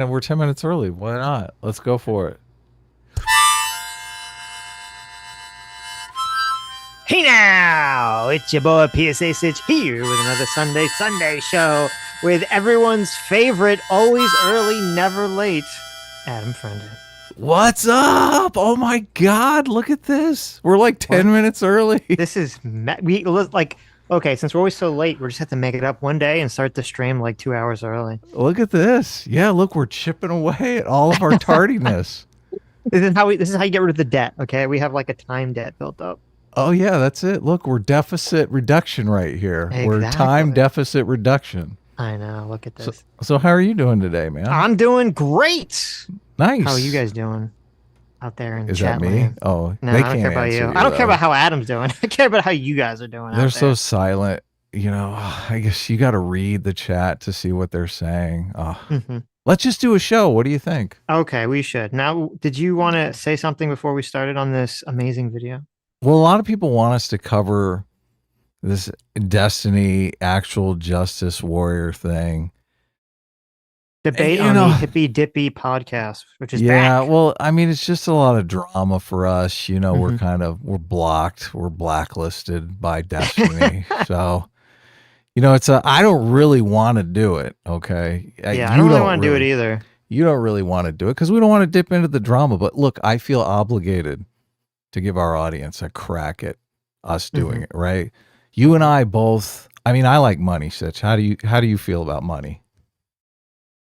And we're 10 minutes early. Why not? Let's go for it. Hey now, it's your boy PSA Sitch here with another Sunday show with everyone's favorite, always early, never late, Adam Friendly. What's up? Oh my God, look at this. We're like 10 minutes early. This is, okay, since we're always so late, we just have to make it up one day and start the stream like 2 hours early. Look at this. Yeah, look, we're chipping away at all of our tardiness. This is how you get rid of the debt, okay? We have like a time debt built up. Oh yeah, that's it. Look, we're deficit reduction right here. Exactly. We're time deficit reduction. I know, look at this. So how are you doing today, man? I'm doing great. Nice. How are you guys doing out there in Is chat that me? land? Oh, No, they I don't can't care about answer you. you. I don't care though. about how Adam's doing. I care about how you guys are doing. They're out so there. silent. You know, I guess you got to read the chat to see what they're saying. Let's just do a show. What do you think? Okay, we should. Now, did you want to say something before we started on this amazing video? Well, a lot of people want us to cover this Destiny actual justice warrior thing. Debate on the Hippy Dippy podcast, which is back. Well, I mean, it's just a lot of drama for us. You know, we're blocked, we're blacklisted by Destiny. So, you know, I don't really want to do it. Okay. Yeah, I don't really want to do it either. You don't really want to do it because we don't want to dip into the drama. But look, I feel obligated to give our audience a crack at us doing it, right? You and I both. I mean, I like money, Sitch. How do you feel about money?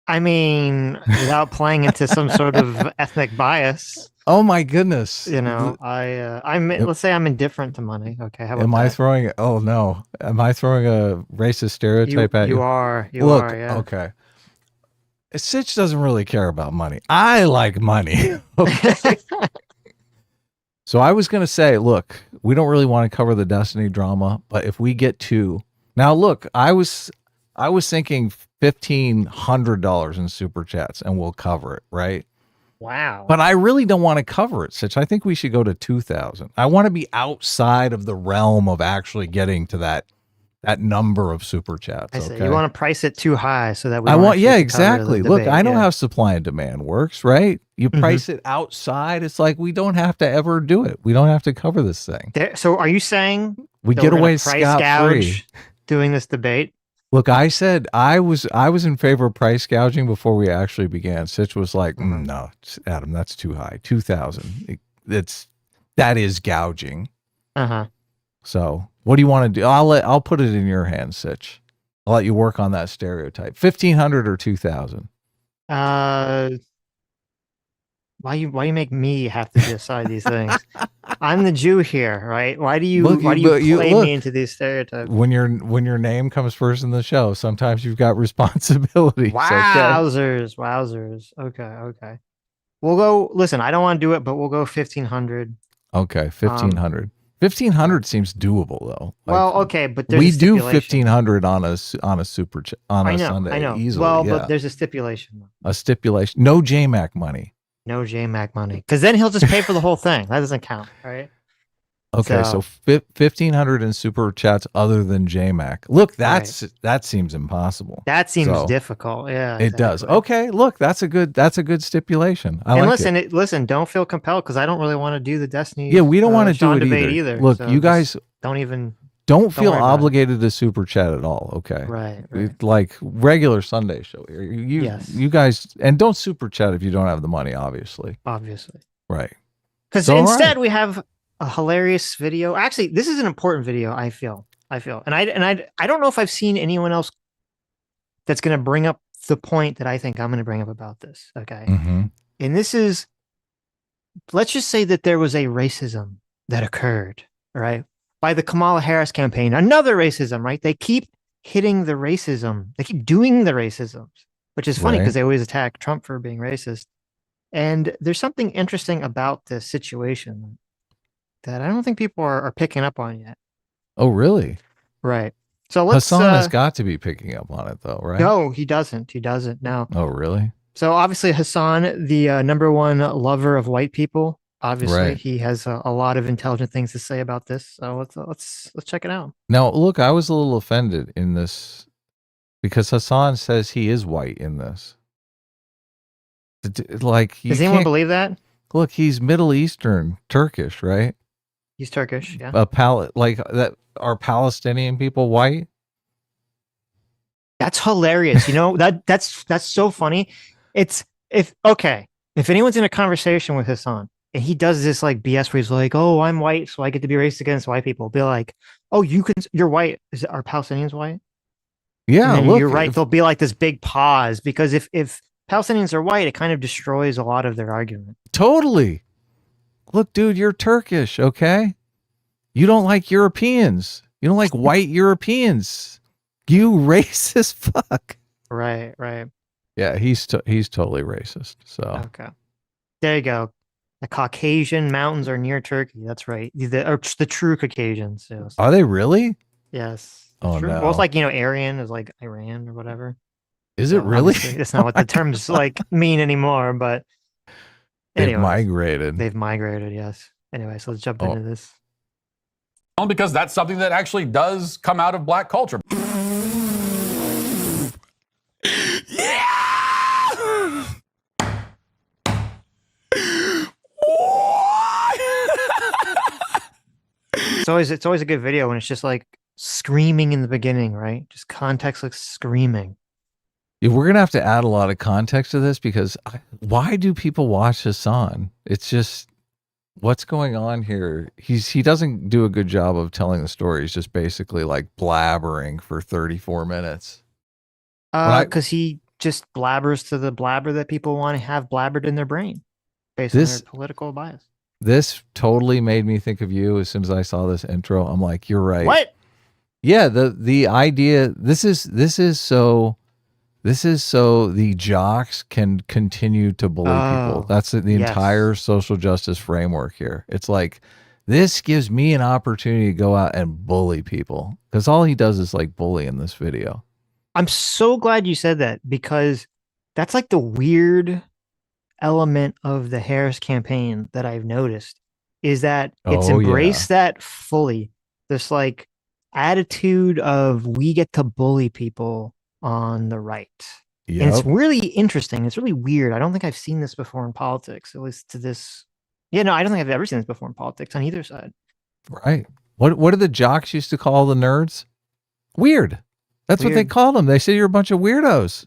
I mean, without playing into some sort of ethnic bias. Oh my goodness! You know, let's say I'm indifferent to money. Okay, how about am that? I throwing? Oh no! Am I throwing a racist stereotype at you? You are. Look, yeah. Okay. Sitch doesn't really care about money. I like money. Okay. So I was going to say, look, we don't really want to cover the Destiny drama, but if we get to now, look, I was thinking $1,500 in super chats, and we'll cover it, right? Wow. But I really don't want to cover it, Sitch. I think we should go to 2,000. I want to be outside of the realm of actually getting to that number of super chats. I see. Okay? You want to price it too high so that we. Exactly. Look, I know how supply and demand works, right? You price it outside. It's like we don't have to ever do it. We don't have to cover this thing. So, are you saying we get away scot-free doing this debate? Look, I said I was in favor of price gouging before we actually began. Sitch was like, no, Adam, that's too high. 2,000. That is gouging. So, what do you want to do? I'll put it in your hands, Sitch. I'll let you work on that stereotype. 1,500 or 2,000. Why you make me have to decide these things? I'm the Jew here, right? Why do you play me into these stereotypes? When your name comes first in the show, sometimes you've got responsibility. Wowzers. Okay. We'll go. Listen, I don't want to do it, but we'll go 1,500. Okay, 1,500. 1,500 seems doable though. Okay, but there's we do 1,500 on a super on a Sunday. I know. Easily. Well, but there's a stipulation. A stipulation. No JMac money. No JMac money, because then he'll just pay for the whole thing. That doesn't count, right? Okay, so 1,500 in super chats other than JMac. Look, that seems impossible. That seems difficult. Yeah, it does. Okay, look, that's a good stipulation. Listen, don't feel compelled because I don't really want to do the Destiny. Yeah, we don't want to do it either. Look, so you guys don't feel obligated to super chat at all. Okay, right. Like regular Sunday show here. You guys, and don't super chat if you don't have the money. Obviously, right. Because instead we have a hilarious video. Actually, this is an important video. I feel, and I don't know if I've seen anyone else that's going to bring up the point that I think I'm going to bring up about this. Okay, and this is, let's just say that there was a racism that occurred, right, by the Kamala Harris campaign. Another racism, right? They keep hitting the racism. They keep doing the racisms, which is funny because they always attack Trump for being racist. And there's something interesting about this situation that I don't think people are picking up on yet. Oh, really? Right. So Hasan has got to be picking up on it, though, right? No, he doesn't. No. Oh, really? So obviously Hasan, the #1 lover of white people, obviously he has a lot of intelligent things to say about this. So let's check it out. Now, look, I was a little offended in this because Hasan says he is white in this. Like, you Does anyone can't believe that? look. He's Middle Eastern, Turkish, right? He's Turkish. Yeah. Like that. Are Palestinian people white? That's hilarious. You know, that's so funny. It's if anyone's in a conversation with Hasan and he does this like BS where he's like, "Oh, I'm white, so I get to be racist against white people." Be like, "Oh, you're white. Are Palestinians white?" And Yeah. then Look, you're right. There'll be like this big pause because if Palestinians are white, it kind of destroys a lot of their argument. totally. Look, dude, you're Turkish, okay? You don't like Europeans. You don't like white Europeans. You racist fuck. Right, right. Yeah, he's totally racist. So Okay. There you go. The Caucasian mountains are near Turkey. That's right. The true Caucasians. Yes. are they really? Yes. Oh, True. no. Well, it's like, Aryan is like Iran or whatever. Is So it really? obviously that's not what the terms like mean anymore, but They've anyways, migrated. they've migrated, yes. Anyway, so let's jump into this. Because that's something that actually does come out of black culture. It's always a good video when it's just like screaming in the beginning, right? Just context like screaming. Yeah, we're gonna have to add a lot of context to this because why do people watch Hasan? It's just what's going on here. He doesn't do a good job of telling the story. He's just basically like blabbering for 34 minutes. Because he just blabbers to the blabber that people want to have blabbered in their brain based on their political bias. This totally made me think of you as soon as I saw this intro. I'm like, you're right. What? Yeah, the idea this is so the jocks can continue to bully people. That's the entire social justice framework here. It's like, this gives me an opportunity to go out and bully people because all he does is like bully in this video. I'm so glad you said that because that's like the weird element of the Harris campaign that I've noticed is that it's embraced that fully. This like attitude of we get to bully people on the right. Yep. And it's really interesting. It's really weird. I don't think I've seen this before in politics, at least to this. Yeah, no, I don't think I've ever seen this before in politics on either side. Right. What did the jocks used to call the nerds? Weird. That's what they called them. They said you're a bunch of weirdos.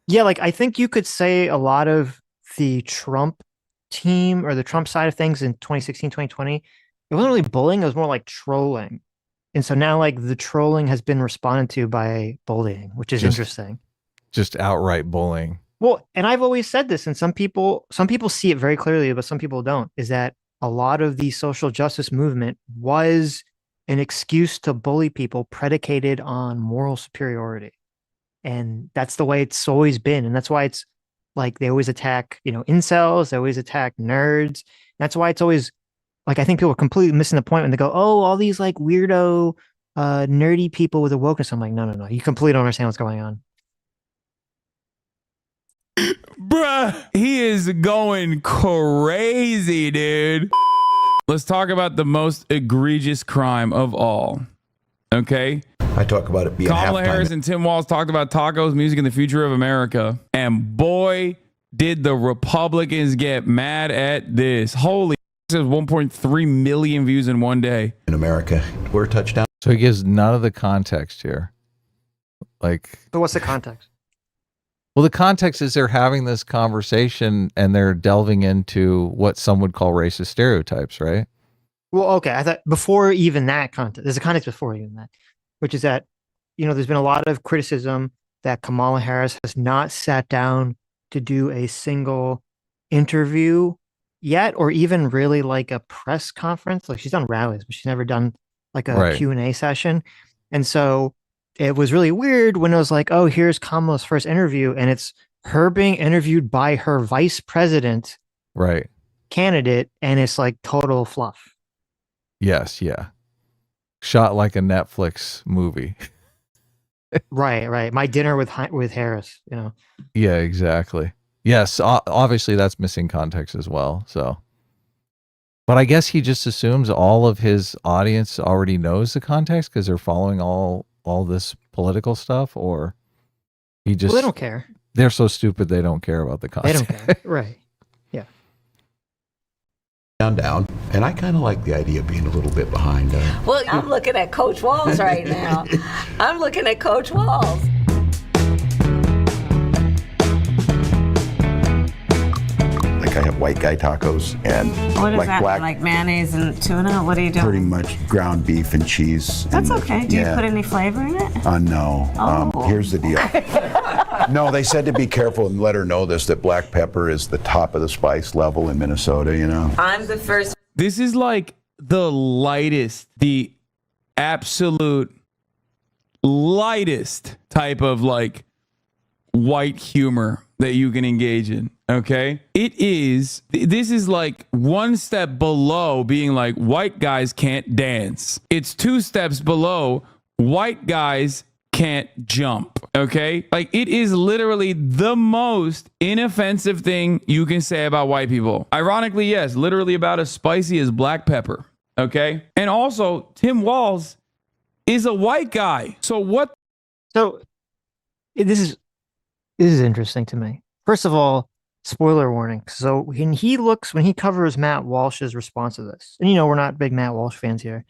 Yeah, like I think you could say a lot of the Trump team or the Trump side of things in 2016, 2020, it wasn't really bullying. It was more like trolling. And so now like the trolling has been responded to by bullying, which is interesting. Just outright bullying. Well, and I've always said this, and some people see it very clearly, but some people don't, is that a lot of the social justice movement was an excuse to bully people predicated on moral superiority. And that's the way it's always been. And that's why it's like they always attack, incels, they always attack nerds. That's why it's always like, I think people are completely missing the point when they go, oh, all these like weirdo, nerdy people with a wokeness. I'm like, no. You completely don't understand what's going on. Bruh, he is going crazy, dude. Let's talk about the most egregious crime of all. Okay? I talk about it being Kamala Harris and Tim Walz talked about tacos, music, and the future of America. And boy, did the Republicans get mad at this. Holy, this is 1.3 million views in one day. In America, we're a touchdown. So he gives none of the context here. Like, but what's the context? Well, the context is they're having this conversation and they're delving into what some would call racist stereotypes, right? Well, okay. I thought before even that context, there's a context before even that, which is that, there's been a lot of criticism that Kamala Harris has not sat down to do a single interview yet, or even really like a press conference. Like she's done rallies, but she's never done like a Q&A session. And so it was really weird when it was like, oh, here's Kamala's first interview, and it's her being interviewed by her vice president candidate, and it's like total fluff. Yes, yeah. Shot like a Netflix movie. Right. My dinner with Harris, Yeah, exactly. Yes, obviously that's missing context as well. So, but I guess he just assumes all of his audience already knows the context because they're following all this political stuff, or he just they don't care. They're so stupid they don't care about the They content. don't care. Right. down, and I kind of like the idea of being a little bit behind. Well, I'm looking at Coach Walls right now. I'm looking at Coach Walls. Like I have white guy tacos and What is like that? black, Like mayonnaise and tuna? What are you doing? pretty much ground beef and cheese. That's and, okay. Do you yeah. put any flavor in it? No. Oh. Here's the deal. No, they said to be careful and let her know this, that black pepper is the top of the spice level in Minnesota, you know? I'm the first. This is like the lightest, the absolute lightest type of like white humor that you can engage in. Okay. This is like one step below being like white guys can't dance. It's 2 steps below white guys can't jump. Okay. Like it is literally the most inoffensive thing you can say about white people. Ironically, yes, literally about as spicy as black pepper. Okay. And also, Tim Walz is a white guy. So what? So this is interesting to me. First of all, spoiler warning. So when he covers Matt Walsh's response to this, and we're not big Matt Walsh fans here.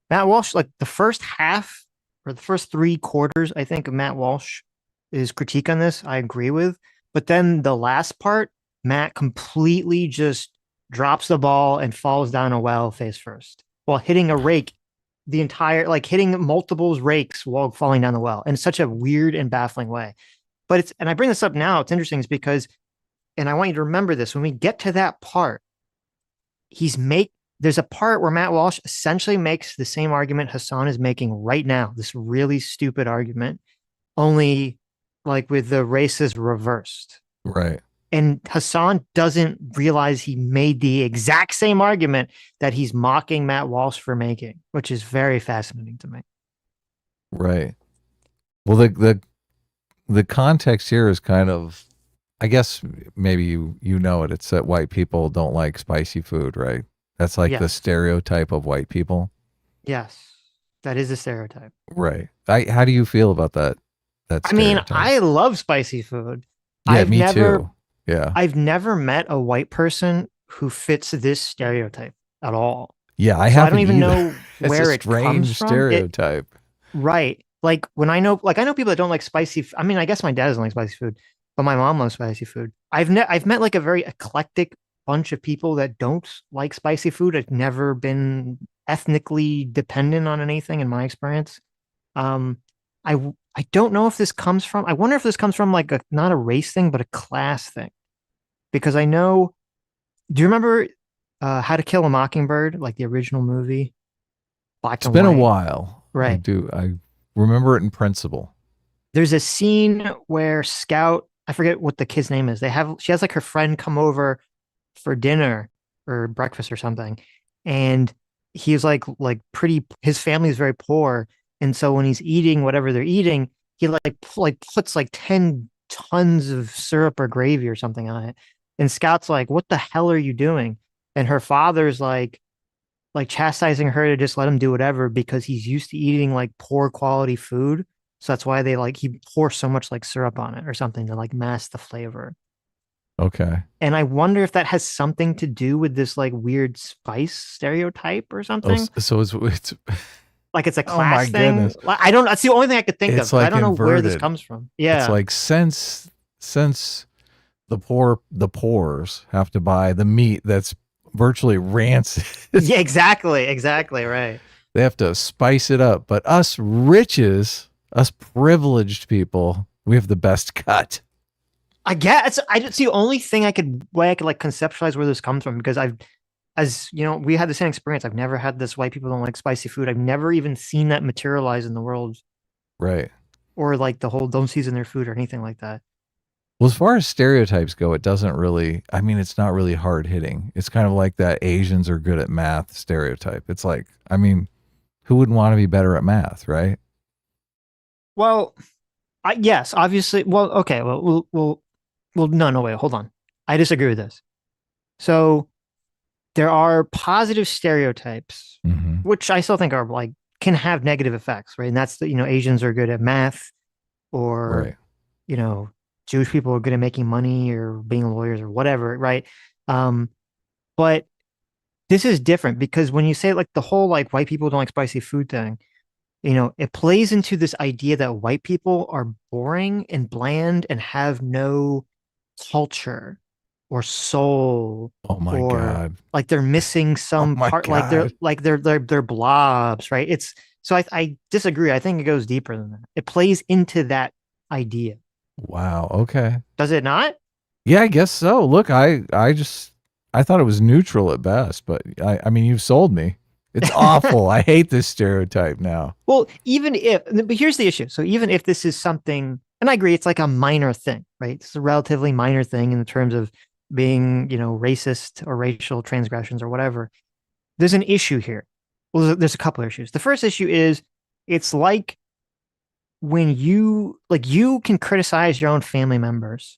Matt Walsh, like the first half or the first 3 quarters, I think, of Matt Walsh's critique on this, I agree with. But then the last part, Matt completely just drops the ball and falls down a well face first while hitting a rake, hitting multiple rakes while falling down the well in such a weird and baffling way. But and I bring this up now, it's interesting, is because, and I want you to remember this, when we get to that part, there's a part where Matt Walsh essentially makes the same argument Hasan is making right now, this really stupid argument, only like with the races reversed. Right. And Hasan doesn't realize he made the exact same argument that he's mocking Matt Walsh for making, which is very fascinating to me. Right. Well, the context here is kind of, I guess maybe you know it. It's that white people don't like spicy food, right? That's like the Yes. stereotype of white people. Yes, that is a stereotype. Right. How do you feel about that? I mean, stereotype? I love spicy food. Yeah, me too. Yeah. I've never met a white person who fits this stereotype at all. Yeah, I So haven't I don't even either. know where it's a it comes strange from. stereotype. Right. Like when I know people that don't like spicy. I mean, I guess my dad doesn't like spicy food, but my mom loves spicy food. I've met like a very eclectic bunch of people that don't like spicy food. I've never been ethnically dependent on anything in my experience. I don't know if this comes from. I wonder if this comes from like not a race thing, but a class thing. Because I know. Do you remember How to Kill a Mockingbird, like the original movie? Black It's and been a white. while. Right. I remember it in principle. There's a scene where Scout, I forget what the kid's name is. She has like her friend come over for dinner or breakfast or something. And he's like his family is very poor. And so when he's eating whatever they're eating, he puts like 10 tons of syrup or gravy or something on it. And Scout's like, what the hell are you doing? And her father's like chastising her to just let him do whatever because he's used to eating like poor quality food. So that's why he pours so much like syrup on it or something to like mask the flavor. Okay. And I wonder if that has something to do with this like weird spice stereotype or Oh, something. so it's Like it's a Oh my class thing. goodness. Like, I don't. That's the only thing I could think It's of. I like don't know where this inverted. comes from. Yeah. It's like since the poors have to buy the meat that's virtually rancid. Yeah. Exactly. Right. They have to spice it up. But us riches, us privileged people, we have the best cut. I guess it's the only thing I could like conceptualize where this comes from because we had the same experience. I've never had this white people don't like spicy food. I've never even seen that materialize in the world Right. or like the whole don't season their food or anything like that. Well, as far as stereotypes go, it doesn't really, I mean, it's not really hard hitting. It's kind of like that Asians are good at math stereotype. It's like, I mean, who wouldn't want to be better at math, right? Well, yes, obviously. Well, okay. Well, no, wait, hold on. I disagree with this. So there are positive stereotypes, Mm-hmm. which I still think are like can have negative effects, right? And that's Asians are good at math, or Right. Jewish people are good at making money or being lawyers or whatever, right? But this is different because when you say like the whole like white people don't like spicy food thing, it plays into this idea that white people are boring and bland and have no culture or soul, Oh my or God. like they're missing Oh some my part, like they're God. like they're blobs, right? I disagree. I think it goes deeper than that. It plays into that idea. Wow. Okay. Does it not? Yeah, I guess so. Look, I thought it was neutral at best, but I mean, you've sold me. It's awful. I hate this stereotype now. Well, but here's the issue. So even if this is something, and I agree, it's like a minor thing, right? It's a relatively minor thing in terms of being, racist or racial transgressions or whatever. There's an issue here. Well, there's a couple of issues. The first issue is it's like when you can criticize your own family members,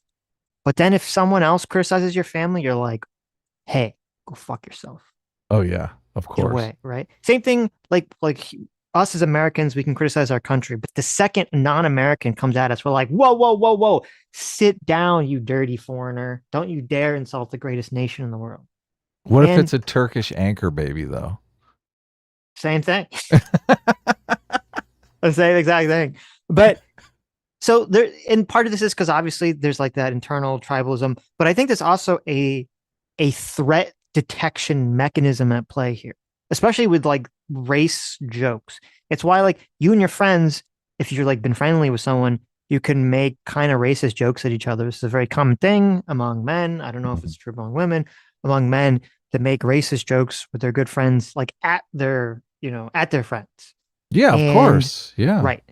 but then if someone else criticizes your family, you're like, hey, go fuck yourself. Oh yeah, of Get course. away, right? Same thing, like us as Americans, we can criticize our country, but the second non-American comes at us, we're like, whoa, whoa, whoa, whoa, sit down, you dirty foreigner! Don't you dare insult the greatest nation in the world. What if And- it's a Turkish anchor baby though? Same thing. The same exact thing. But so there, and part of this is because obviously there's like that internal tribalism, but I think there's also a threat detection mechanism at play here, especially with like race jokes. It's why like you and your friends, if you're like been friendly with someone, you can make kind of racist jokes at each other. This is a very common thing among men. I don't know if it's true among women, among men that make racist jokes with their good friends, like at their friends. Yeah, of And- course. Yeah. Right.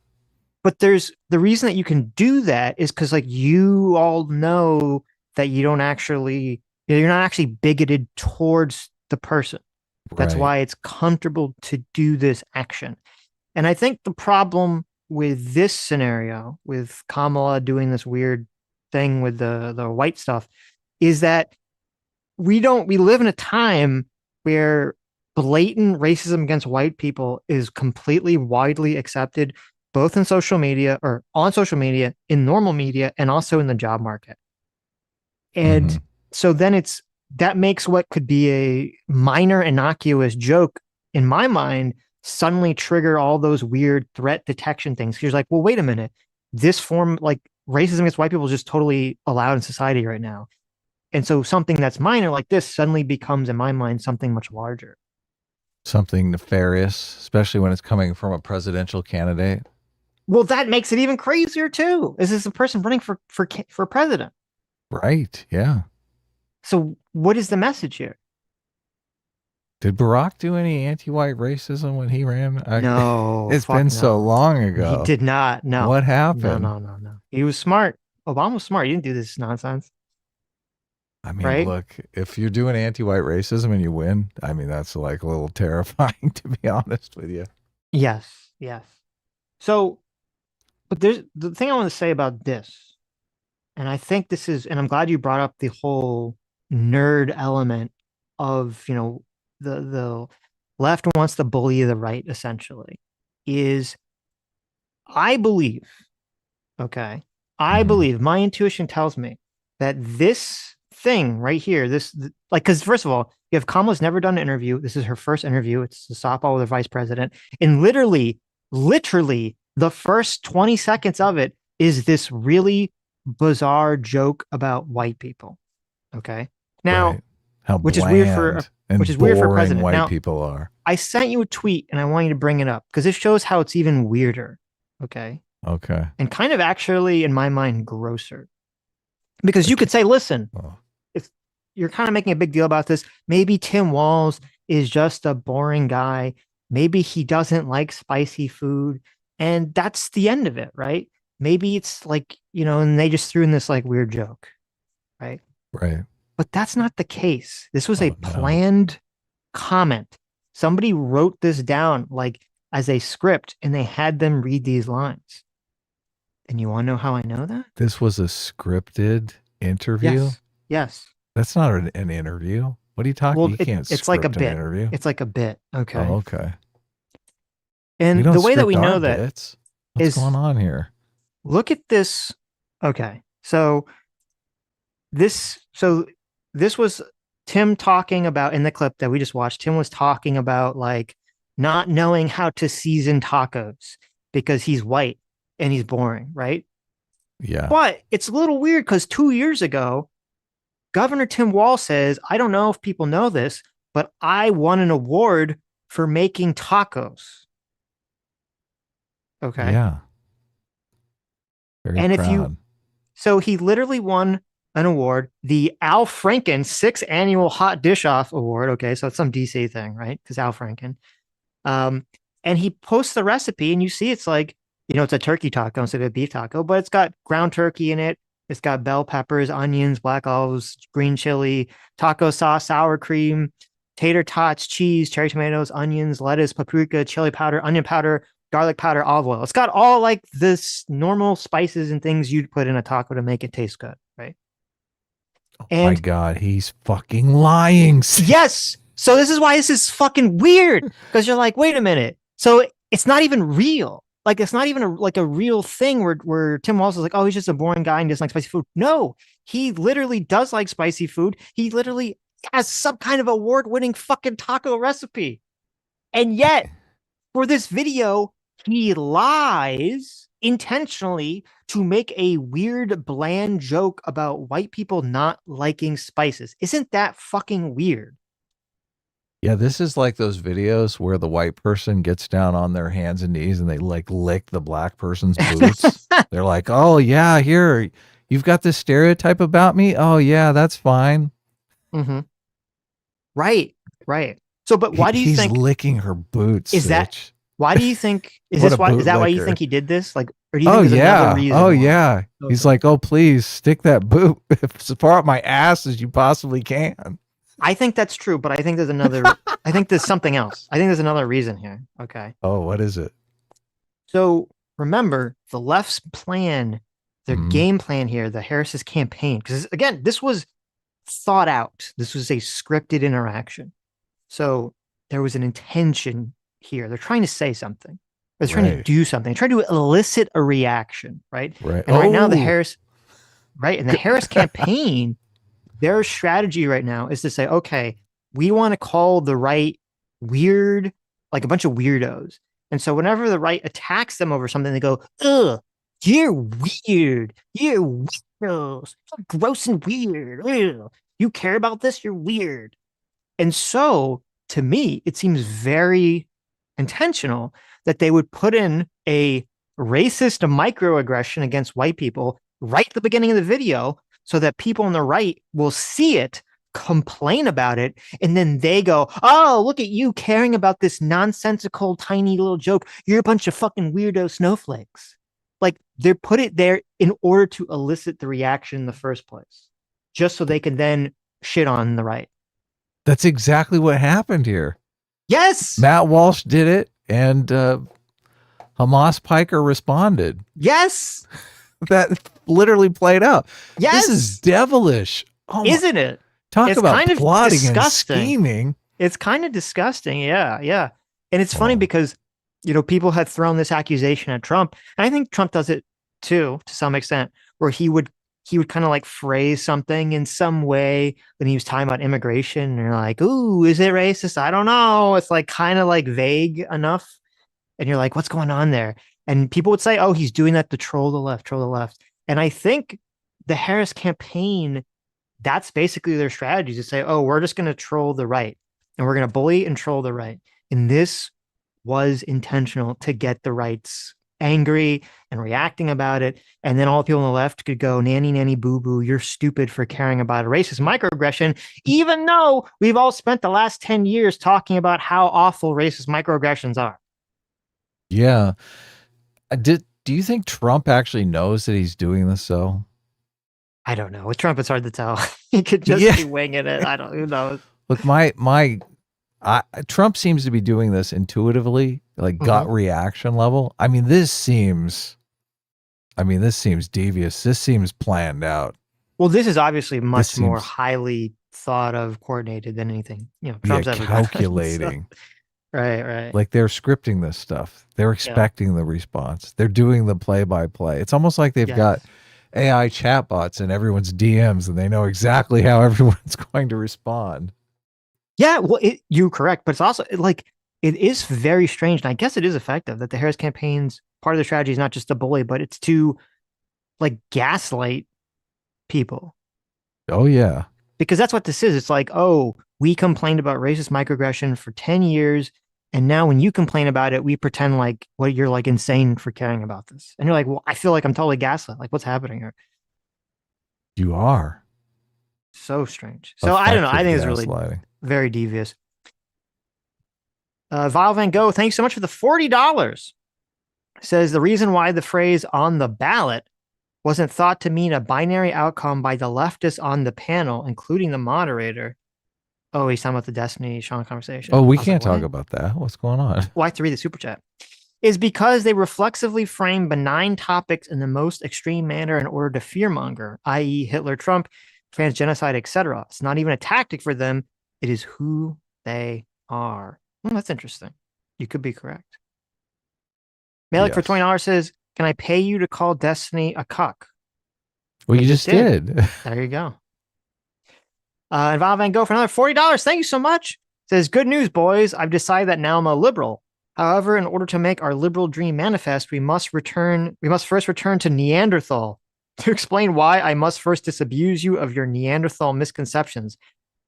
But there's the reason that you can do that is because like you all know that you're not actually bigoted towards the person. That's Right. why it's comfortable to do this action. And I think the problem with this scenario, with Kamala doing this weird thing with the white stuff, is that we live in a time where blatant racism against white people is completely widely accepted, both in social media or on social media, in normal media, and also in the job market. And Mhm. so then that makes what could be a minor innocuous joke in my mind suddenly trigger all those weird threat detection things. You're like, well, wait a minute. This form, like racism against white people, is just totally allowed in society right now. And so something that's minor like this suddenly becomes, in my mind, something much larger. Something nefarious, especially when it's coming from a presidential candidate. Well, that makes it even crazier too. Is this a person running for president? Right. Yeah. So what is the message here? Did Barack do any anti-white racism when he ran? No, It's fuck been no. so long ago. He did not. No. What happened? No. He was smart. Obama was smart. He didn't do this nonsense. I mean, Right? look, if you're doing anti-white racism and you win, I mean, that's like a little terrifying, to be honest with you. Yes. So, but there's the thing I want to say about this, and I think this is, and I'm glad you brought up the whole nerd element of, the left wants to bully the right, essentially, is I believe, okay, I Mhm. believe my intuition tells me that this thing right here, because first of all, you have Kamala's never done an interview. This is her first interview. It's a softball with her vice president. And literally the first 20 seconds of it is this really bizarre joke about white people. Okay. Now, Right. How which is weird for- bland and which is weird for boring president. white Now- people are. I sent you a tweet and I want you to bring it up because it shows how it's even weirder. Okay. Okay. And kind of actually, in my mind, grosser. Because you could say, listen, Well, if you're kind of making a big deal about this, maybe Tim Walz is just a boring guy. Maybe he doesn't like spicy food. And that's the end of it, right? Maybe it's like, and they just threw in this like weird joke, right? right. But that's not the case. This was Oh, a no. planned comment. Somebody wrote this down like as a script and they had them read these lines. And you want to know how I know that? This was a scripted interview. Yes. That's not an interview. What are you talking? Well, You can't it's like a script an bit. interview. It's like a bit. Okay. Oh, okay. And We don't the way that script we know our that, bits. What's is- going on here? look at this. Okay. So this was Tim talking about in the clip that we just watched. Tim was talking about like not knowing how to season tacos because he's white and he's boring, right? Yeah. But it's a little weird because 2 years ago, Governor Tim Walsh says, I don't know if people know this, but I won an award for making tacos. Okay. Yeah. Very And proud. so he literally won an award, the Al Franken 6th Annual Hot Dish Off Award. Okay, so it's some DC thing, right? Because Al Franken. And he posts the recipe, and you see it's like, it's a turkey taco instead of a beef taco, but it's got ground turkey in it. It's got bell peppers, onions, black olives, green chili, taco sauce, sour cream, tater tots, cheese, cherry tomatoes, onions, lettuce, paprika, chili powder, onion powder, garlic powder, olive oil. It's got all like this normal spices and things you'd put in a taco to make it taste good, right? Oh And my God, he's fucking lying. yes. So this is why this is fucking weird, because you're like, wait a minute. So it's not even real. Like, it's not even a real thing where Tim Walsh is like, oh, he's just a boring guy and doesn't like spicy food. No, he literally does like spicy food. He literally has some kind of award-winning fucking taco recipe. And yet, for this video, he lies intentionally to make a weird, bland joke about white people not liking spices. Isn't that fucking weird? Yeah, this is like those videos where the white person gets down on their hands and knees and they like lick the black person's boots. They're like, oh yeah, here, you've got this stereotype about me. Oh yeah, that's fine. Mm-hmm. Right. So, but why do you he's think licking her boots? is that? Sitch. Why do you think is What this a why is that why you bootlicker. think he did this? Like, or do you think Oh there's yeah. another reason? Oh why? yeah. He's like, oh please stick that boot as far up my ass as you possibly can. I think that's true, but I think there's another. I think there's something else. I think there's another reason here. Okay. Oh, what is it? So remember, the left's plan, their game plan here, the Harris's campaign, because again, this was thought out. This was a scripted interaction. So there was an intention here. They're trying to say something. They're trying to do something. They're trying to elicit a reaction, right? Right. And right now, the Harris campaign, their strategy right now is to say, okay, we want to call the right weird, like a bunch of weirdos. And so whenever the right attacks them over something, they go, ugh, you're weird. You're weirdos. You're gross and weird. Ugh. You care about this? You're weird. And so to me, it seems very intentional that they would put in a racist microaggression against white people right at the beginning of the video so that people on the right will see it, complain about it, and then they go, oh, look at you caring about this nonsensical tiny little joke. You're a bunch of fucking weirdo snowflakes. Like, they put it there in order to elicit the reaction in the first place, just so they can then shit on the right. That's exactly what happened here. Yes. Matt Walsh did it, and Hamas Piker responded. Yes. That literally played out. Yes. This is devilish. Oh, isn't it? Talk It's about kind of plotting and disgusting. scheming. It's kind of disgusting. Yeah. And it's funny because, people had thrown this accusation at Trump. And I think Trump does it too, to some extent, where he would kind of like phrase something in some way when he was talking about immigration. And you're like, ooh, is it racist? I don't know. It's like kind of like vague enough. And you're like, what's going on there? And people would say, oh, he's doing that to troll the left. And I think the Harris campaign, that's basically their strategy, to say, oh, we're just going to troll the right and we're going to bully and troll the right. And this was intentional to get the rights angry and reacting about it. And then all the people on the left could go, nanny, nanny, boo, boo, you're stupid for caring about a racist microaggression, even though we've all spent the last 10 years talking about how awful racist microaggressions are. Yeah. Do you think Trump actually knows that he's doing this though? I don't know. With Trump, it's hard to tell. He could just be winging it. Who knows? Look, Trump seems to be doing this intuitively, like gut reaction level. I mean, this seems devious. This seems planned out. Well, this is obviously much more highly thought of, coordinated than anything. Trump's ever done. Calculating. So, right. Like they're scripting this stuff. They're expecting the response. They're doing the play-by-play. It's almost like they've got AI chatbots in everyone's DMs, and they know exactly how everyone's going to respond. Yeah, well, you're correct, but it's also like it is very strange, and I guess it is effective that the Harris campaign's part of the strategy is not just to bully, but it's to like gaslight people. Oh yeah. Because that's what this is. It's like, oh, we complained about racist microaggression for 10 years. And now when you complain about it, we pretend like, well, you're like insane for caring about this. And you're like, well, I feel like I'm totally gaslit. Like, what's happening here? You are. So strange. So I don't know. I think it's really gaslighting. very devious. Vile Van Gogh, thanks so much for the $40. Says the reason why the phrase on the ballot wasn't thought to mean a binary outcome by the leftists on the panel, including the moderator. Oh, he's talking about the Destiny Sean conversation. Oh, we I was can't like, talk what? about that. What's going on? Well, I have to read the super chat. Is because they reflexively frame benign topics in the most extreme manner in order to fearmonger, i.e., Hitler, Trump, trans genocide, etc. It's not even a tactic for them. It is who they are. That's interesting. You could be correct. Malik for Yes. $20 says, "Can I pay you to call Destiny a cuck?" Well, you They just just did. There you go. And Val Van Gogh for another $40. Thank you so much. Says, good news, boys. I've decided that now I'm a liberal. However, in order to make our liberal dream manifest, we must first return to Neanderthal. To explain why, I must first disabuse you of your Neanderthal misconceptions.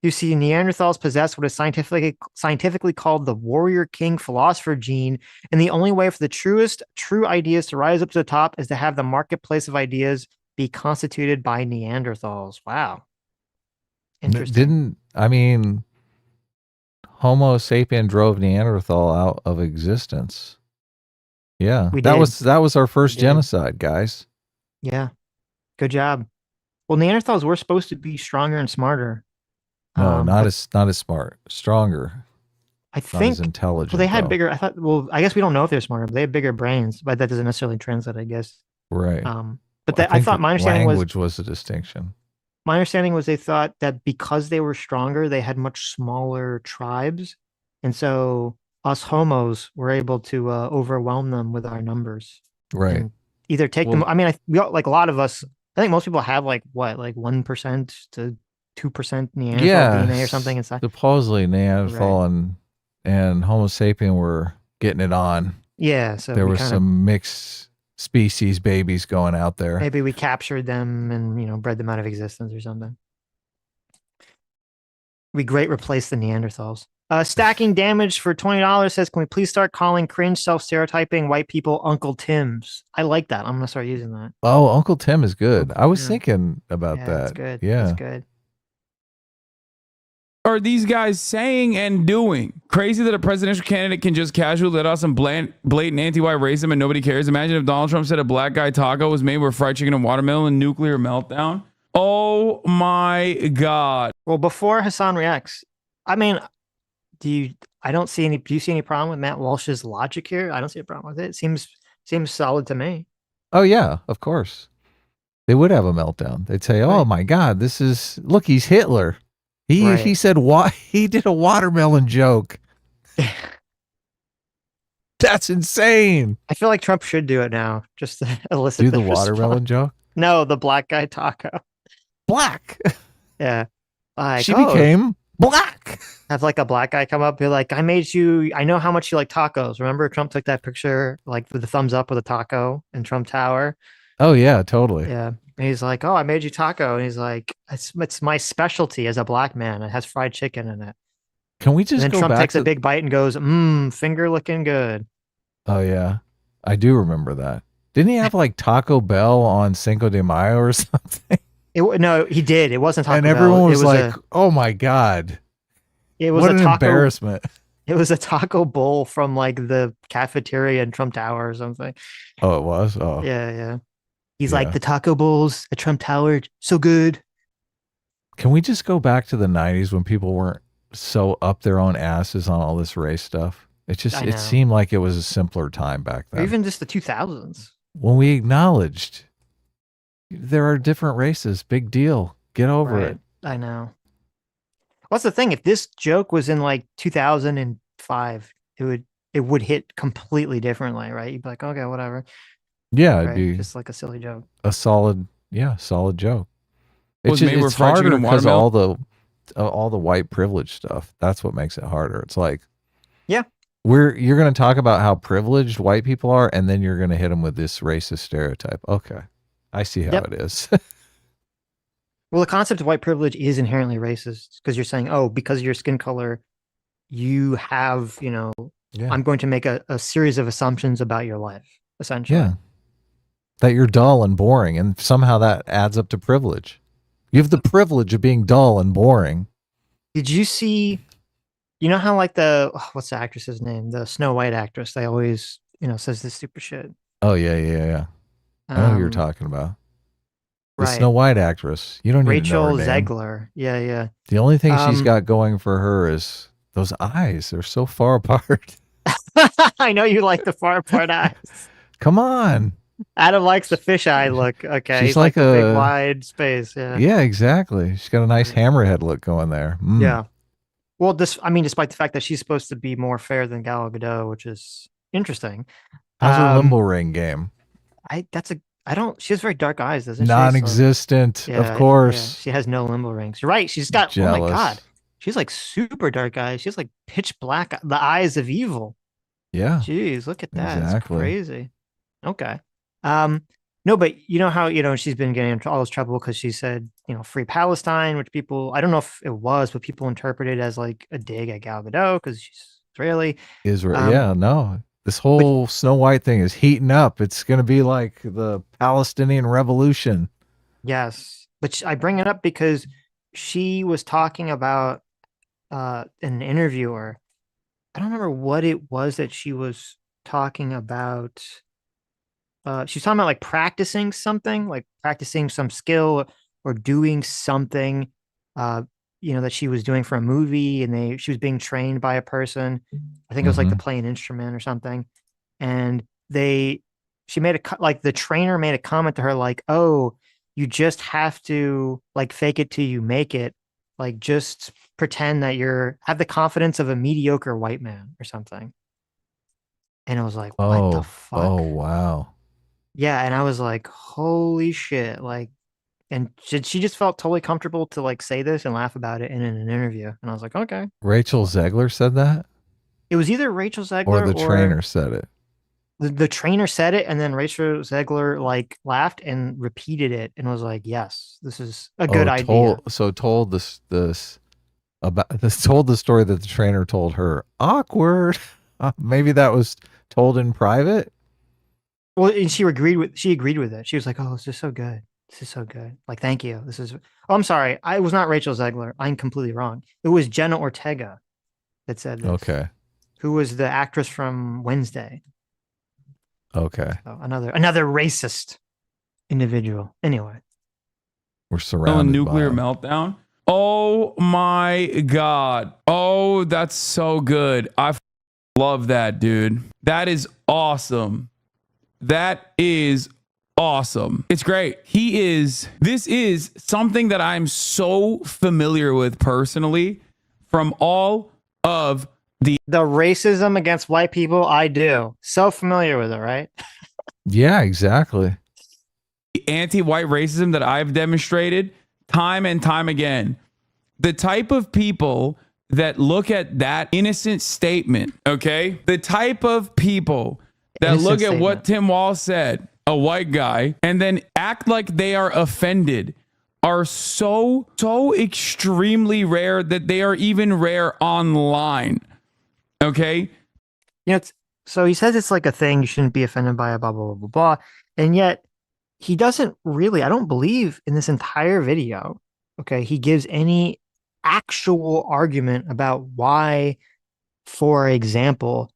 You see, Neanderthals possess what is scientifically called the warrior king philosopher gene, and the only way for the true ideas to rise up to the top is to have the marketplace of ideas be constituted by Neanderthals. Wow. Interesting. Homo sapien drove Neanderthal out of existence. Yeah. We that did. was our first We did. genocide, guys. Yeah. Good job. Well, Neanderthals were supposed to be stronger and smarter. No, not but as smart. Stronger. I Not think as intelligent. well, they had though. bigger. I guess we don't know if they're smarter, but they had bigger brains, but that doesn't necessarily translate, I guess. Right. But I thought my understanding was a distinction. My understanding was they thought that because they were stronger, they had much smaller tribes. And so us homos were able to overwhelm them with our numbers. Right. And either take them. I mean, like a lot of us, I think most people have like 1% to 2% Neanderthal DNA or something inside. Supposedly Neanderthal and Homo sapien were getting it on. Yeah. So there were some mixed species babies going out there. Maybe we captured them and bred them out of existence or something. We great replace the Neanderthals. Stacking Damage for $20 says, can we please start calling cringe self-stereotyping white people Uncle Tims? I like that. I'm gonna start using that. Oh, Uncle Tim is good. I was thinking about that. That's good. Yeah. That's good. Are these guys saying and doing? Crazy that a presidential candidate can just casually let out some blatant anti-white racism and nobody cares. Imagine if Donald Trump said a black guy taco was made with fried chicken and watermelon and nuclear meltdown. Oh my God. Well, before Hasan reacts, I mean, do you see any problem with Matt Walsh's logic here? I don't see a problem with it. It seems solid to me. Oh yeah, of course. They would have a meltdown. They'd say, "Oh my God, look, he's Hitler. He said he did a watermelon joke. That's insane." I feel like Trump should do it now, just to elicit the watermelon joke. No, the black guy taco. Black. Yeah. Like, she became black. Have like a black guy come up, be like, I know how much you like tacos. Remember Trump took that picture like with the thumbs up with a taco in Trump Tower? Oh yeah, totally. Yeah. And he's like, oh, I made you taco. And he's like, it's my specialty as a black man. It has fried chicken in it. Can we just and then Trump takes a big bite and goes, finger looking good. Oh yeah. I do remember that. Didn't he have like Taco Bell on Cinco de Mayo or something? No, he did. It wasn't Taco Bell. And everyone was like, oh my God. It was what an embarrassment. It was a taco bowl from like the cafeteria in Trump Tower or something. Oh, it was? Oh. Yeah. He's like, the taco bowls at Trump Tower, so good. Can we just go back to the 90s when people weren't so up their own asses on all this race stuff? It seemed like it was a simpler time back then. Or even just the 2000s. When we acknowledged there are different races, big deal. Get over it. I know. What's the thing? If this joke was in like 2005, it would hit completely differently, right? You'd be like, okay, whatever. Yeah, it'd be just like a silly joke. A solid Yeah, solid joke. Was It's, just, made with it's fried chicken harder and because watermelon? all the white privilege stuff. That's what makes it harder. It's like, Yeah. you're going to talk about how privileged white people are, and then you're going to hit them with this racist stereotype. Okay, I see how Yep. it is. Well, the concept of white privilege is inherently racist because you're saying, oh, because of your skin color, you have, yeah, I'm going to make a series of assumptions about your life, essentially. yeah, that you're dull and boring, and somehow that adds up to privilege. You have the privilege of being dull and boring. Did you see, how like what's the actress's name? The Snow White actress. They always, says this stupid shit. Oh yeah. I know who you're talking about. The Right. Snow White actress. You don't need to know her Rachel name. Zegler. Yeah. The only thing she's got going for her is those eyes. They're so far apart. I know you like the far apart eyes. Come on. Adam likes the fisheye look. Okay. She's He's like like the big a- wide space. Yeah. Yeah, exactly. She's got a nice hammerhead look going there. Mm. Yeah. Well, despite the fact that she's supposed to be more fair than Gal Gadot, which is interesting. How's her Um, limbo ring game? She has very dark eyes, doesn't she? So, Non-existent, yeah, of course. she has no limbo rings. You're right. She's got, oh my Jealous. God. She's like super dark eyes. She has like pitch black, the eyes of evil. Yeah. Jeez, look at that. Exactly. It's crazy. Okay. No, but you know how, she's been getting into all this trouble because she said, free Palestine, which people, I don't know if it was, but people interpreted as like a dig at Gal Gadot because she's Israeli. Israel. Yeah, no. This whole Snow White thing is heating up. It's going to be like the Palestinian Revolution. Yes. But I bring it up because she was talking about an interviewer. I don't remember what it was that she was talking about. She's talking about like practicing something, like practicing some skill or doing something, that she was doing for a movie, and she was being trained by a person. I think it was like to play an instrument or something, and she made the trainer made a comment to her like, "Oh, you just have to like fake it till you make it, like just pretend that have the confidence of a mediocre white man or something." And I was like, "What the fuck?" Oh, wow. Yeah, and I was like, holy shit. Like, and she just felt totally comfortable to like say this and laugh about it in an interview. And I was like, okay. Rachel Zegler said that? It was either Rachel Zegler Or the trainer said it? The trainer said it, and then Rachel Zegler like laughed and repeated it and was like, yes, this is a good idea. Told the story that the trainer told her. Awkward. Maybe that was told in private. Well, and she agreed with it. She was like, "Oh, this is so good. This is so good. Like, thank you. This is." Oh, I'm sorry. I was not Rachel Zegler. I'm completely wrong. It was Jenna Ortega that said this. Okay. Who was the actress from Wednesday? Okay. So another racist individual. Anyway, We're surrounded. A nuclear by meltdown. Oh my God. Oh, that's so good. I love that, dude. That is awesome. That is awesome. It's great. This is something that I'm so familiar with personally from all of the racism against white people. I do. So familiar with it, right? Yeah, exactly. Anti-white racism that I've demonstrated time and time again. The type of people that look at that innocent statement, okay? The type of people that look at what Tim Walsh said, a white guy, and then act like they are offended are so extremely rare that they are even rare online. Okay? So he says it's like a thing you shouldn't be offended by, blah, blah, blah, blah, blah. And yet he doesn't really, I don't believe in this entire video, okay, he gives any actual argument about why, for example,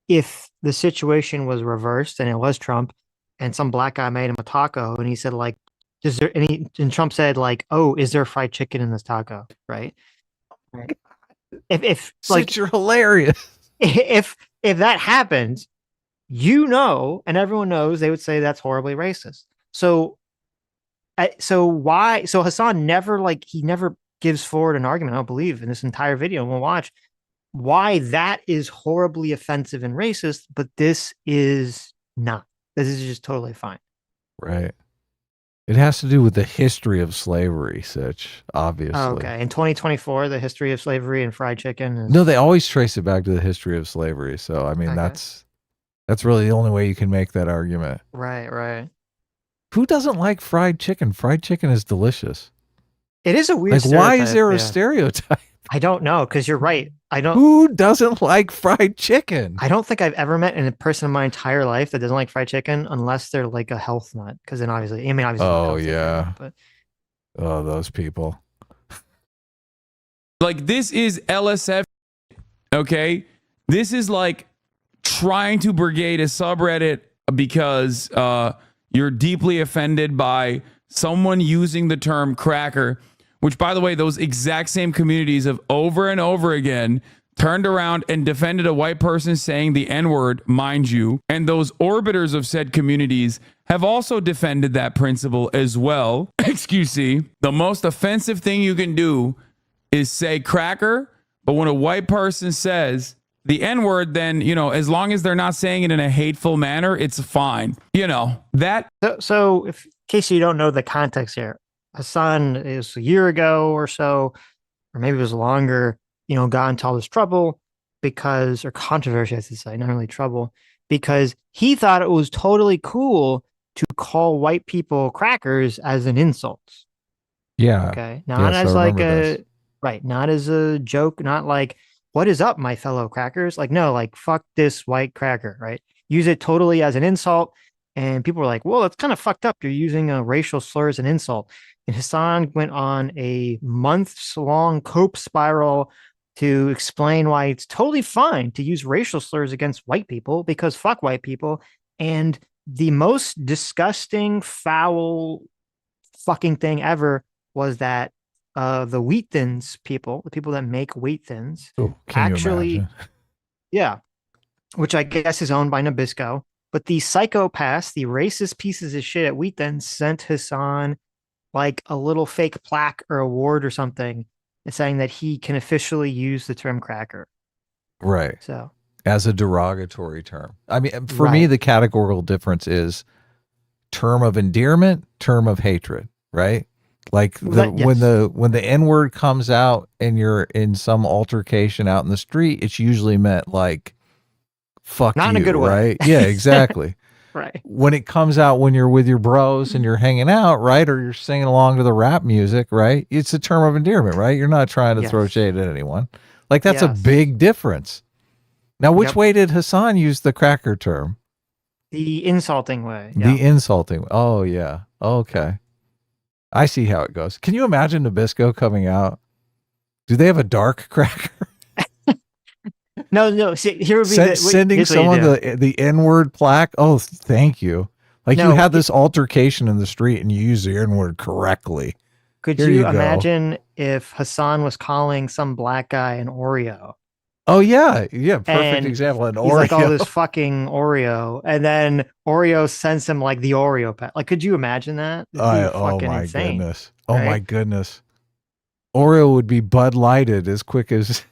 if the situation was reversed and it was Trump and some black guy made him a taco and he said like, and Trump said like, "Oh, is there fried chicken in this taco?" Right? If like, you're hilarious. If that happened, and everyone knows, they would say that's horribly racist. So Hasan never gives forward an argument, I don't believe, in this entire video. And we'll watch why that is horribly offensive and racist, but this is not. This is just totally fine. Right. It has to do with the history of slavery, Sitch, obviously. Oh, okay. In 2024, the history of slavery and fried chicken is No, they always trace it back to the history of slavery. So, I mean, Okay. that's really the only way you can make that argument. right. Who doesn't like fried chicken? Fried chicken is delicious. It is a weird Like, why is stereotype, there a yeah. stereotype? I don't know, because you're right. Who doesn't like fried chicken? I don't think I've ever met a person in my entire life that doesn't like fried chicken unless they're like a health nut. Because then obviously, Oh, health yeah. but Oh, those people. Like, this is LSF, okay? This is like trying to brigade a subreddit because you're deeply offended by someone using the term cracker, which, by the way, those exact same communities have over and over again turned around and defended a white person saying the N-word, mind you. And those orbiters of said communities have also defended that principle as well. Excuse me. The most offensive thing you can do is say cracker, but when a white person says the N-word, then, you know, as long as they're not saying it in a hateful manner, it's fine. You know, that. So if, in case you don't know the context here, Hasan is a year ago or so, or maybe it was longer, got into all this trouble or controversy, I should say, not really trouble, because he thought it was totally cool to call white people crackers as an insult. Yeah. Okay. Not Yes, as I like remember this. right. Not as a joke, not like, what is up, my fellow crackers? Like, no, like, fuck this white cracker, right? Use it totally as an insult. And people were like, well, that's kind of fucked up. You're using a racial slur as an insult. And Hasan went on a months-long cope spiral to explain why it's totally fine to use racial slurs against white people because fuck white people. And the most disgusting, foul fucking thing ever was that the wheat thins people, the people that make wheat thins, Oh, can you imagine? yeah, which I guess is owned by Nabisco. But the psychopaths, the racist pieces of shit at Wheat Thins sent Hasan like a little fake plaque or award or something saying that he can officially use the term cracker. Right. So As a derogatory term. I mean, for me, Right. the categorical difference is term of endearment, term of hatred, right? Like when the N-word comes out and you're in some altercation out in the street, it's usually meant like fuck Not in you, a good way. right? Yeah, exactly. Right. When it comes out when you're with your bros and you're hanging out, right? Or you're singing along to the rap music, right? It's a term of endearment, right? You're not trying to throw Yes. shade at anyone. Like that's a Yes. big difference. Now, which Yep. way did Hasan use the cracker term? The insulting way. The insulting. Oh, yeah. Okay. I see how it goes. Can you imagine Nabisco coming out? Do they have a dark cracker? No. See, here would be Sending here's what you someone do. the N-word plaque? Oh, thank you. Like No, you had this altercation in the street and you used the N-word correctly. Could Here you you go. imagine if Hasan was calling some black guy an Oreo? Oh, yeah. Yeah. Perfect And example. An He's Oreo. like, oh, this fucking Oreo. And then Oreo sends him like the Oreo pack. Like, could you imagine that? It'd be Oh, fucking my insane. goodness. Oh, my right? goodness. Oreo would be Bud Lighted as quick as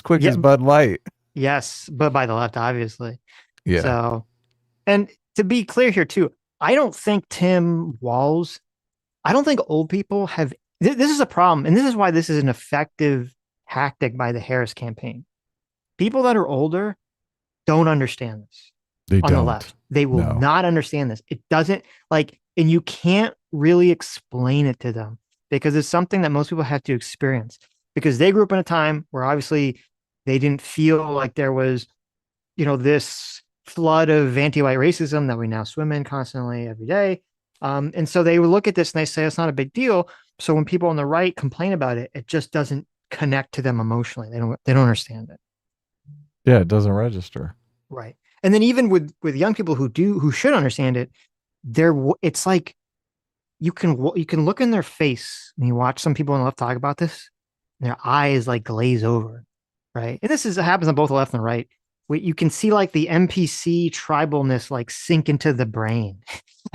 Yeah. Bud Light. Yes, but by the left, obviously. Yeah. So, and to be clear here too, I don't think I don't think old people have, this is a problem. And this is why this is an effective tactic by the Harris campaign. People that are older don't understand this. They on don't. the left. They will No. not understand this. It doesn't and you can't really explain it to them because it's something that most people have to experience because they grew up in a time where obviously they didn't feel like there was, this flood of anti-white racism that we now swim in constantly every day. And so they would look at this and they say, it's not a big deal. So when people on the right complain about it, it just doesn't connect to them emotionally. They don't understand it. Yeah, it doesn't register. Right. And then even with young people who should understand it, it's like you can look in their face when you watch some people on the left talk about this, and their eyes like glaze over, right? And it happens on both the left and the right. You can see like the NPC tribalness like sink into the brain,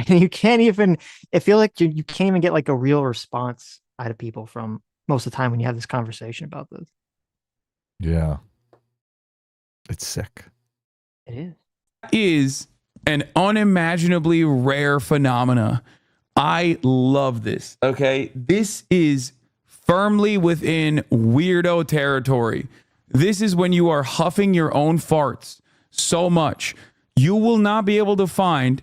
and you can't even. I feel like you can't even get like a real response out of people from most of the time when you have this conversation about this. Yeah. It's sick. It is. Is an unimaginably rare phenomena I love this. Okay. This is firmly within weirdo territory. This is when you are huffing your own farts so much. You will not be able to find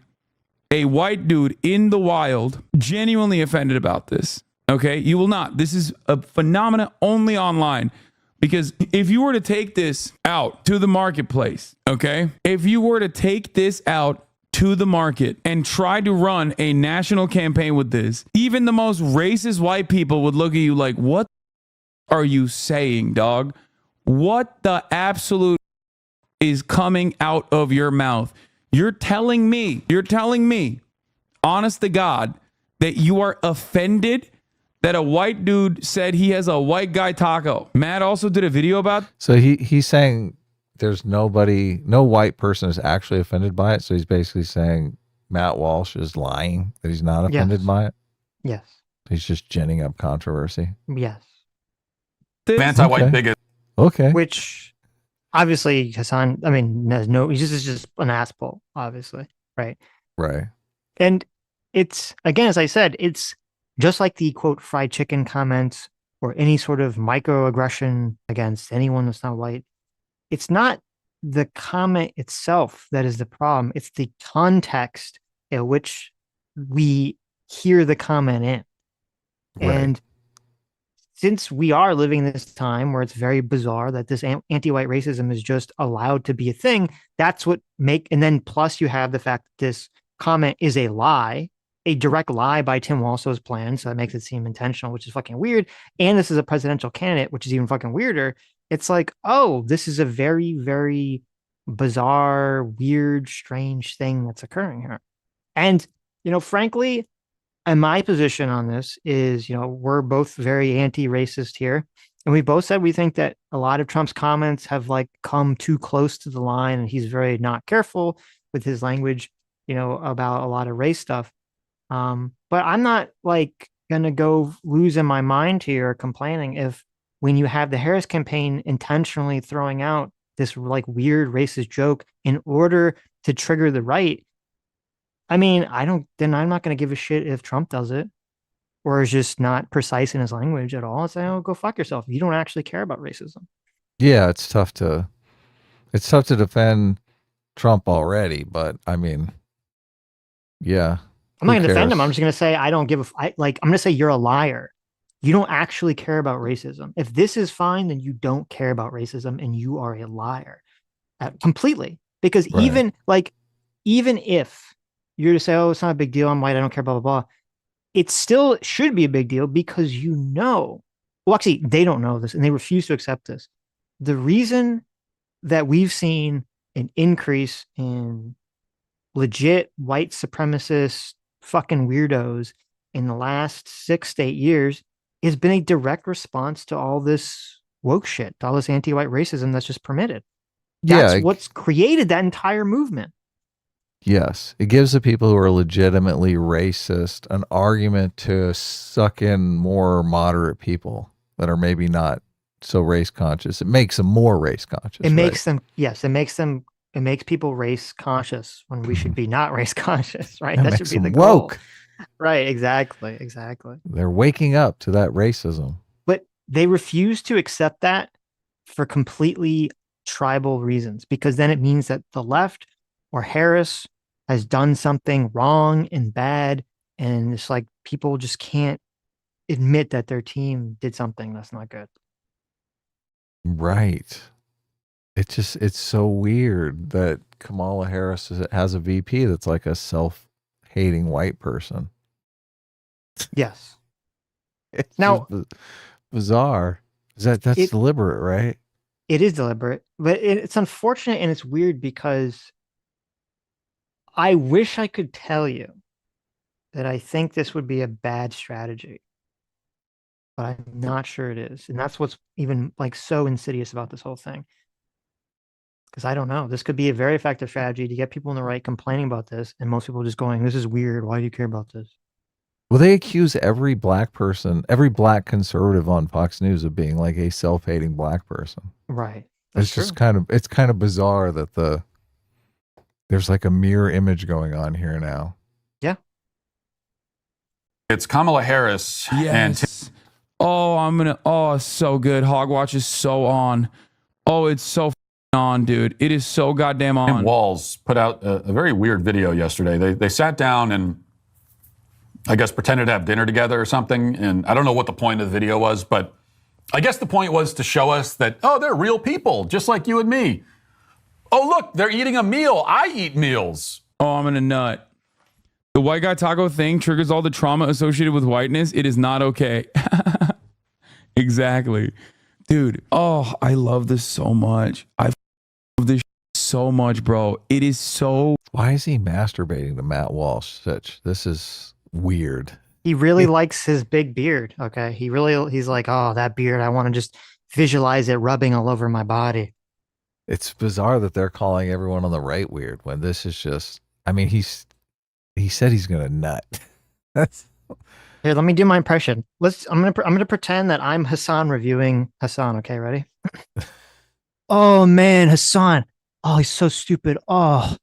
a white dude in the wild genuinely offended about this. Okay. You will not. This is a phenomenon only online. Because if you were to take this out to the marketplace, okay, if you were to take this out to the market and try to run a national campaign with this, even the most racist white people would look at you like, what are you saying, dog? What the absolute is coming out of your mouth? You're telling me, honest to God, that you are offended that a white dude said he has a white guy taco. Matt also did a video about. So he's saying there's no white person is actually offended by it. So he's basically saying Matt Walsh is lying, that he's not offended by it. Yes. He's just ginning up controversy. Yes. Anti-white bigot. Okay. Which obviously Hasan, I mean, he's just an asshole, obviously. Right. Right. And it's, again, as I said, it's just like the quote fried chicken comments or any sort of microaggression against anyone that's not white. It's not the comment itself that is the problem. It's the context in which we hear the comment in. Right. And since we are living this time where it's very bizarre that this anti-white racism is just allowed to be a thing, that's what and then plus you have the fact that this comment is a lie, a direct lie by Tim Walsh's plan. So that makes it seem intentional, which is fucking weird. And this is a presidential candidate, which is even fucking weirder. It's like, oh, this is a very, very bizarre, weird, strange thing that's occurring here. And, frankly, and my position on this is, we're both very anti-racist here. And we both said we think that a lot of Trump's comments have come too close to the line and he's very not careful with his language, about a lot of race stuff. But I'm not gonna go losing my mind here or complaining if when you have the Harris campaign intentionally throwing out this weird racist joke in order to trigger the right. I mean, I'm not gonna give a shit if Trump does it or is just not precise in his language at all. It's like, oh, go fuck yourself. You don't actually care about racism. Yeah, it's tough to defend Trump already, but I mean, yeah. I'm not going to defend him. I'm just going to say I don't give I'm going to say you're a liar. You don't actually care about racism. If this is fine, then you don't care about racism and you are a liar completely. Because even if you're to say, oh, it's not a big deal, I'm white, I don't care, blah, blah, blah, it still should be a big deal because well, actually, they don't know this and they refuse to accept this. The reason that we've seen an increase in legit white supremacist fucking weirdos in the last 6 to 8 years has been a direct response to all this woke shit, to all this anti-white racism that's just permitted. That's what's created that entire movement. Yes. It gives the people who are legitimately racist an argument to suck in more moderate people that are maybe not so race conscious. It makes them more race conscious. It makes them, yes, it makes people race conscious when we should be not race conscious, right? That should be the goal. Woke. Right, exactly. They're waking up to that racism. But they refuse to accept that for completely tribal reasons, because then it means that the left or Harris has done something wrong and bad, and it's like people just can't admit that their team did something that's not good. Right. It's so weird that Kamala Harris has a VP that's like a self-hating white person. Yes. It's now bizarre. That's deliberate, right? It is deliberate, but it's unfortunate and it's weird because I wish I could tell you that I think this would be a bad strategy, but I'm not sure it is. And that's what's even so insidious about this whole thing. Because I don't know. This could be a very effective strategy to get people in the right complaining about this, and most people just going, this is weird. Why do you care about this? Well, they accuse every black person, every black conservative on Fox News of being like a self-hating black person. Right. It's just kind of bizarre that there's like a mirror image going on here now. Yeah. It's Kamala Harris and Yes. Oh, so good. Hogwatch is so on. Oh, it's so on, dude. It is so goddamn on. Tim Walsh put out a very weird video yesterday. They sat down and I guess pretended to have dinner together or something. And I don't know what the point of the video was, but I guess the point was to show us that, oh, they're real people, just like you and me. Oh, look, they're eating a meal. I eat meals. Oh, I'm in a nut. The white guy taco thing triggers all the trauma associated with whiteness. It is not okay. Exactly. Dude, oh, I love this so much. I love this so much, bro. It is so... Why is he masturbating to Matt Walsh? Sitch? This is weird. He really likes his big beard. Okay. He's like, oh, that beard. I want to just visualize it rubbing all over my body. It's bizarre that they're calling everyone on the right weird when this is just, I mean, he said he's going to nut. That's Here, let me do my impression. I'm gonna pretend that I'm Hasan reviewing Hasan. Okay, ready? Oh man, Hasan. Oh, he's so stupid. Oh,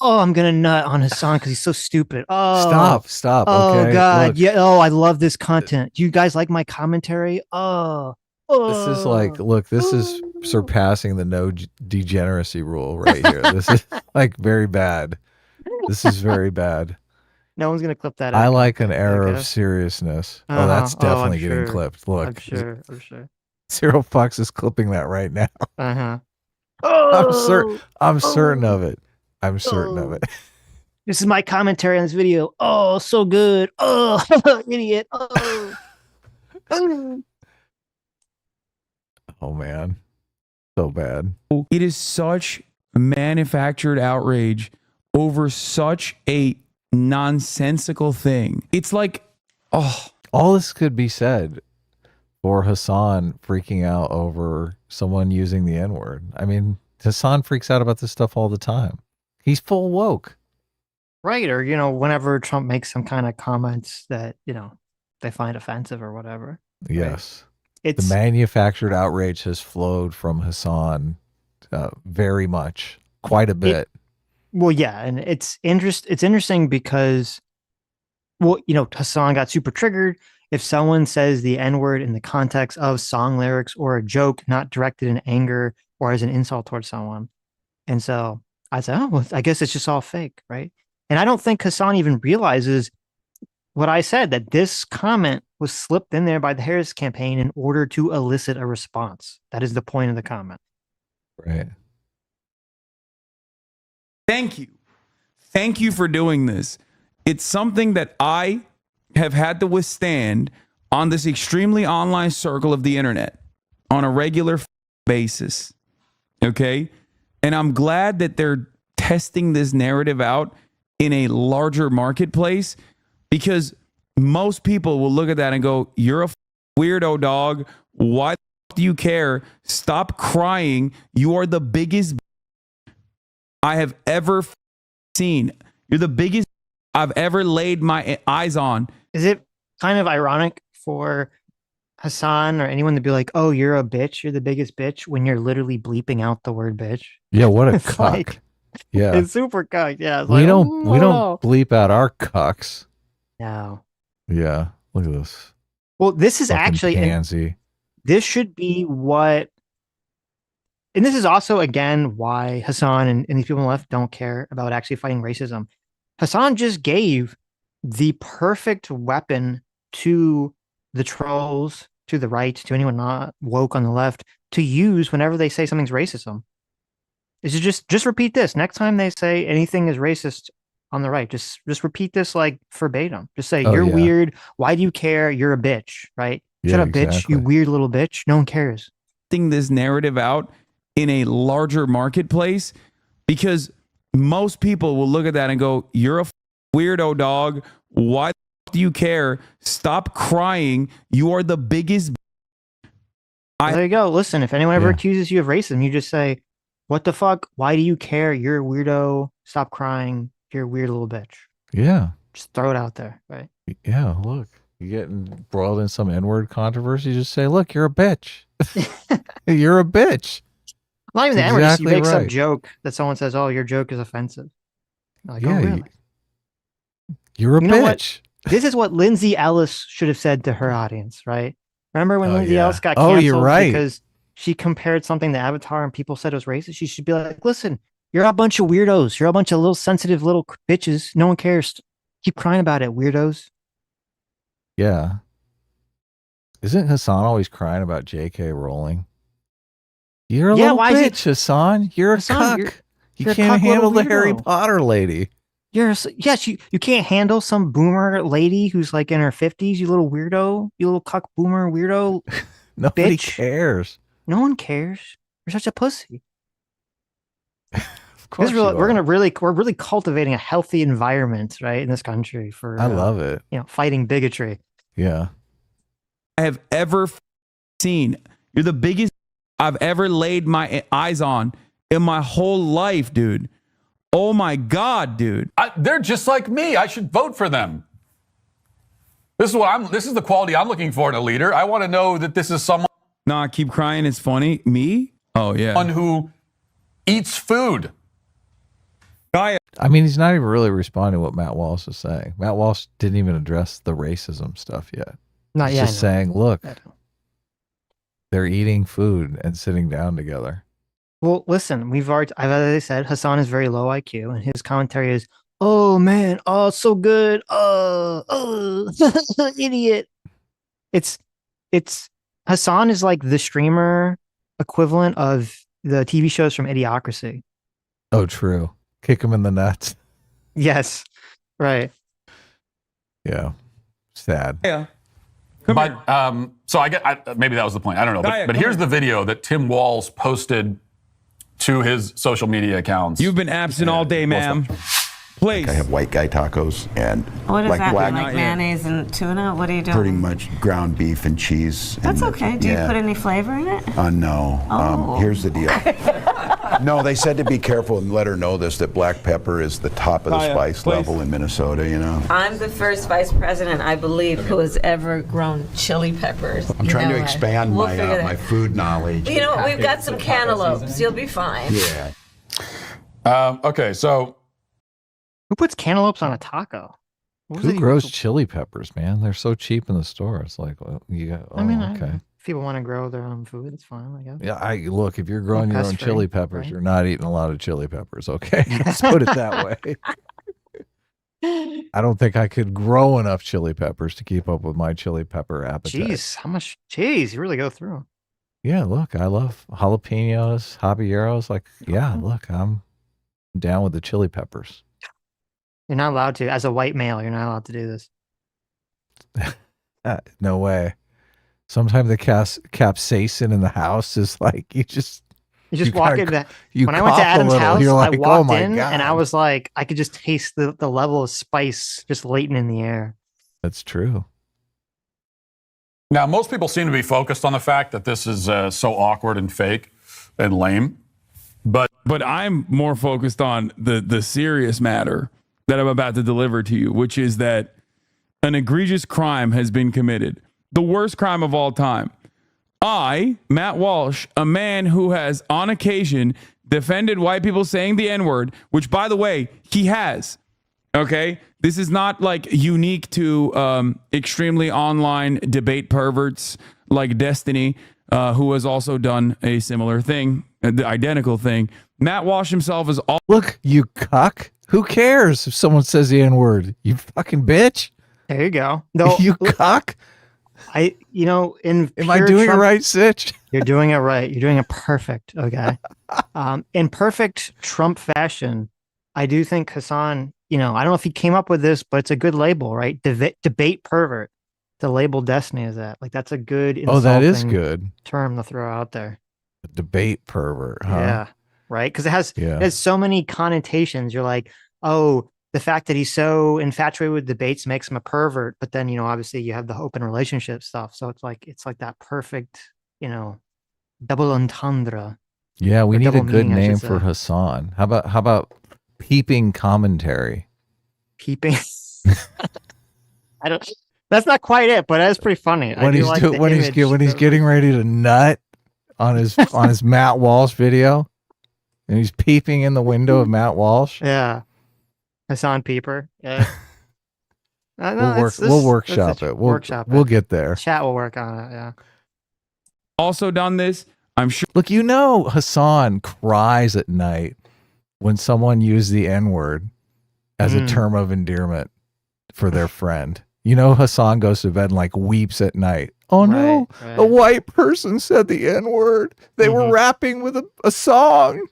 I'm gonna nut on Hasan because he's so stupid. Oh, stop. Oh Okay, God, look, yeah. Oh, I love this content. Do you guys like my commentary? This is like, look, this is surpassing the no degeneracy rule right here. This is like very bad. This is very bad. No one's gonna clip that. I out. like an air Okay. of seriousness. Oh, that's definitely I'm getting sure. clipped. Look, I'm sure. Zero Fox is clipping that right now. Uh-huh. I'm certain of it. I'm certain of it. This is my commentary on this video. Oh, so good. Oh, idiot. Oh. Oh man, so bad. It is such manufactured outrage over such a nonsensical thing. It's like, oh, All this could be said for Hasan freaking out over someone using the N-word. I mean, Hasan freaks out about this stuff all the time. He's full woke. Right. Or, whenever Trump makes some kind of comments that, they find offensive or whatever. Yes. It's The manufactured outrage has flowed from Hasan very much, quite a bit. well, yeah. And it's interesting because, Hasan got super triggered. If someone says the N-word in the context of song lyrics or a joke, not directed in anger or as an insult towards someone. And so I said, oh, well, I guess it's just all fake. Right. And I don't think Hasan even realizes what I said, that this comment was slipped in there by the Harris campaign in order to elicit a response. That is the point of the comment. Right. thank you. Thank you for doing this. It's something that I have had to withstand on this extremely online circle of the internet on a regular basis. Okay. And I'm glad that they're testing this narrative out in a larger marketplace, because most people will look at that and go, you're a weirdo, dog. Why do you care? Stop crying. You are the biggest I have ever seen. You're the biggest I've ever laid my eyes on. Is it kind of ironic for Hasan or anyone to be like, oh, you're a bitch, you're the biggest bitch, when you're literally bleeping out the word bitch? Yeah, what a It's cuck. like- Yeah. It's super cucked. Yeah. It's We like, don't oh, bleep out our cucks. no. Yeah. Look at this. Well, this is Fucking actually, and pansy. this should be what, and this is also, again, why Hasan and these people on the left don't care about actually fighting racism. Hasan just gave the perfect weapon to the trolls, to the right, to anyone not woke on the left, to use whenever they say something's racism. Is just repeat this. Next time they say anything is racist on the right, just repeat this like verbatim. Just say, Oh, you're yeah. weird. Why do you care? You're a bitch, right? Shut Yeah, up, bitch. exactly. You weird little bitch. No one cares. This narrative out in a larger marketplace, because most people will look at that and go, you're a weirdo, dog. Why do you care? Stop crying. You are the biggest There you go. Listen, if anyone ever Yeah. accuses you of racism, you just say, what the fuck? Why do you care? You're a weirdo. Stop crying. You're a weird little bitch. Yeah. Just throw it out there, right? Yeah. Look, you getting embroiled in some N-word controversy. Just say, look, you're a bitch. You're a bitch. Not even the N-word, just you Exactly make some right. joke that someone says, oh, your joke is offensive. Like, Yeah, oh, really? You're a You know what? bitch. This is what Lindsay Ellis should have said to her audience, right? Remember when Oh, Lindsay yeah. Ellis got Oh, canceled you're right. because she compared something to Avatar and people said it was racist? She should be like, listen, you're a bunch of weirdos. You're a bunch of little sensitive little bitches. No one cares. Keep crying about it, weirdos. Yeah. Isn't Hasan always crying about J.K. Rowling? You're a little why is it- bitch, Hasan. You're a Hasan, cuck. you're You a can't cuck little handle the Harry weirdo. Potter lady. Yes, you can't handle some boomer lady who's like in her 50s, you little weirdo, you little cuck boomer weirdo. Nobody Bitch. cares. No one cares. You're such a pussy. Of course, We're really cultivating a healthy environment, right, in this country for I love it. fighting bigotry. Yeah. I have ever seen. You're the biggest I've ever laid my eyes on in my whole life, dude. Oh my God, dude. They're just like me. I should vote for them. This is the quality I'm looking for in a leader. I want to know that this is someone Nah, keep crying. It's funny. Me? Oh yeah. who eats food. I I mean, he's not even really responding to what Matt Walsh is saying. Matt Walsh didn't even address the racism stuff yet. Not He's yet. just saying, look, I know. they're eating food and sitting down together. Well, listen, I've already said Hasan is very low IQ, and his commentary is, "Oh man, oh so good, idiot." It's Hasan is like the streamer equivalent of the TV shows from Idiocracy. Oh, true. Kick him in the nuts. Yes, right. Yeah. Sad. yeah. Come here. But so maybe that was the point. I don't know. Kaya, But come here's here. the video that Tim Walsh posted to his social media accounts. You've been absent all day, ma'am. Please. I have white guy tacos and What is like that? black, Like mayonnaise and tuna? What are you doing? pretty much ground beef and cheese. That's and, okay. Do you put any flavor in it? No. Oh. Here's the deal. No, they said to be careful and let her know this, that black pepper is the top of the Kaya, spice please. level in Minnesota, you know. I'm the first vice president, I believe, who has ever grown chili peppers. I'm trying to expand my food knowledge. You know what? We've got some cantaloupes. You'll be fine. Yeah. Okay, so Who puts cantaloupes on a taco? What was Who it grows even- chili peppers, man? They're so cheap in the store. It's like, well, you got, I mean, okay. if people want to grow their own food, it's fine. I guess. Yeah, look, if you're growing your own pest-free, chili peppers, right? you're not eating a lot of chili peppers, okay? Let's put it that way. I don't think I could grow enough chili peppers to keep up with my chili pepper appetite. Jeez, how much? Jeez, you really go through. Yeah, look, I love jalapenos, habaneros. Like, yeah, look, I'm down with the chili peppers. You're not allowed to, as a white male, you're not allowed to do this. No way. Sometimes the capsaicin in the house is like you just You just You walk kinda in that. you When I went to cough a Adam's little, house, you're I like, walked oh my in God. and I was like, I could just taste the level of spice just latent in the air. That's true. now most people seem to be focused on the fact that this is so awkward and fake and lame. But But I'm more focused on the serious matter that I'm about to deliver to you, which is that an egregious crime has been committed. The worst crime of all time. I, Matt Walsh, a man who has on occasion defended white people saying the N-word, which by the way, he has. Okay? This is not like unique to extremely online debate perverts like Destiny, who has also done a similar thing, the identical thing. Matt Walsh himself is all Look, you cuck. Who cares if someone says the N-word? You fucking bitch. There you go. No, You cuck. in Am I pure doing it Trump- right, Sitch? You're doing it right. You're doing it perfect. Okay. In perfect Trump fashion, I do think Hasan, I don't know if he came up with this, but it's a good label, right? Debate pervert. To label Destiny as that. Like, that's a good Oh, that is insulting good. term to throw out there. Debate pervert, huh? Yeah. Right. Because it Yeah. has so many connotations. You're like, oh, the fact that he's so infatuated with debates makes him a pervert. But then, obviously you have the open relationship stuff. So it's like that perfect, double entendre. Yeah, we Or need a double good meaning, I name should for say. Hasan. How about peeping commentary? Peeping. I don't. That's not quite it, but that's pretty funny. I When do he's like do, the when he's image get, when he's of- getting ready to nut on his on his Matt Walsh video, and he's peeping in the window of Matt Walsh. Yeah. Hasan Peeper. Yeah. We'll workshop it. We'll get there. Chat will work on it. Yeah. Also done this. I'm sure. Look, Hasan cries at night when someone used the N-word as a term of endearment for their friend. Hasan goes to bed and like weeps at night. Oh no, Right. a white person said the N-word. They were rapping with a song.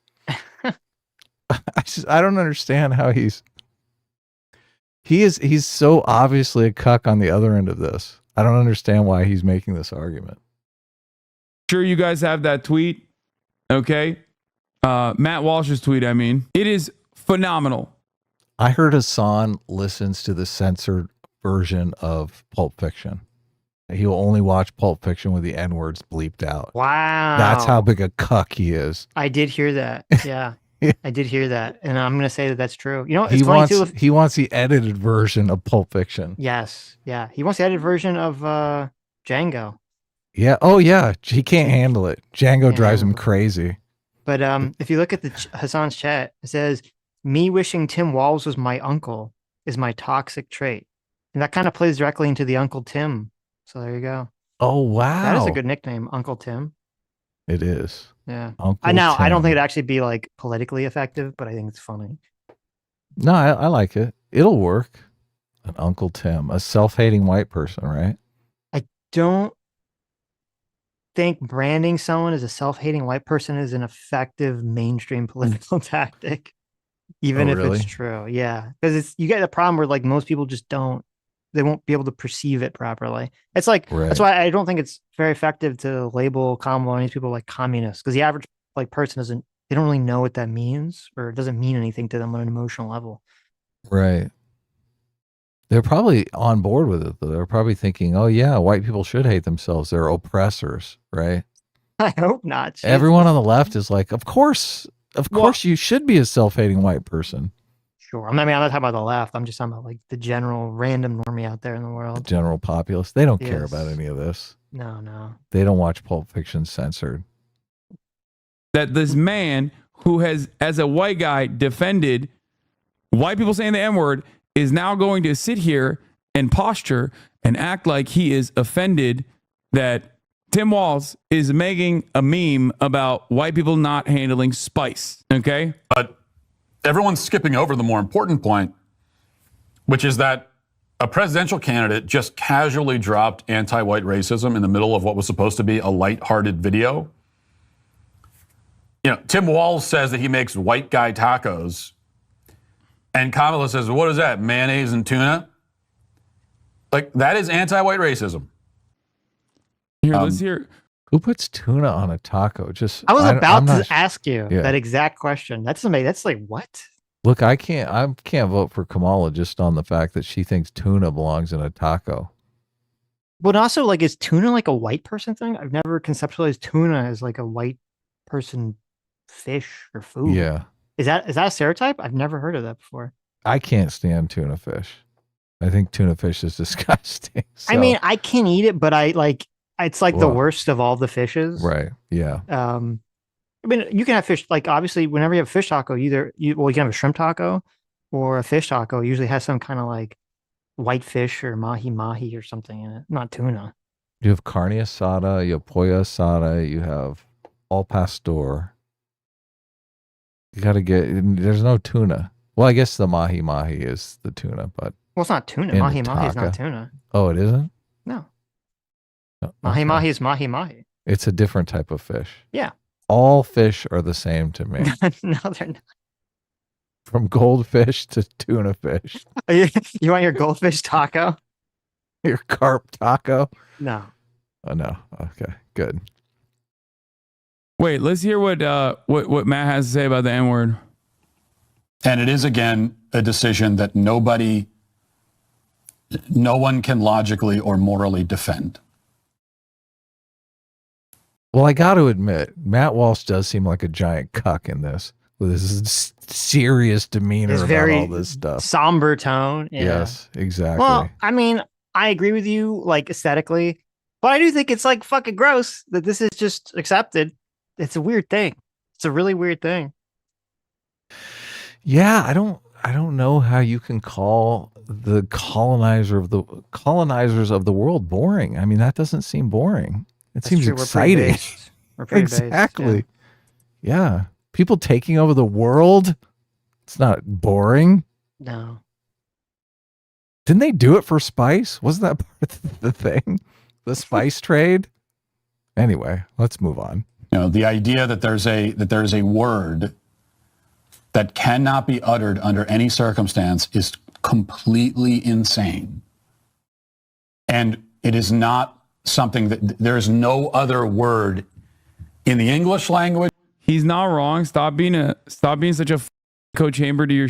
I don't understand how he's so obviously a cuck on the other end of this. I don't understand why he's making this argument. Sure, you guys have that tweet. Okay. Matt Walsh's tweet, I mean. It is phenomenal. I heard Hasan listens to the censored version of Pulp Fiction. He will only watch Pulp Fiction with the N-words bleeped out. Wow. That's how big a cuck he is. I did hear that. Yeah. I did hear that. And I'm going to say that that's true. It's He funny wants too. he wants the edited version of Pulp Fiction. Yes. Yeah. He wants the edited version of Django. Yeah. Oh yeah. He can't handle it. Django drives him handle it. crazy. But if you look at the Hasan's chat, it says, "Me wishing Tim Walls was my uncle is my toxic trait." And that kind of plays directly into the Uncle Tim. So there you go. Oh wow. That is a good nickname, Uncle Tim. It is. Yeah. Uncle I don't Tim. think it'd actually be like politically effective, but I think it's funny. No, I like it. It'll work. An Uncle Tim, a self-hating white person, right? I don't think branding someone as a self-hating white person is an effective mainstream political tactic, even if really? it's true. Yeah, because you get a problem where like most people just they won't be able to perceive it properly. It's like that's why I don't think it's very effective to label Colorblindness people like communists, because the average like person they don't really know what that means, or it doesn't mean anything to them on an emotional level. Right. They're probably on board with it, though. They're probably thinking, oh, yeah, white people should hate themselves. They're oppressors, right? I hope not. Jesus. Everyone on the left is like, of course, you should be a self-hating white person. Sure. I'm not talking about the left. I'm just talking about like the general random normie out there in the world. The general populace. They don't care Yes. about any of this. No. They don't watch Pulp Fiction censored. That this man who has, as a white guy, defended white people saying the N-word is now going to sit here and posture and act like he is offended that Tim Walz is making a meme about white people not handling spice. Okay? But everyone's skipping over the more important point, which is that a presidential candidate just casually dropped anti-white racism in the middle of what was supposed to be a lighthearted video. Tim Walz says that he makes white guy tacos. And Kamala says, what is that, mayonnaise and tuna? Like, that is anti-white racism. Here, let's hear. Who puts tuna on a taco? I was about to ask you that exact question. That's like, what? Look, I can't vote for Kamala just on the fact that she thinks tuna belongs in a taco. But also, like, is tuna like a white person thing? I've never conceptualized tuna as like a white person fish or food. Yeah. Is that a stereotype? I've never heard of that before. I can't stand tuna fish. I think tuna fish is disgusting. So. I mean, I can eat it, but it's like the worst of all the fishes. Right. Yeah. I mean, you can have fish, like obviously whenever you have a fish taco, you can have a shrimp taco or a fish taco. It usually has some kind of like white fish or mahi or something in it, not tuna. You have carne asada, you have pollo asada, you have al pastor. You got to there's no tuna. Well, I guess the mahi is the tuna, but. Well, it's not tuna. Mahi is not tuna. Oh, it isn't? No. Oh, Mahi is mahi. It's a different type of fish. Yeah. All fish are the same to me. No, they're not. From goldfish to tuna fish. You want your goldfish taco? Your carp taco? No. Oh, no. Okay, good. Wait, let's hear what Matt has to say about the N-word. And it is, again, a decision that no one can logically or morally defend. Well, I got to admit, Matt Walsh does seem like a giant cuck in this, with his serious demeanor about all this stuff. Somber tone. Yeah. Yes, exactly. Well, I mean, I agree with you, like aesthetically, but I do think it's like fucking gross that this is just accepted. It's a weird thing. It's a really weird thing. Yeah, I don't I don't know how you can call the colonizers of the world boring. I mean, that doesn't seem boring. It That's seems true. We're pretty exciting. based. We're pretty based, yeah. Exactly. Yeah. People taking over the world. It's not boring. No. Didn't they do it for spice? Wasn't that part of the thing? The spice trade? Anyway, let's move on. The idea that there's a word that cannot be uttered under any circumstance is completely insane. And it is not something that there is no other word in the English language. He's not wrong. Stop being such a echo chamber to your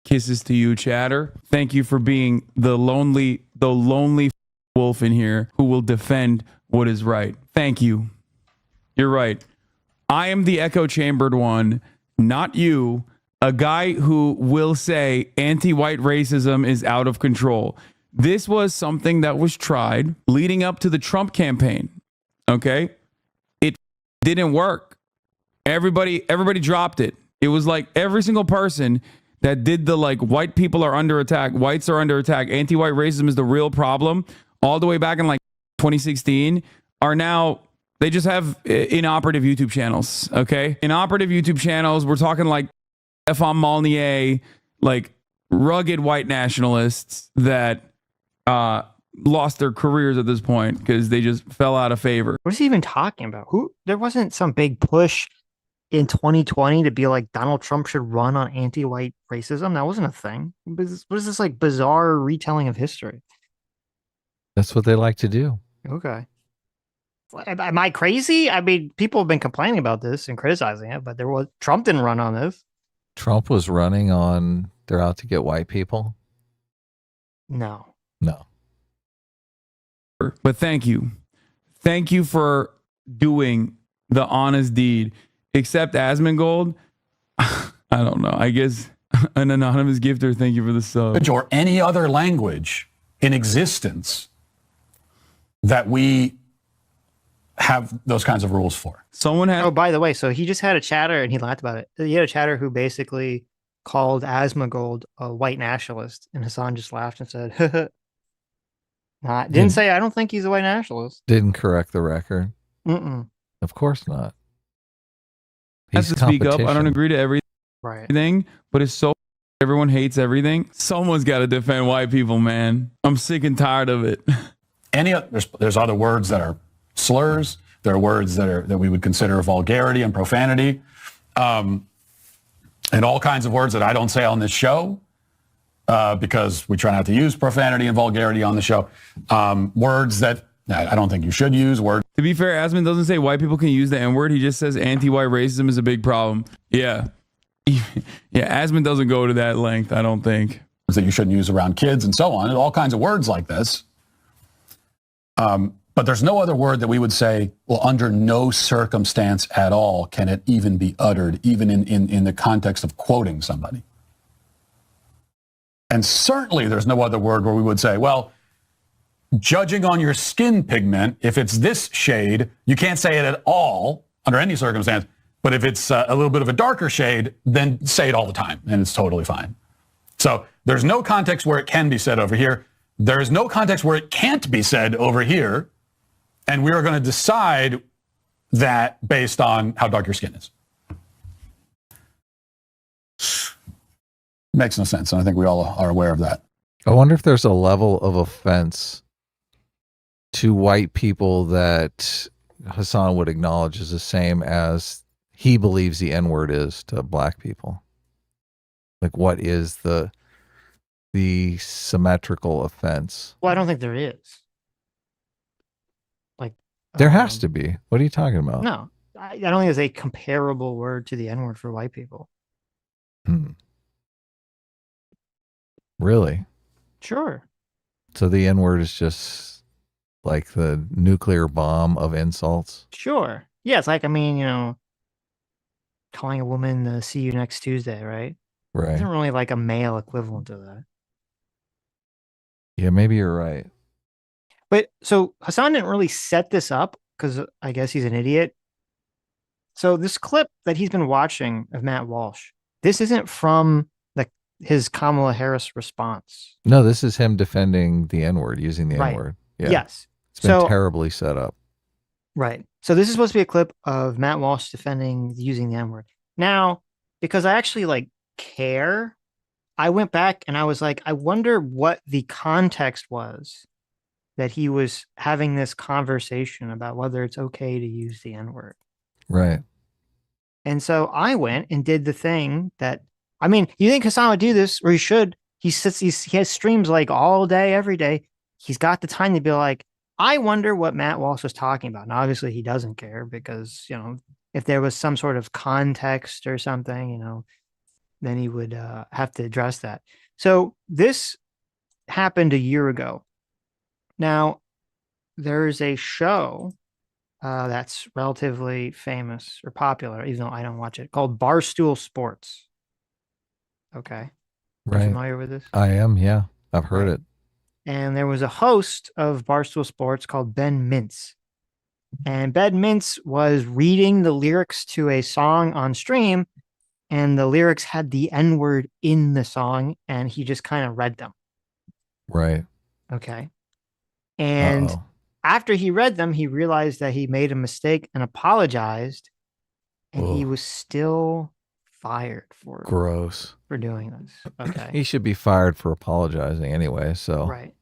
kisses to you, chatter. Thank you for being the lonely wolf in here who will defend what is right. Thank you. You're right. I am the echo chambered one, not you, a guy who will say anti-white racism is out of control. This was something that was tried leading up to the Trump campaign. Okay? It didn't work. Everybody dropped it. It was like every single person that did the like white people are under attack, whites are under attack, anti-white racism is the real problem, all the way back in like 2016, are now, they just have inoperative YouTube channels, okay? Inoperative YouTube channels, we're talking like F.M. Molnier, like rugged white nationalists that lost their careers at this point because they just fell out of favor. What is he even talking about? There wasn't some big push in 2020 to be like Donald Trump should run on anti-white racism. That wasn't a thing. What is this like bizarre retelling of history? That's what they like to do. Okay. Am I crazy? I mean, people have been complaining about this and criticizing it, but Trump didn't run on this. Trump was running on they're out to get white people. No. But thank you. Thank you for doing the honest deed. Except Asmongold, I don't know. I guess an anonymous gifter, thank you for the sub. Or any other language in existence that we have those kinds of rules for. Someone had. Oh, by the way, so he just had a chatter and he laughed about it. He had a chatter who basically called Asmongold a white nationalist, and Hasan just laughed and said, didn't say, I don't think he's a white nationalist. Didn't correct the record. Mm-mm. Of course not. Has to speak up. I don't agree to everything, right? But it's so everyone hates everything. Someone's got to defend white people, man. I'm sick and tired of it. There's other words that are slurs. There are words that we would consider vulgarity and profanity, and all kinds of words that I don't say on this show because we try not to use profanity and vulgarity on the show. Words that I don't think you should use. Words. To be fair, Asman doesn't say white people can use the N-word. He just says anti-white racism is a big problem. Yeah. Yeah, Asman doesn't go to that length, I don't think. That you shouldn't use around kids and so on, and all kinds of words like this. But there's no other word that we would say, well, under no circumstance at all can it even be uttered, even in the context of quoting somebody. And certainly there's no other word where we would say, well, judging on your skin pigment, if it's this shade, you can't say it at all under any circumstance. But if it's a little bit of a darker shade, then say it all the time, and it's totally fine. So there's no context where it can be said over here. There is no context where it can't be said over here. And we are going to decide that based on how dark your skin is. Makes no sense, and I think we all are aware of that. I wonder if there's a level of offense to white people that Hasan would acknowledge is the same as he believes the N-word is to black people. Like, what is the symmetrical offense? Well, I don't think there is. Like, there has to be. What are you talking about? No, I don't think there's a comparable word to the N-word for white people. Really? Sure. So the N-word is just like the nuclear bomb of insults? Sure. Yeah, it's like, I mean, calling a woman see you next Tuesday, right? Right. Isn't really like a male equivalent to that. Yeah, maybe you're right. But so Hasan didn't really set this up because I guess he's an idiot. So this clip that he's been watching of Matt Walsh, this isn't from his Kamala Harris response. No, this is him defending the N-word, using the Right. N-word. Yeah. Yes. It's been So terribly set up. right. So this is supposed to be a clip of Matt Walsh defending using the N-word. Now, because I actually like care, I went back and I was like, I wonder what the context was that he was having this conversation about whether it's okay to use the N-word. Right. And so I went and did the thing that, I mean, you think Hasan would do this, or he should. He has streams like all day, every day. He's got the time to be like, I wonder what Matt Walsh was talking about. And obviously he doesn't care because, you know, if there was some sort of context or something, you know, then he would have to address that. So this happened a year ago. Now, there's a show that's relatively famous or popular, even though I don't watch it, called Barstool Sports. Okay. Are you Right. familiar with this? I am. Yeah. I've heard Right. it. And there was a host of Barstool Sports called Ben Mintz. And Ben Mintz was reading the lyrics to a song on stream, and the lyrics had the N-word in the song, and he just kind of read them. Right. Okay. And Uh-oh. after he read them, he realized that he made a mistake and apologized, and he Ugh. was still fired for Gross. doing this. Okay. He should be fired for apologizing anyway. So Right.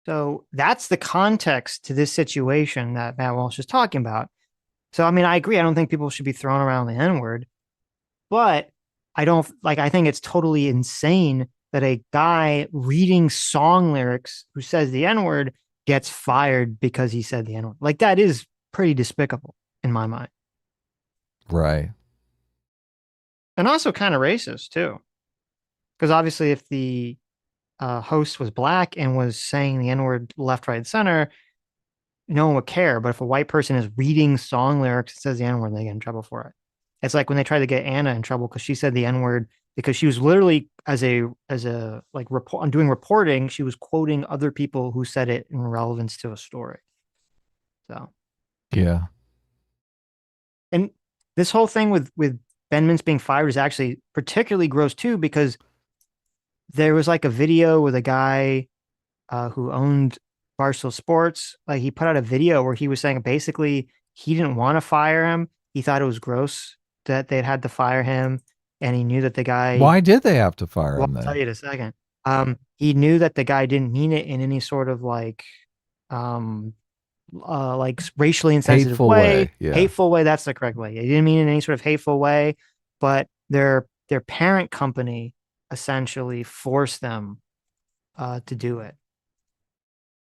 So that's the context to this situation that Matt Walsh is talking about. So, I mean, I agree. I don't think people should be throwing around the N-word, but I think it's totally insane that a guy reading song lyrics who says the N-word gets fired because he said the N-word. Like, that is pretty despicable in my mind. right. And also kind of racist too. Because obviously if the host was black and was saying the N-word left, right, center, no one would care. But if a white person is reading song lyrics that says the N-word, they get in trouble for it. It's like when they tried to get Anna in trouble because she said the N-word because she was literally as a like report doing reporting, she was quoting other people who said it in relevance to a story. So Yeah. and this whole thing with Ben Mintz being fired is actually particularly gross too, because there was like a video with a guy who owned Barstool Sports. Like he put out a video where he was saying basically he didn't want to fire him. He thought it was gross that they'd had to fire him, and he knew that the guy. Why did they have to fire Well, him I'll then? tell you in a second. He knew that the guy didn't mean it in any sort of like racially insensitive Hateful way. way, yeah. Hateful way. That's the correct way. He didn't mean it in any sort of hateful way, but their parent company essentially forced them to do it.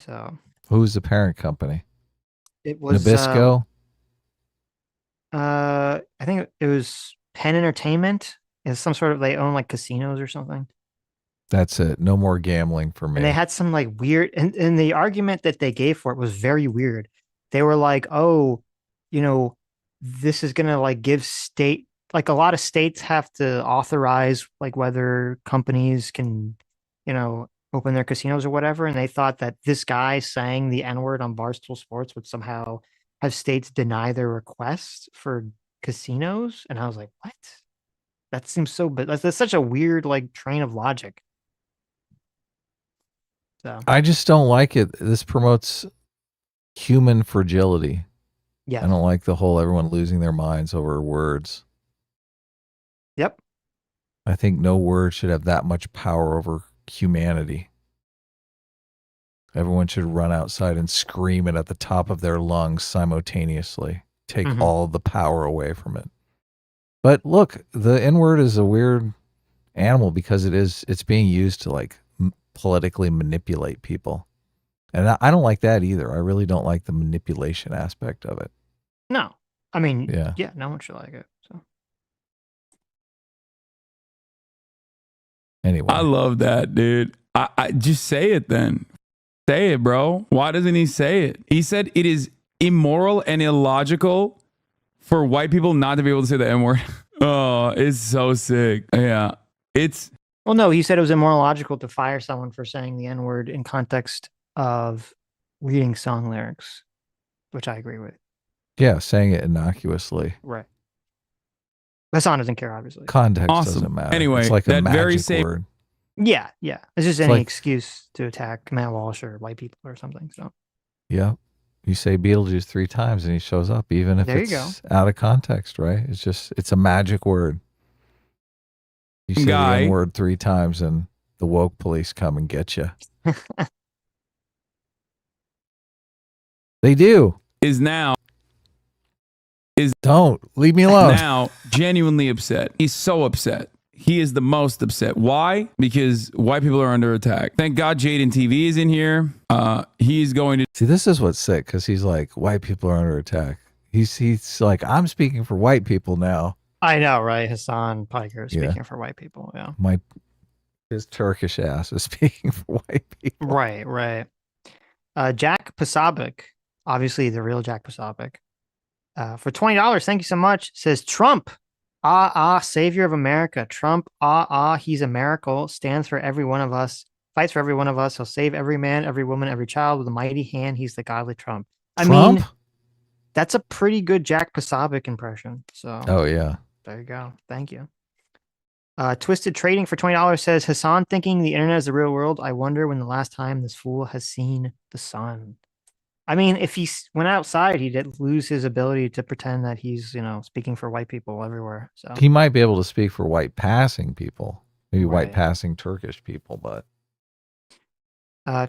So Who's the parent company? it was Nabisco? I think it was Penn Entertainment. It's some sort of, they own like casinos or something. That's it. No more gambling for me. And they had some like weird, and the argument that they gave for it was very weird. They were like, oh, you know, this is going to like give state, like a lot of states have to authorize like whether companies can, you know, open their casinos or whatever. And they thought that this guy saying the N-word on Barstool Sports would somehow have states deny their requests for casinos. And I was like, what? That seems so, but that's such a weird like train of logic. So I just don't like it. This promotes human fragility. yeah. I don't like the whole everyone losing their minds over words. Yep. I think no word should have that much power over humanity. Everyone should run outside and scream it at the top of their lungs simultaneously. Take Mhm. all the power away from it. But look, the N-word is a weird animal because it's being used to like politically manipulate people. And I don't like that either. I really don't like the manipulation aspect of it. No, I mean, Yeah. yeah, no one should like it. So Anyway. I love that, dude. I just say it then. Say it, bro. Why doesn't he say it? He said it is immoral and illogical for white people not to be able to say the N-word. Oh, it's so sick. Yeah. well, no, he said it was immoral to fire someone for saying the N-word in context of reading song lyrics, which I agree with. Yeah, saying it innocuously. Right. Hasan doesn't care, obviously. Context Awesome. doesn't matter. Anyway, it's like a that magic very same- word. Yeah. It's just any like- excuse to attack Matt Walsh or white people or something. So Yeah. You say Beetlejuice 3 times and he shows up, even if There you it's out of context, right? It's a magic word. You say the N-word 3 times and the woke police come and get you. They do. Don't leave me alone. Now genuinely upset. He's so upset. He is the most upset. Why? Because white people are under attack. Thank God Jaden TV is in here. He's going to See, this is what's sick, because he's like, white people are under attack. He's like, I'm speaking for white people now. I know, right? Hasan Piker speaking for white people. Yeah. His Turkish ass is speaking for white people. Right. Jack Posobiec, obviously the real Jack Posobiec, for $20. Thank you so much. Says Trump, savior of America. Trump, he's a miracle. Stands for every one of us. Fights for every one of us. He'll save every man, every woman, every child with a mighty hand. He's the godly Trump. I mean, that's a pretty good Jack Posobiec impression. So, Oh yeah. there you go. Thank you. Twisted Trading for $20 says Hasan thinking the internet is the real world. I wonder when the last time this fool has seen the sun. I mean, if he went outside, he'd lose his ability to pretend that he's, speaking for white people everywhere. So He might be able to speak for white passing people, maybe white Right. passing Turkish people, but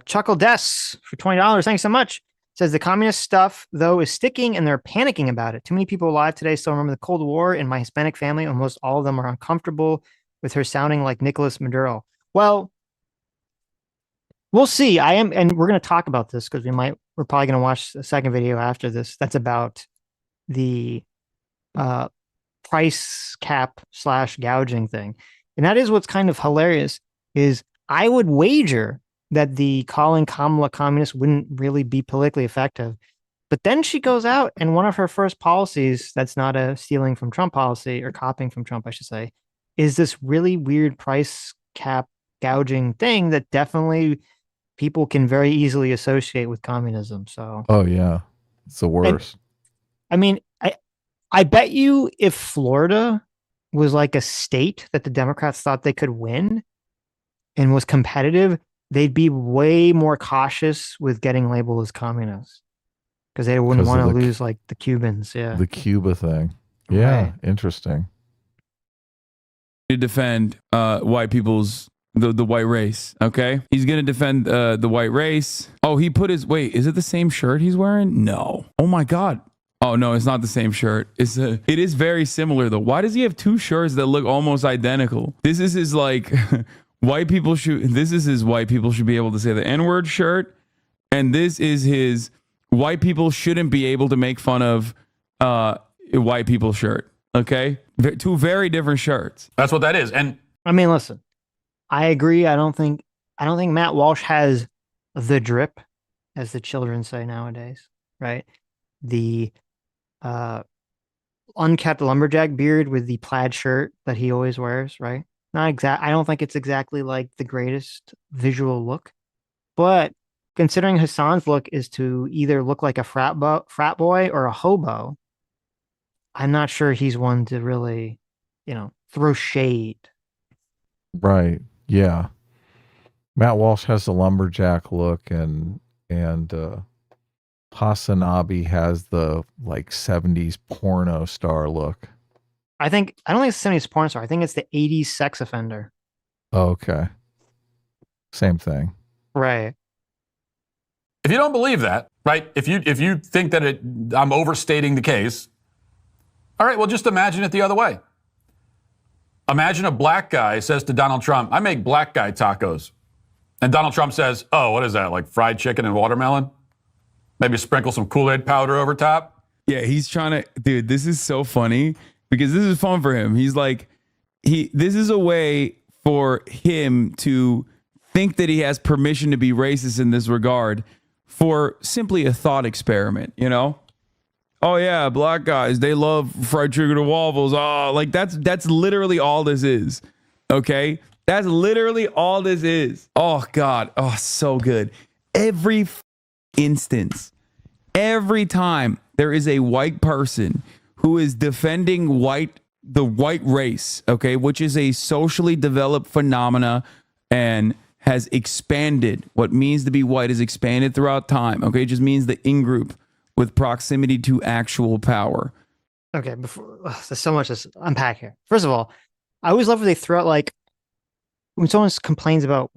Chuckle Des for $20. Thanks so much. Says the communist stuff, though, is sticking and they're panicking about it. Too many people alive today still remember the Cold War. In my Hispanic family, almost all of them are uncomfortable with her sounding like Nicolas Maduro. Well, we'll see. And we're going to talk about this because we're probably going to watch a second video after this. That's about the price cap / gouging thing. And that is what's kind of hilarious is I would wager that the calling Kamala communist wouldn't really be politically effective. But then she goes out and one of her first policies, that's not a stealing from Trump policy or copying from Trump, I should say, is this really weird price cap gouging thing that definitely people can very easily associate with communism. So, oh yeah, it's the worst. I mean, I bet you if Florida was like a state that the Democrats thought they could win and was competitive, they'd be way more cautious with getting labeled as communists because they wouldn't 'Cause of want to the lose like the Cubans. Yeah. The Cuba thing. Yeah, Right. interesting. to defend white people's the white race. Okay, he's gonna defend the white race. Oh, he put his is it the same shirt he's wearing? No. Oh my god. Oh no, it's not the same shirt. It is very similar though. Why does he have 2 shirts that look almost identical? This is his like white people should. This is his white people should be able to say the N-word shirt, and this is his white people shouldn't be able to make fun of white people shirt. Okay, 2 very different shirts. That's what that is. And I mean, listen, I agree. I don't think Matt Walsh has the drip, as the children say nowadays, right? The unkept lumberjack beard with the plaid shirt that he always wears, right? Not exact. I don't think it's exactly like the greatest visual look, but considering Hasan's look is to either look like a frat boy or a hobo, I'm not sure he's one to really, throw shade. Right. Yeah. Matt Walsh has the lumberjack look and Hasan has the like 70s porno star look. I don't think it's the 70s porn star. I think it's the 80s sex offender. Oh, okay. Same thing. Right. if you don't believe that, right? If you think that I'm overstating the case, all right, well, just imagine it the other way. Imagine a black guy says to Donald Trump, I make black guy tacos. And Donald Trump says, oh, what is that, like fried chicken and watermelon? Maybe sprinkle some Kool-Aid powder over top? Yeah, he's trying to, dude, this is so funny because this is fun for him. He's like, this is a way for him to think that he has permission to be racist in this regard for simply a thought experiment, you know? Oh yeah, black guys, they love fried chicken and waffles. Oh, like that's literally all this is. Okay? That's literally all this is. Oh God. Oh, so good. Every instance, every time there is a white person who is defending white the white race, okay, which is a socially developed phenomena and has expanded. What means to be white is expanded throughout time. Okay, it just means the in-group with proximity to actual power. Okay, there's so much to unpack here. First of all, I always love when they throw out, like, when someone complains about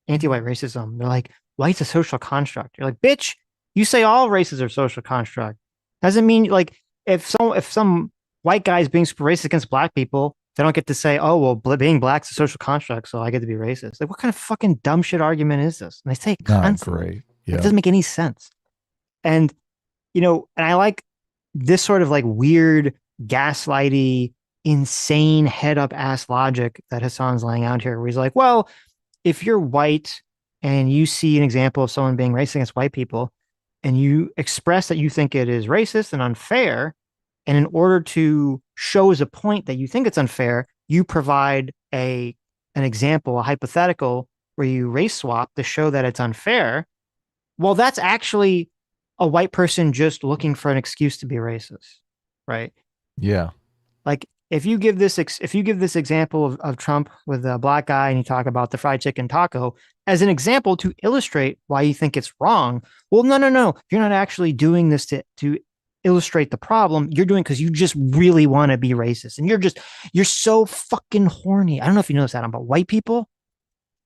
anti-white racism, they're like, white's a social construct. You're like, bitch, you say all races are social construct. Doesn't mean, like, if some white guy is being super racist against black people, they don't get to say, oh, well, being black's a social construct, so I get to be racist. Like, what kind of fucking dumb shit argument is this? And they say it constantly. Great. It Yeah. doesn't make any sense. And, and I like this sort of like weird, gaslighty, insane head up ass logic that Hasan's laying out here, where he's like, well, if you're white and you see an example of someone being racist against white people, and you express that you think it is racist and unfair, and in order to show as a point that you think it's unfair, you provide an example, a hypothetical, where you race swap to show that it's unfair. Well, that's actually a white person just looking for an excuse to be racist, right? Yeah. Like, if you give this example of Trump with a black guy and you talk about the fried chicken taco as an example to illustrate why you think it's wrong, well, no, you're not actually doing this to illustrate the problem. You're doing it because you just really want to be racist, and you're so fucking horny. I don't know if you noticed that, but white people,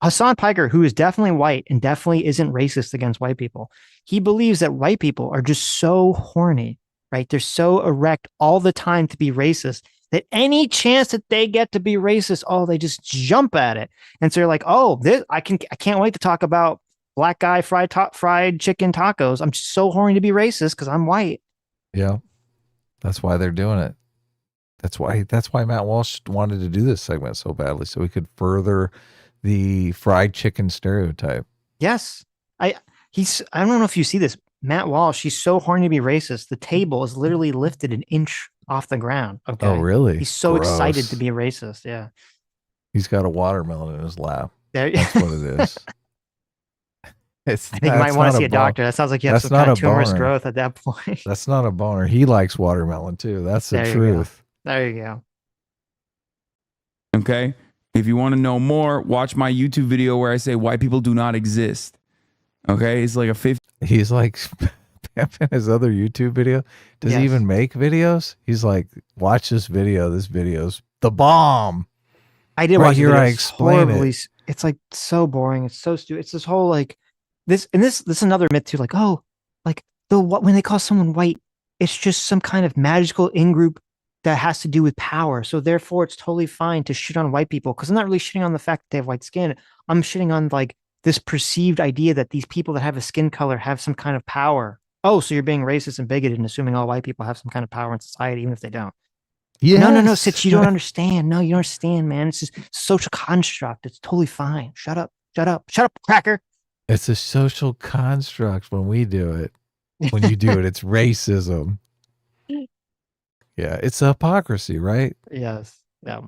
Hasan Piker, who is definitely white and definitely isn't racist against white people, he believes that white people are just so horny, right? They're so erect all the time to be racist that any chance that they get to be racist, oh, they just jump at it. And so you're like, oh, I can't wait to talk about black guy fried chicken tacos. I'm just so horny to be racist because I'm white. Yeah. That's why they're doing it. That's why Matt Walsh wanted to do this segment so badly, so he could further the fried chicken stereotype. Yes. I don't know if you see this. Matt Walsh, he's so horny to be racist. The table is literally lifted an inch off the ground. Okay. Oh, really? He's so Gross. excited to be a racist. Yeah. He's got a watermelon in his lap. There, That's what it is. I think you might want to see a doctor. That sounds like you have That's some kind not of a tumorous boner. growth at that point. That's not a boner. He likes watermelon too. That's the There you truth. There you go. Okay. If you want to know more, watch my YouTube video where I say white people do not exist. Okay. It's like a 50. He's like pimping his other YouTube video. Does he Yes. even make videos? He's like, watch this video. This video's the bomb. I did Right watch the here, video. I It's explain it. horribly It's like so boring. It's so stupid. It's this whole like this is another myth too. Like, oh, like when they call someone white, it's just some kind of magical in-group that has to do with power. So therefore it's totally fine to shit on white people, because I'm not really shitting on the fact that they have white skin. I'm shitting on like this perceived idea that these people that have a skin color have some kind of power. Oh, so you're being racist and bigoted and assuming all white people have some kind of power in society, even if they don't. Yeah. No, Sitch, you don't understand. No, you don't understand, man. It's just social construct. It's totally fine. Shut up, cracker. It's a social construct when we do it. When you do it, it's racism. Yeah, it's a hypocrisy, right? Yes. Yeah.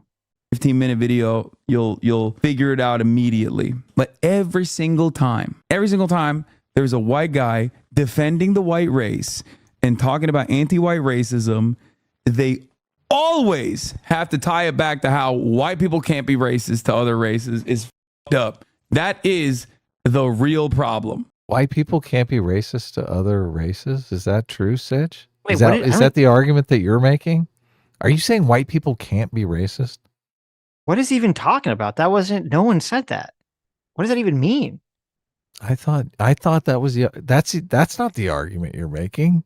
15-minute video, you'll figure it out immediately. But every single time there's a white guy defending the white race and talking about anti-white racism, they always have to tie it back to how white people can't be racist to other races. Is f***ed up. That is the real problem. White people can't be racist to other races. Is that true, Sitch? Wait, Is what that did- I is don't- that the argument that you're making? Are you saying white people can't be racist? What is he even talking about? No one said that. What does that even mean? I thought that was that's not the argument you're making.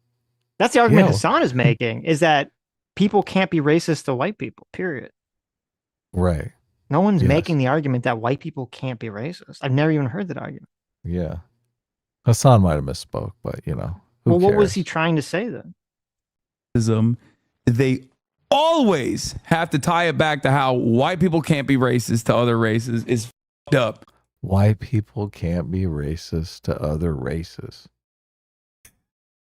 That's the argument Yeah. Hasan is making, is that people can't be racist to white people, period. Right. No one's Yes. making the argument that white people can't be racist. I've never even heard that argument. Yeah. Hasan might have misspoke, but who Well, what was cares? he trying to say then? They always have to tie it back to how white people can't be racist to other races. Is f***ed up. White people can't be racist to other races.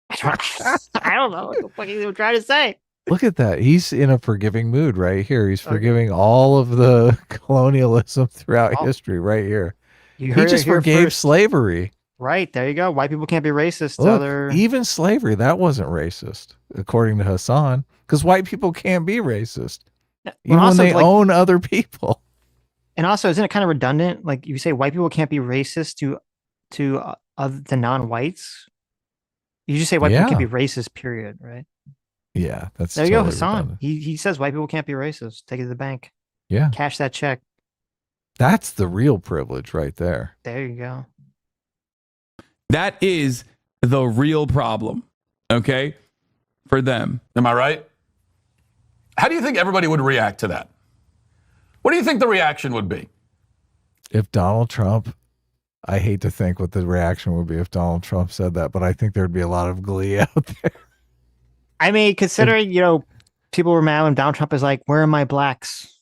I don't know what the fuck he was trying to say. Look at that. He's in a forgiving mood right here. He's forgiving all of the colonialism throughout Oh. history right here. You He heard just it here forgave first. slavery. Right, there you go. White people can't be racist to Look, other. even slavery, that wasn't racist, according to Hasan, because white people can't be racist. even when also, they like- own other people. And also, isn't it kind of redundant? Like you say, white people can't be racist to the non-whites. You just say white people can't be racist. Period. Right? Yeah, that's There you go, totally Hasan. redundant. He says white people can't be racist. Take it to the bank. Yeah, Cash that check. that's the real privilege right there. There you go. That is the real problem, okay, for them. Am I right? How do you think everybody would react to that? What do you think the reaction would be? If Donald Trump, I hate to think what the reaction would be if Donald Trump said that, but I think there'd be a lot of glee out there. I mean, considering people were mad when Donald Trump is like, "Where are my blacks?"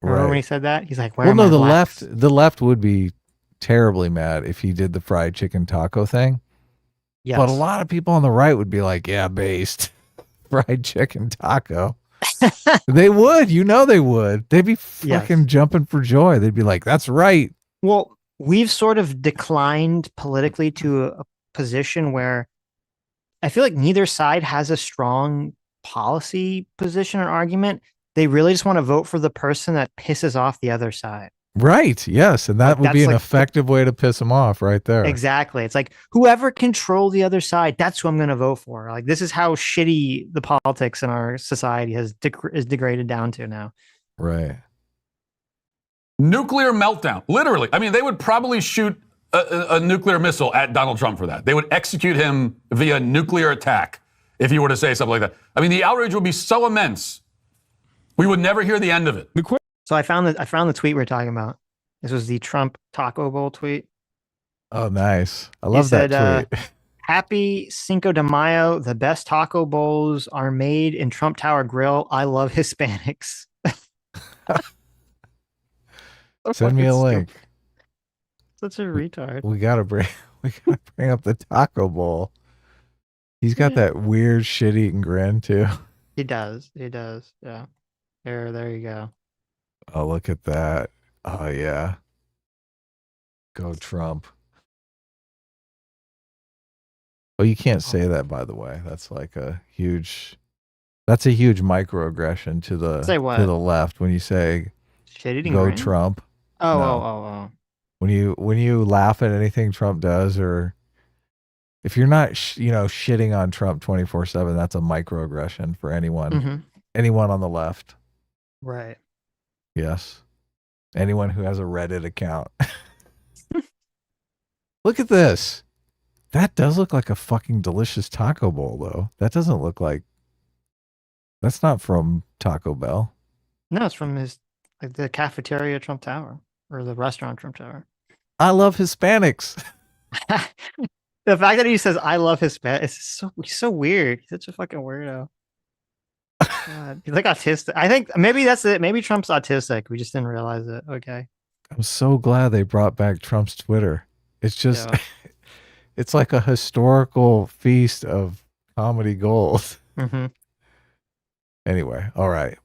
Remember when he said that? He's like, "Where Well, are no, my the blacks?" left would be terribly mad if he did the fried chicken taco thing. Yes. But a lot of people on the right would be like, yeah, based fried chicken taco. They would, they would. They'd be fucking jumping for joy. They'd be like, that's right. Well, we've sort of declined politically to a position where I feel like neither side has a strong policy position or argument. They really just want to vote for the person that pisses off the other side. Right. Yes. And that Like, would be that's an like effective way to piss them off right there. Exactly. It's like whoever control the other side, that's who I'm going to vote for. Like this is how shitty the politics in our society is degraded down to now. Right. Nuclear meltdown. Literally. I mean, they would probably shoot a nuclear missile at Donald Trump for that. They would execute him via nuclear attack if he were to say something like that. I mean, the outrage would be so immense. We would never hear the end of it. So I found the tweet we were talking about. This was the Trump Taco Bowl tweet. Oh, nice. I love that tweet. Happy Cinco de Mayo. The best taco bowls are made in Trump Tower Grill. I love Hispanics. Send me a link. Such a retard. We gotta bring up the taco bowl. He's got that weird shit-eating grin too. He does. Yeah. There you go. Oh, look at that. Oh yeah. Go Trump. Oh, you can't say that, by the way. That's a huge microaggression to the Say what? to the left when you say Shit-eating go grin? Trump. Oh, No. oh. When you laugh at anything Trump does, or if you're not shitting on Trump 24/7, that's a microaggression for anyone on the left. Right. Yes. Anyone who has a Reddit account. Look at this. That does look like a fucking delicious taco bowl, though. That doesn't look like. That's not from Taco Bell. No, it's from the cafeteria Trump Tower or the restaurant Trump Tower. I love Hispanics. The fact that he says "I love Hispanics" is he's so weird. He's such a fucking weirdo. God, he's like autistic. I think maybe that's it. Maybe Trump's autistic. We just didn't realize it. Okay. I'm so glad they brought back Trump's Twitter. It's just, it's like a historical feast of comedy gold. Mm-hmm. Anyway, all right.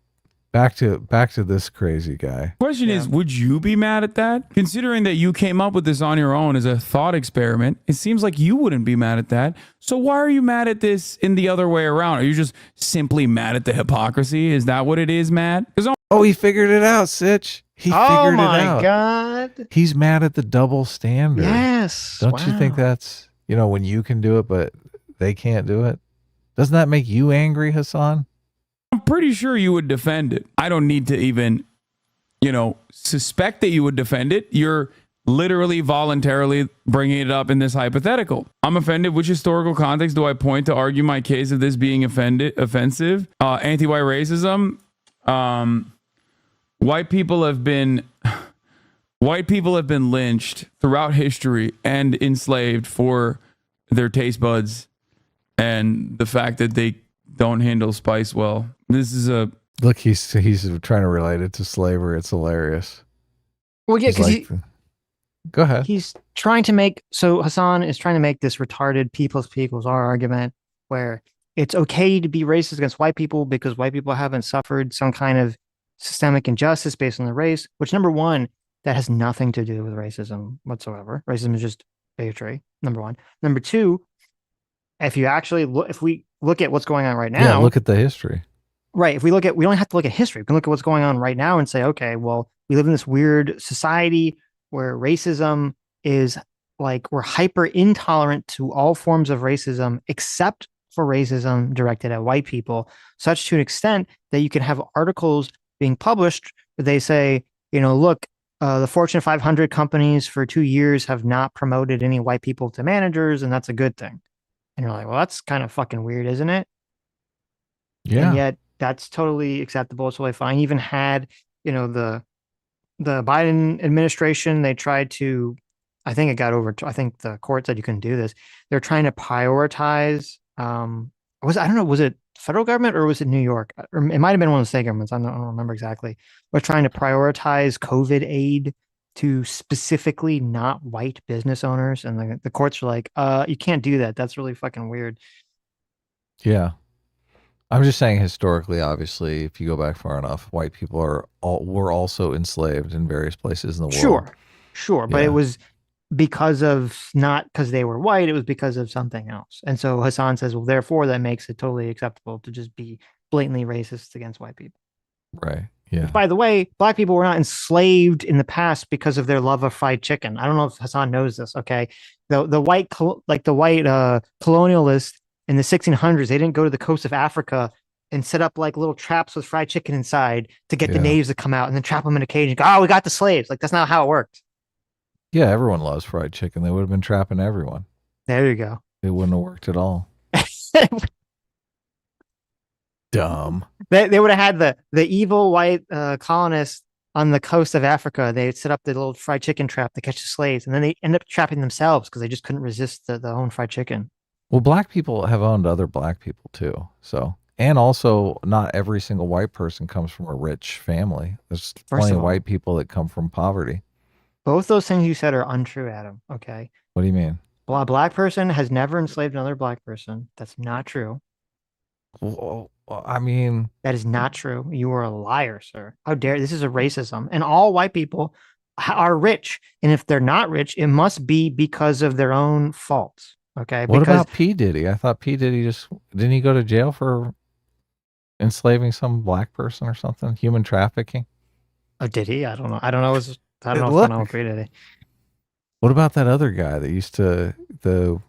Back to this crazy guy. Question is, would you be mad at that? Considering that you came up with this on your own as a thought experiment, it seems like you wouldn't be mad at that. So why are you mad at this in the other way around? Are you just simply mad at the hypocrisy? Is that what it is, Matt? Oh, he figured it out, Sitch. He figured it out. Oh my God. He's mad at the double standard. Yes. Don't you think that's, when you can do it, but they can't do it? Doesn't that make you angry, Hasan? I'm pretty sure you would defend it. I don't need to even, suspect that you would defend it. You're literally voluntarily bringing it up in this hypothetical. I'm offended. Which historical context do I point to argue my case of this being offensive? Anti-white racism. White people have been lynched throughout history and enslaved for their taste buds and the fact that they don't handle spice well. This is look. He's trying to relate it to slavery. It's hilarious. Well, yeah, because go ahead. He's trying to make Hasan is trying to make this retarded P plus P equals R argument where it's okay to be racist against white people because white people haven't suffered some kind of systemic injustice based on their race. Which, number one, that has nothing to do with racism whatsoever. Racism is just bigotry. Number one. Number two, if we look at what's going on right now, look at the history. Right. If we don't have to look at history. We can look at what's going on right now and say, okay, well, we live in this weird society where racism is like we're hyper intolerant to all forms of racism except for racism directed at white people, such to an extent that you can have articles being published where they say, look, the Fortune 500 companies for 2 years have not promoted any white people to managers, and that's a good thing. And you're like, well, that's kind of fucking weird, isn't it? Yeah. And yet that's totally acceptable. It's totally fine. Even had, the Biden administration, they tried to, I think it got over, I think the court said you couldn't do this. They're trying to prioritize, I don't know, was it federal government or was it New York? Or it might've been one of the state governments. I don't remember exactly. We're trying to prioritize COVID aid to specifically not white business owners. And the courts are like, you can't do that. That's really fucking weird. Yeah. I'm just saying historically, obviously, if you go back far enough, white people were also enslaved in various places in the world. Sure. But Yeah. it was not because they were white, it was because of something else. And so Hasan says, well, therefore that makes it totally acceptable to just be blatantly racist against white people. Right. Yeah. By the way, black people were not enslaved in the past because of their love of fried chicken. I don't know if Hasan knows this. Okay. The white colonialists in the 1600s, they didn't go to the coast of Africa and set up like little traps with fried chicken inside to get the natives to come out and then trap them in a cage and go, oh, we got the slaves. Like, that's not how it worked. Yeah, everyone loves fried chicken. They would have been trapping everyone. There you go. It wouldn't have worked at all. Dumb. They would have had the evil white colonists on the coast of Africa. They set up the little fried chicken trap to catch the slaves, and then they end up trapping themselves because they just couldn't resist the own fried chicken. Well, black people have owned other black people too. So, and also not every single white person comes from a rich family. There's plenty of white people that come from poverty. Both those things you said are untrue, Adam. Okay. What do you mean? Well, a black person has never enslaved another black person. That's not true. Well, I mean, that is not true. You are a liar, sir. How dare, this is a racism. And all white people are rich. And if they're not rich, it must be because of their own faults. Okay. What about P. Diddy? I thought P. Diddy didn't he go to jail for enslaving some black person or something? Human trafficking? Oh, did he? I don't know. I don't know what's going on with P. Diddy. What about that other guy that used to, the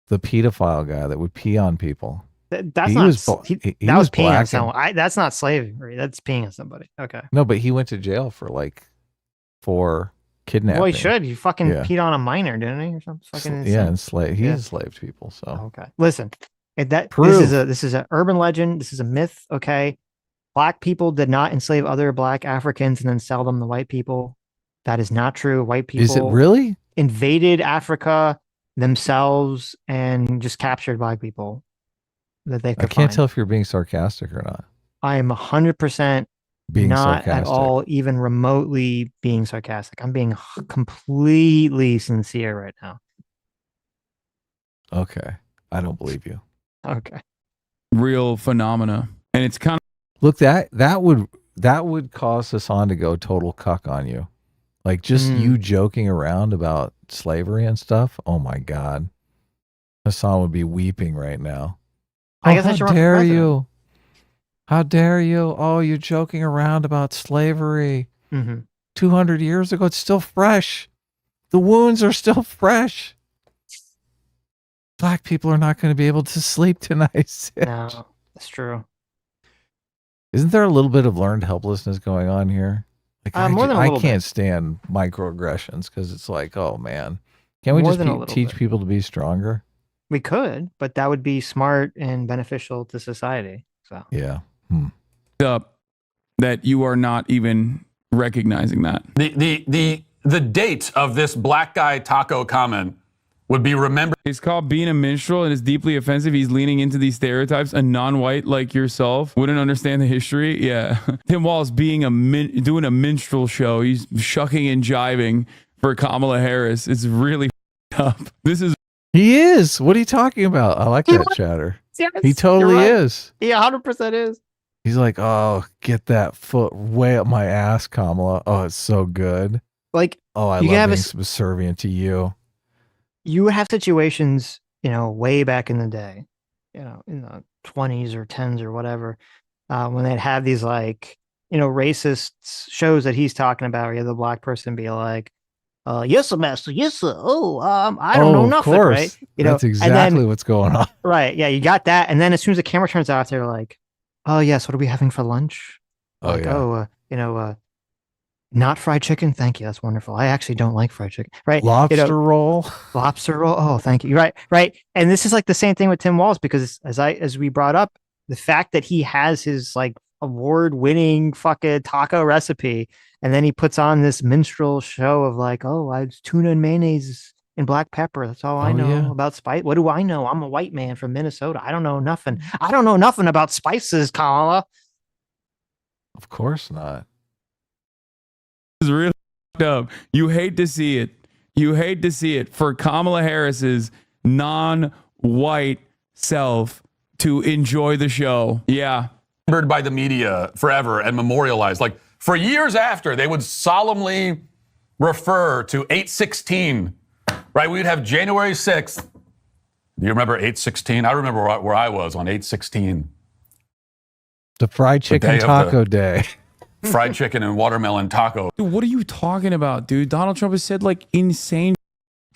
pedophile guy that would pee on people? That was peeing on someone. That's not slavery. That's peeing on somebody. Okay. No, but he went to jail for kidnapping. Well, he should. He fucking peed on a minor, didn't he, or something? Fucking yeah, enslaved. He enslaved people. So okay, listen. This is an urban legend. This is a myth. Okay, black people did not enslave other black Africans and then sell them to white people. That is not true. White people is it really invaded Africa themselves and just captured black people that they could. I can't tell if you're being sarcastic or not. I am 100% being not sarcastic. At all, even remotely being sarcastic. I'm being completely sincere right now. Okay. I don't believe you. Okay. Real phenomena. And it's kind of look, that would cause Hasan to go total cuck on you. Like just you joking around about slavery and stuff. Oh my God. Hasan would be weeping right now. I guess how dare you? How dare you? Oh, you're joking around about slavery. 200 years ago, it's still fresh. The wounds are still fresh. Black people are not going to be able to sleep tonight. Sitch. No, that's true. Isn't there a little bit of learned helplessness going on here? Like I can't stand microaggressions because it's like, oh man, can't we just teach people to be stronger? We could, but that would be smart and beneficial to society. So yeah. Up that you are not even recognizing that. The date of this black guy taco comment would be remembered. It's called being a minstrel and it's deeply offensive. He's leaning into these stereotypes. A non-white like yourself wouldn't understand the history. Yeah. Tim Walsh doing a minstrel show. He's shucking and jiving for Kamala Harris. It's really up. He is. What are you talking about? I like that chatter. Yes, he totally is. He 100% is. He's like, oh, get that foot way up my ass, Kamala. Oh, it's so good. Like, oh, I love being subservient to you. You have situations, way back in the day, in the 20s or 10s or whatever, when they'd have these like, racist shows that he's talking about, where you have the black person be like, yes, sir, master, yes, sir. Oh, I don't know of nothing, course. right? That's and exactly then, what's going on. right, yeah, you got that, and then as soon as the camera turns off, they're like, oh yes, what are we having for lunch? Oh, Like, yeah. not fried chicken, thank you, that's wonderful. I actually don't like fried chicken, right? Lobster roll. Lobster roll. Oh, thank you. Right. And this is like the same thing with Tim Walsh, because as we brought up, the fact that he has his like award-winning fucking taco recipe, and then he puts on this minstrel show of like, oh, it's tuna and mayonnaise and black pepper. That's all I Oh, know yeah. about spice. What do I know? I'm a white man from Minnesota. I don't know nothing. I don't know nothing about spices, Kamala. Of course not. Is really fucked up. You hate to see it. You hate to see it for Kamala Harris's non-white self to enjoy the show. Yeah. Remembered by the media forever and memorialized. Like for years after, they would solemnly refer to 8/16. Right? We'd have January 6th. Do you remember 8/16? I remember where I was on 8/16. The fried chicken day of taco day. Fried chicken and watermelon taco. Dude, what are you talking about, dude? Donald Trump has said like insane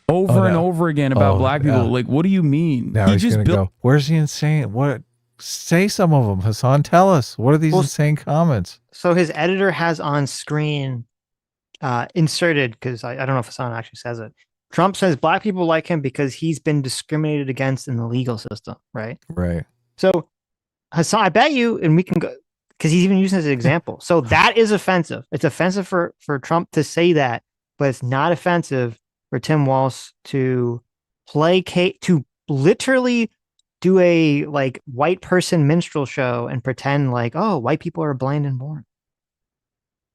over and over again about black people. yeah. Like, what do you mean? Now he's going to go, where's the insane? What? Say some of them, Hasan. Tell us. What are these insane comments? So his editor has on screen inserted, because I don't know if Hasan actually says it. Trump says black people like him because he's been discriminated against in the legal system, right? Right. So Hasan, I bet you, and we can go, because he's even using this as an example. So that is offensive. It's offensive for Trump to say that, but it's not offensive for Tim Walsh to placate, to literally do a like white person minstrel show and pretend like, oh, white people are blind and born.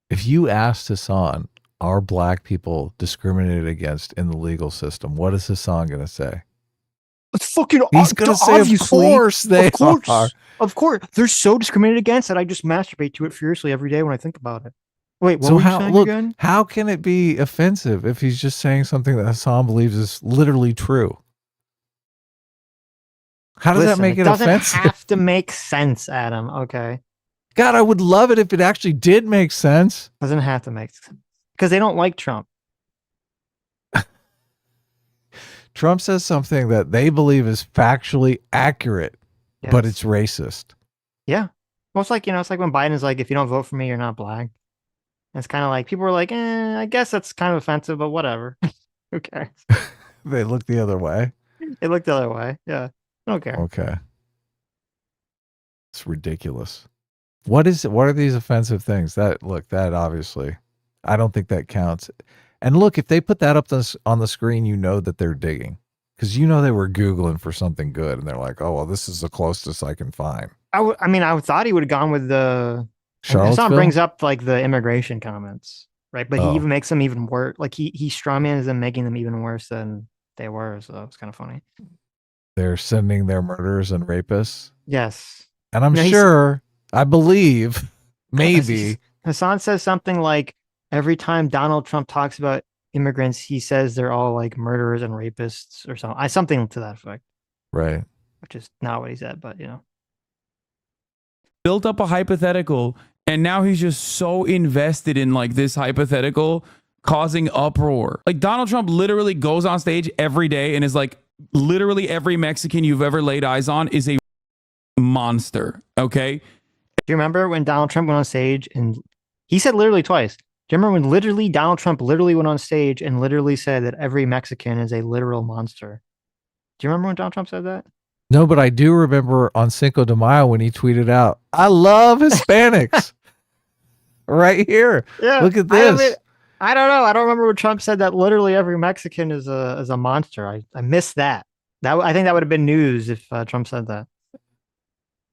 If you asked Hasan, are black people discriminated against in the legal system, what is Hasan going to say? It's fucking. He's going to say, of course they are. Of course, they're so discriminated against that I just masturbate to it furiously every day when I think about it. Wait, what So were you saying again? how can it be offensive if he's just saying something that Hasan believes is literally true? How does that make it offensive? It doesn't have to make sense, Adam. Okay. God, I would love it if it actually did make sense. Doesn't have to make sense because they don't like Trump. Trump says something that they believe is factually accurate, but it's racist. Yeah. Well, it's like, it's like when Biden's like, if you don't vote for me, you're not black. And it's kind of like, people are like, I guess that's kind of offensive, but whatever. Who cares? They look the other way. They look the other way. Yeah. I don't care. Okay. It's ridiculous. What are these offensive things? That obviously, I don't think that counts. And look, if they put that up on the screen, you know that they're digging, because they were Googling for something good, and they're like, oh, well, this is the closest I can find. I thought he would have gone with the Charlottesville. Hasan brings up like the immigration comments, right? But he even makes them even worse. Like he strawmans them, making them even worse than they were. So it's kind of funny. They're sending their murderers and rapists. Yes. And I'm sure, I believe, maybe. Hasan says something like, every time Donald Trump talks about immigrants, he says they're all like murderers and rapists or something. Something to that effect. Right. Which is not what he said, but Built up a hypothetical, and now he's just so invested in like this hypothetical causing uproar. Like Donald Trump literally goes on stage every day and is like, literally every Mexican you've ever laid eyes on is a monster. Okay. Do you remember when Donald Trump went on stage and he said literally twice? Do you remember when literally Donald Trump literally went on stage and literally said that every Mexican is a literal monster? Do you remember when Donald Trump said that? No, but I do remember on Cinco de Mayo when he tweeted out, I love Hispanics. Right here. Yeah. Look at this. I don't know. I don't remember when Trump said that literally every Mexican is a monster. I missed that. I think that would have been news if Trump said that.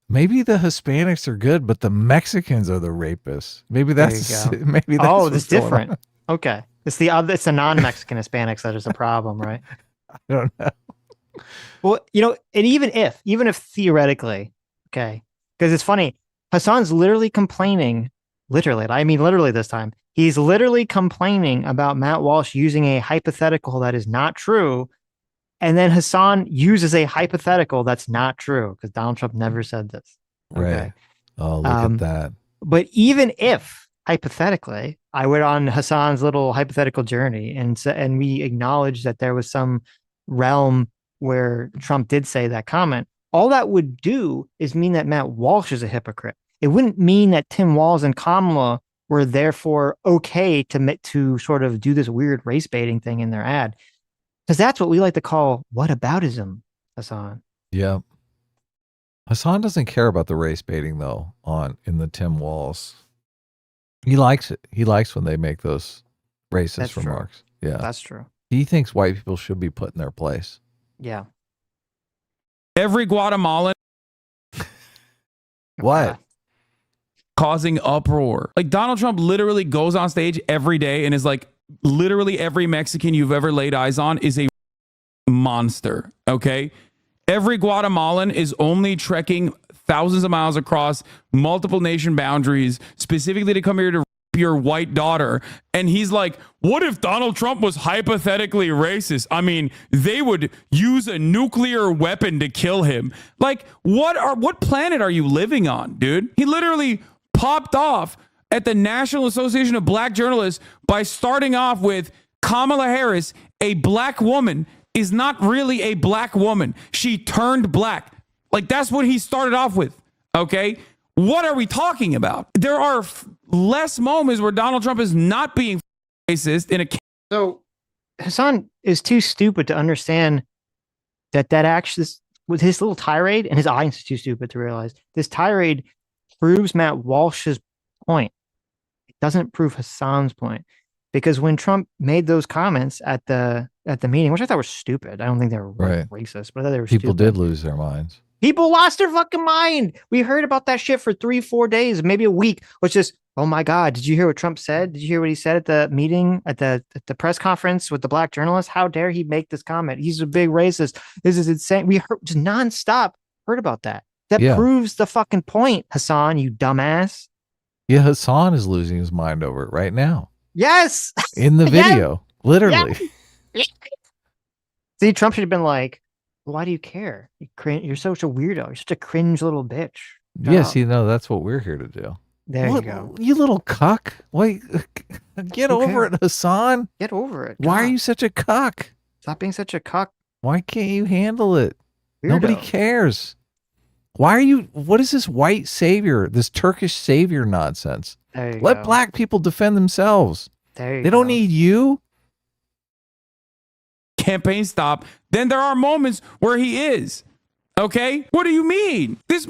Maybe the Hispanics are good, but the Mexicans are the rapists. Maybe that's it's different. Okay. It's the non-Mexican Hispanics that is a problem, right? I don't know. Well, and even if theoretically, okay, because it's funny, Hasan's literally complaining, literally this time, he's literally complaining about Matt Walsh using a hypothetical that is not true. And then Hasan uses a hypothetical that's not true because Donald Trump never said this. Okay. Right. Oh, look at that. But even if, hypothetically, I went on Hasan's little hypothetical journey and we acknowledged that there was some realm where Trump did say that comment, all that would do is mean that Matt Walsh is a hypocrite. It wouldn't mean that Tim Walz and Kamala were therefore okay to sort of do this weird race baiting thing in their ad. Because that's what we like to call whataboutism, Hasan. Yep. Hasan doesn't care about the race baiting though in the Tim Walz. He likes it. He likes when they make those racist That's remarks. True. Yeah. That's true. He thinks white people should be put in their place. Yeah. Every Guatemalan What? causing uproar. Like Donald Trump literally goes on stage every day and is like, literally every Mexican you've ever laid eyes on is a monster. Okay. Every Guatemalan is only trekking thousands of miles across multiple nation boundaries specifically to come here to rape your white daughter. And he's like, what if Donald Trump was hypothetically racist? I mean, they would use a nuclear weapon to kill him. Like, what planet are you living on, dude? He literally popped off at the National Association of Black Journalists by starting off with Kamala Harris, a black woman, is not really a black woman. She turned black. Like, that's what he started off with. Okay. What are we talking about? There are less moments where Donald Trump is not being racist in a. So Hasan is too stupid to understand that actually, with his little tirade, and his audience is too stupid to realize this tirade proves Matt Walsh's point. It doesn't prove Hasan's point. Because when Trump made those comments at the meeting, which I thought were stupid, I don't think they were racist, but I thought they were People stupid. did lose their minds. People lost their fucking mind. We heard about that shit for 3-4 days, maybe a week, which is, oh my God, did you hear what Trump said? Did you hear what he said at the meeting, at the press conference with the black journalists? How dare he make this comment? He's a big racist. This is insane. We heard just nonstop heard about that. That proves the fucking point, Hasan, you dumbass. Yeah, Hasan is losing his mind over it right now. Yes. In the video, literally. Yeah. See, Trump should have been like, why do you care? You're such a weirdo. You're such a cringe little bitch. Yes, that's what we're here to do. There you go. You little cuck. Wait, get over it, Hasan. Get over it. Why God. are you such a cuck? Stop being such a cuck. Why can't you handle it? Weirdo. Nobody cares. What is this white savior, this Turkish savior nonsense? Let black people defend themselves. They don't need you. Campaign stop. Then there are moments where he is. Okay? What do you mean? This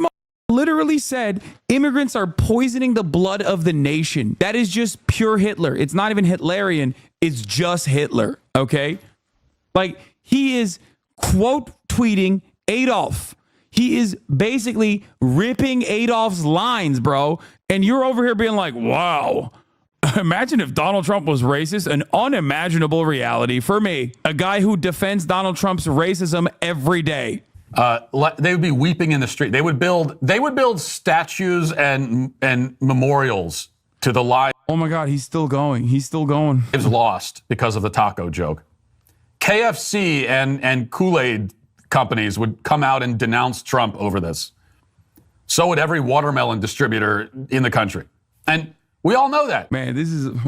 literally said immigrants are poisoning the blood of the nation. That is just pure Hitler. It's not even Hitlerian. It's just Hitler. Okay? Like, he is quote tweeting Adolf. He is basically ripping Adolf's lines, bro. And you're over here being like, wow. Imagine if Donald Trump was racist, an unimaginable reality for me, a guy who defends Donald Trump's racism every day. They would be weeping in the street. They would build statues and memorials to the lives. Oh my God, he's still going. He's still going. Lost because of the taco joke. KFC and Kool-Aid companies would come out and denounce Trump over this. So would every watermelon distributor in the country. And we all know that. Man,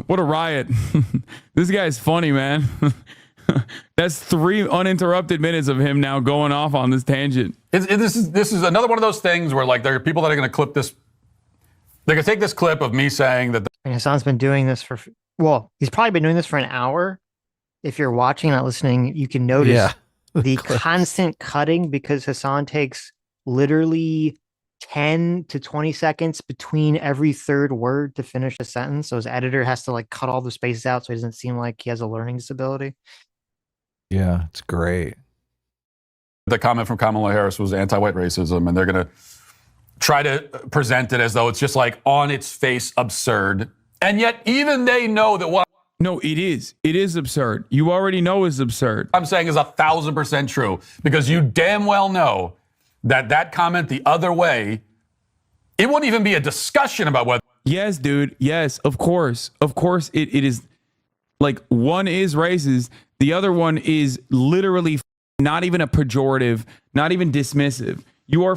what a riot. This guy's funny, man. That's 3 uninterrupted minutes of him now going off on this tangent. This is another one of those things where, like, there are people that are going to clip this. They're going to take this clip of me saying that. And Hasan's been doing this he's probably been doing this for an hour. If you're watching, not listening, you can notice the constant cutting because Hasan takes literally 10 to 20 seconds between every third word to finish a sentence. So his editor has to cut all the spaces out so he doesn't seem like he has a learning disability. Yeah, it's great. The comment from Kamala Harris was anti-white racism, and they're going to try to present it as though it's just like on its face absurd. And yet even they know that what No, it is. It is absurd. You already know it's absurd. I'm saying is 1,000% true because you damn well know that comment the other way, it wouldn't even be a discussion about whether. Yes, dude. Yes, of course. Of course it is. Like, one is racist. The other one is literally not even a pejorative, not even dismissive. You are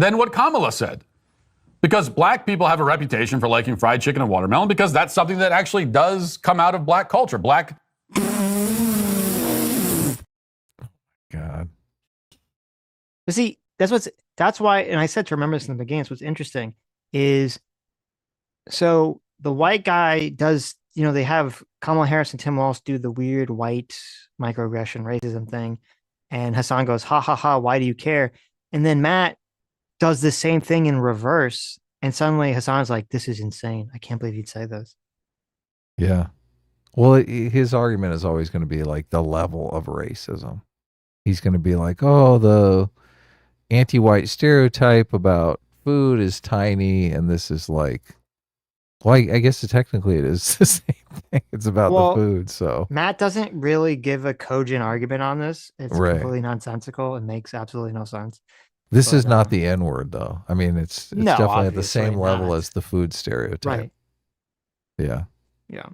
than what Kamala said. Because black people have a reputation for liking fried chicken and watermelon because that's something that actually does come out of black culture. God. But see, that's why, and I said to remember this in the beginning, what's interesting is, so the white guy does, they have Kamala Harris and Tim Walsh do the weird white microaggression racism thing. And Hasan goes, ha ha ha, why do you care? And then Matt does the same thing in reverse. And suddenly Hasan's like, this is insane. I can't believe you'd say this. Yeah. Well, his argument is always going to be like the level of racism. He's going to be like, oh, the anti-white stereotype about food is tiny. And this is like, well, I guess technically it is the same thing. It's about the food. So Matt doesn't really give a cogent argument on this. It's completely nonsensical. It makes absolutely no sense. This is not the N-word, though. I mean, it's definitely at the same level as the food stereotype. Right. Yeah. Yeah.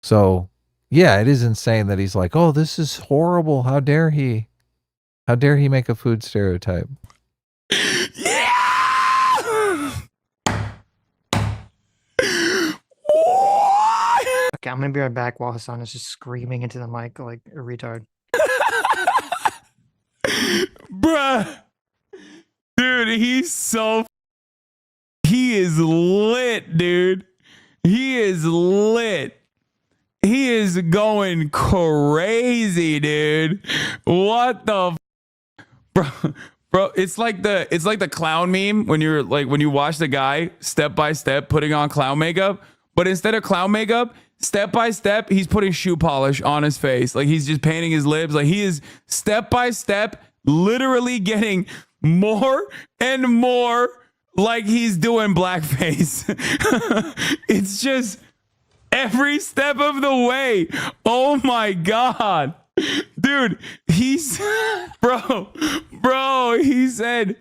So, yeah, it is insane that he's like, oh, this is horrible. How dare he? How dare he make a food stereotype? Yeah! Okay, I'm going to be right back while Hasan is just screaming into the mic like a retard. Bruh. Dude, he is lit, dude. He is lit. He is going crazy, dude. What the bro, it's like the clown meme when you watch the guy step by step putting on clown makeup, but instead of clown makeup, step by step, he's putting shoe polish on his face. Like he's just painting his lips. Like he is step by step literally getting more and more like he's doing blackface. It's just every step of the way. Oh my God. Dude, bro, he said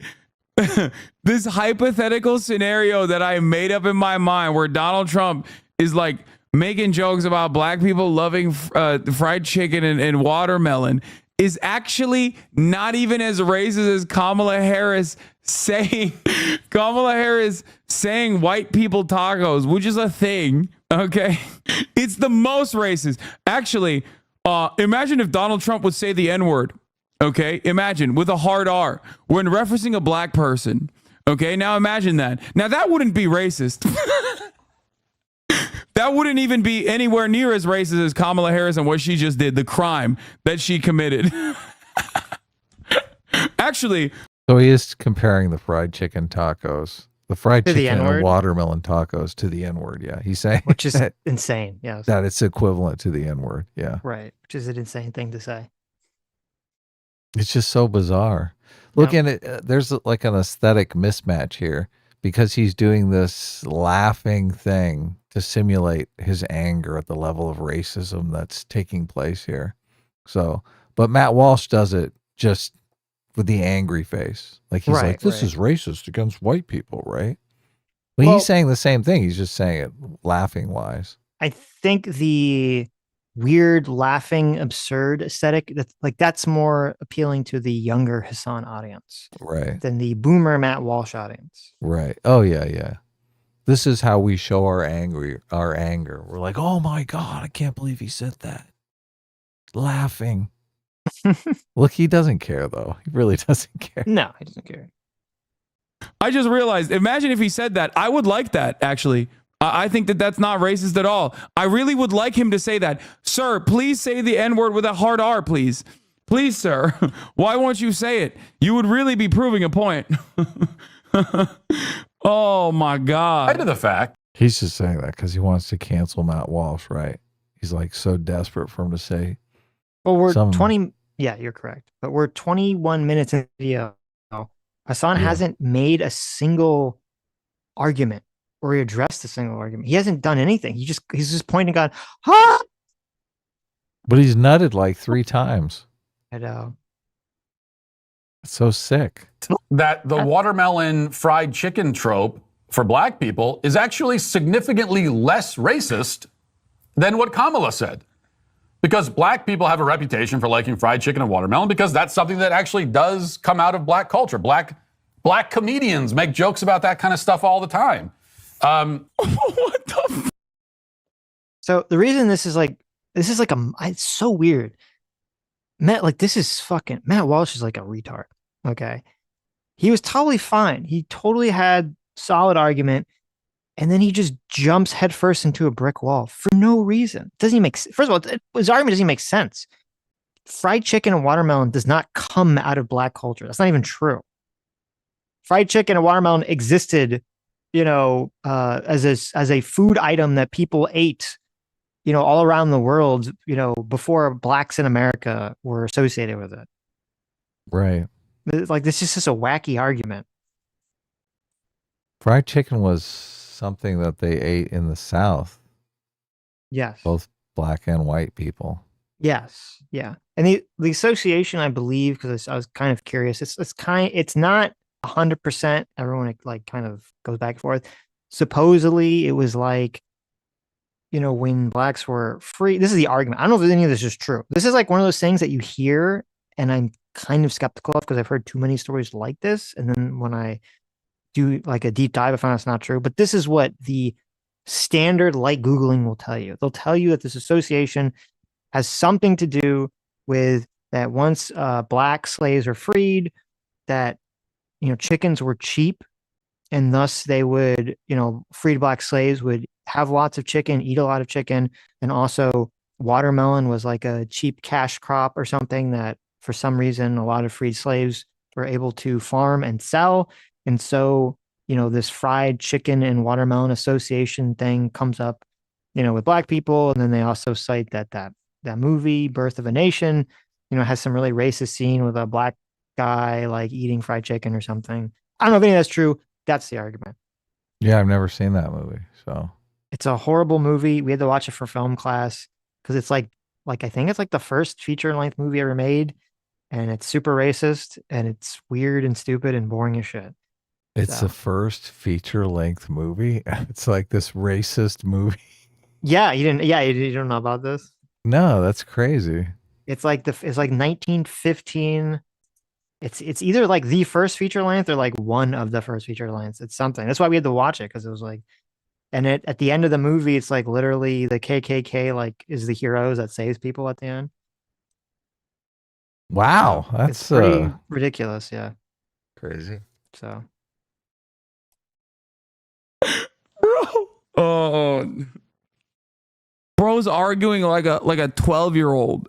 this hypothetical scenario that I made up in my mind where Donald Trump is like making jokes about black people loving fried chicken and watermelon is actually not even as racist as Kamala Harris saying white people tacos, which is a thing. Okay. It's the most racist. Actually, imagine if Donald Trump would say the N-word. Okay. Imagine with a hard R when referencing a black person. Okay. Now imagine that. Now that wouldn't be racist. That wouldn't even be anywhere near as racist as Kamala Harris and what she just did, the crime that she committed. Actually. So he is comparing the fried chicken tacos, the fried chicken and watermelon tacos to the N-word. Yeah. He's saying, which is insane. Yes. That it's equivalent to the N-word. Yeah. Right. Which is an insane thing to say. It's just so bizarre. Look, and there's like an aesthetic mismatch here because he's doing this laughing thing to simulate his anger at the level of racism that's taking place here. So, but Matt Walsh does it just with the angry face. Like he's like, this is racist against white people, right? But he's saying the same thing. He's just saying it laughing wise. I think the weird, laughing, absurd aesthetic, that's more appealing to the younger Hasan audience. Right. Than the boomer Matt Walsh audience. Right. Oh, yeah, yeah. This is how we show our anger. We're like, oh my God, I can't believe he said that. Laughing. Look, he doesn't care though. He really doesn't care. No, he doesn't care. I just realized, imagine if he said that. I would like that, actually. I think that that's not racist at all. I really would like him to say that. Sir, please say the N-word with a hard R, please. Please, sir. Why won't you say it? You would really be proving a point. Oh my God. Right to the fact. He's just saying that because he wants to cancel Matt Walsh, right? He's like so desperate for him to say. Well, we're 20. Yeah, you're correct. But we're 21 minutes in the video. Hasan hasn't made a single argument or he addressed a single argument. He hasn't done anything. He's just pointing on, ah! But he's nutted like 3 times. I know. It's so sick. That the watermelon fried chicken trope for black people is actually significantly less racist than what Kamala said. Because black people have a reputation for liking fried chicken and watermelon because that's something that actually does come out of black culture. Black Black comedians make jokes about that kind of stuff all the time. What the? So the reason this is like it's so weird. Matt Walsh is like a retard. Okay. He was totally fine. He totally had solid argument. And then he just jumps headfirst into a brick wall for no reason. Doesn't even first of all, his argument doesn't even make sense. Fried chicken and watermelon does not come out of black culture. That's not even true. Fried chicken and watermelon existed, as a food item that people ate, all around the world, before blacks in America were associated with it. Right. Like, this is just a wacky argument. Fried chicken was something that they ate in the South, Yes. both black and white people. Yes. Yeah. And the association, I believe, because I was kind of curious, it's not 100%. Everyone like kind of goes back and forth. Supposedly it was like, when blacks were free, this is the argument. I don't know if any of this is true. This is like one of those things that you hear and I'm kind of skeptical of because I've heard too many stories like this. And then when I do like a deep dive, I find it's not true. But this is what the standard light Googling will tell you. They'll tell you that this association has something to do with that once black slaves were freed, that, chickens were cheap. And thus they would, freed black slaves would have lots of chicken, eat a lot of chicken. And also watermelon was like a cheap cash crop or something that for some reason a lot of freed slaves were able to farm and sell. And so, this fried chicken and watermelon association thing comes up, with black people. And then they also cite that movie, Birth of a Nation, has some really racist scene with a black guy like eating fried chicken or something. I don't know if any of that's true. That's the argument. Yeah, I've never seen that movie. So it's a horrible movie. We had to watch it for film class because it's like I think it's like the first feature-length movie ever made. And it's super racist and it's weird and stupid and boring as shit. it's the first feature-length movie. It's like this racist movie. Yeah, you don't know about this? No, that's crazy. It's like 1915. It's either like the first feature length or like one of the first feature lengths. It's something. That's why we had to watch it because it was like, and at the end of the movie, it's like literally the KKK like is the heroes that saves people at the end. Wow, It's that's pretty ridiculous. Yeah. crazy. So. Bro's arguing like a 12-year-old.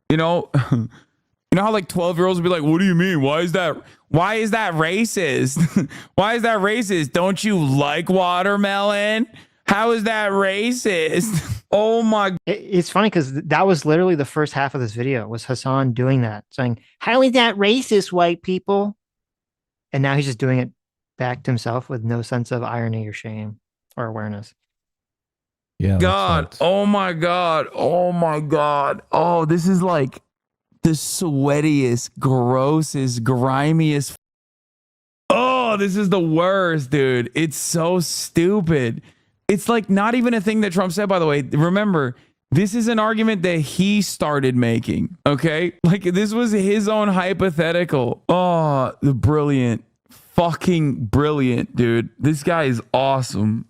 You know how like 12-year-olds would be like, what do you mean? Why is that racist? Why is that racist? Don't you like watermelon? How is that racist? Oh my. It's funny because that was literally the first half of this video was Hasan doing that, saying, how is that racist, white people? And now he's just doing it back to himself with no sense of irony or shame or awareness. Yeah. God. Oh my God. Oh my God. Oh, this is like the sweatiest, grossest, grimiest. Oh, this is the worst, dude. It's so stupid. It's like not even a thing that Trump said, by the way. Remember, this is an argument that he started making. Okay. Like this was his own hypothetical. Oh, the brilliant, fucking brilliant, dude. This guy is awesome.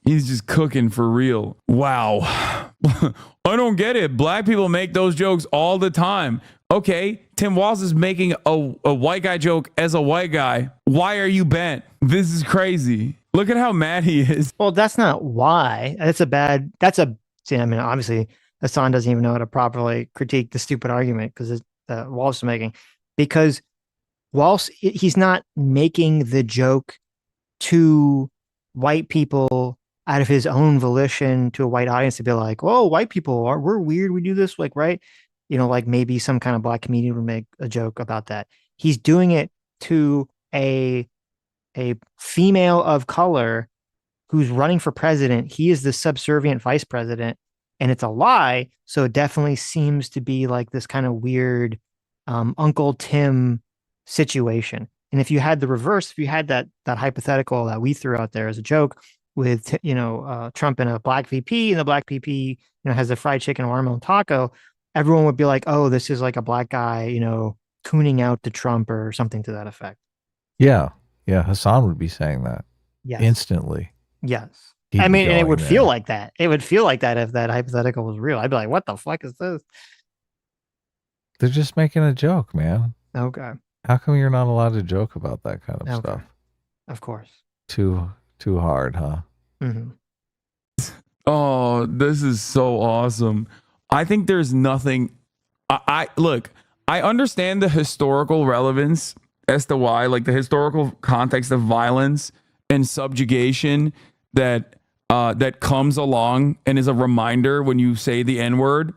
He's just cooking for real. Wow. I don't get it. Black people make those jokes all the time. Okay, Tim Walz is making a white guy joke as a white guy. Why are you bent? This is crazy. Look at how mad he is. Well, that's not why. Obviously, Hasan doesn't even know how to properly critique the stupid argument because Walsh is making. Because Walsh, he's not making the joke to white people out of his own volition to a white audience to be like, oh, white people, we're weird. We do this, like, right? Like maybe some kind of black comedian would make a joke about that. He's doing it to a female of color who's running for president. He is the subservient vice president, and it's a lie. So it definitely seems to be like this kind of weird Uncle Tim situation. And if you had the reverse, if you had that hypothetical that we threw out there as a joke with Trump and a black VP, and the black VP has a fried chicken watermelon taco, everyone would be like, oh, this is like a black guy, cooning out to Trump or something to that effect. Yeah. Yeah. Hasan would be saying that Yes. instantly. Yes. He'd I be mean, and it going would feel there. like that. It would feel like that if that hypothetical was real. I'd be like, what the fuck is this? They're just making a joke, man. Okay. How come you're not allowed to joke about that kind of Okay. stuff? Of course. Too hard, huh? Hmm. Oh, this is so awesome. I think there's nothing. I look, I understand the historical relevance as to why, like the historical context of violence and subjugation that that comes along and is a reminder when you say the N-word.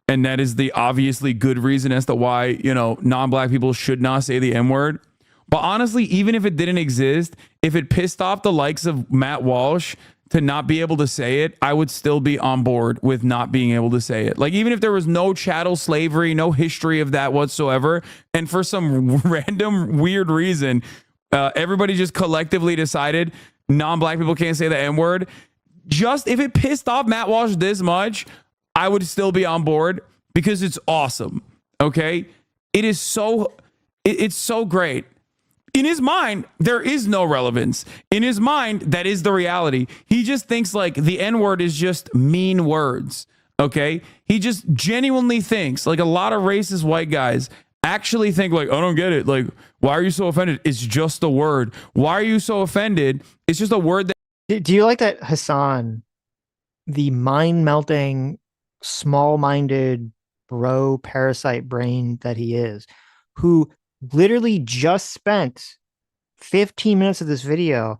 And that is the obviously good reason as to why, you know, non-black people should not say the N-word. But honestly, even if it didn't exist, if it pissed off the likes of Matt Walsh to not be able to say it, I would still be on board with not being able to say it. Like, even if there was no chattel slavery, no history of that whatsoever, and for some random weird reason, everybody just collectively decided non-black people can't say the N-word. Just if it pissed off Matt Walsh this much, I would still be on board because it's awesome. Okay. It is so, it's so great. In his mind, there is no relevance. In his mind, that is the reality. He just thinks like the N-word is just mean words. Okay. He just genuinely thinks, like a lot of racist white guys actually think like, I don't get it. Like, why are you so offended? It's just a word. Why are you so offended? It's just a word that. Do you like that Hasan, the mind-melting, small-minded bro parasite brain that he is, who literally just spent 15 minutes of this video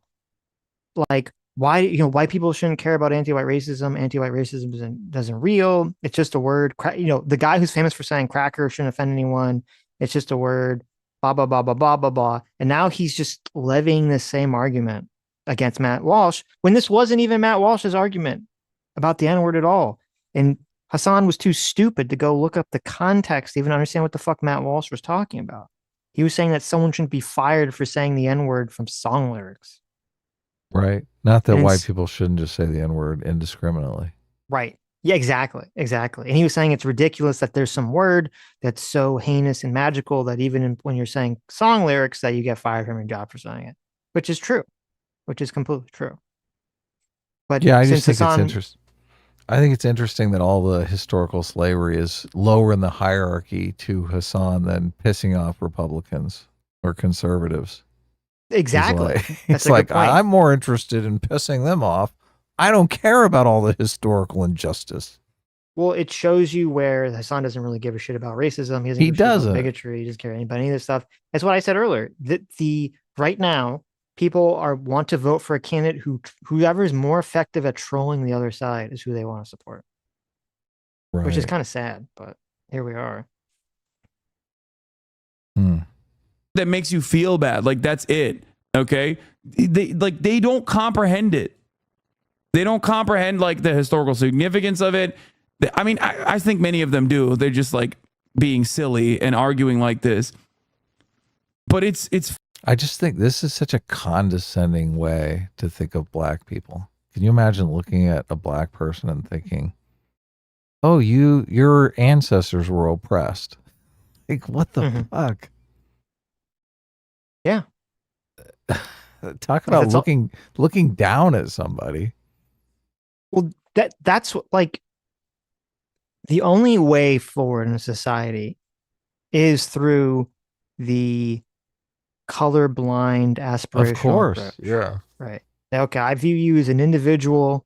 like why people shouldn't care about anti-white racism doesn't real, it's just a word. The guy who's famous for saying cracker shouldn't offend anyone, it's just a word, blah blah blah blah blah blah blah. And now he's just levying the same argument against Matt Walsh when this wasn't even Matt Walsh's argument about the N-word at all. And Hasan was too stupid to go look up the context to even understand what the fuck Matt Walsh was talking about. He was saying that someone shouldn't be fired for saying the N-word from song lyrics. Right. Not that And white people shouldn't just say the N-word indiscriminately. Right. Yeah, exactly. Exactly. And he was saying it's ridiculous that there's some word that's so heinous and magical that even when you're saying song lyrics that you get fired from your job for saying it, which is true, which is completely true. But yeah, I just think Hasan, it's interesting. I think it's interesting that all the historical slavery is lower in the hierarchy to Hasan than pissing off Republicans or conservatives. Exactly. It's like I'm more interested in pissing them off. I don't care about all the historical injustice. Well, it shows you where Hasan doesn't really give a shit about racism. He doesn't give a shit about bigotry. He doesn't care about any of this stuff. That's what I said earlier. That right now people want to vote for a candidate whoever is more effective at trolling the other side is who they want to support. Right. Which is kind of sad, but here we are. That makes you feel bad. Like that's it. Okay. They don't comprehend it. They don't comprehend like the historical significance of it. I mean, I think many of them do. They're just like being silly and arguing like this. But it's I just think this is such a condescending way to think of black people. Can you imagine looking at a black person and thinking, oh, your ancestors were oppressed? Like, what the fuck? Yeah. Talk about looking down at somebody. Well, that's like the only way forward in a society is through the colorblind aspirational. Of course. Approach. Yeah. Right. Okay. I view you as an individual.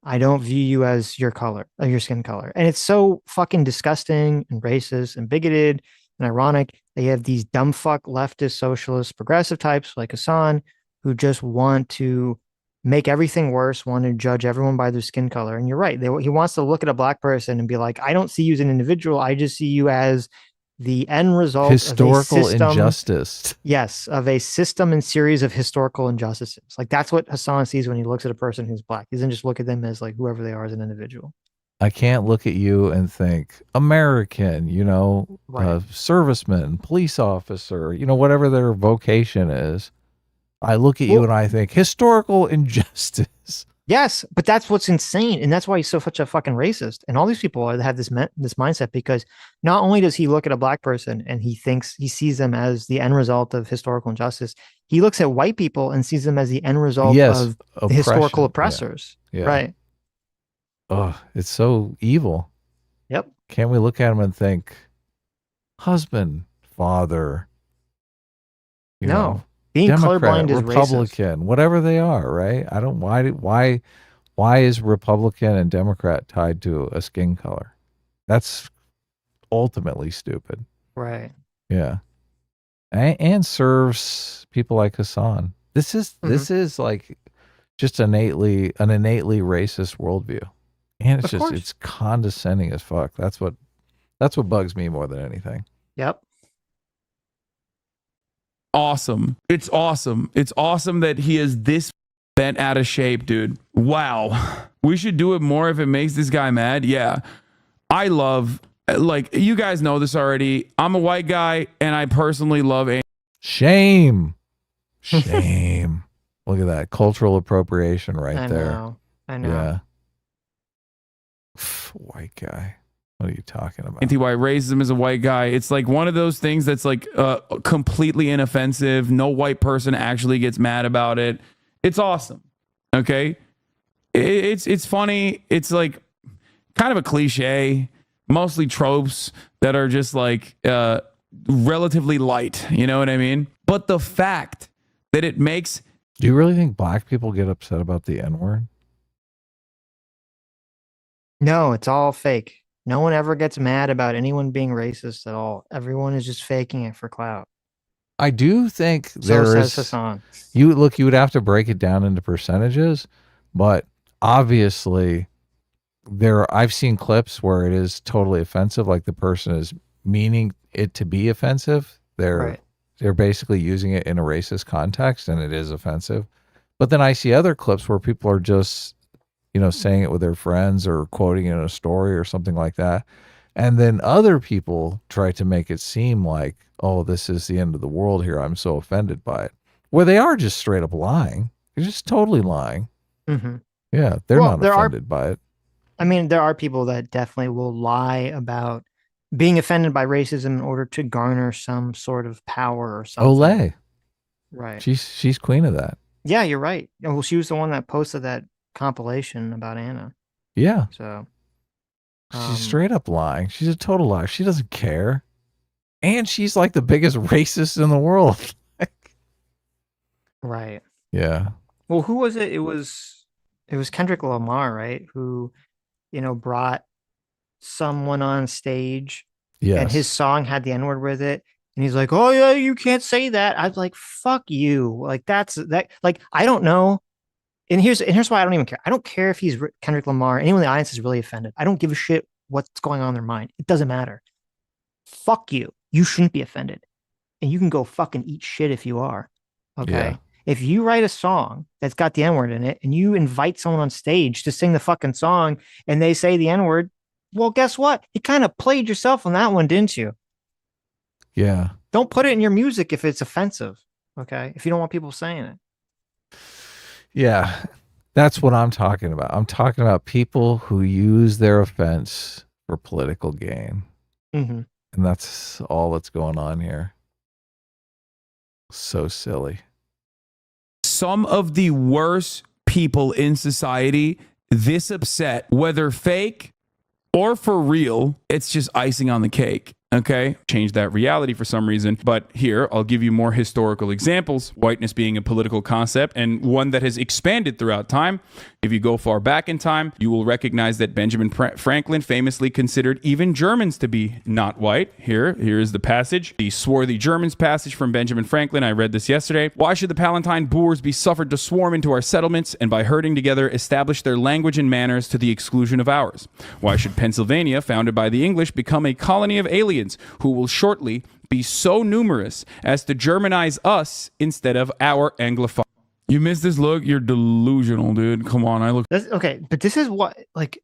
I don't view you as your color, or your skin color. And it's so fucking disgusting and racist and bigoted and ironic. They have these dumb fuck leftist, socialist, progressive types like Hasan who just want to make everything worse, want to judge everyone by their skin color. And you're right. He wants to look at a black person and be like, I don't see you as an individual. I just see you as the end result historical of a system, injustice. Yes, of a system and series of historical injustices. Like that's what Hasan sees when he looks at a person who's black. He doesn't just look at them as like whoever they are as an individual. I can't look at you and think American, right. Serviceman, police officer, whatever their vocation is. I look at you and I think historical injustice. Yes, but that's what's insane, and that's why he's such a fucking racist. And all these people have this mindset because not only does he look at a black person and he sees them as the end result of historical injustice, he looks at white people and sees them as the end result of the historical oppressors. Yeah. Right. Oh, it's so evil. Yep. Can't we look at him and think, husband, father, being Democrat, colorblind is Republican, racist. whatever they are, right? I don't why is Republican and Democrat tied to a skin color? That's ultimately stupid. Right. Yeah. And serves people like Hasan. This is like just an innately racist worldview. And it's condescending as fuck. That's what bugs me more than anything. Yep. Awesome. It's awesome. It's awesome that he is this bent out of shape, dude. Wow. We should do it more if it makes this guy mad. Yeah. I love, like, you guys know this already. I'm a white guy and I personally love Shame. Look at that. Cultural appropriation right there. I know. Yeah. White guy. What are you talking about? anti-white racism as a white guy. It's like one of those things that's like completely inoffensive. No white person actually gets mad about it. It's awesome. Okay. It's funny. It's like kind of a cliche, mostly tropes that are just like relatively light. You know what I mean? But the fact that it makes. Do you really think black people get upset about the N-word? No, it's all fake. No one ever gets mad about anyone being racist at all. Everyone is just faking it for clout. I do think So says Hasan. You would have to break it down into percentages, but obviously I've seen clips where it is totally offensive, like the person is meaning it to be offensive. They're basically using it in a racist context and it is offensive. But then I see other clips where people are just saying it with their friends or quoting it in a story or something like that. And then other people try to make it seem like, oh, this is the end of the world here. I'm so offended by it. Where they are just straight up lying. They're just totally lying. Mm-hmm. Yeah, they're not offended by it. I mean, there are people that definitely will lie about being offended by racism in order to garner some sort of power or something. Olay. Right. She's queen of that. Yeah, you're right. Well, she was the one that posted that compilation about Anna. Yeah. So she's straight up lying. She's a total liar. She doesn't care. And she's like the biggest racist in the world. Right. Yeah. Well, who was it? It was Kendrick Lamar, right? Who, brought someone on stage. Yes. And his song had the N-word with it. And he's like, oh yeah, you can't say that. I was like, fuck you. Like like, I don't know. And here's why I don't even care. I don't care if he's Kendrick Lamar. Anyone in the audience is really offended. I don't give a shit what's going on in their mind. It doesn't matter. Fuck you. You shouldn't be offended. And you can go fucking eat shit if you are. Okay. Yeah. If you write a song that's got the N-word in it and you invite someone on stage to sing the fucking song and they say the N-word, well, guess what? You kind of played yourself on that one, didn't you? Yeah. Don't put it in your music if it's offensive. Okay. If you don't want people saying it. Yeah, that's what I'm talking about. I'm talking about people who use their offense for political gain. Mm-hmm. And that's all that's going on here. So silly. Some of the worst people in society this upset, whether fake or for real, it's just icing on the cake. Okay, change that reality for some reason. But here, I'll give you more historical examples. Whiteness being a political concept and one that has expanded throughout time. If you go far back in time, you will recognize that Benjamin Franklin famously considered even Germans to be not white. Here is the passage. The swarthy Germans passage from Benjamin Franklin. I read this yesterday. Why should the Palatine Boers be suffered to swarm into our settlements and by herding together establish their language and manners to the exclusion of ours? Why should Pennsylvania, founded by the English, become a colony of aliens who will shortly be so numerous as to Germanize us instead of our Anglophone? You missed this look? You're delusional, dude. Come on. Okay, but this is what, like,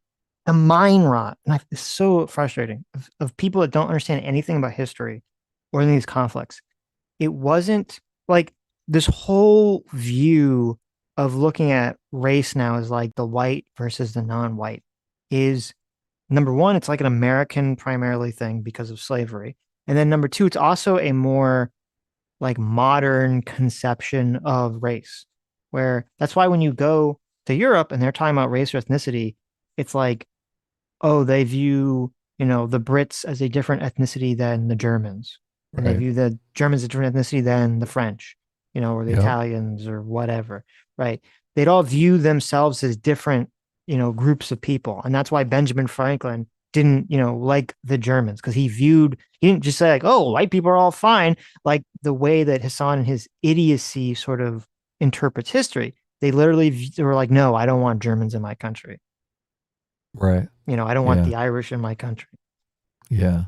the mind rot, and it's so frustrating of people that don't understand anything about history or in these conflicts. It wasn't like this whole view of looking at race now as like the white versus the non-white is number one, it's like an American primarily thing because of slavery. And then number two, it's also a more like modern conception of race, where that's why when you go to Europe and they're talking about race or ethnicity, it's like, oh, they view, the Brits as a different ethnicity than the Germans. And they Right. view the Germans as a different ethnicity than the French, or the Yep. Italians or whatever, right? They'd all view themselves as different, groups of people. And that's why Benjamin Franklin didn't, like the Germans, because he didn't just say like, oh, white people are all fine. Like the way that Hasan and his idiocy sort of interprets history, they were like, no, I don't want Germans in my country. Right. I don't want Yeah. the Irish in my country. Yeah.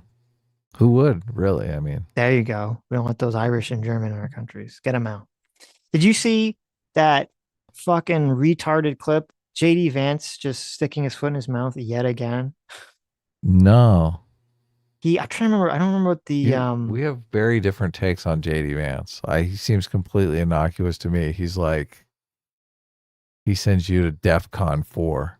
Who would really? I mean, There you go. We don't want those Irish and German in our countries. Get them out. Did you see that fucking retarded clip? JD Vance just sticking his foot in his mouth yet again. no. I'm trying to remember. I don't remember what the We have very different takes on JD Vance. He seems completely innocuous to me. He's like, he sends you to DEFCON 4.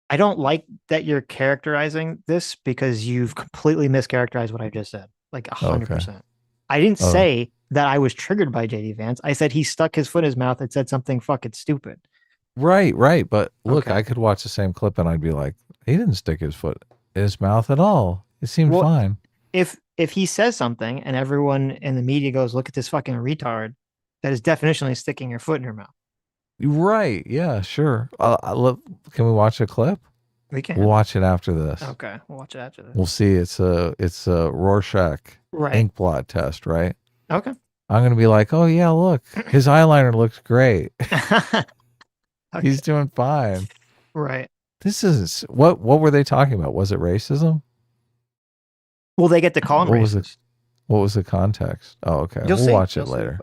I don't like that you're characterizing this because you've completely mischaracterized what I just said. Like 100%. I didn't say that I was triggered by JD Vance. I said he stuck his foot in his mouth and said something fucking stupid. Right. But look, Okay. I could watch the same clip and I'd be like, he didn't stick his foot in his mouth at all. It seemed Well, fine. If he says something and everyone in the media goes, look at this fucking retard, that is definitionally sticking your foot in your mouth. Right. Yeah, sure. Can we watch a clip? We can. We'll watch it after this. Okay, we'll watch it after this. We'll see. It's a Rorschach Right. ink blot test, right? Okay. I'm gonna be like, oh yeah, look, his eyeliner looks great. Okay. He's doing fine. Right. This is what were they talking about? Was it racism? Well, they get to call him What was racist. What was the context? Oh, okay. You'll We'll see. watch You'll it see. later.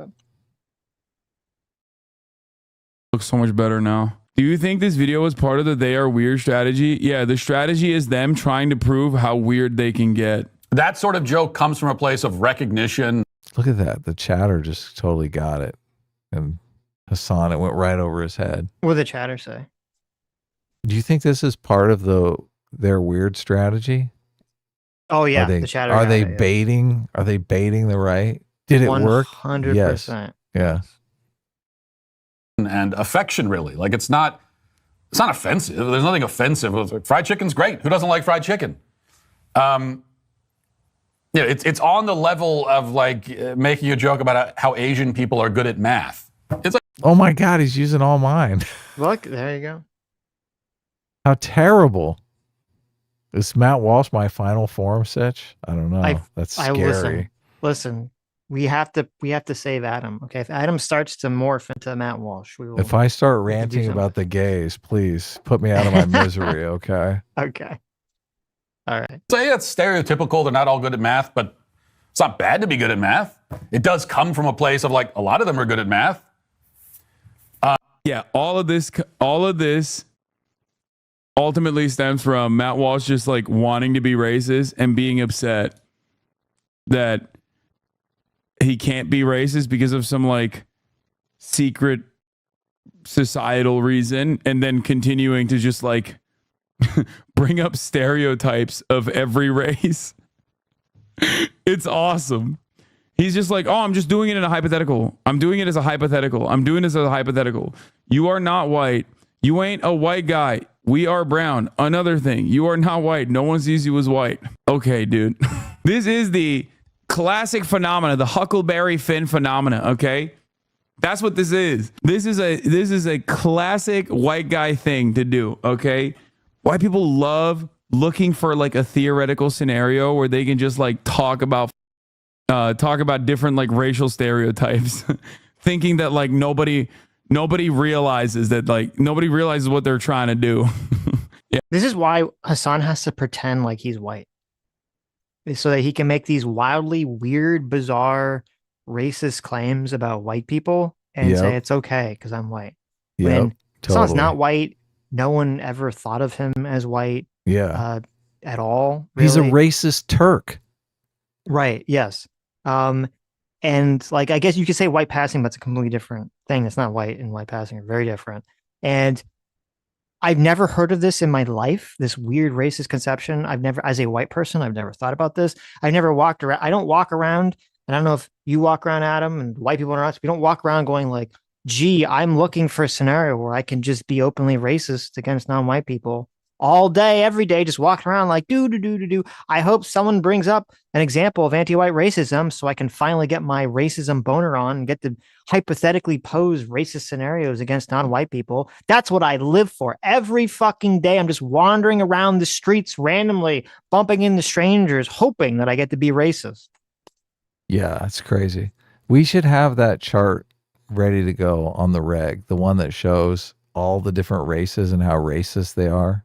Looks so much better now. Do you think this video was part of the they are weird strategy? Yeah, the strategy is them trying to prove how weird they can get. That sort of joke comes from a place of recognition. Look at that. The chatter just totally got it. And Hasan, it went right over his head. What did the chatter say? Do you think this is part of their weird strategy? Oh yeah, Are they, the chatter. Are got they it, yeah. baiting? Are they baiting the right? Did it work? 100%. Yes. Yeah. And affection, really. Like it's not offensive. There's nothing offensive. It's like, fried chicken's great. Who doesn't like fried chicken? It's on the level of like making a joke about how Asian people are good at math. It's like, Oh my God, he's using all mine. Look, there you go. How terrible. Is Matt Walsh my final form, Sitch? I don't know. That's scary. Listen. We have to save Adam. Okay, if Adam starts to morph into Matt Walsh, we will. If I start we can do ranting about the gays, please put me out of my misery, okay? Okay. All right. say it's stereotypical. They're not all good at math, but it's not bad to be good at math. It does come from a place of like a lot of them are good at math. Yeah, all of this ultimately stems from Matt Walsh just like wanting to be racist and being upset that he can't be racist because of some like secret societal reason, and then continuing to just like bring up stereotypes of every race. It's awesome. He's just like, oh, I'm just doing it in a hypothetical. I'm doing it as a hypothetical. I'm doing this as a hypothetical. You are not white. You ain't a white guy. We are brown. Another thing, you are not white. No one sees you as white. Okay, dude. This is the classic phenomena, the Huckleberry Finn phenomena, okay? That's what this is. This is a classic white guy thing to do, okay? White people love looking for like a theoretical scenario where they can just like talk about different like racial stereotypes, thinking that like nobody realizes what they're trying to do. Yeah. This is why Hasan has to pretend like he's white, so that he can make these wildly weird, bizarre, racist claims about white people and say it's okay because I'm white. Yeah, When Hasan's totally. not white, no one ever thought of him as white at all. He's a really. racist Turk. Right. Yes. And And like, I guess you could say white passing, but it's a completely different thing. It's not white and white passing are very different. And I've never heard of this in my life, this weird racist conception. I've never, as a white person, I've never thought about this. I've never walked around. I don't walk around, and I don't know if you walk around, Adam, and white people are not. We don't walk around going like, gee, I'm looking for a scenario where I can just be openly racist against non-white people all day, every day, just walking around like do. I hope someone brings up an example of anti-white racism so I can finally get my racism boner on and get to hypothetically pose racist scenarios against non-white people. That's what I live for. Every fucking day, I'm just wandering around the streets randomly, bumping into strangers, hoping that I get to be racist. Yeah, that's crazy. We should have that chart ready to go on the reg, the one that shows all the different races and how racist they are.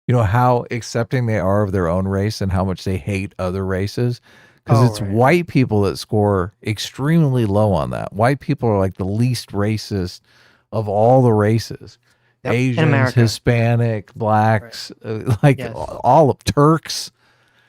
You know, how accepting they are of their own race and how much they hate other races. Because it's white people that score extremely low on that. White people are like the least racist of all the races. Yep. Asians, Hispanic, blacks, all of Turks.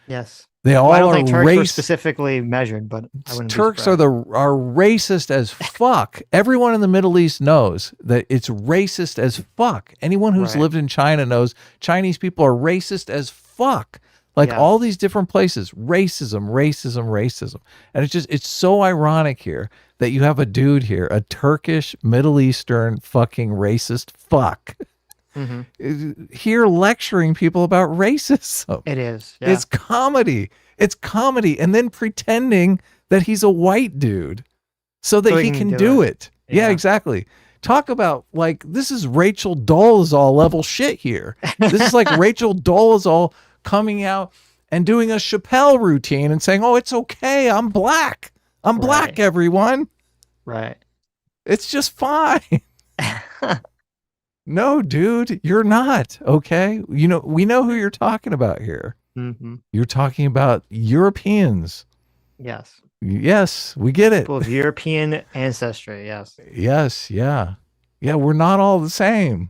Yes. They all I don't think are Turks were specifically measured, but I wouldn't Turks are racist as fuck. Everyone in the Middle East knows that it's racist as fuck. Anyone who's lived in China knows Chinese people are racist as fuck. Like all these different places, racism. And it's so ironic here that you have a dude here, a Turkish, Middle Eastern fucking racist fuck. Here lecturing people about racism. It is. Yeah. It's comedy. And then pretending that he's a white dude so that he can do it. Yeah, exactly. Talk about like, this is Rachel Dolezal level shit here. This is like Rachel Dolezal coming out and doing a Chappelle routine and saying, oh, it's okay. I'm black. I'm black, everyone. Right. It's just fine. No, dude, you're not. Okay. You know, we know who you're talking about here. You're talking about Europeans. Yes. Yes, we get it. People of European ancestry. Yes. Yes. Yeah. Yeah. We're not all the same.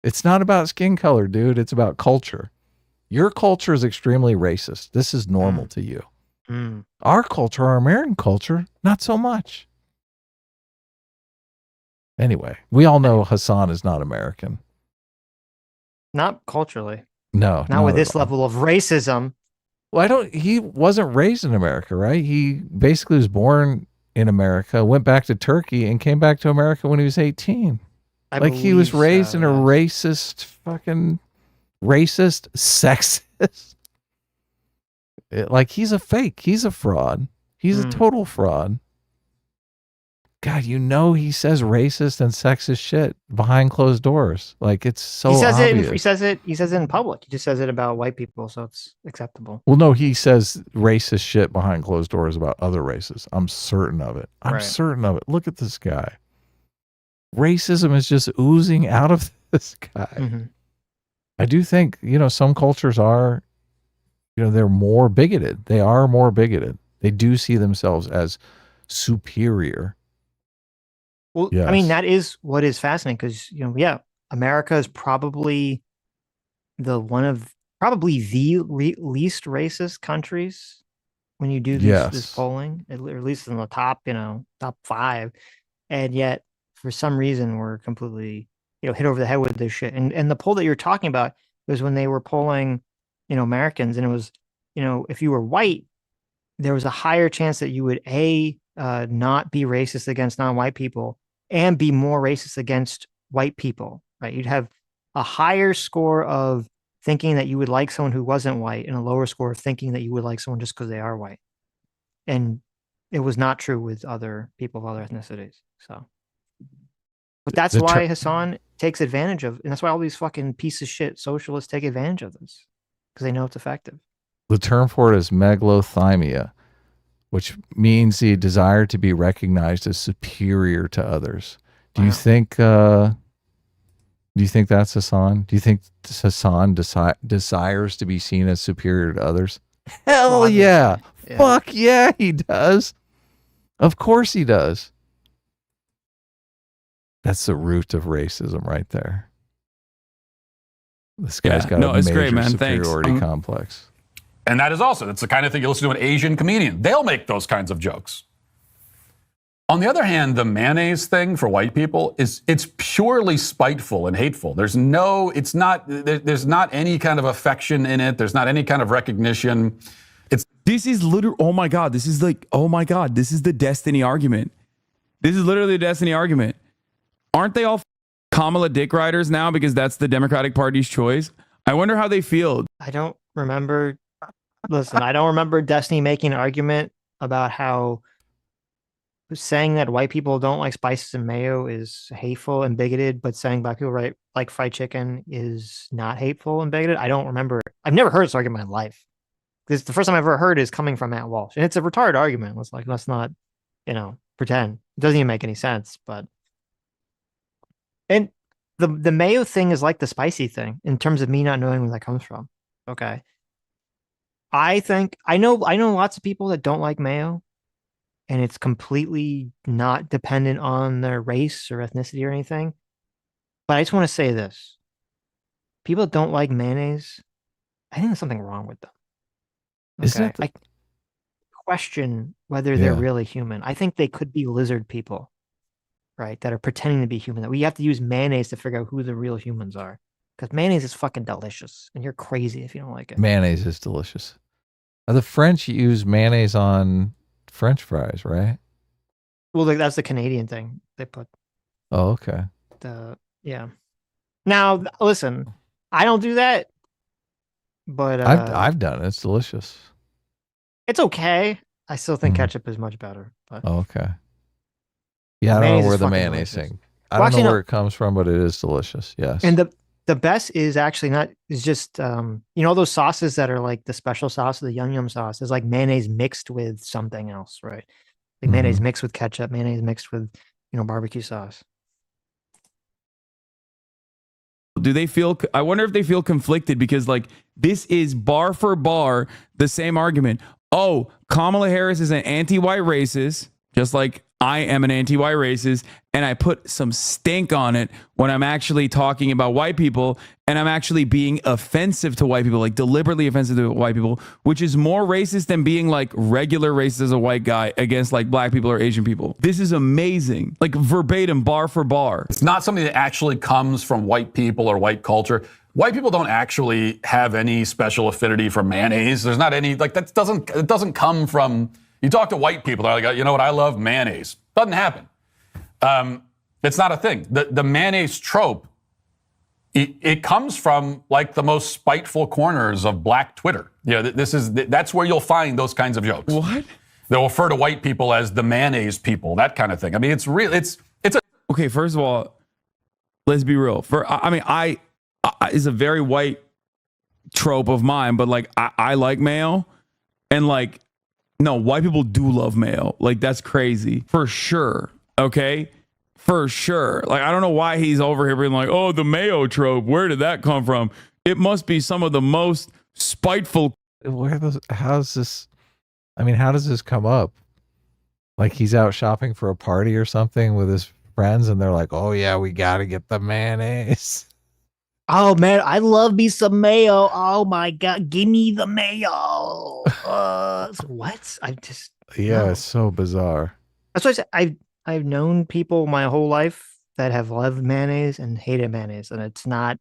It's not about skin color, dude. It's about culture. Your culture is extremely racist. This is normal to you. Our culture, our American culture, not so much. Anyway, we all know Hasan is not American. Not culturally. No. Not with this level of racism. Well, he wasn't raised in America, right? He basically was born in America, went back to Turkey, and came back to America when he was 18. He was raised in a racist, sexist. He's a fake. He's a fraud. He's a total fraud. God, he says racist and sexist shit behind closed doors. Like, it's so obvious. He says it in public. He just says it about white people, so it's acceptable. Well, no, he says racist shit behind closed doors about other races. I'm certain of it. Certain of it. Look at this guy. Racism is just oozing out of this guy. I do think, some cultures are, they're more bigoted. They are more bigoted. They do see themselves as superior. Well, yes. I mean, that is what is fascinating because, America is probably the least racist countries when you do this polling, or at least in the top 5. And yet, for some reason, we're completely, hit over the head with this shit. And the poll that you're talking about was when they were polling, Americans, and it was, if you were white, there was a higher chance that you would not be racist against non-white people and be more racist against white people, right? You'd have a higher score of thinking that you would like someone who wasn't white and a lower score of thinking that you would like someone just because they are white. And it was not true with other people of other ethnicities. So, but that's why Hasan takes advantage of, and that's why all these fucking piece of shit socialists take advantage of this, because they know it's effective. The term for it is megalothymia, which means the desire to be recognized as superior to others. Do you think that's Hasan? Do you think Hasan desires to be seen as superior to others? Hell yeah. Fuck yeah, he does. Of course he does. That's the root of racism right there. This guy's got a major superiority complex. And that is also, that's the kind of thing you listen to an Asian comedian. They'll make those kinds of jokes. On the other hand, the mayonnaise thing for white people it's purely spiteful and hateful. There's not any kind of affection in it. There's not any kind of recognition. This is literally, oh my God, this is the destiny argument. This is literally the destiny argument. Aren't they all Kamala dick riders now because that's the Democratic Party's choice? I wonder how they feel. I don't remember. Listen, I don't remember Destiny making an argument about how saying that white people don't like spices and mayo is hateful and bigoted, but saying black people like fried chicken is not hateful and bigoted. I don't remember. I've never heard this argument in my life. This the first time I've ever heard is coming from Matt Walsh, and it's a retarded argument. Let's not, pretend. It doesn't even make any sense. But and the mayo thing is like the spicy thing in terms of me not knowing where that comes from. Okay. I think I know lots of people that don't like mayo, and it's completely not dependent on their race or ethnicity or anything. But I just want to say this. People that don't like mayonnaise, I think there's something wrong with them. Okay. I question whether they're really human. I think they could be lizard people, right? That are pretending to be human. That we have to use mayonnaise to figure out who the real humans are. Because mayonnaise is fucking delicious, and you're crazy if you don't like it. Mayonnaise is delicious. The French use mayonnaise on French fries, right? Well, that's the Canadian thing they put. Oh, okay. Yeah. Now, listen, I don't do that, but I've done it. It's delicious. It's okay. I still think ketchup is much better. But oh, okay. Yeah, I don't know where the mayonnaise thing. I don't know where it comes from, but it is delicious. Yes. And the best is actually just those sauces that are like the special sauce, the yum yum sauce, is like mayonnaise mixed with something else, right? Like mayonnaise mixed with ketchup, mayonnaise mixed with barbecue sauce. Do they feel? I wonder if they feel conflicted because like this is bar for bar the same argument. Oh, Kamala Harris is an anti-white racist, just like I am an anti-white racist, and I put some stink on it when I'm actually talking about white people, and I'm actually being offensive to white people, like deliberately offensive to white people, which is more racist than being like regular racist as a white guy against like black people or Asian people. This is amazing, like verbatim, bar for bar. It's not something that actually comes from white people or white culture. White people don't actually have any special affinity for mayonnaise. There's not any, like, it doesn't come from, you talk to white people, they're like, you know what, I love mayonnaise. Doesn't happen. It's not a thing. The mayonnaise trope, it comes from like the most spiteful corners of black Twitter. That's where you'll find those kinds of jokes. What? They'll refer to white people as the mayonnaise people, that kind of thing. I mean, it's real. It's a. Okay, first of all, let's be real. I is a very white trope of mine, but like I like mayo, and like no, white people do love mayo. Like that's crazy for sure. Okay, for sure. Like I don't know why he's over here being like, oh, the mayo trope. Where did that come from? It must be some of the most spiteful. How's this? I mean, how does this come up? Like he's out shopping for a party or something with his friends, and they're like, oh yeah, we got to get the mayonnaise. Oh man, I love me some mayo. Oh my god, give me the mayo. What? It's so bizarre. That's why I said I've known people my whole life that have loved mayonnaise and hated mayonnaise, and it's not.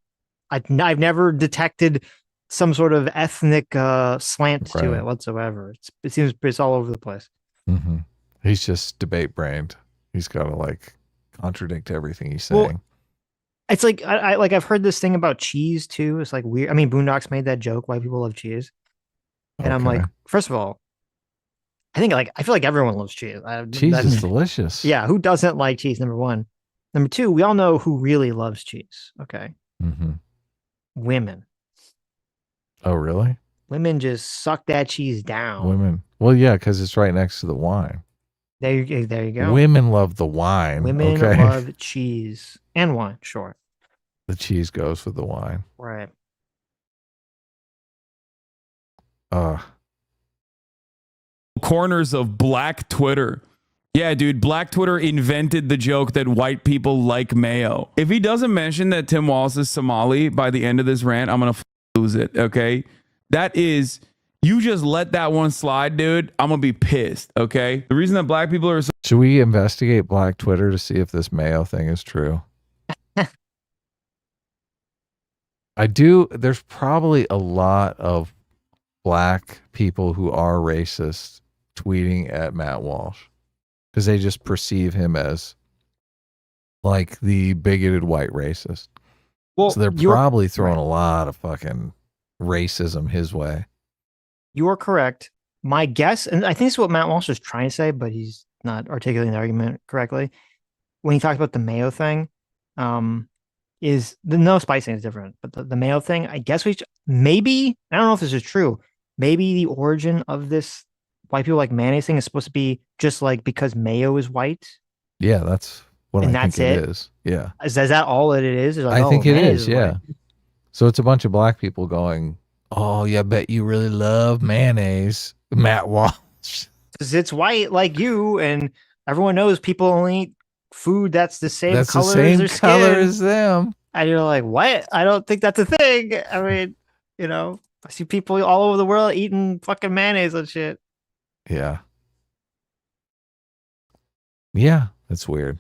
I've never detected some sort of ethnic slant to it whatsoever. It seems it's all over the place. Mm-hmm. He's just debate brained. He's got to like contradict everything he's saying. Well, it's like I've heard this thing about cheese too. It's like weird. I mean, Boondocks made that joke. Why people love cheese, and I'm like, first of all, I feel like everyone loves cheese. Cheese is delicious. Yeah, who doesn't like cheese? Number one. Number two, we all know who really loves cheese. Okay, women. Oh, really? Women just suck that cheese down. Women. Well, yeah, because it's right next to the wine. There you go. Women love the wine. Women love cheese and wine. Sure. The cheese goes with the wine. Right. Corners of black Twitter. Yeah, dude, black Twitter invented the joke that white people like mayo. If he doesn't mention that Tim Walz is Somali by the end of this rant, I'm going to lose it, okay? That is You just let that one slide, dude. I'm gonna be pissed. Okay. The reason that black people are so Should we investigate Black Twitter to see if this Mayo thing is true? I do. There's probably a lot of black people who are racist tweeting at Matt Walsh because they just perceive him as like the bigoted white racist. Well, So they're you're probably throwing right. a lot of fucking racism his way. You are correct. My guess, and I think this is what Matt Walsh was trying to say, but he's not articulating the argument correctly. When he talked about the Mayo thing, is the no spicing is different, but the Mayo thing, I guess maybe, I don't know if this is true. Maybe the origin of this white people like mayonnaise thing is supposed to be just like because mayo is white. Yeah, that's what And I that's think it it? is. Yeah. Is that all that it is? It's like, I think it mayonnaise is. Yeah. white. So it's a bunch of black people going, "Oh, yeah, I bet you really love mayonnaise, Matt Walsh." Because it's white like you, and everyone knows people only eat food that's the same That's the color as same their color skin. as them. And you're like, what? I don't think that's a thing. I mean, I see people all over the world eating fucking mayonnaise and shit. Yeah. Yeah, that's weird.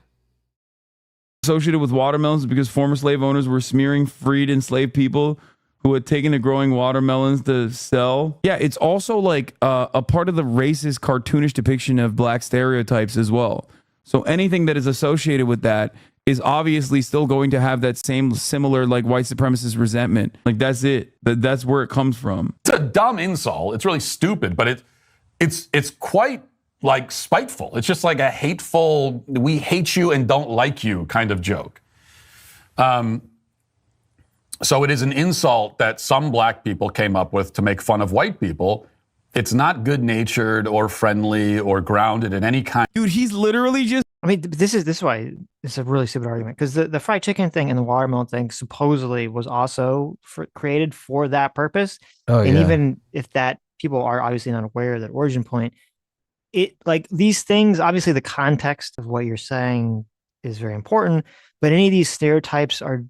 associated with watermelons because former slave owners were smearing freed enslaved people who had taken to growing watermelons to sell. Yeah, it's also like a part of the racist, cartoonish depiction of black stereotypes as well. So anything that is associated with that is obviously still going to have that same similar like white supremacist resentment. Like that's it. That's where it comes from. It's a dumb insult. It's really stupid, but it's quite like spiteful. It's just like a hateful, we hate you and don't like you kind of joke. So it is an insult that some black people came up with to make fun of white people. It's not good-natured or friendly or grounded in any kind. Dude, he's literally just I mean, this is why it's a really stupid argument, because the fried chicken thing and the watermelon thing supposedly was also created for that purpose. Oh, And yeah. even if that people are obviously not aware of that origin point, it like these things, obviously the context of what you're saying is very important, but any of these stereotypes are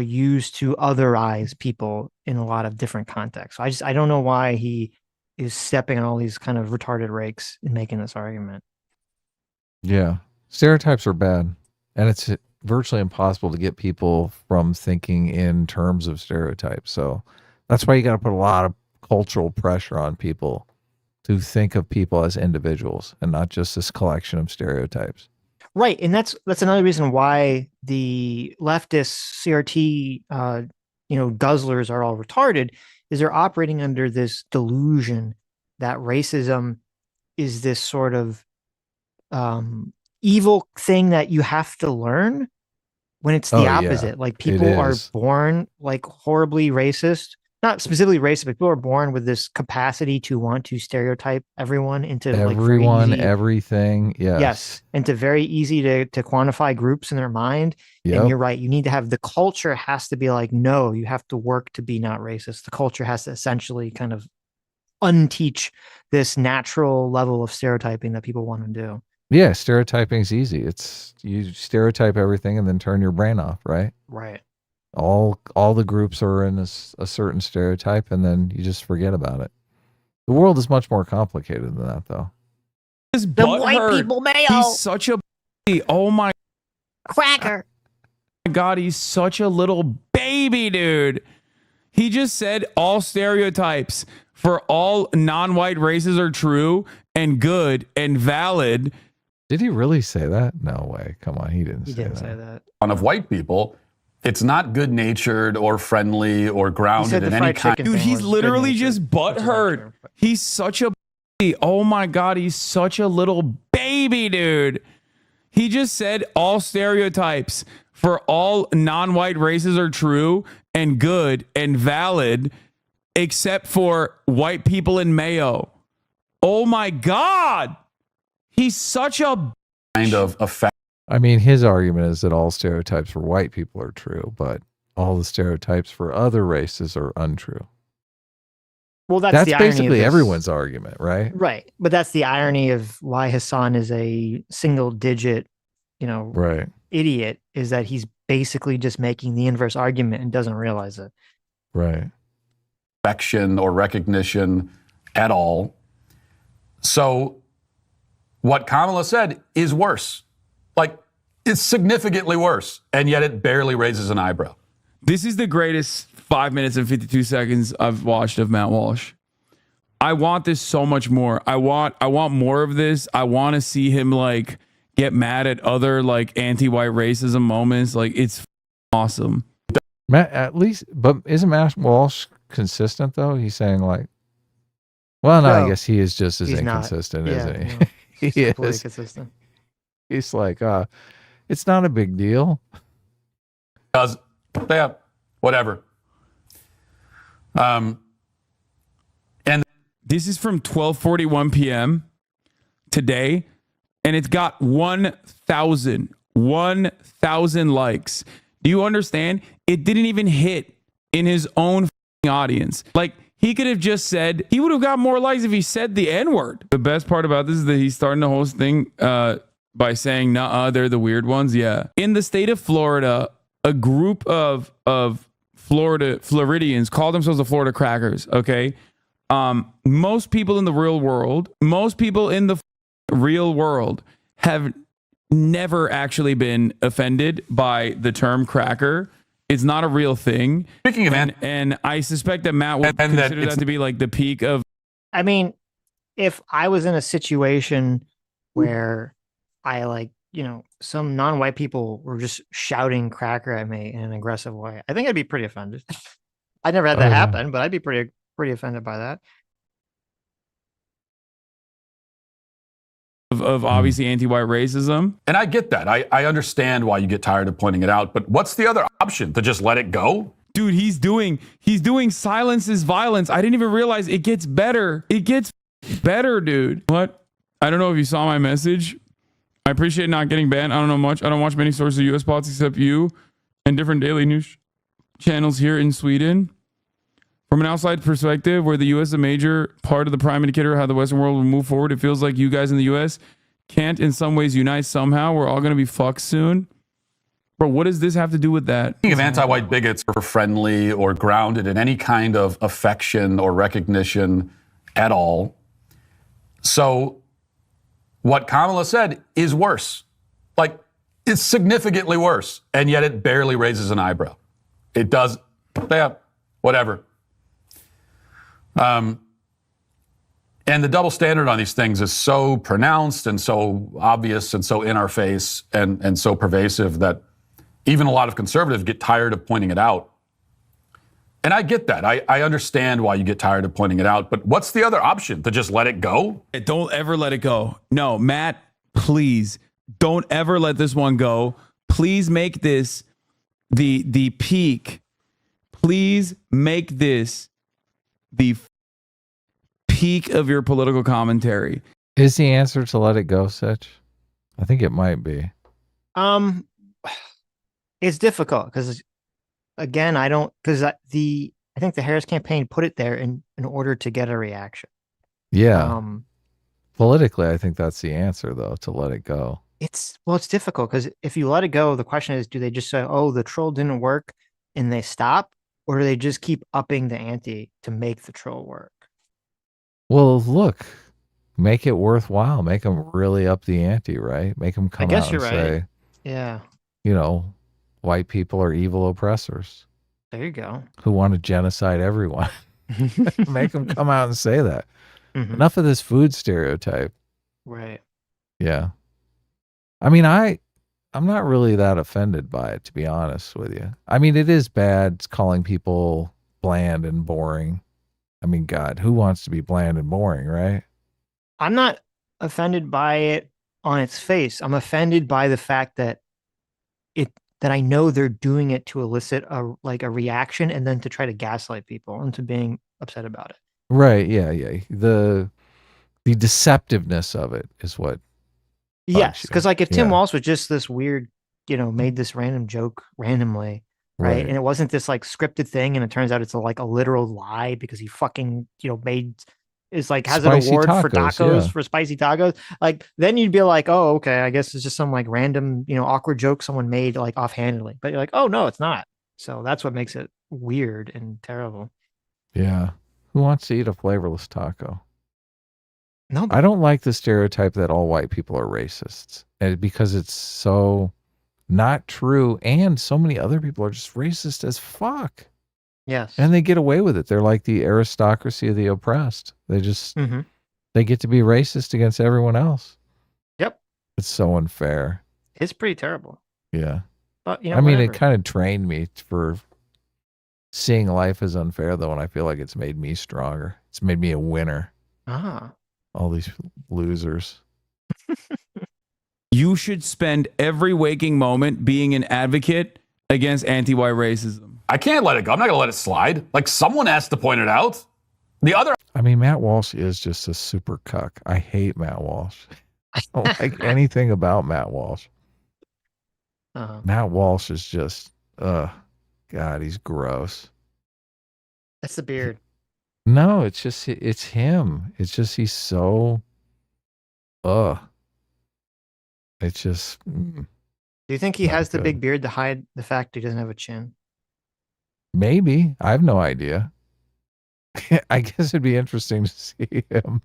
used to otherize people in a lot of different contexts. So I don't know why he is stepping on all these kind of retarded rakes in making this argument. Yeah. Stereotypes are bad. And it's virtually impossible to get people from thinking in terms of stereotypes. So that's why you got to put a lot of cultural pressure on people to think of people as individuals and not just this collection of stereotypes. Right. And that's another reason why the leftist CRT, guzzlers are all retarded, is they're operating under this delusion that racism is this sort of evil thing that you have to learn, when it's the opposite. Like people are born like horribly racist, not specifically racist, but people are born with this capacity to want to stereotype everyone into everyone, like everything. Yes. Yes. Into very easy to quantify groups in their mind. Yep. And you're right. You need to have the culture has to be like, no, you have to work to be not racist. The culture has to essentially kind of unteach this natural level of stereotyping that people want to do. Yeah. Stereotyping is easy. It's you stereotype everything and then turn your brain off, right? Right. All the groups are in a certain stereotype and then you just forget about it. The world is much more complicated than that, though. The white people mayo. He's such a oh my cracker. God, he's such a little baby, dude. He just said all stereotypes for all non-white races are true and good and valid. Did he really say that? No way. Come on, he didn't He say didn't that. say that. Fun of white people. It's not good-natured or friendly or grounded in any kind. Dude, he's literally just butthurt. He's such a oh my God, he's such a little baby, dude. He just said all stereotypes for all non-white races are true and good and valid, except for white people in mayo. Oh my God. He's such a kind of effect. I mean, his argument is that all stereotypes for white people are true, but all the stereotypes for other races are untrue. Well, that's the irony of basically this. Everyone's argument, right? Right. But that's the irony of why Hasan is a single digit, Right. idiot, is that he's basically just making the inverse argument and doesn't realize it. Right. Affection or recognition at all. So what Kamala said is worse. Like, it's significantly worse, and yet it barely raises an eyebrow. This is the greatest 5 minutes and 52 seconds I've watched of Matt Walsh. I want this so much more. I want more of this. I want to see him like get mad at other like anti-white racism moments. Like, it's awesome. Matt, at least, but isn't Matt Walsh consistent though? He's saying like, well, no, I guess he is just as inconsistent, isn't he? No, He completely is. consistent. He's like, it's not a big deal. Because, yeah, whatever. And This is from 12:41 p.m. today, and it's got 1,000 likes. Do you understand? It didn't even hit in his own audience. Like, he could have just said, he would have got more likes if he said the N-word. The best part about this is that he's starting the whole thing by saying, "Nuh-uh, they're the weird ones." Yeah. In the state of Florida, a group of Floridians call themselves the Florida Crackers, okay? Most people in the real world have never actually been offended by the term cracker. It's not a real thing. speaking of And I suspect that Matt would And that consider it's- that to be like the peak of. I mean, if I was in a situation where I like, some non-white people were just shouting cracker at me in an aggressive way, I think I'd be pretty offended. I never had that Oh, yeah. happen, but I'd be pretty offended by that. Of obviously anti-white racism. And I get that. I understand why you get tired of pointing it out, but what's the other option? To just let it go? Dude, he's doing silence is violence. I didn't even realize it gets better. It gets better, dude. What? I don't know if you saw my message. I appreciate not getting banned. I don't know much. I don't watch many sources of US politics except you and different daily news channels here in Sweden. From an outside perspective, where the U.S. is a major part of the prime indicator of how the Western world will move forward, it feels like you guys in the U.S. can't in some ways unite somehow. We're all going to be fucked soon. Bro, what does this have to do with that? Speaking of anti-white bigots are friendly or grounded in any kind of affection or recognition at all. So what Kamala said is worse. Like, it's significantly worse, and yet it barely raises an eyebrow. It does, yeah, whatever. And the double standard on these things is so pronounced and so obvious and so in our face and so pervasive that even a lot of conservatives get tired of pointing it out. And I get that. I understand why you get tired of pointing it out, but what's the other option? To just let it go? Don't ever let it go. No, Matt, please don't ever let this one go. Please make this the peak. Please make this the peak of your political commentary. Is the answer to let it go, Sitch? I think it might be. It's difficult because, again, I think the Harris campaign put it there in order to get a reaction. Yeah. Politically, I think that's the answer, though, to let it go. It's difficult because if you let it go, the question is, do they just say, "Oh, the troll didn't work," and they stop, or do they just keep upping the ante to make the troll work? Well, look, make it worthwhile. Make them really up the ante, right? Make them come guess out you're and right. say, Yeah, white people are evil oppressors there you go. who want to genocide everyone. Make them come out and say that. Mhm. Enough of this food stereotype. Right. Yeah. I mean, I'm not really that offended by it, to be honest with you. I mean, it is bad calling people bland and boring. I mean, God, who wants to be bland and boring, right? I'm not offended by it on its face. I'm offended by the fact that I know they're doing it to elicit a reaction and then to try to gaslight people into being upset about it. Right. Yeah. Yeah. The deceptiveness of it is what. Yes, you. because if Tim Yeah. Walsh was just this weird, made this random joke randomly, right? And it wasn't this scripted thing, and it turns out it's a literal lie because he fucking has an Spicy award for tacos, tacos yeah. for spicy tacos. Then you'd be like, oh, okay, I guess it's just some random awkward joke someone made offhandedly. But you're like, oh no, it's not. So that's what makes it weird and terrible. Yeah. Who wants to eat a flavorless taco? No, I don't like the stereotype that all white people are racists, and because it's so not true, and so many other people are just racist as fuck, yes. and they get away with it. They're like the aristocracy of the oppressed. They just Mm-hmm. they get to be racist against everyone else. Yep. It's so unfair. It's pretty terrible. Yeah. But, you know, I mean, whatever. it kind of trained me for seeing life as unfair, though, and I feel like it's made me stronger. It's made me a winner. Ah. All these losers. You should spend every waking moment being an advocate against anti-white racism. I can't let it go. I'm not going to let it slide. Like, someone has to point it out. The other I mean, Matt Walsh is just a super cuck. I hate Matt Walsh. I don't like anything about Matt Walsh. Uh-huh. Matt Walsh is just, God, he's gross. That's the beard. No, it's just, it's him. It's just, he's so, it's just, Do you think he Not has the good. big beard to hide the fact he doesn't have a chin? maybe. I have no idea. I guess it'd be interesting to see him.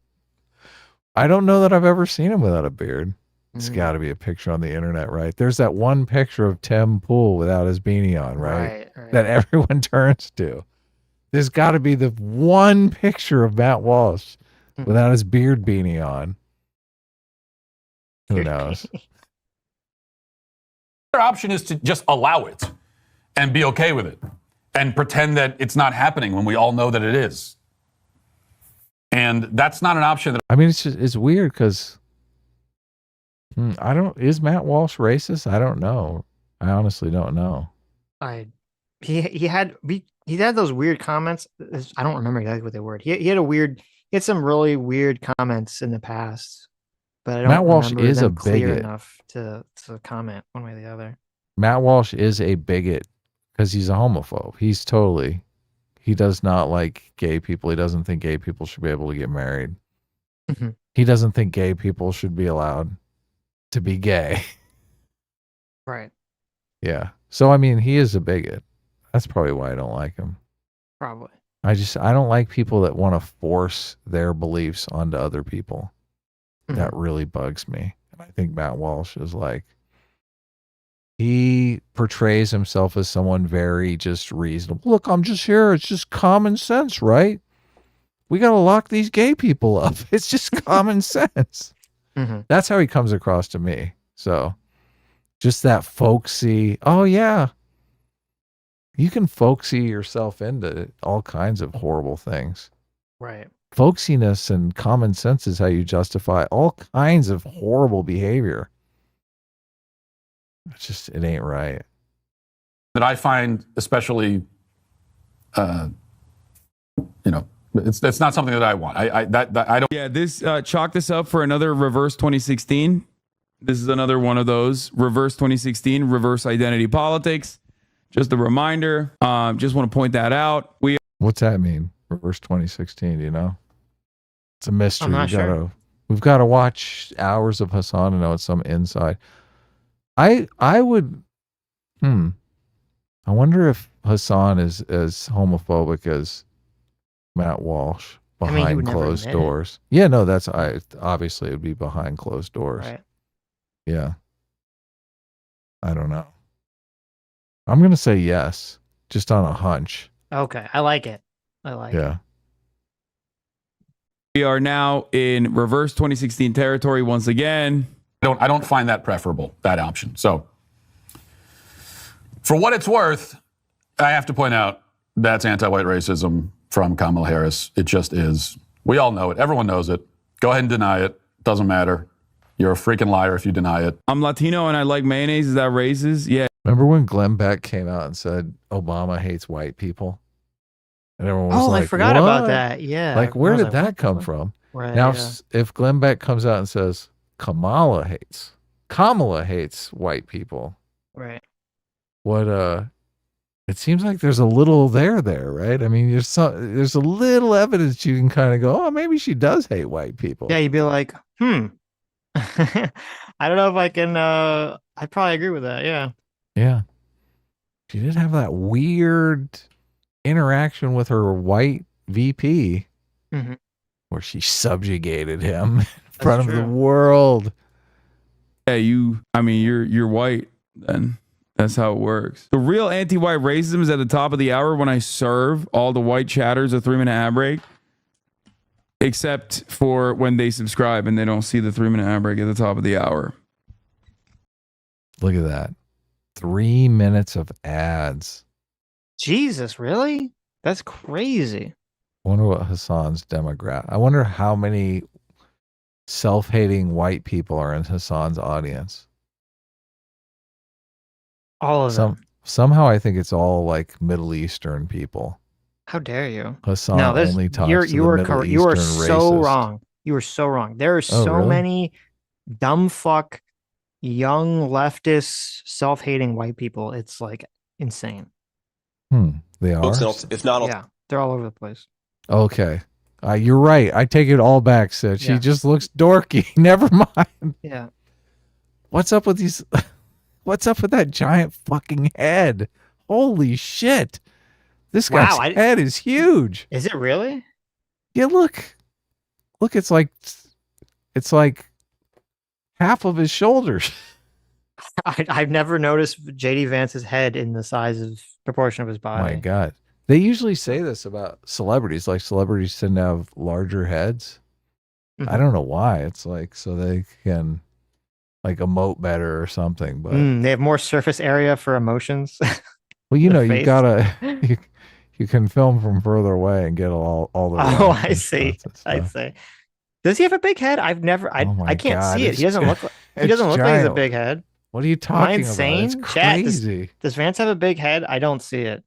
I don't know that I've ever seen him without a beard. It's Mm. got to be a picture on the internet, right? There's that one picture of Tim Pool without his beanie on, right? Right. That everyone turns to. There's got to be the one picture of Matt Walsh Mhm. without his beard beanie on. Who knows? option is to just allow it and be okay with it and pretend that it's not happening when we all know that it is. And that's not an option that I mean, it's just, it's weird because is Matt Walsh racist? I don't know. I honestly don't know. He had those weird comments. I don't remember exactly what they were. He had some really weird comments in the past, but I don't Matt Walsh remember is them a clear bigot. enough to comment one way or the other. Matt Walsh is a bigot because he's a homophobe. He does not like gay people. He doesn't think gay people should be able to get married. Mhm. He doesn't think gay people should be allowed to be gay. Right. Yeah. So, I mean, he is a bigot. That's probably why I don't like him. Probably. I don't like people that want to force their beliefs onto other people. That really bugs me. And I think Matt Walsh is like, he portrays himself as someone very just reasonable. Look, I'm just here. It's just common sense, right? We got to lock these gay people up. It's just common sense. Mhm. That's how he comes across to me. So just that folksy, oh yeah. You can folksy yourself into all kinds of horrible things. Right. Folksiness and common sense is how you justify all kinds of horrible behavior. It's just, it ain't right. I find especially, it's not something that I want. I don't. Yeah, this chalk this up for another reverse 2016. This is another one of those reverse 2016 reverse identity politics. Just a reminder. Just want to point that out. What's that mean? Reverse 2016, do you know? It's a mystery. I'm not sure. We've got to watch hours of Hasan to know it's some inside. I would I wonder if Hasan is as homophobic as Matt Walsh I mean, he behind would never closed admit it. doors. Yeah, no, obviously it would be behind closed doors. Right. Yeah. I don't know. I'm going to say yes, just on a hunch. Okay. I like it. I like it. Yeah. We are now in reverse 2016 territory once again. I don't find that preferable, that option. So, for what it's worth, I have to point out that's anti-white racism from Kamala Harris. It just is. We all know it. Everyone knows it. Go ahead and deny it. Doesn't matter. You're a freaking liar if you deny it. I'm Latino and I like mayonnaise. Is that racist? Yeah. Remember when Glenn Beck came out and said Obama hates white people? And everyone was like, I forgot about "What?" that. Yeah. Like, where I was did like, that what come the- from? Right. Now, yeah. if Glenn Beck comes out and says Kamala hates white people, Right. what it seems like there's a little there, right? I mean, there's a little evidence you can kind of go, oh, maybe she does hate white people. Yeah, you'd be like, I don't know if I can I'd probably agree with that, yeah. Yeah. She did have that weird interaction with her white VP. Mhm. where she subjugated him in front of the true. world. Yeah, you're white, then that's how it works. The real anti-white racism is at the top of the hour when I serve all the white chatters a 3-minute ad break, except for when they subscribe and they don't see the 3-minute ad break at the top of the hour. Look at that. 3 minutes of ads. Jesus, really? That's crazy. I wonder what Hasan's demographic. I wonder how many self-hating white people are in Hasan's audience. All of them. Somehow I think it's all like Middle Eastern people. How dare you? Hasan No, this only talks you're to you the are Middle correct. You are Eastern so racist. wrong. You are so wrong. There are Oh, so really? many dumb fuck, young leftist, self-hating white people. It's like insane. They are? If not, Yeah, they're all over the place. Okay. You're right. I take it all back, Sitch. Yeah. He just looks dorky. Never mind. Yeah. What's up with these? What's up with that giant fucking head? Holy shit. This Wow, guy's head is huge. Is it really? Yeah, look. Look, it's like half of his shoulders. I've never noticed JD Vance's head in the size of proportion of his body. My God. They usually say this about celebrities. Like celebrities tend to have larger heads. I don't know why. It's like so they can like emote better or something. But They have more surface area for emotions. well, you the know, you face. gotta you can film from further away and get all the Oh, I reactions, see. stuff. I see. Does he have a big head? I've never. I Oh my I can't God, see it. it's He doesn't look. He it's doesn't look like he has a giant. big head. What are you talking insane? about? It's Chat, does- crazy. Does Vance have a big head? I don't see it.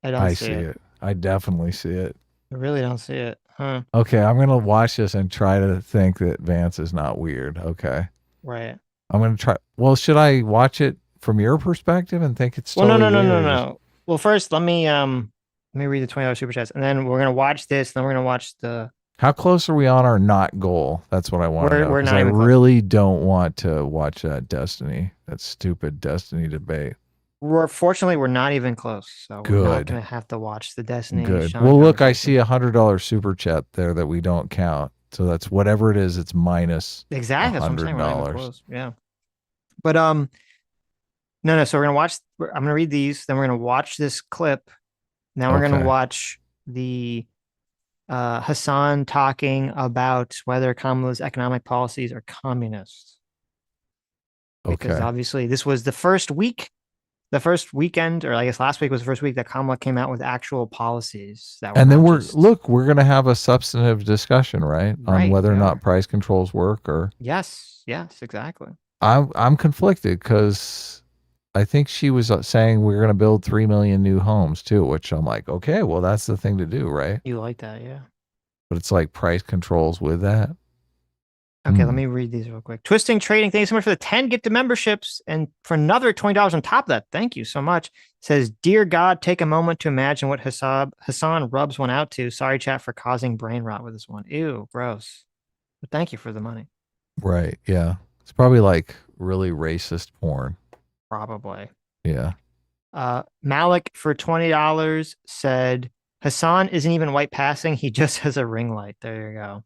I see it. I definitely see it. I really don't see it. Huh. Okay, I'm gonna watch this and try to think that Vance is not weird. Okay. Right. I'm gonna try. Well, should I watch it from your perspective and think it's Well, no, totally no, no, weird, no, or just- no. Well, first let me read the $20 super chats, and then we're gonna watch this. And then we're gonna watch the. How close are we on our not goal? That's what I want to know. We're 'cause not I even close. really don't want to watch that stupid Destiny debate. Fortunately, we're not even close, so we're not Good. gonna have to watch the Destiny. Good. Sean Well, look, I conversation. see $100 super chat there that we don't count. So that's whatever it is. It's minus. Exactly. That's what I'm saying. We're not even $100. close. Yeah. But no. So we're gonna watch. I'm gonna read these. Then we're gonna watch this clip. Now we're gonna Okay. watch the Hasan talking about whether Kamala's economic policies are communist. Because Okay. obviously this was the first weekend, or I guess last week was the first week that Kamala came out with actual policies that were And then not we're just- going to have a substantive discussion, right, on Right, whether or we not are. price controls work. Or Yes, exactly. I'm conflicted because I think she was saying we're going to build 3 million new homes too, which I'm like, okay, well that's the thing to do, right? You like that, yeah. But it's like price controls with that. Okay, let me read these real quick. Twisting Trading, thanks so much for the 10 gifted memberships and for another $20 on top of that. Thank you so much. Says, dear God, take a moment to imagine what Hasan rubs one out to. Sorry, chat, for causing brain rot with this one. Ew, gross. But thank you for the money. Right. Yeah. It's probably like really racist porn. Probably. Yeah. Malik for $20 said, Hasan isn't even white passing. He just has a ring light. There you go.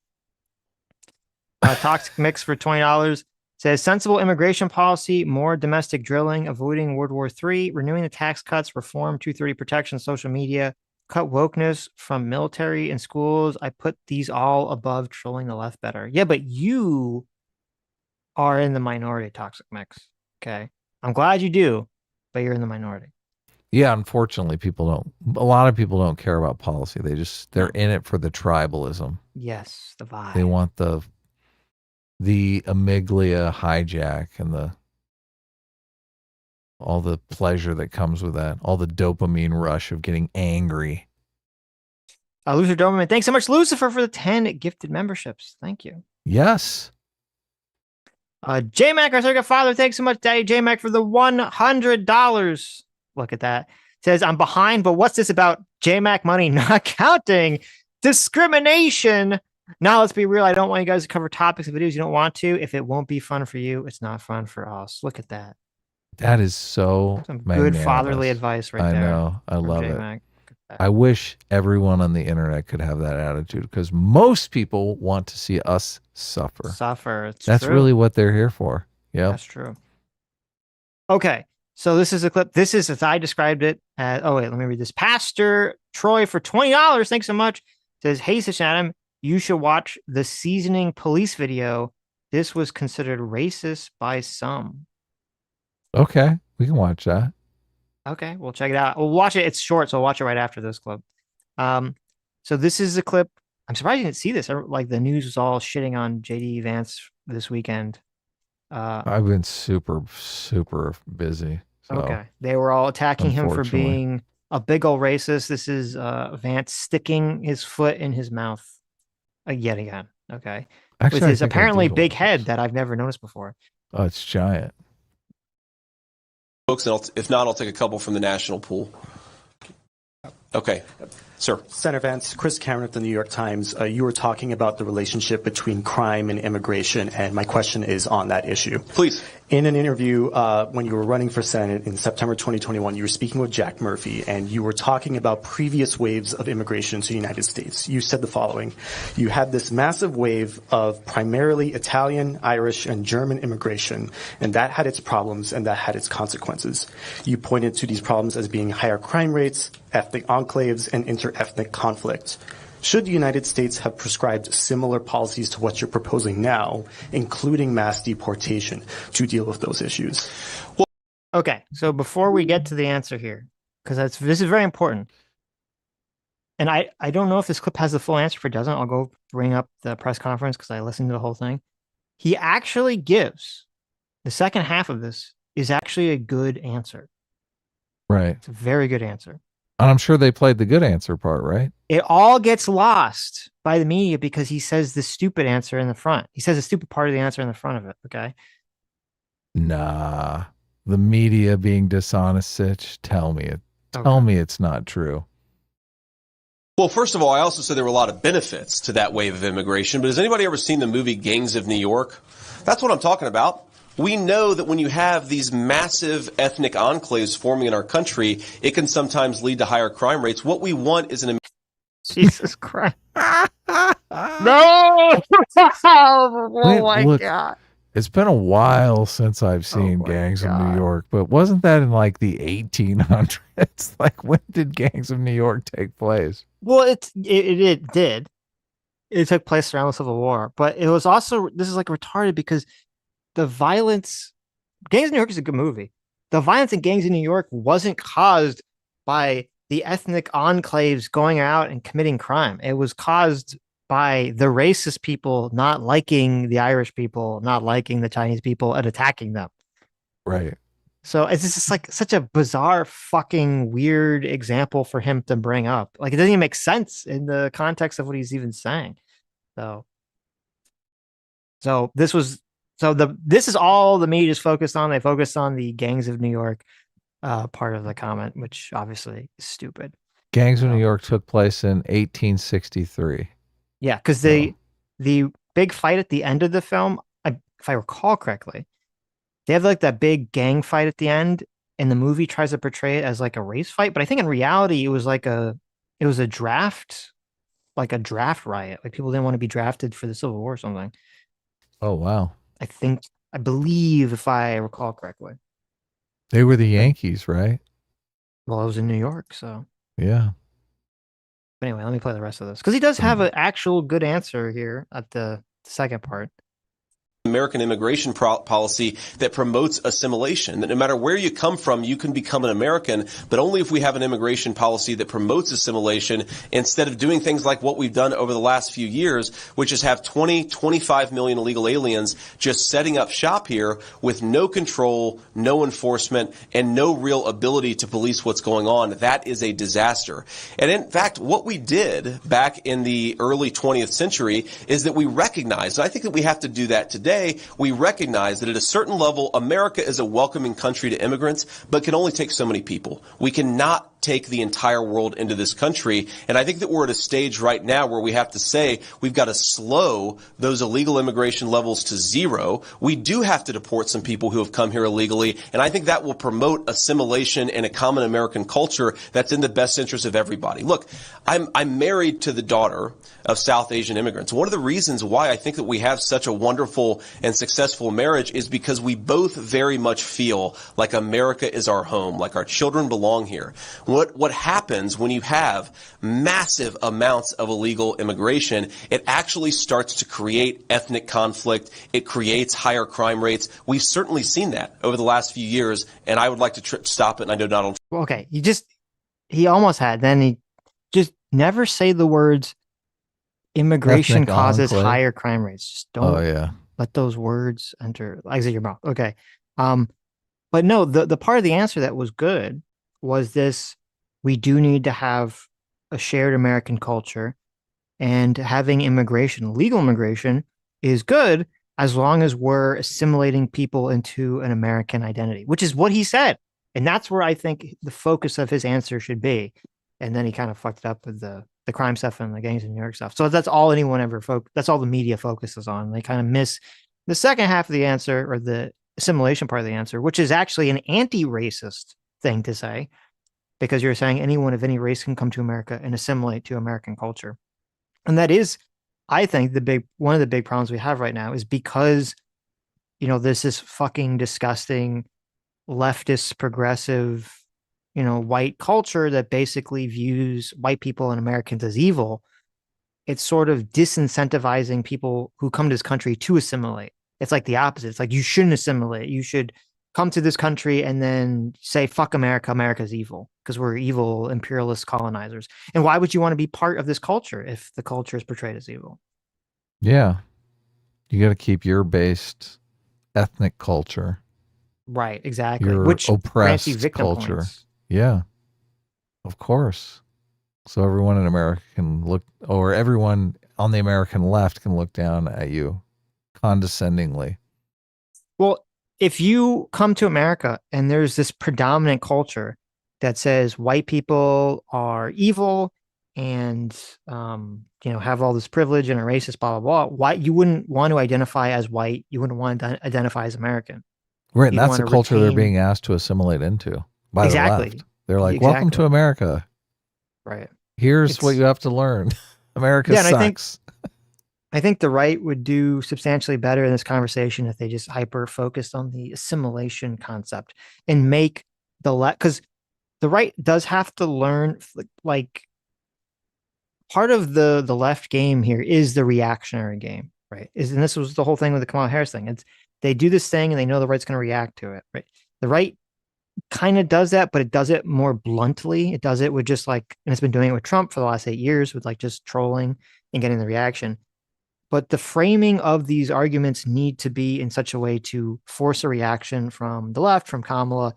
Toxic Mix for $20 says sensible immigration policy, more domestic drilling, avoiding World War III, renewing the tax cuts, reform 230 protection, social media, cut wokeness from military and schools. I put these all above trolling the left better. Yeah, but you are in the minority, Toxic Mix. Okay. I'm glad you do, but you're in the minority. Yeah. Unfortunately, a lot of people don't care about policy. They're in it for the tribalism. Yes, the vibe. They want the amygdala hijack and all the pleasure that comes with that, all the dopamine rush of getting angry. Lucifer Doberman, thanks so much, Lucifer, for the 10 gifted memberships. Thank you. Yes. J-Mac, our circuit father, thanks so much, Daddy J-Mac, for the $100. Look at that. Says, I'm behind, but what's this about J-Mac money not counting? Discrimination. Now, let's be real. I don't want you guys to cover topics and videos you don't want to. If it won't be fun for you, it's not fun for us. Look at that. That is so Some good magnanimous. fatherly advice right I there. know. I from love it. J-Mac. I wish everyone on the internet could have that attitude because most people want to see us suffer. That's true. really what they're here for. Yeah, That's true. Okay. So this is a clip. This is as I described it. Let me read this. Pastor Troy for $20. Thanks so much. Says, hey, Sitch and Adam, you should watch the seasoning police video. This was considered racist by some. Okay, we can watch that. Okay, we'll check it out. We'll watch it. It's short, so we'll watch it right after this clip. So this is a clip. I'm surprised you didn't see this. Like the news was all shitting on JD Vance this weekend. I've been super busy. So okay, they were all attacking him for being a big old racist. This is Vance sticking his foot in his mouth yet again. Okay, actually, with his apparently big head that I've never noticed before. Oh, it's giant. Folks, and if not, I'll take a couple from the national pool. Okay, sir. Senator Vance, Chris Cameron at the New York Times, you were talking about the relationship between crime and immigration, and my question is on that issue. Please. In an interview when you were running for Senate in September 2021, you were speaking with Jack Murphy, and you were talking about previous waves of immigration to the United States. You said the following: you had this massive wave of primarily Italian, Irish, and German immigration, and that had its problems and that had its consequences. You pointed to these problems as being higher crime rates, ethnic enclaves, and inter-ethnic conflict. Should the United States have prescribed similar policies to what you're proposing now, including mass deportation, to deal with those issues? Okay, so before we get to the answer here, because this is very important, and I don't know if this clip has the full answer. If it doesn't, I'll go bring up the press conference because I listened to the whole thing. He actually gives the second half of this is actually a good answer. Right. It's a very good answer. And I'm sure they played the good answer part, right? It all gets lost by the media because he says the stupid answer in the front. He says the stupid part of the answer in the front of it. Okay. Nah, the media being dishonest, Sitch. Tell me it. Tell me it's not true. Well, first of all, I also said there were a lot of benefits to that wave of immigration. But has anybody ever seen the movie Gangs of New York? That's what I'm talking about. We know that when you have these massive ethnic enclaves forming in our country, it can sometimes lead to higher crime rates. What we want is an... Jesus Christ. No! Oh my God. It's been a while since I've seen Gangs of New York, but wasn't that in like the 1800s? Like, when did Gangs of New York take place? Well, it did. It took place around the Civil War, but it was also, this is like retarded because the violence, Gangs of New York is a good movie. The violence in Gangs of New York wasn't caused by the ethnic enclaves going out and committing crime. It was caused by the racist people not liking the Irish people, not liking the Chinese people, and attacking them. Right. So it's just like such a bizarre, fucking weird example for him to bring up. Like, it doesn't even make sense in the context of what he's even saying. So this was... this is all the media is focused on. They focused on the Gangs of New York part of the comment, which obviously is stupid. Gangs of New York took place in 1863. Yeah, because the big fight at the end of the film, if I recall correctly, they have like that big gang fight at the end, and the movie tries to portray it as like a race fight. But I think in reality, it was a draft, like a draft riot. Like people didn't want to be drafted for the Civil War or something. Oh, wow. I believe, if I recall correctly. They were the Yankees, right? Well, I was in New York, so. Yeah. But anyway, let me play the rest of this. Because he does have an actual good answer here at the second part. American immigration policy that promotes assimilation, that no matter where you come from, you can become an American, but only if we have an immigration policy that promotes assimilation instead of doing things like what we've done over the last few years, which is have 25 million illegal aliens just setting up shop here with no control, no enforcement, and no real ability to police what's going on. That is a disaster. And in fact, what we did back in the early 20th century is that we recognized, and I think that we have to do that today, we recognize that at a certain level, America is a welcoming country to immigrants, but can only take so many people. We cannot take the entire world into this country. And I think that we're at a stage right now where we have to say we've got to slow those illegal immigration levels to zero. We do have to deport some people who have come here illegally, and I think that will promote assimilation and a common American culture that's in the best interest of everybody. Look, I'm married to the daughter of South Asian immigrants. One of the reasons why I think that we have such a wonderful and successful marriage is because we both very much feel like America is our home, like our children belong here. What happens when you have massive amounts of illegal immigration, it actually starts to create ethnic conflict. It creates higher crime rates. We've certainly seen that over the last few years, and I would like to stop it, and I know Donald. Well, okay, he almost had. Then he just never say the words immigration Ethnic causes enclave. higher crime rates. Just don't let those words enter exit your mouth. Okay. But no, the part of the answer that was good was this: we do need to have a shared American culture, and having immigration, legal immigration, is good as long as we're assimilating people into an American identity, which is what he said. And that's where I think the focus of his answer should be. And then he kind of fucked it up with the crime stuff and the gangs in New York stuff. So that's all anyone ever that's all the media focuses on. They kind of miss the second half of the answer, or the assimilation part of the answer, which is actually an anti-racist thing to say, because you're saying anyone of any race can come to America and assimilate to American culture. And that is, I think, one of the big problems we have right now is because, there's this fucking disgusting leftist progressive, white culture that basically views white people and Americans as evil. It's sort of disincentivizing people who come to this country to assimilate. It's like the opposite. It's like, you shouldn't assimilate. You should come to this country and then say, fuck America. America's evil because we're evil imperialist colonizers. And why would you want to be part of this culture if the culture is portrayed as evil? Yeah. You got to keep your based ethnic culture. Right, exactly. Your Which grants you oppressed victim culture. points. Yeah, of course. So everyone in America can look, or everyone on the American left can look down at you condescendingly. Well, if you come to America and there's this predominant culture that says white people are evil and have all this privilege and are racist, blah blah blah, why you wouldn't want to identify as white? You wouldn't want to identify as American. Right, and You'd that's the want to culture they're retain- being asked to assimilate into by Exactly. the left. They're like, welcome to Exactly. America. Right. Here's what you have to learn. America Yeah, and sucks. I think the right would do substantially better in this conversation if they just hyper focused on the assimilation concept and make the left, because the right does have to learn, like, part of the left game here is the reactionary game, right? And this was the whole thing with the Kamala Harris thing. They do this thing and they know the right's going to react to it, right? The right kind of does that, but it does it more bluntly. It does it with just and it's been doing it with Trump for the last 8 years with just trolling and getting the reaction. But the framing of these arguments need to be in such a way to force a reaction from the left, from Kamala.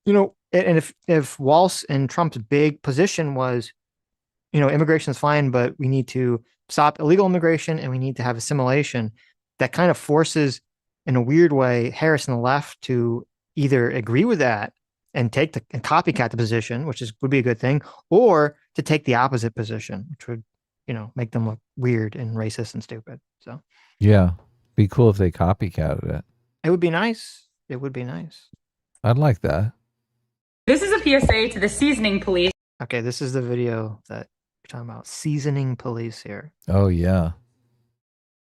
And if Walsh and Trump's big position was, immigration is fine, but we need to stop illegal immigration and we need to have assimilation, that kind of forces, in a weird way, Harris and the left to either agree with that and and copycat the position, which would be a good thing, or to take the opposite position, which would, make them look weird and racist and stupid. So Yeah, be cool if they copycatted it. it would be nice. It would be nice. I'd like that. This is a PSA to the seasoning police. Okay, this is the video that you're talking about. Seasoning police here. Oh, yeah.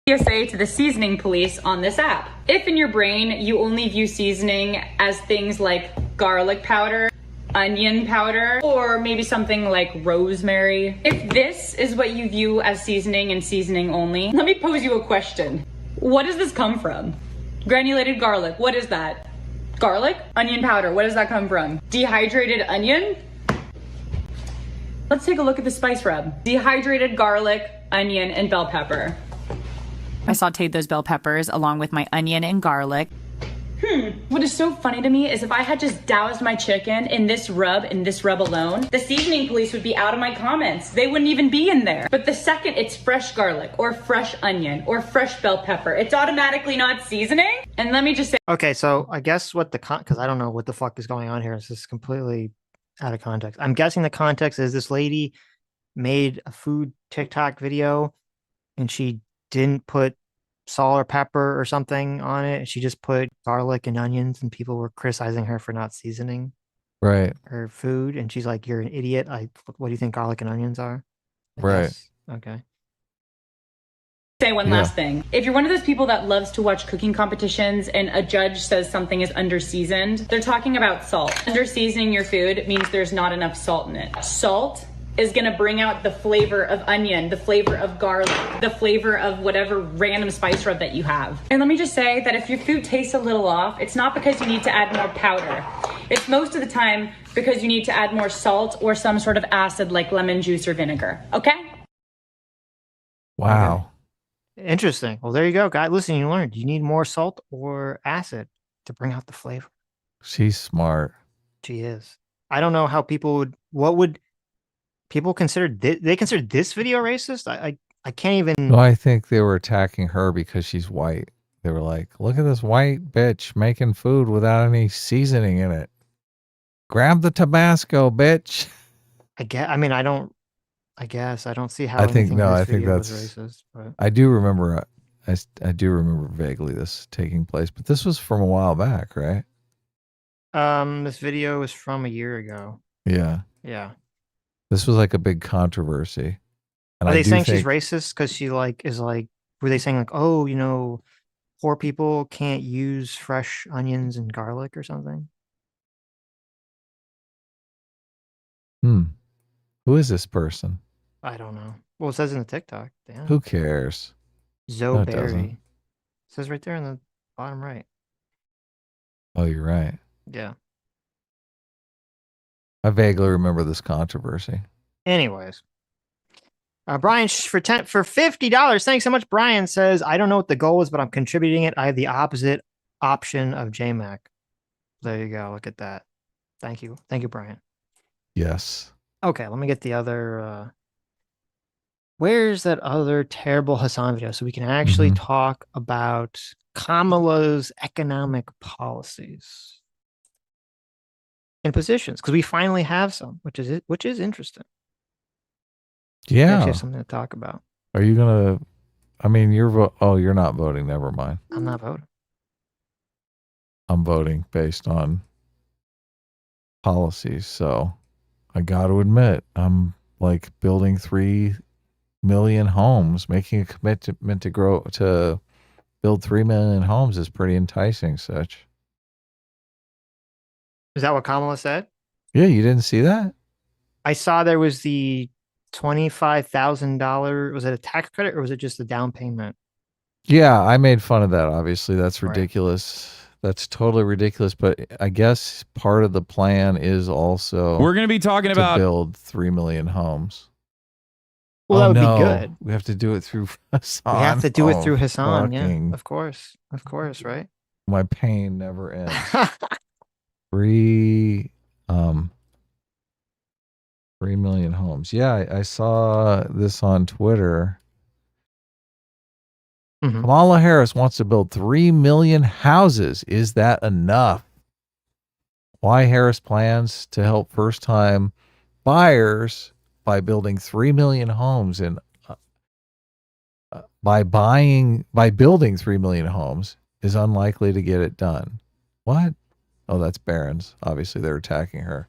PSA to the seasoning police on this app. If in your brain you only view seasoning as things like garlic powder, onion powder, or maybe something like rosemary, if this is what you view as seasoning and seasoning only, let me pose you a question. What does this come from? Granulated garlic, what is that? Garlic? Onion powder, what does that come from? Dehydrated onion? Let's take a look at the spice rub. Dehydrated garlic, onion, and bell pepper. I sauteed those bell peppers along with my onion and garlic. What is so funny to me is if I had just doused my chicken in this rub alone, the seasoning police would be out of my comments. They wouldn't even be in there. But the second it's fresh garlic or fresh onion or fresh bell pepper, it's automatically not seasoning. And let me just say, Okay, so I guess because I don't know what the fuck is going on here. This is completely out of context. I'm guessing the context is this lady made a food TikTok video and she didn't put salt or pepper or something on it. She just put garlic and onions, and people were criticizing her for not seasoning Right. her food. And she's like, "You're an idiot. What do you think garlic and onions are?" I Right. guess. Okay. Say one Yeah. last thing. If you're one of those people that loves to watch cooking competitions and a judge says something is underseasoned, they're talking about salt. Underseasoning your food means there's not enough salt in it. Salt is going to bring out the flavor of onion, the flavor of garlic, the flavor of whatever random spice rub that you have. And let me just say that if your food tastes a little off, it's not because you need to add more powder. It's most of the time because you need to add more salt or some sort of acid like lemon juice or vinegar. Okay? Wow. Interesting. Well, there you go, guys. Listen, you learned. You need more salt or acid to bring out the flavor. She's smart. She is. I don't know how people would. What would people consider? They consider this video racist? I can't even. No, I think they were attacking her because she's white. They were like, look at this white bitch making food without any seasoning in it. Grab the Tabasco, bitch. I mean, I don't. I guess I don't see how. I think anything in no. this I think video was that's. racist. But I do remember. I do remember vaguely this taking place, but this was from a while back, right? this video is from a year ago. Yeah, Yeah. this was like a big controversy. And Are they do saying she's think- racist because she is like? Were they saying like, oh, poor people can't use fresh onions and garlic or something? Who is this person? I don't know. Well, it says in the TikTok. Damn. Who cares? Zoe No, it doesn't. Berry. It says right there in the bottom right. Oh, you're right. Yeah. I vaguely remember this controversy. Anyways. Brian for $50. Thanks so much. Brian says, I don't know what the goal is, but I'm contributing it. I have the opposite option of JMac. There you go. Look at that. Thank you. Thank you, Brian. Yes. Okay, let me get the other where's that other terrible Hasan video so we can actually talk about Kamala's economic policies and positions, because we finally have some, which is interesting. We Yeah. actually have something to talk about. Are you gonna? I mean, you're not voting. Never mind. I'm not voting. I'm voting based on policies. So I got to admit, I'm like building 3 million homes, making a commitment to build 3 million homes is pretty enticing. Such. Is that what Kamala said? Yeah, you didn't see that? I saw there was the $25,000. Was it a tax credit or was it just the down payment? Yeah, I made fun of that. Obviously, that's Right. ridiculous. That's totally ridiculous. But I guess part of the plan is also We're going to be talking to about build 3 million homes. Well, that would no. be good. We have to do it through Hasan. We have to do it Oh, through Hasan. Yeah, fucking- of course, right? My pain never ends. 3 million homes. Yeah, I saw this on Twitter. Mhm. Kamala Harris wants to build 3 million houses. Is that enough? Why Harris plans to help first-time buyers by building 3 million homes and by building 3 million homes is unlikely to get it done. What? Oh, that's Barron's. Obviously, they're attacking her.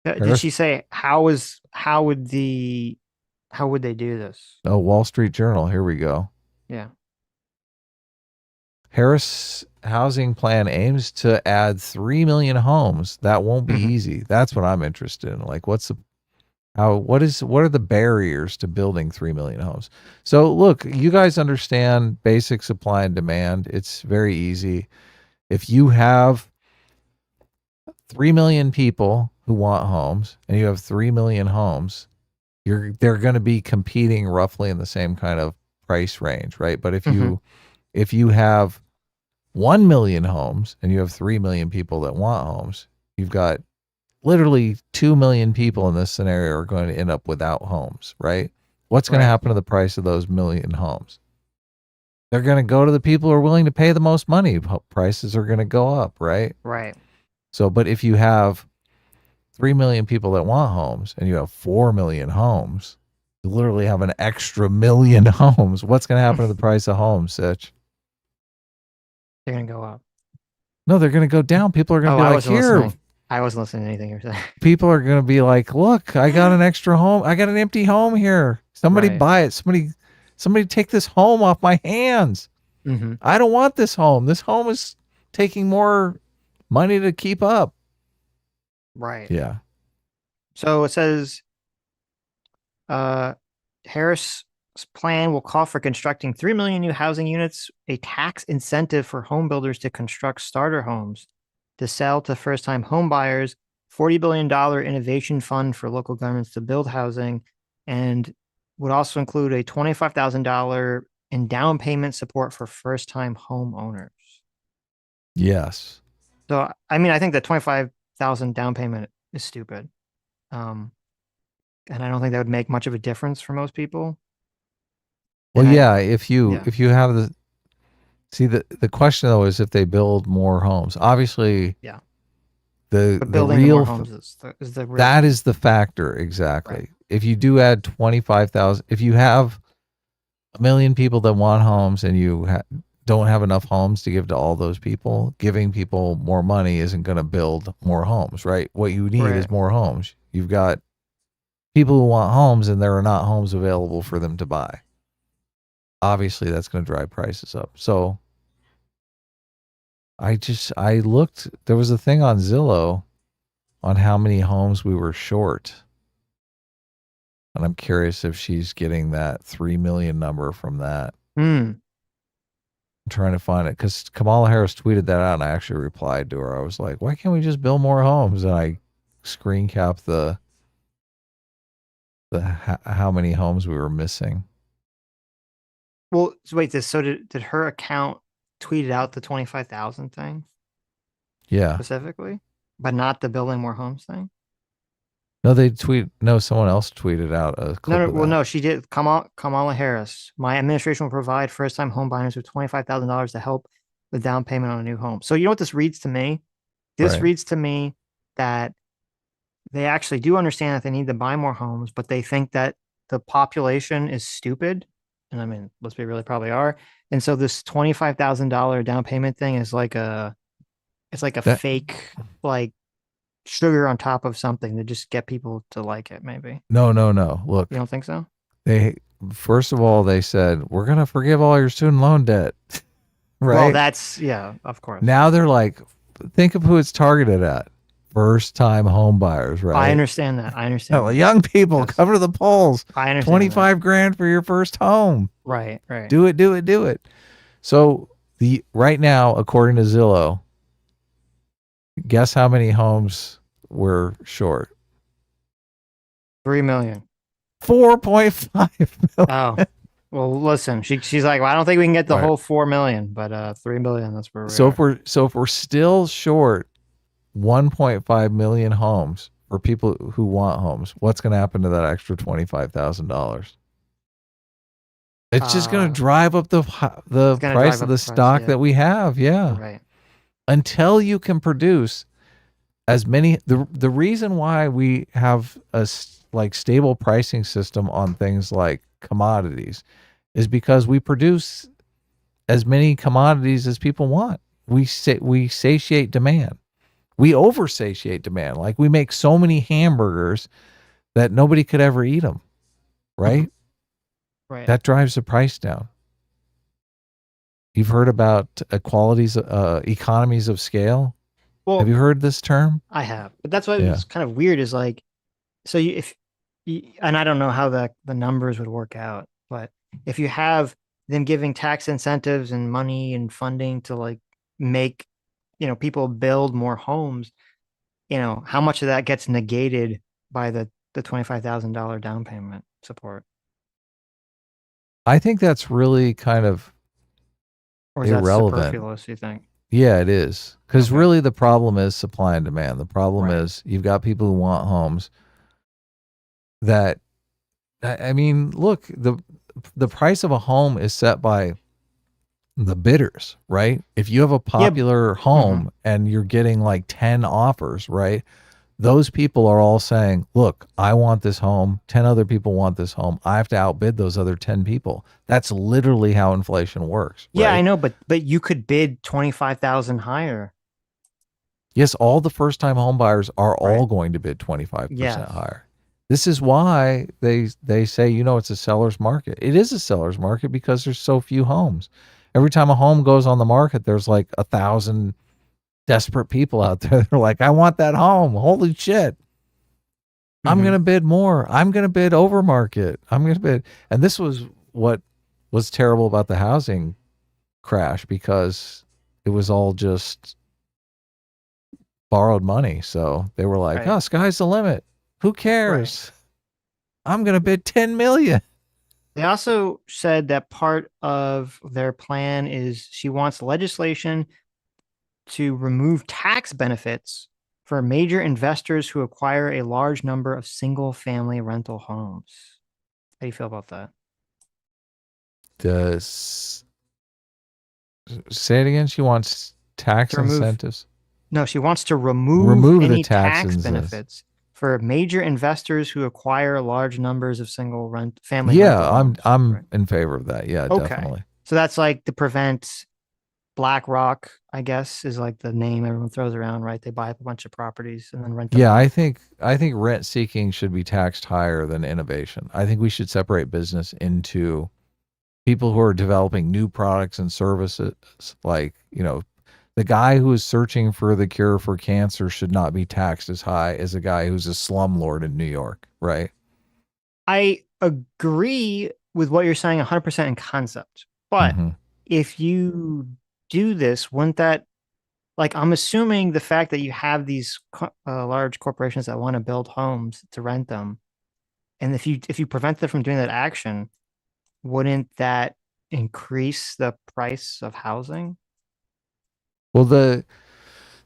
Did Harris- she say how would they do this? Oh, Wall Street Journal. Here we go. Yeah. Harris housing plan aims to add 3 million homes. That won't be easy. That's what I'm interested in. Like, what are the barriers to building 3 million homes? So look, you guys understand basic supply and demand. It's very easy. If you have 3 million people who want homes and you have 3 million homes, they're going to be competing roughly in the same kind of price range, right? But if you have 1 million homes and you have 3 million people that want homes, you've got literally 2 million people in this scenario are going to end up without homes, right? What's going to happen to the price of those million homes? They're going to go to the people who are willing to pay the most money. Prices are going to go up, right? Right. So, but if you have 3 million people that want homes and you have 4 million homes, you literally have an extra million homes. What's going to happen to the price of homes, Sitch? They're gonna go up. No, they're going to go down. People are going to Oh, be I like, wasn't here. listening. I wasn't listening to anything you're saying. People are going to be like, look, I got an extra home. I got an empty home here. Somebody Right. buy it. Somebody take this home off my hands. Mm-hmm. I don't want this home. This home is taking more money to keep up. Right. Yeah. So it says, Harris' plan will call for constructing 3 million new housing units, a tax incentive for home builders to construct starter homes, to sell to first-time home buyers, $40 billion innovation fund for local governments to build housing, and would also include a $25,000 in down payment support for first-time homeowners. Yes. So, I mean, I think the 25,000 down payment is stupid. And I don't think that would make much of a difference for most people. Well, And yeah, if you yeah. have the question though is if they build more homes. Obviously, Yeah. The But building real more homes is the real that is the factor exactly. Right. If you do add 25,000, if you have 1 million people that want homes and you don't have enough homes to give to all those people, giving people more money isn't going to build more homes, right? What you need is Right. more homes. You've got people who want homes and there are not homes available for them to buy. Obviously, that's going to drive prices up. So I looked, there was a thing on Zillow on how many homes we were short. And I'm curious if she's getting that 3 million number from that. Hmm. I'm trying to find it because Kamala Harris tweeted that out and I actually replied to her. I was like, why can't we just build more homes? And I screen capped the how many homes we were missing. Well, so wait, did her account tweeted out the 25,000 thing Yeah. specifically, but not the building more homes thing? No, someone else tweeted out a clip No, of well, that. no, she did. Kamala Harris. My administration will provide first-time home buyers with $25,000 to help with down payment on a new home. So you know what this reads to me? This Right. reads to me that they actually do understand that they need to buy more homes, but they think that the population is stupid. And I mean, let's be real, they probably are. And so this $25,000 down payment thing is like it's like a That- fake, like sugar on top of something to just get people to like it. Maybe No. Look, you don't think so? First of all, they said, we're going to forgive all your student loan debt. Right. Well, that's yeah, of course. Now they're like, think of who it's targeted at. First time home buyers, right? I understand that. I understand. Well, young people, Yes. come to the polls. I understand. 25 grand for your first home. Right. Do it. So right now, according to Zillow, guess how many homes we're short? 3 million. 4.5 million. Oh. Well, listen, she's like, well, I don't think we can get the Right. whole 4 million, but 3 million, that's where we So are. if we're still short 1.5 million homes for people who want homes, what's going to happen to that extra $25,000? It's just going to drive up the gonna price drive of up the the stock price, that we have. Yeah. Right. Until you can produce as many, the reason why we have a stable pricing system on things like commodities is because we produce as many commodities as people want. We satiate demand. We oversatiate demand. Like we make so many hamburgers that nobody could ever eat them. Right? Right. That drives the price down. You've heard about economies of scale? Well, Have you heard this term? I have, but that's why Yeah. it's kind of weird is like, so and I don't know how the numbers would work out, but if you have them giving tax incentives and money and funding to like make, people build more homes, how much of that gets negated by the $25,000 down payment support? I think that's really kind of Or is that irrelevant. superfluous, you think? Yeah, it is. Because Okay. really the problem is supply and demand. The problem Right. is you've got people who want homes that, I mean, look, the price of a home is set by the bidders, right? If you have a popular home and you're getting like 10 offers, right? Those people are all saying, look, I want this home. 10 other people want this home. I have to outbid those other 10 people. That's literally how inflation works. Yeah, right? I know, but you could bid 25,000 higher. Yes, all the first-time home buyers are all going to bid 25% higher. This is why they say, it's a seller's market. It is a seller's market because there's so few homes. Every time a home goes on the market, there's like 1,000 desperate people out there. They're like, I want that home. Holy shit. I'm going to bid more. I'm going to bid over market. I'm going to bid. And this was what was terrible about the housing crash, because it was all just borrowed money. So they were like, oh, sky's the limit. Who cares? I'm going to bid 10 million. They also said that part of their plan is she wants legislation to remove tax benefits for major investors who acquire a large number of single-family rental homes. How do you feel about that? Say it again. She wants tax incentives. No, she wants to remove any the tax benefits for major investors who acquire large numbers of family. Yeah, I'm in favor of that. Yeah, definitely. So that's like to prevent BlackRock, I guess, is like the name everyone throws around, right? They buy up a bunch of properties and then rent them. Yeah, out. I think rent seeking should be taxed higher than innovation. I think we should separate business into people who are developing new products and services. Like, the guy who is searching for the cure for cancer should not be taxed as high as a guy who's a slumlord in New York, right? I agree with what you're saying 100% in concept. But if you do this, wouldn't that, like, I'm assuming the fact that you have these large corporations that want to build homes to rent them, and if you prevent them from doing that action, wouldn't that increase the price of housing? Well, the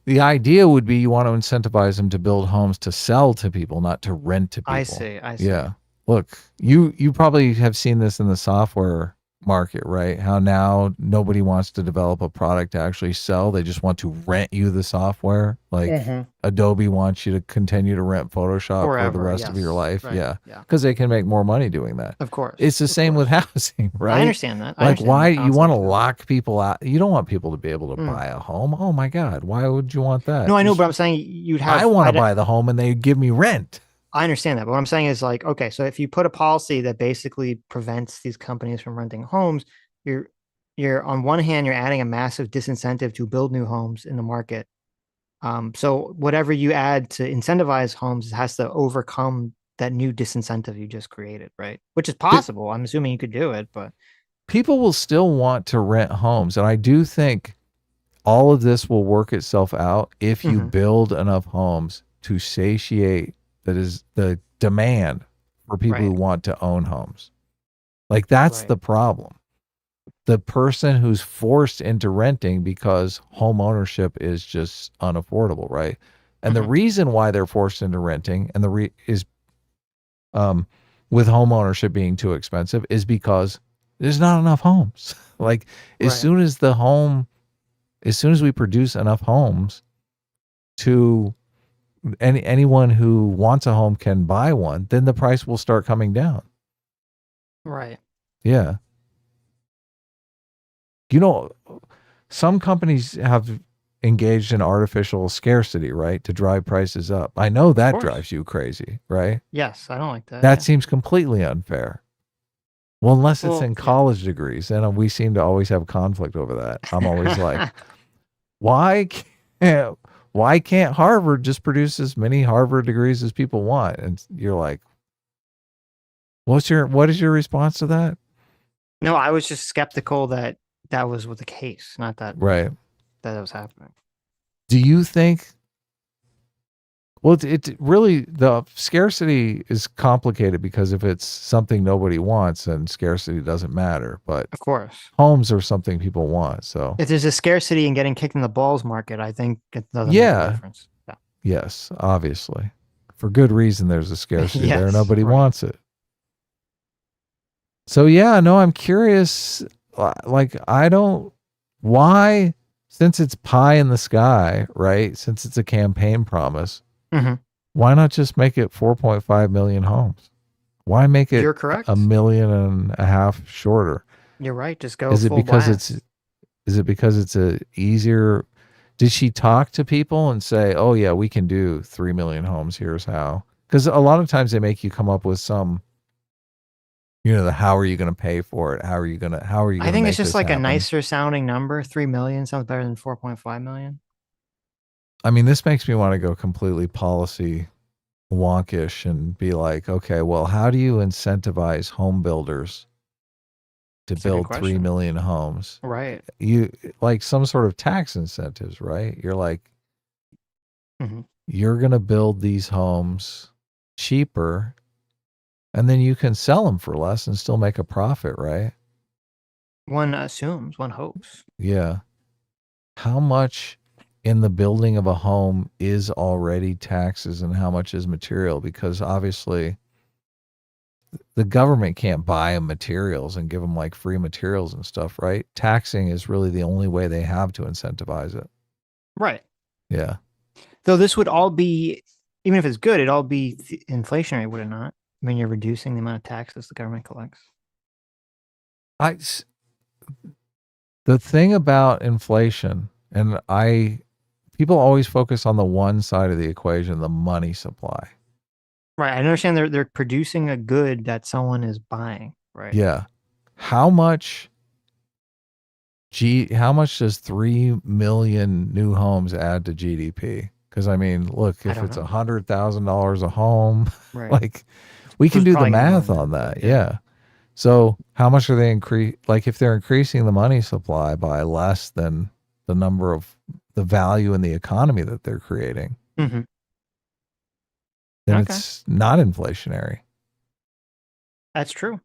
idea would be you want to incentivize them to build homes to sell to people, not to rent to people. I see. Yeah. Look, you probably have seen this in the software market, right? How now nobody wants to develop a product to actually sell. They just want to rent you the software. Like Adobe wants you to continue to rent Photoshop for the rest of your life. Right. Yeah. Because they can make more money doing that. Of course. It's the same with housing, right? I understand that. Like, why you want to lock people out? You don't want people to be able to buy a home. Oh my God. Why would you want that? No, I know, but I'm saying you'd have. I want to buy the home and they give me rent. I understand that. But what I'm saying is, like, okay, so if you put a policy that basically prevents these companies from renting homes, you're on one hand, you're adding a massive disincentive to build new homes in the market. So whatever you add to incentivize homes has to overcome that new disincentive you just created, right? Which is possible. I'm assuming you could do it, but people will still want to rent homes. And I do think all of this will work itself out if you build enough homes to satiate that is the demand for people who want to own homes. Like, that's the problem. The person who's forced into renting because home ownership is just unaffordable, right? And the reason why they're forced into renting and is with home ownership being too expensive is because there's not enough homes. Like, as soon as we produce enough homes to anyone who wants a home can buy one, then the price will start coming down. Right. Yeah. Some companies have engaged in artificial scarcity, right? To drive prices up. I know that drives you crazy, right? Yes, I don't like that. That seems completely unfair. Well, unless it's in college degrees, and we seem to always have conflict over that. I'm always like, why can't Harvard just produce as many Harvard degrees as people want? And you're like, what is your response to that? No, I was just skeptical that was the case, not that that was happening. Do you think? Well, it really, the scarcity is complicated because if it's something nobody wants, then scarcity doesn't matter. But of course, homes are something people want. So if there's a scarcity in getting kicked in the balls market, I think it doesn't make a difference. Yeah. Yes, obviously, for good reason. There's a scarcity there. Nobody wants it. So yeah, no, I'm curious. Like, I don't why, since it's pie in the sky, right? Since it's a campaign promise, why not just make it 4.5 million homes? Why make it You're correct. 1.5 million shorter? You're right. Just go Is it full because blast. is it because it's a easier? Did she talk to people and say, "Oh yeah, we can do 3 million homes. Here's how"? Because a lot of times they make you come up with some, how are you going to pay for it? How are you going to I think it's make just this like happen? a nicer sounding number. 3 million sounds better than 4.5 million. I mean, this makes me want to go completely policy wonkish and be like, okay, well, how do you incentivize home builders to That's a good build 3 question. million homes? Right. You like some sort of tax incentives, right? You're like, you're going to build these homes cheaper, and then you can sell them for less and still make a profit, right? One assumes, one hopes. Yeah. How much in the building of a home is already taxes and how much is material? Because obviously the government can't buy them materials and give them like free materials and stuff, right? Taxing is really the only way they have to incentivize it. Right. Yeah. Though this would all be, even if it's good, it'd all be inflationary, would it not? I mean, you're reducing the amount of taxes the government collects. The thing about inflation, and people always focus on the one side of the equation, the money supply. Right. I understand they're producing a good that someone is buying. Right. Yeah. How much does 3 million new homes add to GDP? Because I mean, look, if it's $100,000 a home, Right. like we can It's do the probably more math than on that, that. but Yeah. So how much are they if they're increasing the money supply by less than the number of the value in the economy that they're creating, then it's not inflationary. That's true.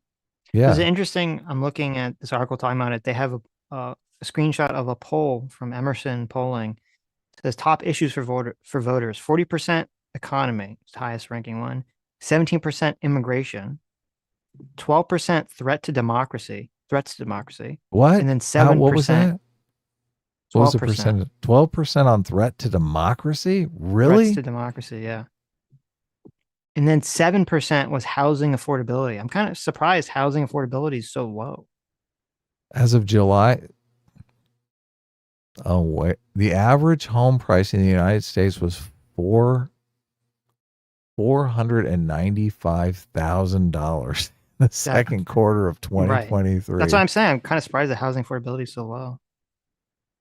Yeah. It's interesting. I'm looking at this article talking about it. They have a screenshot of a poll from Emerson Polling. It says top issues for voters: 40% economy, it's the highest ranking one. 17% immigration. 12% threats to democracy. What? And then 7%. What was that? What was the 12%. percentage? 12% on threat to democracy? Really? Threats to democracy, yeah. And then 7% was housing affordability. I'm kind of surprised housing affordability is so low. As of July. Oh, wait. The average home price in the United States was $495,000 in the second quarter of 2023. Right. That's what I'm saying. I'm kind of surprised that housing affordability is so low.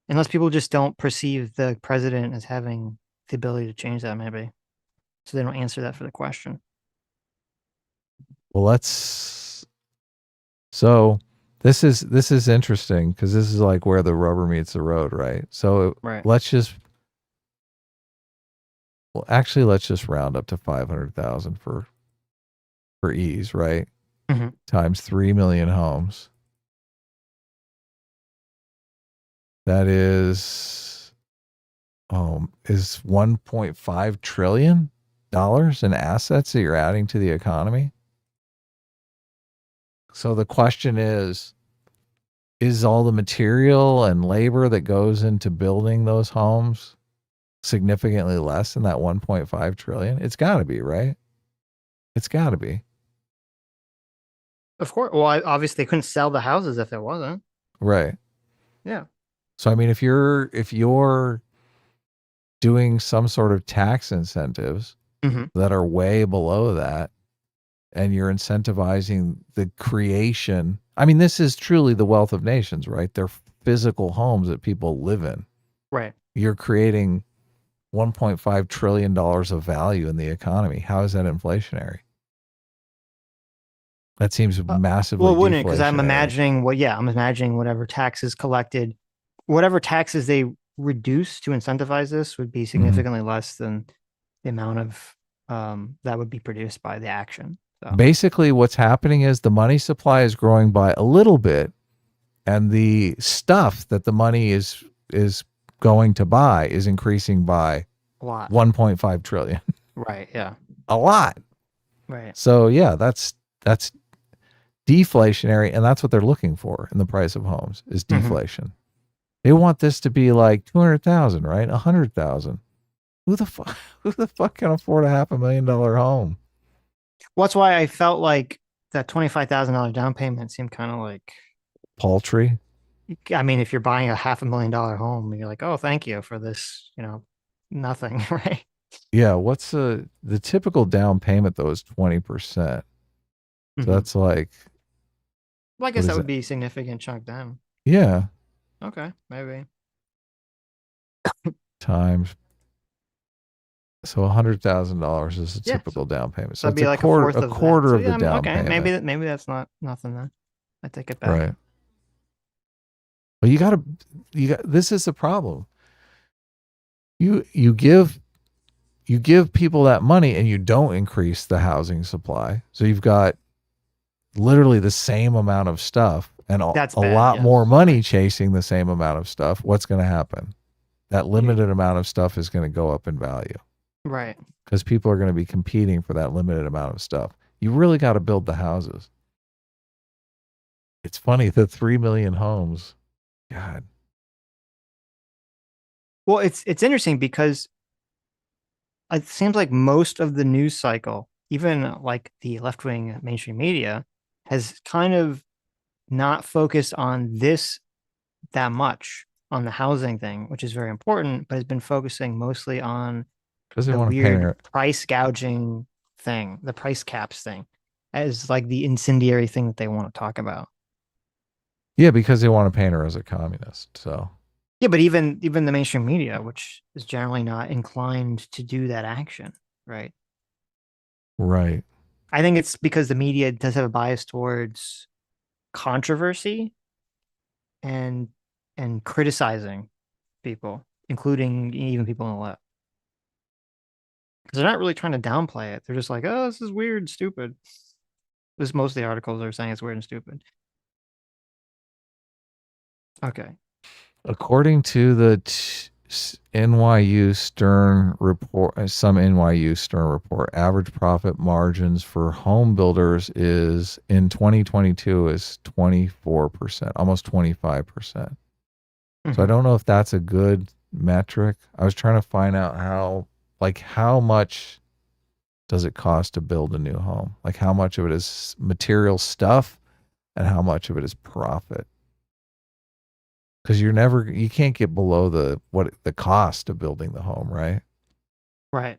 Unless people just don't perceive the president as having the ability to change that, maybe. So they don't answer that for the question. Well, so this is interesting because this is like where the rubber meets the road, right? So let's just round up to 500,000 for ease, right? Times 3 million homes. That is 1.5 trillion dollars in assets that you're adding to the economy. So the question is all the material and labor that goes into building those homes significantly less than that 1.5 trillion? It's got to be, right? It's got to be. Of course. Well, obviously they couldn't sell the houses if there wasn't. Right. Yeah. So I mean, if you're doing some sort of tax incentives that are way below that, and you're incentivizing the creation, I mean, this is truly the wealth of nations, right? They're physical homes that people live in. Right. You're creating $1.5 trillion of value in the economy. How is that inflationary? That seems massively well, wouldn't it? Because I'm deflationary. I'm imagining whatever taxes collected, whatever taxes they reduce to incentivize this would be significantly less than the amount of that would be produced by the action. So. Basically, what's happening is the money supply is growing by a little bit, and the stuff that the money is going to buy is increasing by a lot. 1.5 trillion. Right. Yeah. A lot. Right. So yeah, that's deflationary, and that's what they're looking for in the price of homes is deflation. They want this to be like 200,000, right? 100,000. Who the fuck can afford a $500,000 home? Well, that's why I felt like that $25,000 down payment seemed kind of like Paltry. I mean, if you're buying a $500,000 home, you're like, oh, thank you for this, nothing, right? Yeah, what's the typical down payment though is 20%. So that's like, well, I guess that would be a significant chunk then. Yeah. Okay, maybe. Times. So $100,000 is a typical down payment. So that'd it's be a like quarter, a a quarter of the down okay, payment. maybe that's not nothing then. I take it back. Right. Well, you got this is the problem. You give people that money and you don't increase the housing supply. So you've got literally the same amount of stuff and a lot more money chasing the same amount of stuff. What's going to happen? That limited amount of stuff is going to go up in value. Right. Because people are going to be competing for that limited amount of stuff. You really got to build the houses. It's funny, the 3 million homes. God. Well, it's interesting because it seems like most of the news cycle, even like the left-wing mainstream media, has kind of not focused on this that much, on the housing thing, which is very important, but has been focusing mostly on the weird price gouging thing, the price caps thing, as like the incendiary thing that they want to talk about. Yeah, because they want to paint her as a communist. So yeah, but even the mainstream media, which is generally not inclined to do that action, right? Right. I think it's because the media does have a bias towards controversy and criticizing people, including even people on the left. Because they're not really trying to downplay it. They're just like, oh, this is weird and stupid. This most of the articles are saying it's weird and stupid. Okay. According to the NYU Stern report, some NYU Stern report, average profit margins for home builders is in 2022 is 24%, almost 25%. So I don't know if that's a good metric. I was trying to find out how much does it cost to build a new home? Like how much of it is material stuff and how much of it is profit? Because you can't get below the cost of building the home, right? Right.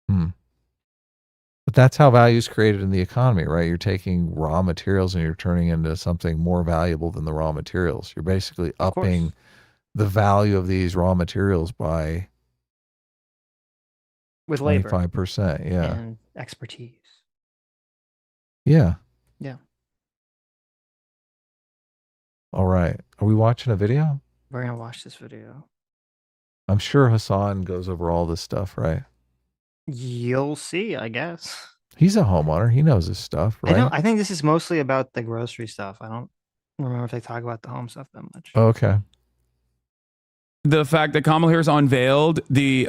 But that's how value is created in the economy, right? You're taking raw materials and you're turning into something more valuable than the raw materials. You're basically upping the value of these raw materials by with labor, 25%, yeah, and expertise. Yeah. Yeah. All right. Are we watching a video? We're gonna watch this video. I'm sure Hasan goes over all this stuff, right? You'll see, I guess. He's a homeowner. He knows his stuff, right? I think this is mostly about the grocery stuff. I don't remember if they talk about the home stuff that much. Okay. The fact that Kamala Harris unveiled the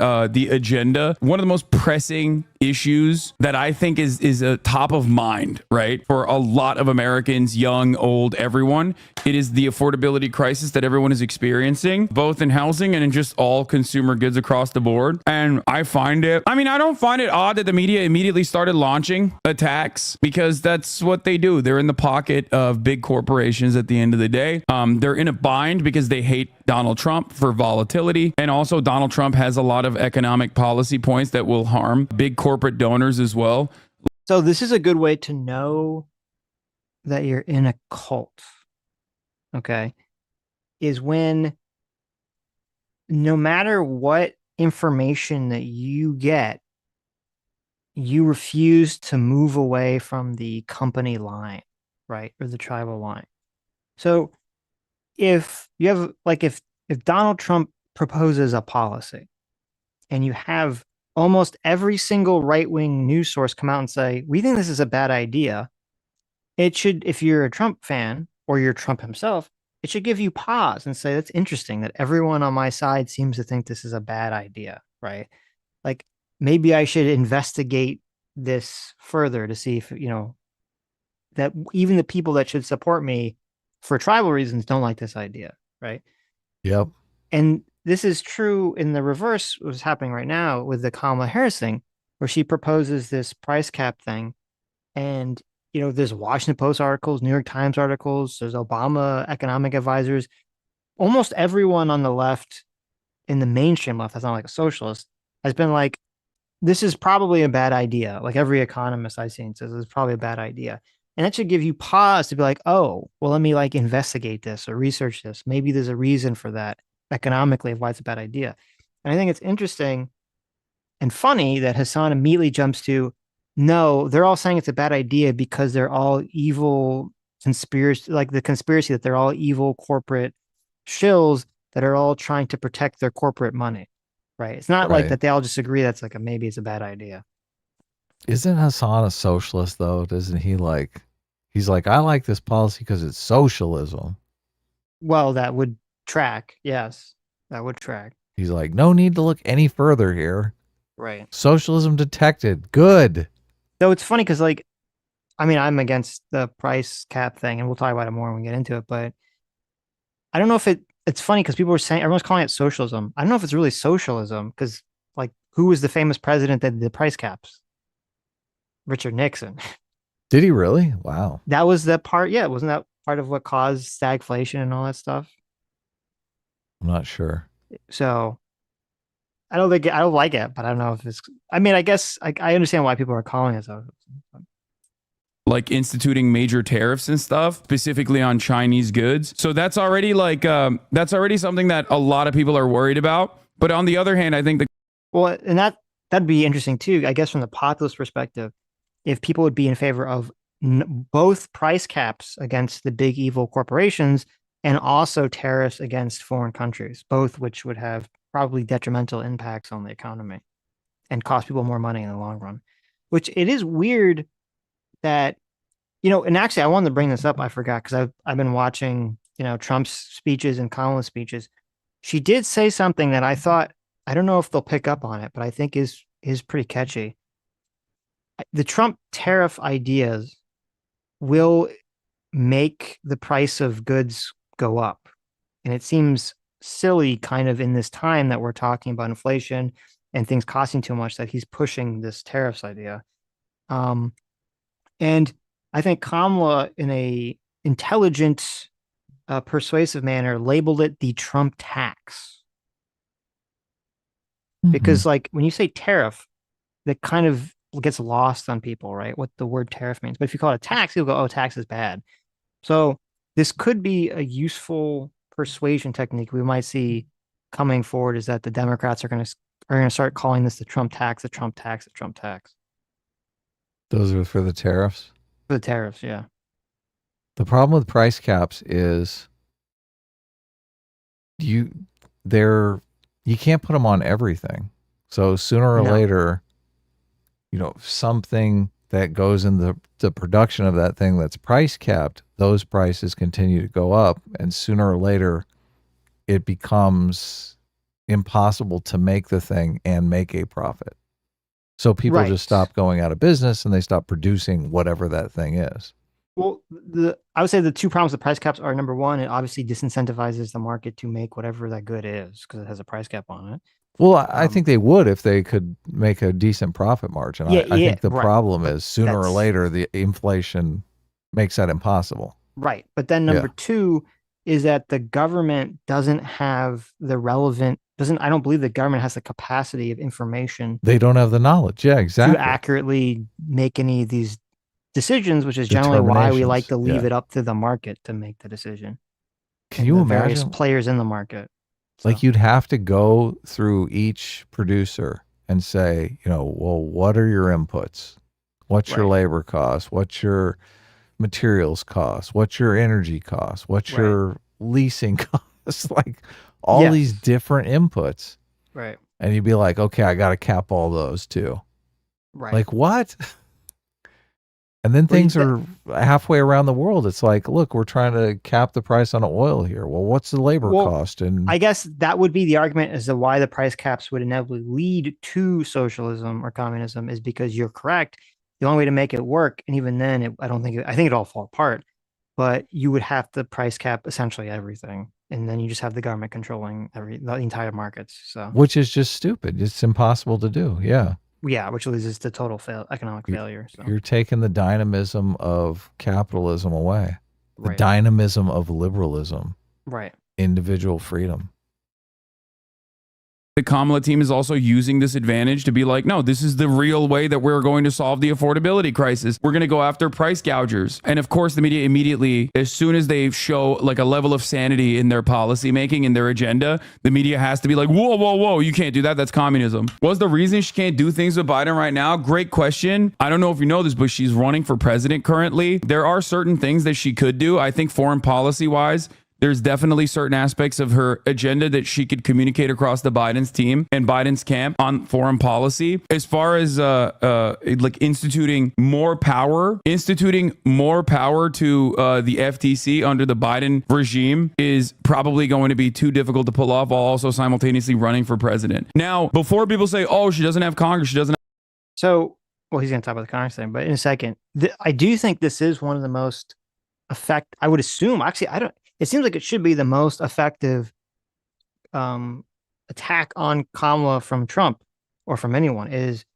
agenda, one of the most pressing issues that I think is a top of mind, right, for a lot of Americans, young, old, everyone. It is the affordability crisis that everyone is experiencing, both in housing and in just all consumer goods across the board. And I don't find it odd that the media immediately started launching attacks, because that's what they do. They're in the pocket of big corporations at the end of the day. They're in a bind because they hate Donald Trump for volatility. And also Donald Trump has a lot of economic policy points that will harm big corporate donors as well. So this is a good way to know that you're in a cult. Okay. Is when no matter what information that you get, you refuse to move away from the company line, right? Or the tribal line. So if you have if Donald Trump proposes a policy and you have almost every single right-wing news source come out and say, we think this is a bad idea, it should, if you're a Trump fan or you're Trump himself, it should give you pause and say, that's interesting that everyone on my side seems to think this is a bad idea, right? Like maybe I should investigate this further to see if, that even the people that should support me for tribal reasons, don't like this idea, right? Yep. And this is true in the reverse, what's happening right now with the Kamala Harris thing, where she proposes this price cap thing. And, there's Washington Post articles, New York Times articles, there's Obama economic advisors. Almost everyone on the left, in the mainstream left, that's not like a socialist, has been like, this is probably a bad idea. Like every economist I've seen says it's probably a bad idea. And that should give you pause to be like, oh, well, let me like investigate this or research this. Maybe there's a reason for that economically of why it's a bad idea. And I think it's interesting and funny that Hasan immediately jumps to, no, they're all saying it's a bad idea because they're all evil conspiracy, like the conspiracy that they're all evil corporate shills that are all trying to protect their corporate money. Right. It's not like Right. that they all just agree that's like maybe it's a bad idea. Isn't Hasan a socialist though? Doesn't he he's like, I like this policy because it's socialism. Well, that would track. Yes, that would track. He's like, no need to look any further here. Right. Socialism detected. Good. Though it's funny because I'm against the price cap thing and we'll talk about it more when we get into it, but I don't know if it's funny because people were saying everyone's calling it socialism. I don't know if it's really socialism because who was the famous president that did the price caps? Richard Nixon. Did he really? Wow. That was the part. Yeah. Wasn't that part of what caused stagflation and all that stuff? I'm not sure. So I don't like it, but I don't know if it's, I guess I understand why people are calling it socialism. Like instituting major tariffs and stuff, specifically on Chinese goods. So that's already something that a lot of people are worried about. But on the other hand, I think and that'd be interesting too, I guess, from the populist perspective, if people would be in favor of both price caps against the big evil corporations and also tariffs against foreign countries, both which would have probably detrimental impacts on the economy and cost people more money in the long run. Which it is weird that, and actually I wanted to bring this up. I forgot because I've been watching, Trump's speeches and Kamala's speeches. She did say something that I thought, I don't know if they'll pick up on it, but I think is pretty catchy. The Trump tariff ideas will make the price of goods go up. And it seems silly kind of in this time that we're talking about inflation and things costing too much that he's pushing this tariffs idea. And I think Kamala, in a intelligent, persuasive manner, labeled it the Trump tax. Because when you say tariff, that kind of gets lost on people, right? What the word tariff means. But if you call it a tax, you'll go, oh, tax is bad. So this could be a useful persuasion technique we might see coming forward, is that the Democrats are going to start calling this the Trump tax, the Trump tax, the Trump tax. Those are for the tariffs? For the tariffs, yeah. The problem with price caps is you can't put them on everything. So sooner or later, something that goes in the production of that thing that's price capped, those prices continue to go up. And sooner or later, it becomes impossible to make the thing and make a profit. So people just stop going out of business and they stop producing whatever that thing is. Well, I would say the two problems with price caps are, number one, it obviously disincentivizes the market to make whatever that good is because it has a price cap on it. Well, I think they would if they could make a decent profit margin. I think the problem is sooner or later, the inflation makes that impossible. Right. But then number two is that the government doesn't have the I don't believe the government has the capacity of information. They don't have the knowledge. Yeah, exactly. To accurately make any of these decisions, which is generally why we like to leave it up to the market to make the decision. Can you imagine various players in the market? Like you'd have to go through each producer and say, well, what are your inputs? What's your labor cost? What's your materials cost? What's your energy cost? What's your leasing cost? Like all these different inputs. Right. And you'd be like, okay, I got to cap all those too. Right. Like what? And then things are halfway around the world. It's like, look, we're trying to cap the price on oil here. Well, what's the labor cost? And I guess that would be the argument as to why the price caps would inevitably lead to socialism or communism, is because you're correct. The only way to make it work, and even then, I think it'll all fall apart, but you would have to price cap essentially everything, and then you just have the government controlling the entire markets. So, which is just stupid. It's impossible to do. Yeah. yeah, which leads to total economic failure. So, You're taking the dynamism of capitalism away, the right, dynamism of liberalism, right. individual freedom. The Kamala team is also using this advantage to be like, no, this is the real way that we're going to solve the affordability crisis. We're going to go after price gougers. And of course, the media immediately, as soon as they show like a level of sanity in their policy making, in their agenda, the media has to be like, whoa, whoa, whoa, you can't do that. That's communism. What's the reason she can't do things with Biden right now? Great question. I don't know if you know this, but she's running for president currently. There are certain things that she could do. I think foreign policy wise, there's definitely certain aspects of her agenda that she could communicate across the Biden's team and Biden's camp on foreign policy. As far as like instituting more power to the FTC under the Biden regime is probably going to be too difficult to pull off while also simultaneously running for president. Now, before people say, oh, she doesn't have Congress, she doesn't have. So, well, he's going to talk about the Congress thing, but in a second, I do think this is one of the most I would assume, actually, it seems like it should be the most effective attack on Kamala from Trump or from anyone is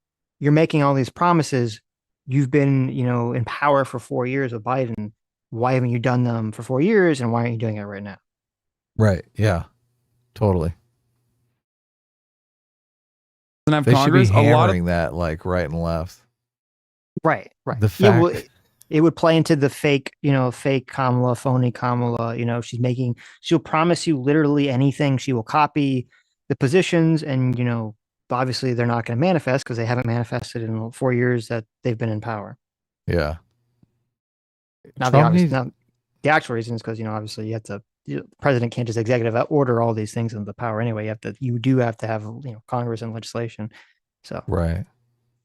you're making all these promises. You've been, in power for 4 years with Biden. Why haven't you done them for 4 years? And why aren't you doing it right now? Right. Yeah, totally. Have they Congress, should be hammering that like right and left. Right. The fact it would play into the fake Kamala, phony Kamala. She'll promise you literally anything. She will copy the positions, and obviously they're not going to manifest because they haven't manifested in 4 years that they've been in power. Now the actual reason is because obviously the president can't just executive order all these things into power anyway. You do have to have Congress and legislation. So right.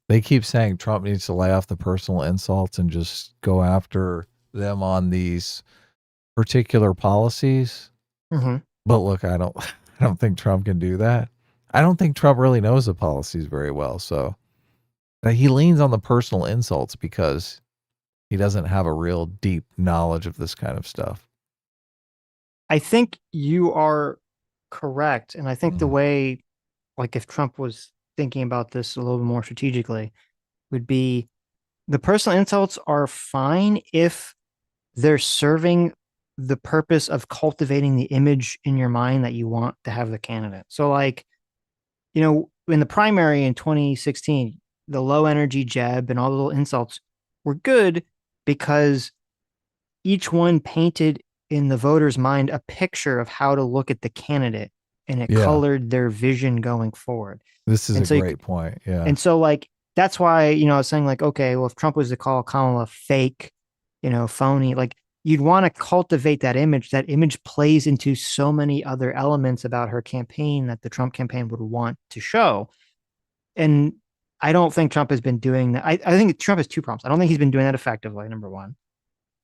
They keep saying Trump needs to lay off the personal insults and just go after them on these particular policies. Mm-hmm. But look, I don't think Trump can do that. I don't think Trump really knows the policies very well. So he leans on the personal insults because he doesn't have a real deep knowledge of this kind of stuff. I think you are correct. And I think the way, like if Trump was thinking about this a little bit more strategically, would be the personal insults are fine if they're serving the purpose of cultivating the image in your mind that you want to have the candidate. So like, in the primary in 2016, the low energy jab and all the little insults were good because each one painted in the voter's mind a picture of how to look at the candidate, and it colored their vision going forward. This is a great point. Yeah. And so like, that's why, I was saying like, okay, well, if Trump was to call Kamala fake, phony, like you'd want to cultivate that image. That image plays into so many other elements about her campaign that the Trump campaign would want to show. And I don't think Trump has been doing that. I think Trump has two problems. I don't think he's been doing that effectively, number one.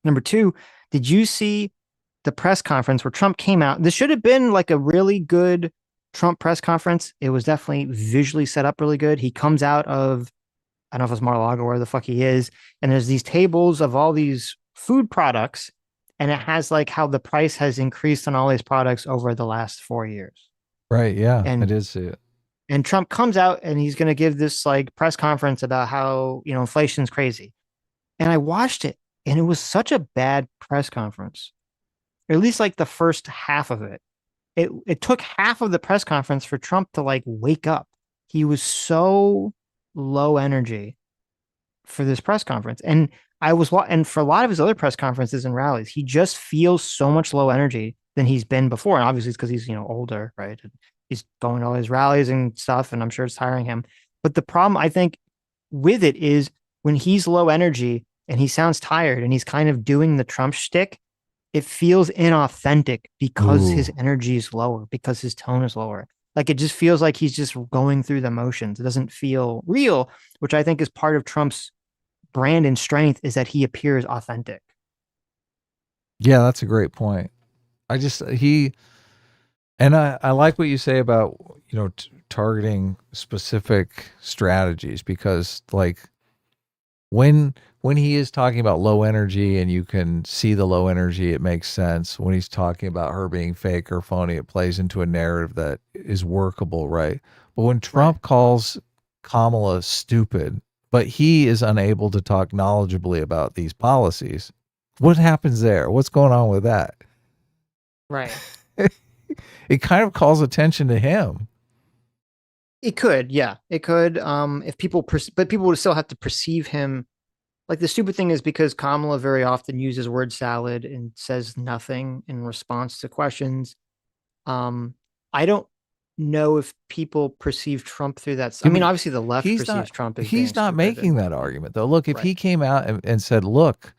Number two, did you see the press conference where Trump came out? This should have been like a really good Trump press conference. It was definitely visually set up really good. He comes out of, I don't know if it's Mar-a-Lago or where the fuck he is, and there's these tables of all these food products, and it has like how the price has increased on all these products over the last 4 years. Right. Yeah. And I did see it. And Trump comes out and he's going to give this like press conference about how, inflation's crazy. And I watched it, and it was such a bad press conference. Or at least like the first half of it. It took half of the press conference for Trump to like wake up. He was so low energy for this press conference. And and for a lot of his other press conferences and rallies, he just feels so much low energy than he's been before. And obviously it's because he's, older, right? And he's going to all his rallies and stuff, and I'm sure it's tiring him. But the problem I think with it is when he's low energy and he sounds tired and he's kind of doing the Trump shtick, it feels inauthentic because his energy is lower, because his tone is lower. Like it just feels like he's just going through the motions. It doesn't feel real, which I think is part of Trump's brand and strength, is that he appears authentic. Yeah, that's a great point. I like what you say about, targeting specific strategies, because like when when he is talking about low energy and you can see the low energy, it makes sense. When he's talking about her being fake or phony, it plays into a narrative that is workable, right? But when Trump calls Kamala stupid, but he is unable to talk knowledgeably about these policies, what happens there? What's going on with that? Right. It kind of calls attention to him. It could, yeah, it could. If people, but people would still have to perceive him. Like the stupid thing is because Kamala very often uses word salad and says nothing in response to questions. I don't know if people perceive Trump through that. I mean, obviously the left perceives Trump as he's not making that argument though. Look, if Right. he came out and said, look,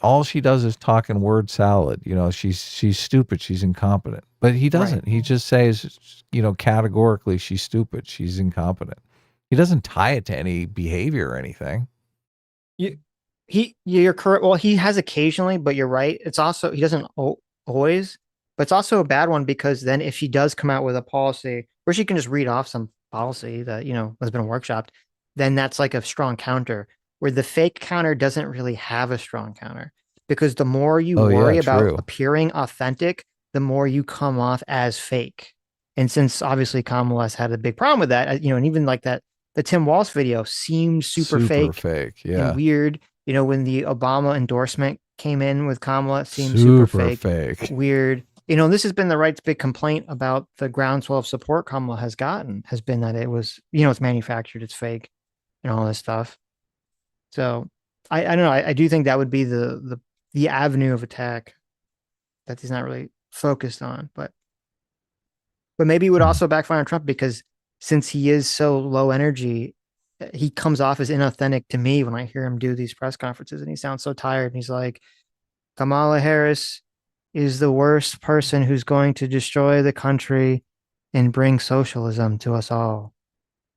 all she does is talk in word salad. You know, she's stupid. She's incompetent. But he doesn't. He just says, you know, categorically, she's stupid. She's incompetent. He doesn't tie it to any behavior or anything. You're correct. Well, he has occasionally, but you're right. It's also, he doesn't always, but it's also a bad one because then if she does come out with a policy where she can just read off some policy that, you know, has been workshopped, then that's like a strong counter, where the fake counter doesn't really have a strong counter, because the more you worry about appearing authentic, the more you come off as fake. And since obviously Kamala has had a big problem with that, you know, and even like that, the Tim Walsh video seemed super fake, yeah, and weird. You know, when the Obama endorsement came in with Kamala, it seemed super fake, weird. You know, this has been the right's big complaint about the groundswell of support Kamala has gotten, has been that it was, you know, it's manufactured, it's fake, and all this stuff. So I don't know. I do think that would be the avenue of attack that he's not really focused on, but maybe it would also backfire on Trump, because since he is so low energy, he comes off as inauthentic to me when I hear him do these press conferences, and he sounds so tired. And he's like, Kamala Harris is the worst person who's going to destroy the country and bring socialism to us all.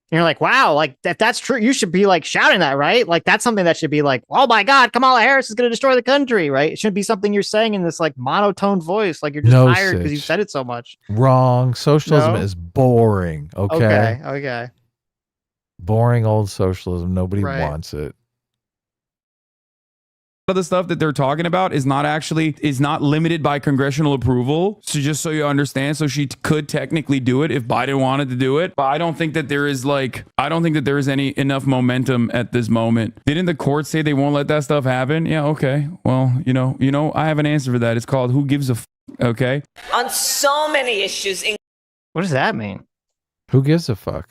And you're like, wow, like if that's true, you should be like shouting that, right? Like that's something that should be like, oh my God, Kamala Harris is going to destroy the country, right? It shouldn't be something you're saying in this like monotone voice, like you're just tired because you said it so much. Wrong. Socialism is boring. Okay. Boring old socialism. Nobody wants it. Of the stuff that they're talking about is not limited by congressional approval. So just so you understand, so she could technically do it if Biden wanted to do it. But I don't think that there is any enough momentum at this moment. Didn't the court say they won't let that stuff happen? Yeah, okay. Well, you know, I have an answer for that. It's called who gives a okay? On so many issues. What does that mean? Who gives a fuck?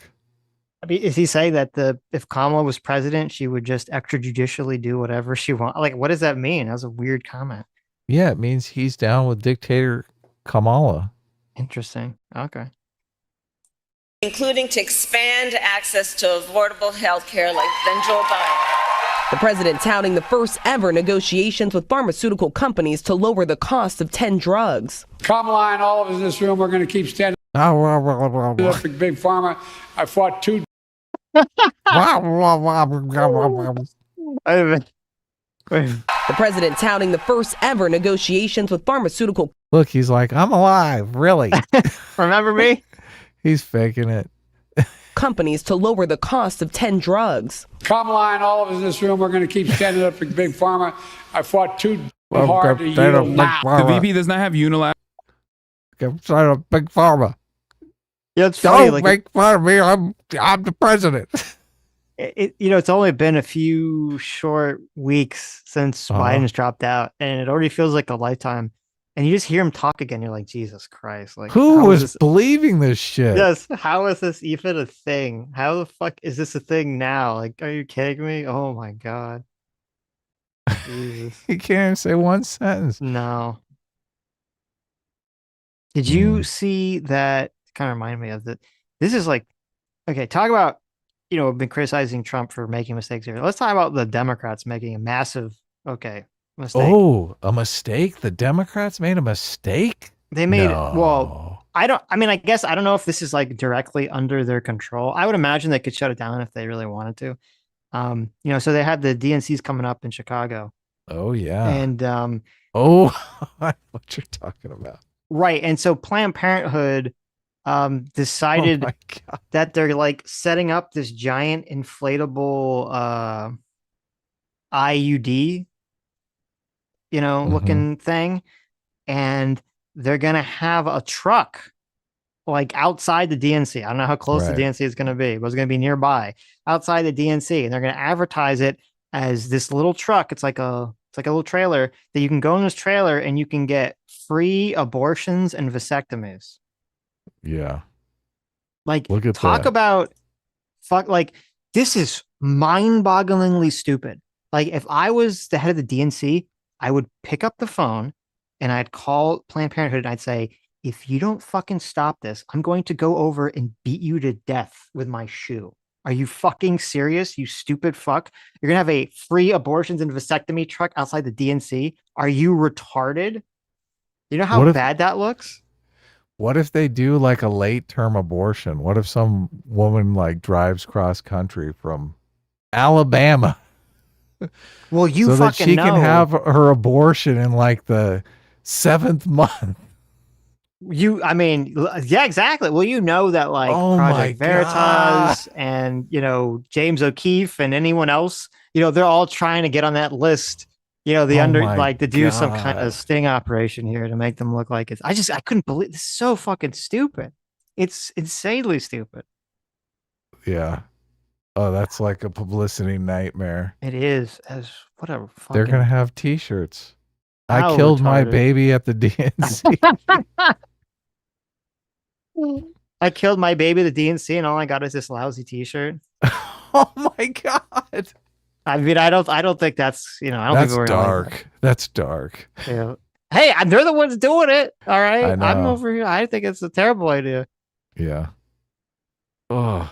I mean, is he saying that if Kamala was president, she would just extrajudicially do whatever she wants? Like, what does that mean? That was a weird comment. Yeah, it means he's down with dictator Kamala. Interesting. Okay. Including to expand access to affordable health care than Joe Biden. The president touting the first ever negotiations with pharmaceutical companies to lower the cost of 10 drugs. Kamala and all of us in this room are going to keep standing up for big pharma. I fought two. The president touting the first ever negotiations with pharmaceutical. Look, he's like, I'm alive. Really? Remember me? He's faking it. Companies to lower the cost of 10 drugs. Kamala and all of us in this room are going to keep standing up for big pharma. I fought too hard to yield now. The VP does not have unilateral. Big pharma. Yeah, it's funny. Don't make fun of me. I'm the president. It's only been a few short weeks since Biden's dropped out, and it already feels like a lifetime. And you just hear him talk again. You're like, Jesus Christ! Like, who was believing this shit? Yes. How is this even a thing? How the fuck is this a thing now? Like, are you kidding me? Oh my God. Jesus. He can't even say one sentence. No. Did you see that? Kind of remind me of that. This is like, okay, talk about, I've been criticizing Trump for making mistakes here. Let's talk about the Democrats making a massive, mistake. Oh, a mistake? The Democrats made a mistake? They made, well, I guess, I don't know if this is like directly under their control. I would imagine they could shut it down if they really wanted to. So they had the DNCs coming up in Chicago. Oh, yeah. And, what you're talking about. Right. And so Planned Parenthood decided Oh my God. that they're like setting up this giant inflatable IUD, looking thing, and they're gonna have a truck like outside the DNC. I don't know how close the Right. DNC is gonna be, but it's gonna be nearby outside the DNC, and they're gonna advertise it as this little truck. It's like a little trailer that you can go in this trailer and you can get free abortions and vasectomies. Yeah. Like, Look at talk that. about fuck. Like, this is mind-bogglingly stupid. Like, if I was the head of the DNC, I would pick up the phone and I'd call Planned Parenthood and I'd say, if you don't fucking stop this, I'm going to go over and beat you to death with my shoe. Are you fucking serious, you stupid fuck? You're gonna have a free abortions and vasectomy truck outside the DNC? Are you retarded? You know how bad that looks? What if they do like a late term abortion? What if some woman like drives cross country from Alabama? Well, you so that fucking she know. can have her abortion in like the 7th month. Yeah, exactly. Well, you know that like Oh my Project God. Veritas and James O'Keefe and anyone else, they're all trying to get on that list. Oh my like to do some kind God. of sting operation here to make them look like it's. I couldn't believe this is so fucking stupid. It's insanely stupid. Yeah. Oh, that's like a publicity nightmare. It is as whatever. They're Fucking, gonna have T-shirts. I How killed my retarded. baby at the DNC. I killed my baby at the DNC, and all I got is this lousy T-shirt. Oh my God. I mean, I don't think that's I don't That's think we're dark. That's dark. Yeah. Hey, they're the ones doing it. All right, I I'm know. over here. I think it's a terrible idea. Yeah. Oh,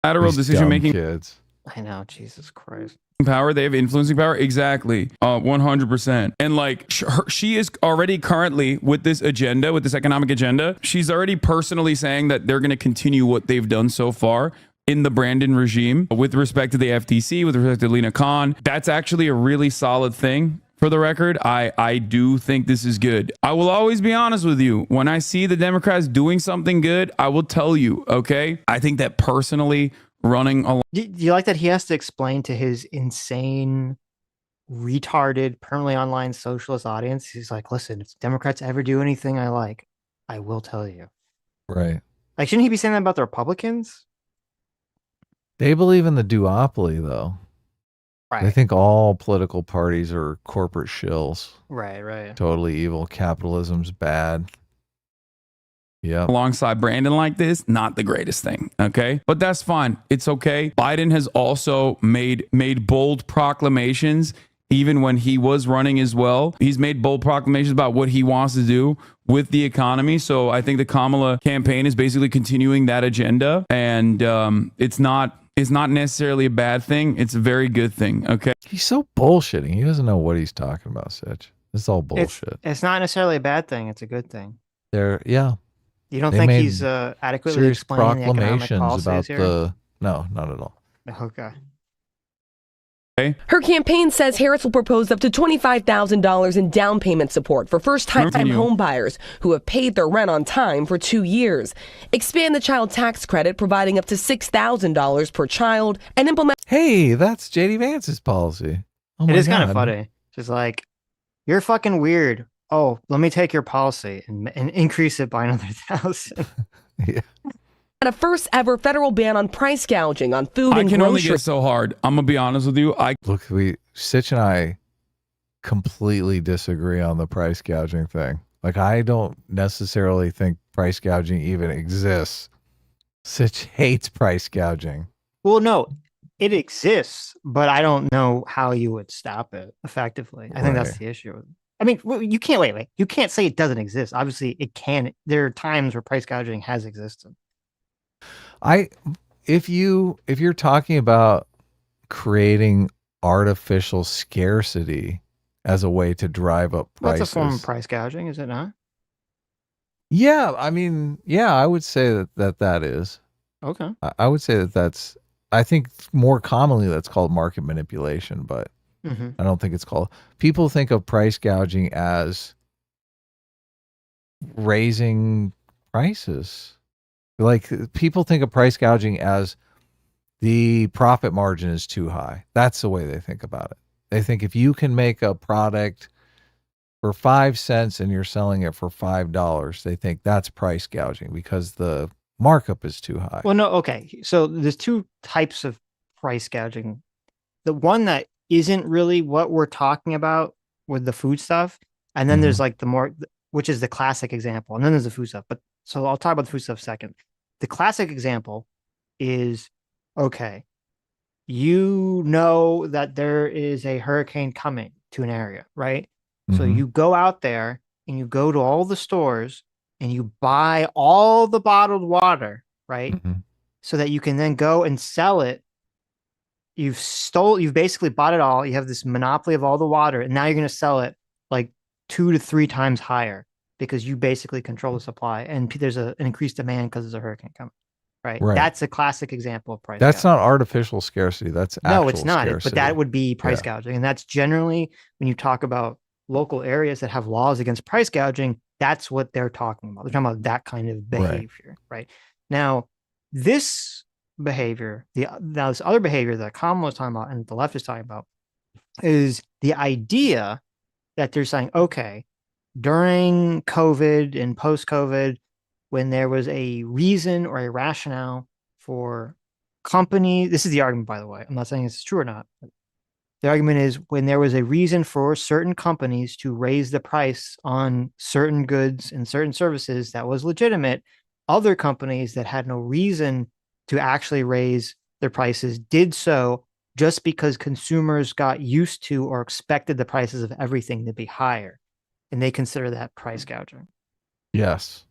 Lateral these decision dumb making kids. I know, Jesus Christ. power. They have influencing power. Exactly. 100%. And like she is already currently with this agenda, with this economic agenda. She's already personally saying that they're going to continue what they've done so far in the Brandon regime with respect to the FTC, with respect to Lena Khan. That's actually a really solid thing. For the record, I do think this is good. I will always be honest with you. When I see the Democrats doing something good, I will tell you, okay? I think that personally running along. Do you like that he has to explain to his insane, retarded, permanently online socialist audience? He's like, listen, if Democrats ever do anything I like, I will tell you. Right. Like, shouldn't he be saying that about the Republicans? They believe in the duopoly, though. Right. They think all political parties are corporate shills. Right. Totally evil. Capitalism's bad. Yeah. Alongside Brandon like this, not the greatest thing, okay? But that's fine. It's okay. Biden has also made bold proclamations even when he was running as well. He's made bold proclamations about what he wants to do with the economy. So I think the Kamala campaign is basically continuing that agenda, and it's not necessarily a bad thing. It's a very good thing, okay? He's so bullshitting. He doesn't know what he's talking about, Sitch. It's all bullshit. It's not necessarily a bad thing. It's a good thing. Yeah. You don't They think made he's adequately serious explaining the economic proclamations policies about here? No, not at all. Okay. Her campaign says Harris will propose up to $25,000 in down payment support for first-time home buyers who have paid their rent on time for 2 years. Expand the child tax credit, providing up to $6,000 per child, and implement. Hey, that's JD Vance's policy. Oh It my is kind of God. funny. Just like, you're fucking weird. Oh, let me take your policy and increase it by another 1,000. Yeah. A first ever federal ban on price gouging on food I and can only groceries. get so hard. I'm gonna be honest with you. Look, Sitch and I completely disagree on the price gouging thing. Like, I don't necessarily think price gouging even exists. Sitch hates price gouging. Well, no, it exists, but I don't know how you would stop it effectively. I think that's Right. the issue. I mean, you can't wait. You can't say it doesn't exist. Obviously, it can. There are times where price gouging has existed. If you're talking about creating artificial scarcity as a way to drive up prices, That's a form of price gouging, is it not? yeah, I mean, yeah, I would say that is. Okay. I would say that's. I think more commonly that's called market manipulation, but Mhm. I don't think it's called. People think of price gouging as raising prices. Like people think of price gouging as the profit margin is too high. That's the way they think about it. They think if you can make a product for 5 cents and you're selling it for $5, they think that's price gouging because the markup is too high. Well, no, okay. So there's two types of price gouging. The one that isn't really what we're talking about with the food stuff, and then there's like the more, which is the classic example, and then there's the food stuff. But so I'll talk about the food stuff second. The classic example is, okay, you know that there is a hurricane coming to an area, right? So you go out there and you go to all the stores and you buy all the bottled water, right? So that you can then go and sell it. You've basically bought it all. You have this monopoly of all the water, and now you're going to sell it like 2 to 3 times higher because you basically control the supply, and there's an increased demand because there's a hurricane coming. Right. That's a classic example of price That's gouging. not artificial scarcity. That's actual no, it's not. scarcity. But that would be price gouging. And that's generally when you talk about local areas that have laws against price gouging, that's what they're talking about. They're talking about that kind of behavior. Right. Now, this behavior, this other behavior that Kamala was talking about and the left is talking about is the idea that they're saying, okay, during COVID and post-COVID, when there was a reason or a rationale for company, this is the argument, by the way. I'm not saying this is true or not. The argument is when there was a reason for certain companies to raise the price on certain goods and certain services that was legitimate, other companies that had no reason to actually raise their prices did so just because consumers got used to or expected the prices of everything to be higher. And they consider that price gouging. Yes.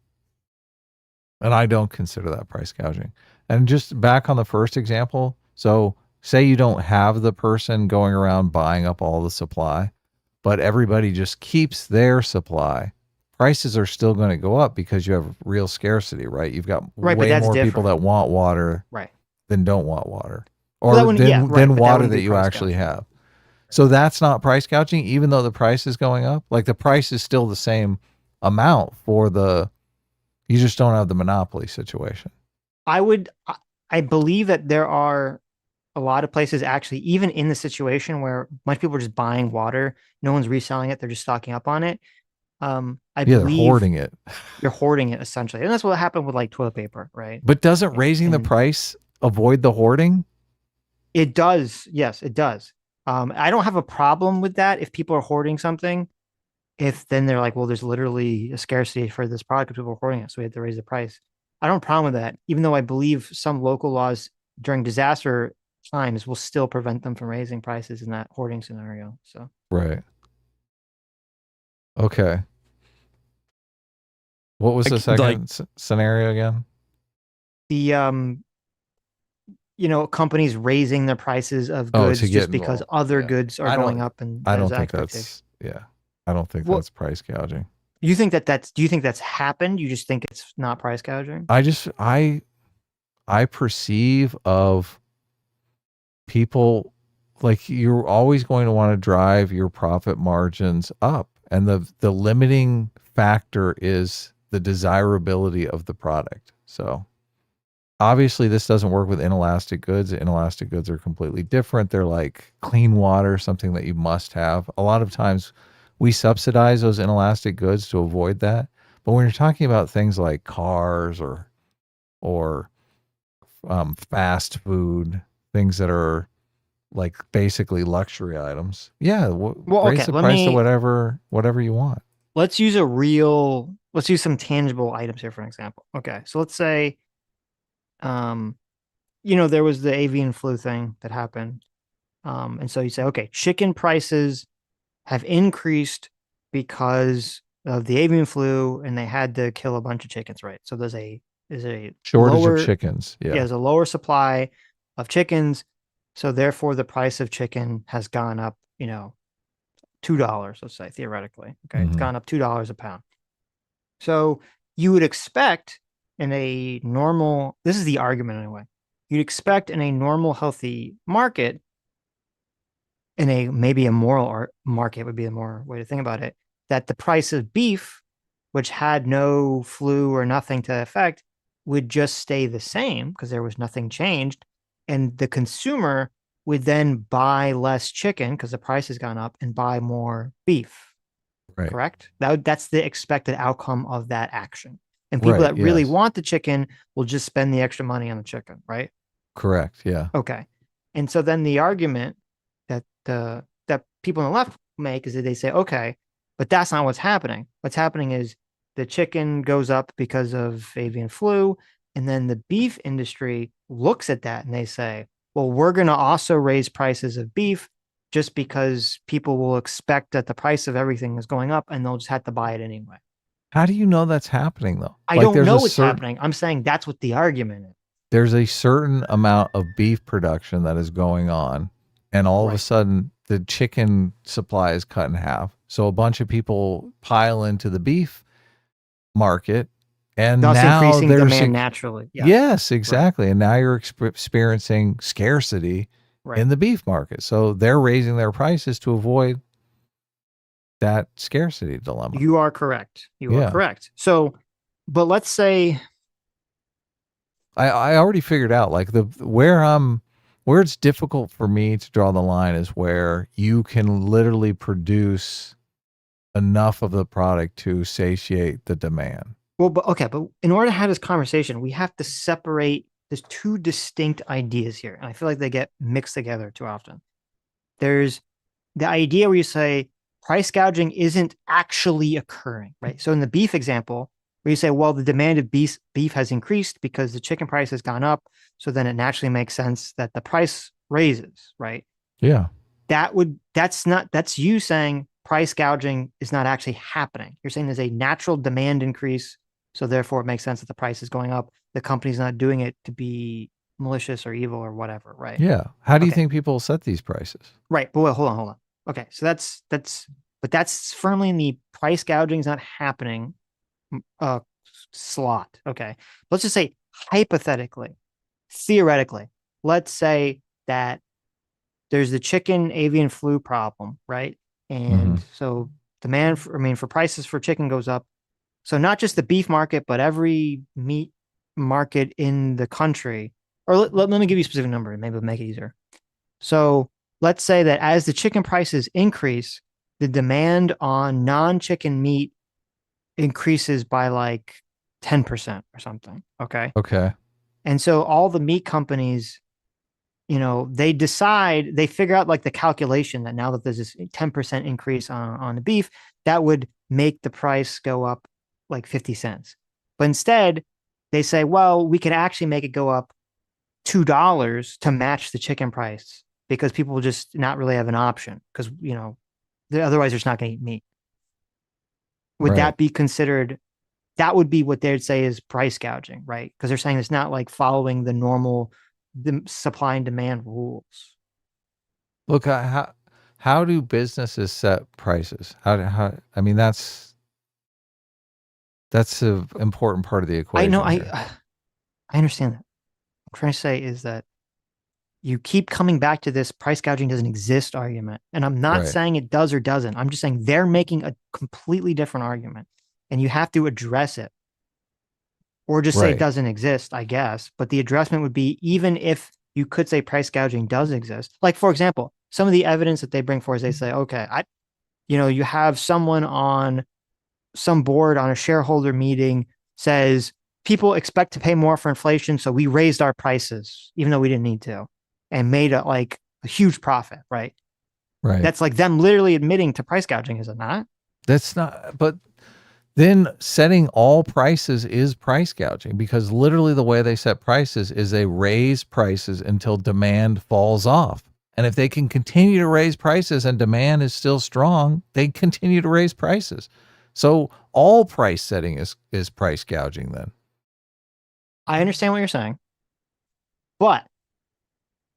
And I don't consider that price gouging. And just back on the first example, so say you don't have the person going around buying up all the supply, but everybody just keeps their supply. Prices are still going to go up because you have real scarcity, right? You've got way more people that want water than don't want water. Or than water that you actually have. So that's not price gouging, even though the price is going up. Like the price is still the same amount for you just don't have the monopoly situation. I believe that there are a lot of places actually, even in the situation where a bunch of people are just buying water, no one's reselling it, they're just stocking up on it. I believe they're hoarding it. You're hoarding it essentially. And that's what happened with like toilet paper, right? But doesn't raising the price avoid the hoarding? It does. Yes, it does. I don't have a problem with that if people are hoarding something. If then they're like, well, there's literally a scarcity for this product because people are hoarding it, so we have to raise the price. I don't have a problem with that, even though I believe some local laws during disaster times will still prevent them from raising prices in that hoarding scenario. So right. Okay. What was the second scenario again? The companies raising their prices of goods just because other goods are going up, and I don't think that's I don't think that's price gouging. You think do you think that's happened? You just think it's not price gouging? I perceive of people like you're always going to want to drive your profit margins up, and the limiting factor is the desirability of the product. So obviously this doesn't work with inelastic goods. Inelastic goods are completely different. They're like clean water, something that you must have. A lot of times we subsidize those inelastic goods to avoid that. But when you're talking about things like cars or fast food, things that are like basically luxury items, raise the price to whatever you want. Let's use some tangible items here for an example. Okay, so let's say, there was the avian flu thing that happened. And so you say, okay, chicken prices have increased because of the avian flu and they had to kill a bunch of chickens, right? So there's a shortage of chickens. Yeah, there's a lower supply of chickens. So therefore the price of chicken has gone up, $2, let's say, theoretically. Okay. It's gone up $2 a pound. So you would expect in a normal, this is the argument anyway, you'd expect in a normal, healthy market, maybe a moral market would be a more way to think about it, that the price of beef which had no flu or nothing to affect, would just stay the same because there was nothing changed. And the consumer would then buy less chicken because the price has gone up and buy more beef. Right. Correct? That's the expected outcome of that action. And people that really want the chicken will just spend the extra money on the chicken, right? Correct. Yeah. Okay. And so then the argument that that people on the left make is that they say, okay, but that's not what's happening. What's happening is the chicken goes up because of avian flu, and then the beef industry looks at that and they say, well, we're going to also raise prices of beef just because people will expect that the price of everything is going up and they'll just have to buy it anyway. How do you know that's happening though? I don't know what's happening. I'm saying that's what the argument is. There's a certain amount of beef production that is going on, and all of a sudden the chicken supply is cut in half. So a bunch of people pile into the beef market, and thus now increasing there's demand naturally. Yes, exactly. Right. And now you're experiencing scarcity in the beef market. So they're raising their prices to avoid that scarcity dilemma. You are correct. You are correct. So, but let's say I already figured out like where it's difficult for me to draw the line is where you can literally produce enough of the product to satiate the demand. Well, but in order to have this conversation, we have to separate. There's two distinct ideas here, and I feel like they get mixed together too often. There's the idea where you say price gouging isn't actually occurring, right? So in the beef example, where you say, well, the demand of beef has increased because the chicken price has gone up, so then it naturally makes sense that the price raises, right? Yeah. That's you saying price gouging is not actually happening. You're saying there's a natural demand increase, so therefore it makes sense that the price is going up. The company's not doing it to be malicious or evil or whatever, right? Yeah. How do you think people set these prices? Right. But hold on. Okay. So that's firmly in the price gouging is not happening slot. Okay. Let's just say hypothetically, theoretically, let's say that there's the chicken avian flu problem, right? And so demand for prices for chicken goes up. So not just the beef market, but every meat market in the country, or let me give you a specific number, maybe it'll make it easier. So let's say that as the chicken prices increase, the demand on non-chicken meat increases by like 10% or something. Okay. Okay. And so all the meat companies, they figure out like the calculation that now that there's this 10% increase on the beef, that would make the price go up like 50 cents. But instead, they say, well, we can actually make it go up $2 to match the chicken price because people will just not really have an option because, otherwise they're just not going to eat meat. Would that be considered, that would be what they'd say is price gouging, right? Because they're saying it's not like following the normal supply and demand rules. Look, how do businesses set prices? I mean, that's an important part of the equation. I know. I understand that. What I'm trying to say is that you keep coming back to this price gouging doesn't exist argument. And I'm not saying it does or doesn't. I'm just saying they're making a completely different argument and you have to address it. Or just say it doesn't exist, I guess. But the addressment would be, even if you could say price gouging does exist. Like, for example, some of the evidence that they bring forward is they say, okay, you have someone on some board on a shareholder meeting says people expect to pay more for inflation, so we raised our prices, even though we didn't need to, and made a huge profit, right? Right. That's like them literally admitting to price gouging, is it not? That's not, but then setting all prices is price gouging, because literally the way they set prices is they raise prices until demand falls off. And if they can continue to raise prices and demand is still strong, they continue to raise prices. So all price setting is price gouging then. I understand what you're saying, but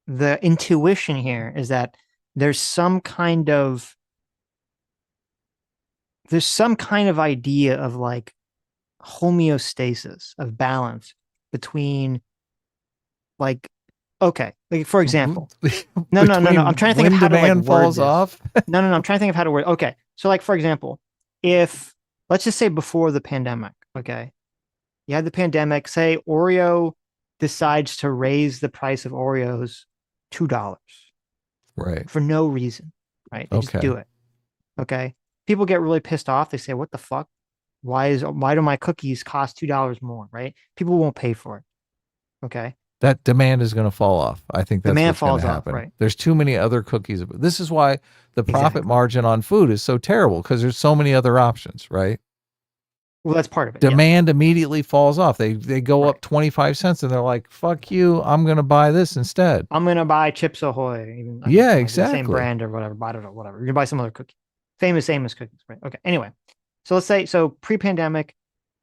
the intuition here is that there's some kind of idea of like homeostasis, of balance between like, okay, like for example, no. I'm trying to think of how to like word this. Off. No. I'm trying to think of how to word. Okay. So like, for example, if let's just say before the pandemic, okay? You had the pandemic, say Oreo decides to raise the price of Oreos $2. Right. For no reason, right? They just do it. Okay. People get really pissed off. They say, what the fuck? Why do my cookies cost $2 more? Right? People won't pay for it. Okay. That demand is going to fall off. I think that's demand what's going falls to off, happen. right? There's too many other cookies. This is why the profit margin on food is so terrible, because there's so many other options, right? Well, that's part of it. Demand immediately falls off. They go up 25 cents and they're like, fuck you, I'm going to buy this instead. I'm going to buy Chips Ahoy. Even, exactly. The same brand or whatever. I don't know, whatever. You can buy some other cookie. Famous Amos cookies, right? Okay. Anyway, so let's say, pre-pandemic,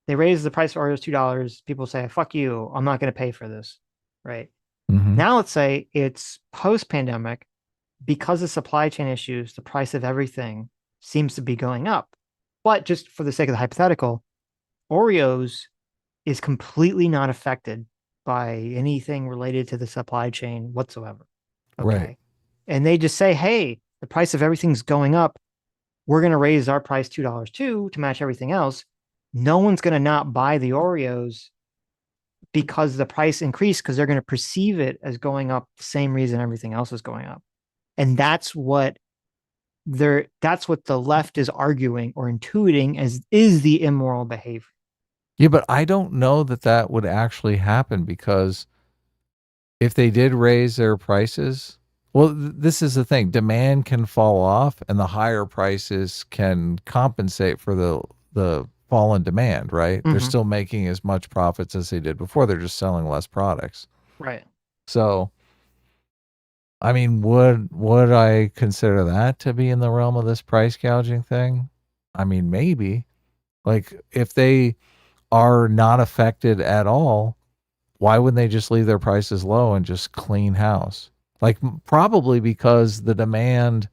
they raise the price of Oreos $2. People say, fuck you, I'm not going to pay for this, right? Now let's say it's post-pandemic, because of supply chain issues, the price of everything seems to be going up. But just for the sake of the hypothetical, Oreos is completely not affected by anything related to the supply chain whatsoever. Okay. Right. And they just say, hey, the price of everything's going up. We're going to raise our price $2 too to match everything else. No one's going to not buy the Oreos because the price increased, because they're going to perceive it as going up the same reason everything else is going up. And that's what the left is arguing or intuiting as is the immoral behavior. Yeah, but I don't know that would actually happen, because if they did raise their prices, well, this is the thing. Demand can fall off and the higher prices can compensate for the fall in demand, right? They're still making as much profits as they did before. They're just selling less products. Right. So, I mean, would I consider that to be in the realm of this price gouging thing? I mean, maybe. Like, if they are not affected at all, why wouldn't they just leave their prices low and just clean house? Like, probably because the demand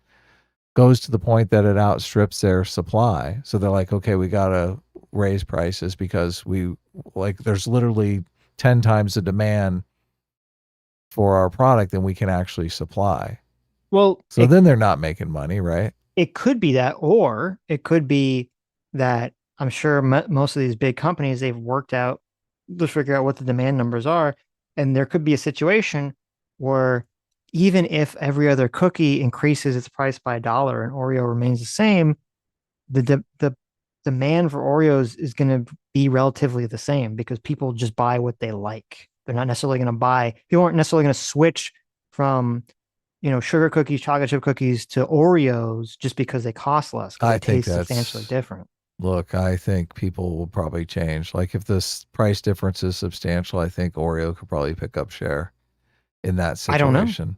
goes to the point that it outstrips their supply. So they're like, okay, we got to raise prices because there's literally 10 times the demand for our product than we can actually supply. Well, so then they're not making money, right? It could be that, or it could be that I'm sure most of these big companies, they've worked out to figure out what the demand numbers are. And there could be a situation where even if every other cookie increases its price by $1 and Oreo remains the same, the demand for Oreos is going to be relatively the same, because people just buy what they like. They're not necessarily going to people aren't necessarily going to switch from, sugar cookies, chocolate chip cookies to Oreos just because they cost less. I they think taste that's substantially different. Look, I think people will probably change. Like, if this price difference is substantial, I think Oreo could probably pick up share in that situation. I don't know.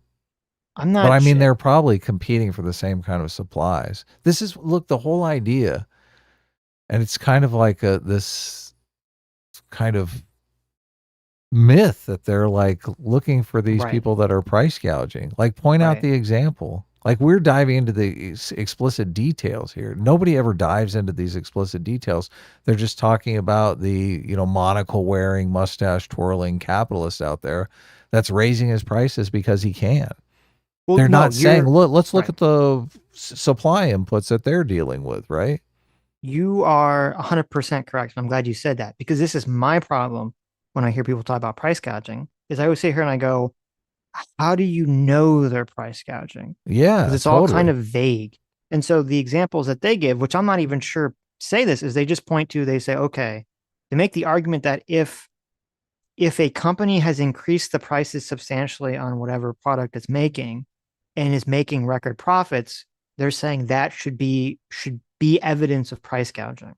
I'm not. But I mean, they're probably competing for the same kind of supplies. The whole idea, and it's kind of like this kind of myth that they're like looking for these people that are price gouging. Like, point out the example. Like, we're diving into the explicit details here. Nobody ever dives into these explicit details. They're just talking about the, monocle wearing, mustache twirling capitalist out there that's raising his prices because he can. Well, they're not saying, look, let's look at the supply inputs that they're dealing with, right? You are 100% correct. And I'm glad you said that, because this is my problem when I hear people talk about price gouging, is I always sit here and I go, how do you know they're price gouging? Yeah, because it's all kind of vague. And so the examples that they give, which I'm not even sure say this, is they just they say, okay, they make the argument that if a company has increased the prices substantially on whatever product it's making and is making record profits, they're saying that should be evidence of price gouging,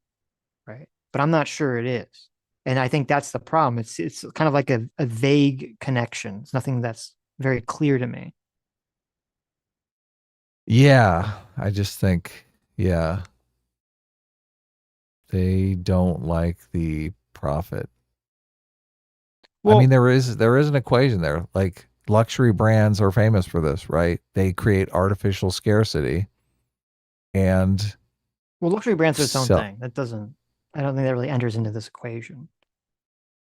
right? But I'm not sure it is. And I think that's the problem. It's kind of like a vague connection. It's nothing that's very clear to me. Yeah, I just think, they don't like the profit. Well, I mean, there is an equation there. Like, luxury brands are famous for this, right? They create artificial scarcity, and luxury brands are its own thing. I don't think that really enters into this equation.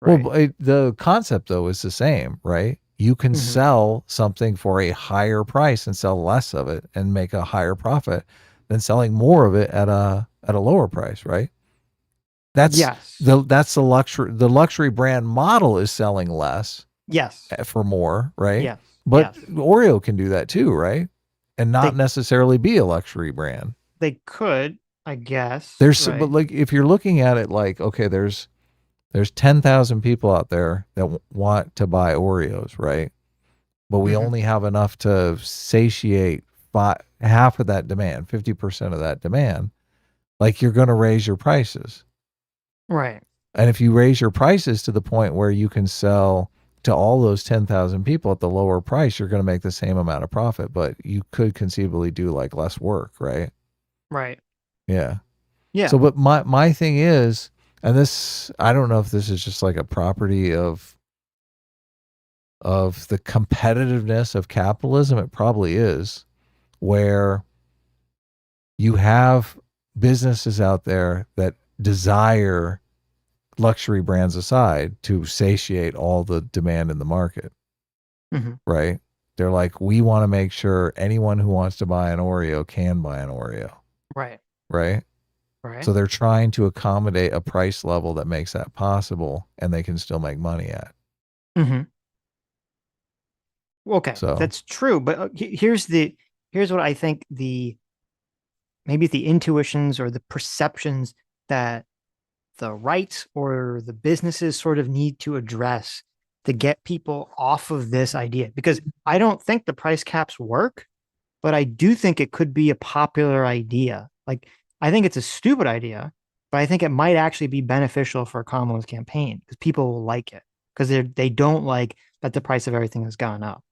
Right? Well, the concept though is the same, right? You can sell something for a higher price and sell less of it and make a higher profit than selling more of it at a lower price, right? That's Yes. that's the luxury. The luxury brand model is selling less Yes. for more, right? Yes. But Yes. Oreo can do that too, right? And not They- necessarily be a luxury brand. They could, I guess. There's right? but like if you're looking at it like, okay, there's 10,000 people out there that want to buy Oreos, right? But we Mhm. only have enough to satiate half of that demand, 50% of that demand. Like you're going to raise your prices. Right. And if you raise your prices to the point where you can sell to all those 10,000 people at the lower price, you're going to make the same amount of profit, but you could conceivably do like less work, right? Right. Yeah. Yeah. So, but my thing is, and this, I don't know if this is just like a property of the competitiveness of capitalism. It probably is, where you have businesses out there that desire, luxury brands aside, to satiate all the demand in the market. Mhm. Right? They're like, we want to make sure anyone who wants to buy an Oreo can buy an Oreo. Right. Right? Right. So they're trying to accommodate a price level that makes that possible, and they can still make money at. Mm-hmm. Okay, So that's true. But here's what I think maybe the intuitions or the perceptions that the right or the businesses sort of need to address to get people off of this idea. Because I don't think the price caps work, but I do think it could be a popular idea. Like, I think it's a stupid idea, but I think it might actually be beneficial for Kamala's campaign because people will like it because they don't like that the price of everything has gone up.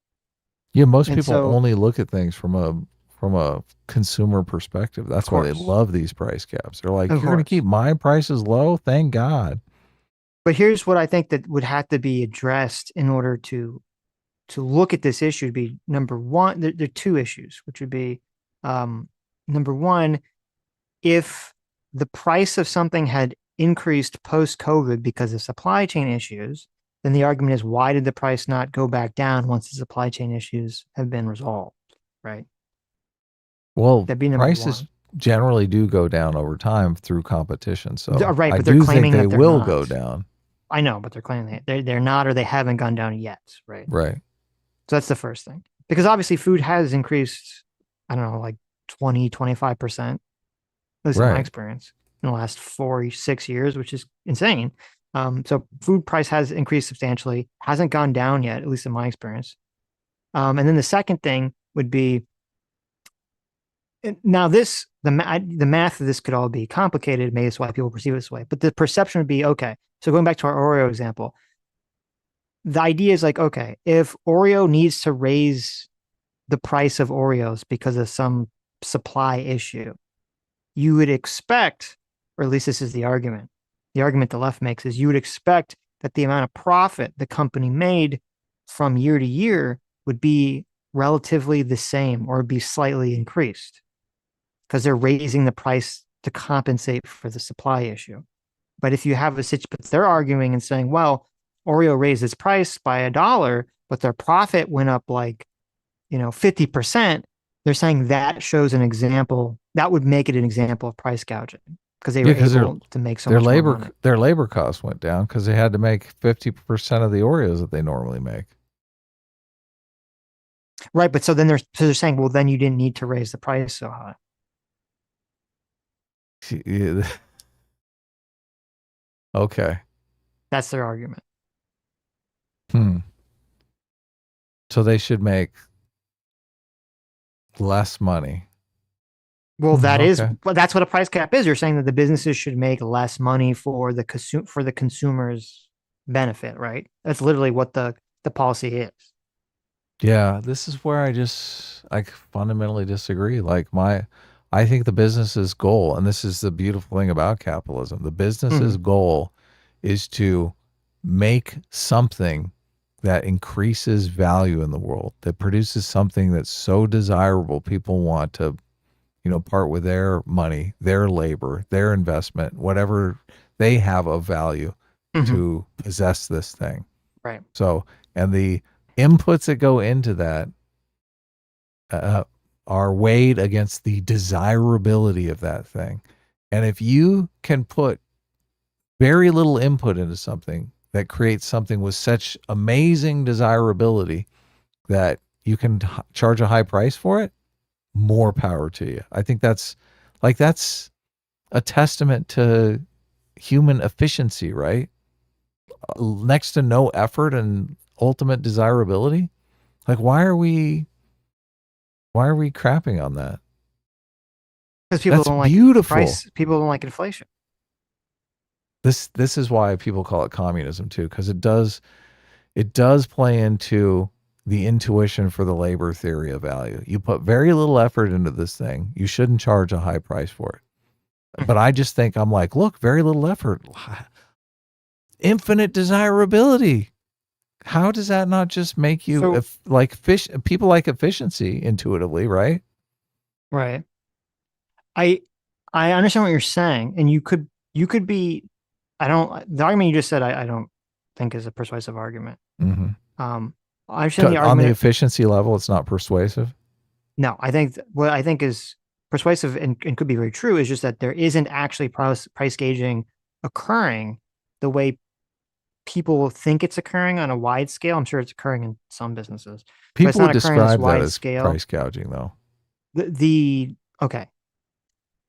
yeah, most And people so- only look at things from a consumer perspective. That's why they course. love these price caps. They're like, Of you're going to course. keep my prices low? Thank God. But here's what I think that would have to be addressed in order to look at this issue. Would be number one, there are two issues, which would be number one, if the price of something had increased post-COVID because of supply chain issues, then the argument is, why did the price not go back down once the supply chain issues have been resolved? Right. Well, That'd be number prices one. generally do go down over time through competition. So Right, I but they're do claiming think they that they're will not. go down. I know, but they're claiming they're not, or they haven't gone down yet. Right. Right. So that's the first thing. Because obviously food has increased, I don't know, like 20, 25%, at least in my Right. experience, in the last 4-6 years, which is insane. So food price has increased substantially, hasn't gone down yet, at least in my experience. And then the second thing would be, now the math of this could all be complicated, maybe that's why people perceive it this way, but the perception would be, okay, so going back to our Oreo example, the idea is like, okay, if Oreo needs to raise the price of Oreos because of some supply issue, you would expect, or at least this is the argument the left makes, is you would expect that the amount of profit the company made from year to year would be relatively the same or be slightly increased because they're raising the price to compensate for the supply issue. But if you have a situation, but they're arguing and saying, well, Oreo raised its price by $1, but their profit went up like, 50%. They're saying that shows an example that would make it an example of price gouging because they were able to make so much more money. Their labor costs went down because they had to make 50% of the Oreos that they normally make. Right, but so they're saying, well, then you didn't need to raise the price so high. Yeah. Okay. That's their argument. So they should make less money. Well, that's what a price cap is. You're saying that the businesses should make less money for the consumer's benefit, right? That's literally what the policy is. Yeah, this is where I fundamentally disagree. Like I think the business's goal, and this is the beautiful thing about capitalism, the business's goal is to make something that increases value in the world, that produces something that's so desirable people want to, part with their money, their labor, their investment, whatever they have of value to possess this thing. Right. So, and the inputs that go into that are weighed against the desirability of that thing. And if you can put very little input into something that creates something with such amazing desirability that you can charge a high price for it, more power to you. I think that's a testament to human efficiency, right? Next to no effort and ultimate desirability. Like, why are we crapping on that? Because people That's don't like beautiful. price. People don't like inflation. This is why people call it communism too, because it does play into the intuition for the labor theory of value. You put very little effort into this thing, you shouldn't charge a high price for it. But I just think, I'm like, look, very little effort, infinite desirability. How does that not just make you people like efficiency intuitively, right? Right. I understand what you're saying, and you could be. The argument you just said, I don't think is a persuasive argument. Mm-hmm. I understand the On argument the efficiency level, it's not persuasive. No, I think what I think is persuasive and could be very true is just that there isn't actually price gauging occurring the way people think it's occurring on a wide scale. I'm sure it's occurring in some businesses. People would describe that wide as scale. price gouging, though. Okay.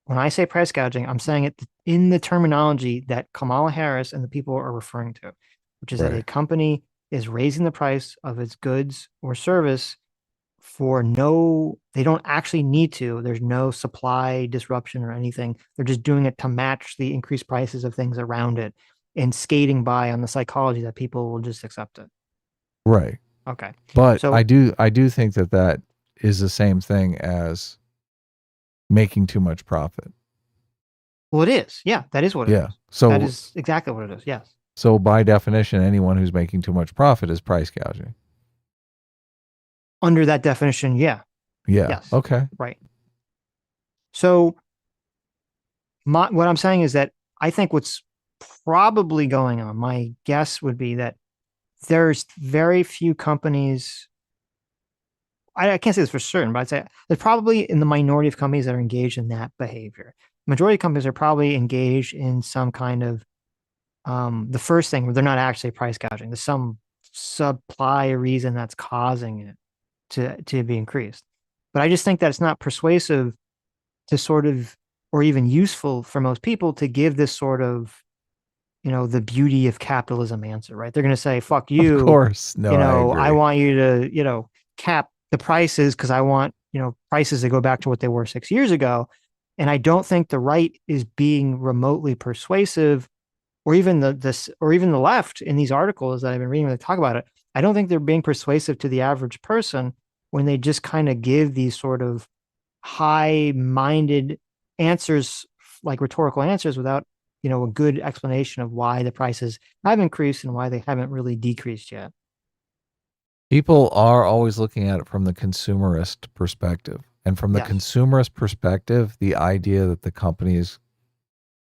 When I say price gouging, I'm saying it in the terminology that Kamala Harris and the people are referring to, which is that a company is raising the price of its goods or service they don't actually need to. There's no supply disruption or anything. They're just doing it to match the increased prices of things around it and skating by on the psychology that people will just accept it. Right. Okay. But so, I do think that is the same thing as making too much profit. Well, it is. Yeah, that is what it is. So that is exactly what it is. Yes. So by definition, anyone who's making too much profit is price gouging. Under that definition, yeah. Yeah. Yes. Okay. Right. So what I'm saying is that I think what's probably going on, my guess would be that there's very few companies. I can't say this for certain, but I'd say there's probably in the minority of companies that are engaged in that behavior. Majority of companies are probably engaged in some kind of the first thing where they're not actually price gouging. There's some supply reason that's causing it to be increased. But I just think that it's not persuasive to sort of, or even useful for most people to give this sort of, the beauty of capitalism answer, right? They're going to say, fuck you. Of course. No, I want you to, cap the prices because I want, prices to go back to what they were 6 years ago. And I don't think the right is being remotely persuasive, or even the left in these articles that I've been reading when they talk about it. I don't think they're being persuasive to the average person when they just kind of give these sort of high-minded answers, like rhetorical answers, without, a good explanation of why the prices have increased and why they haven't really decreased yet. People are always looking at it from the consumerist perspective. And from the consumerist perspective, the idea that the company is,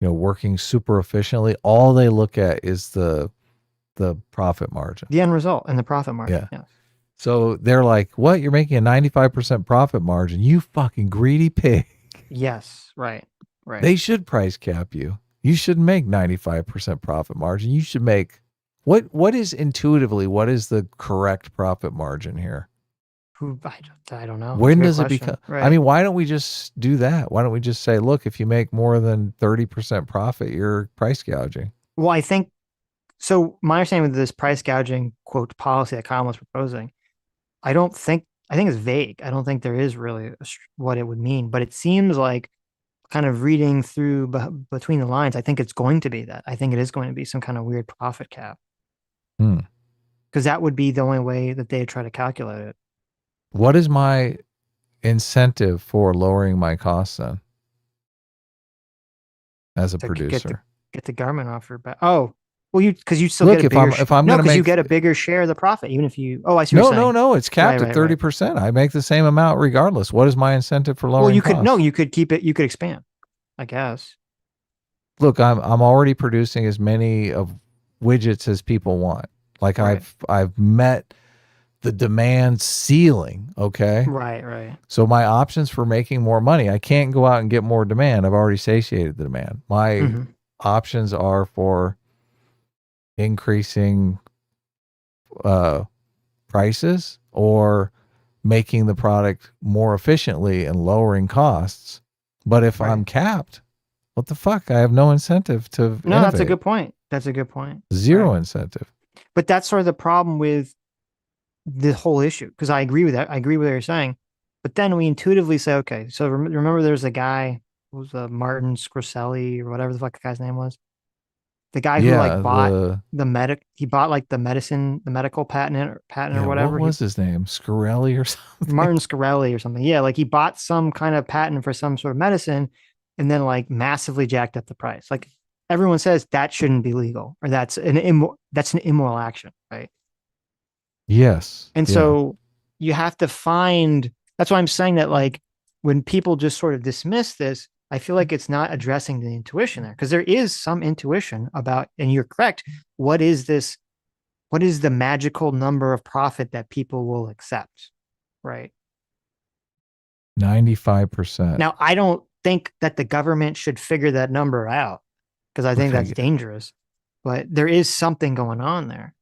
working super efficiently, all they look at is the profit margin. The end result and the profit margin. Yeah. So they're like, what? You're making a 95% profit margin. You fucking greedy pig. Yes. Right. They should price cap you. You shouldn't make 95% profit margin. You should make what is intuitively, what is the correct profit margin here? I don't know. When does it become? Right. I mean, why don't we just do that? Why don't we just say, look, if you make more than 30% profit, you're price gouging? Well, I think so. My understanding of this price gouging quote policy that Kamala was proposing, I think it's vague. I don't think there is really what it would mean, but it seems like, kind of reading through between the lines, I think it's going to be that. I think it is going to be some kind of weird profit cap. Because that would be the only way that they'd try to calculate it. What is my incentive for lowering my costs then? As a producer, get the garment off your back. Oh, well, because you still look, get a bigger. if I'm going to make, you get a bigger share of the profit, even if you. Oh, I see. No, it's capped at 30%. I make the same amount regardless. What is my incentive for lowering? Well, you could keep it. You could expand, I guess. Look, I'm already producing as many of widgets as people want. Like I've met the demand ceiling. Okay. Right. So my options for making more money, I can't go out and get more demand. I've already satiated the demand. My options are for increasing prices or making the product more efficiently and lowering costs. But if I'm capped, what the fuck? I have no incentive to No, innovate. that's a good point. That's a good point. Zero incentive. But that's sort of the problem with the whole issue, because I agree with that. I agree with what you're saying. But then we intuitively say, okay, so remember there's a guy, who was Martin Scorsese or whatever the fuck the guy's name was? The guy who bought he bought like the medical patent or whatever. What was his name? Scarelli or something? Martin Scarelli or something. Yeah, like he bought some kind of patent for some sort of medicine and then like massively jacked up the price. Like everyone says that shouldn't be legal, or that's an immoral action, right? Yes. And so you have to find, that's why I'm saying that, like, when people just sort of dismiss this, I feel like it's not addressing the intuition there, because there is some intuition about, and you're correct, what is the magical number of profit that people will accept, right? 95%. Now, I don't think that the government should figure that number out, because I think that's dangerous, but there is something going on there.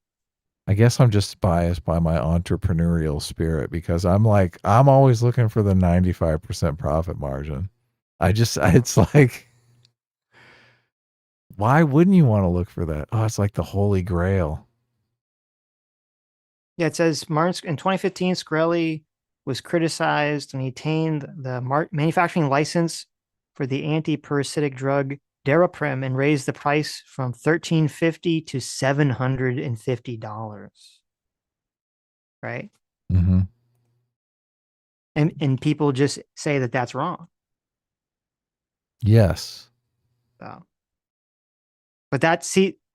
I guess I'm just biased by my entrepreneurial spirit, because I'm always looking for the 95% profit margin. It's like, why wouldn't you want to look for that? Oh, it's like the holy grail. Yeah, it says in 2015, Scarelli was criticized when he attained the manufacturing license for the anti-parasitic drug Daraprim and raised the price from $1,350 to $750. Right? Mm-hmm. And people just say that that's wrong. Yes. So, but that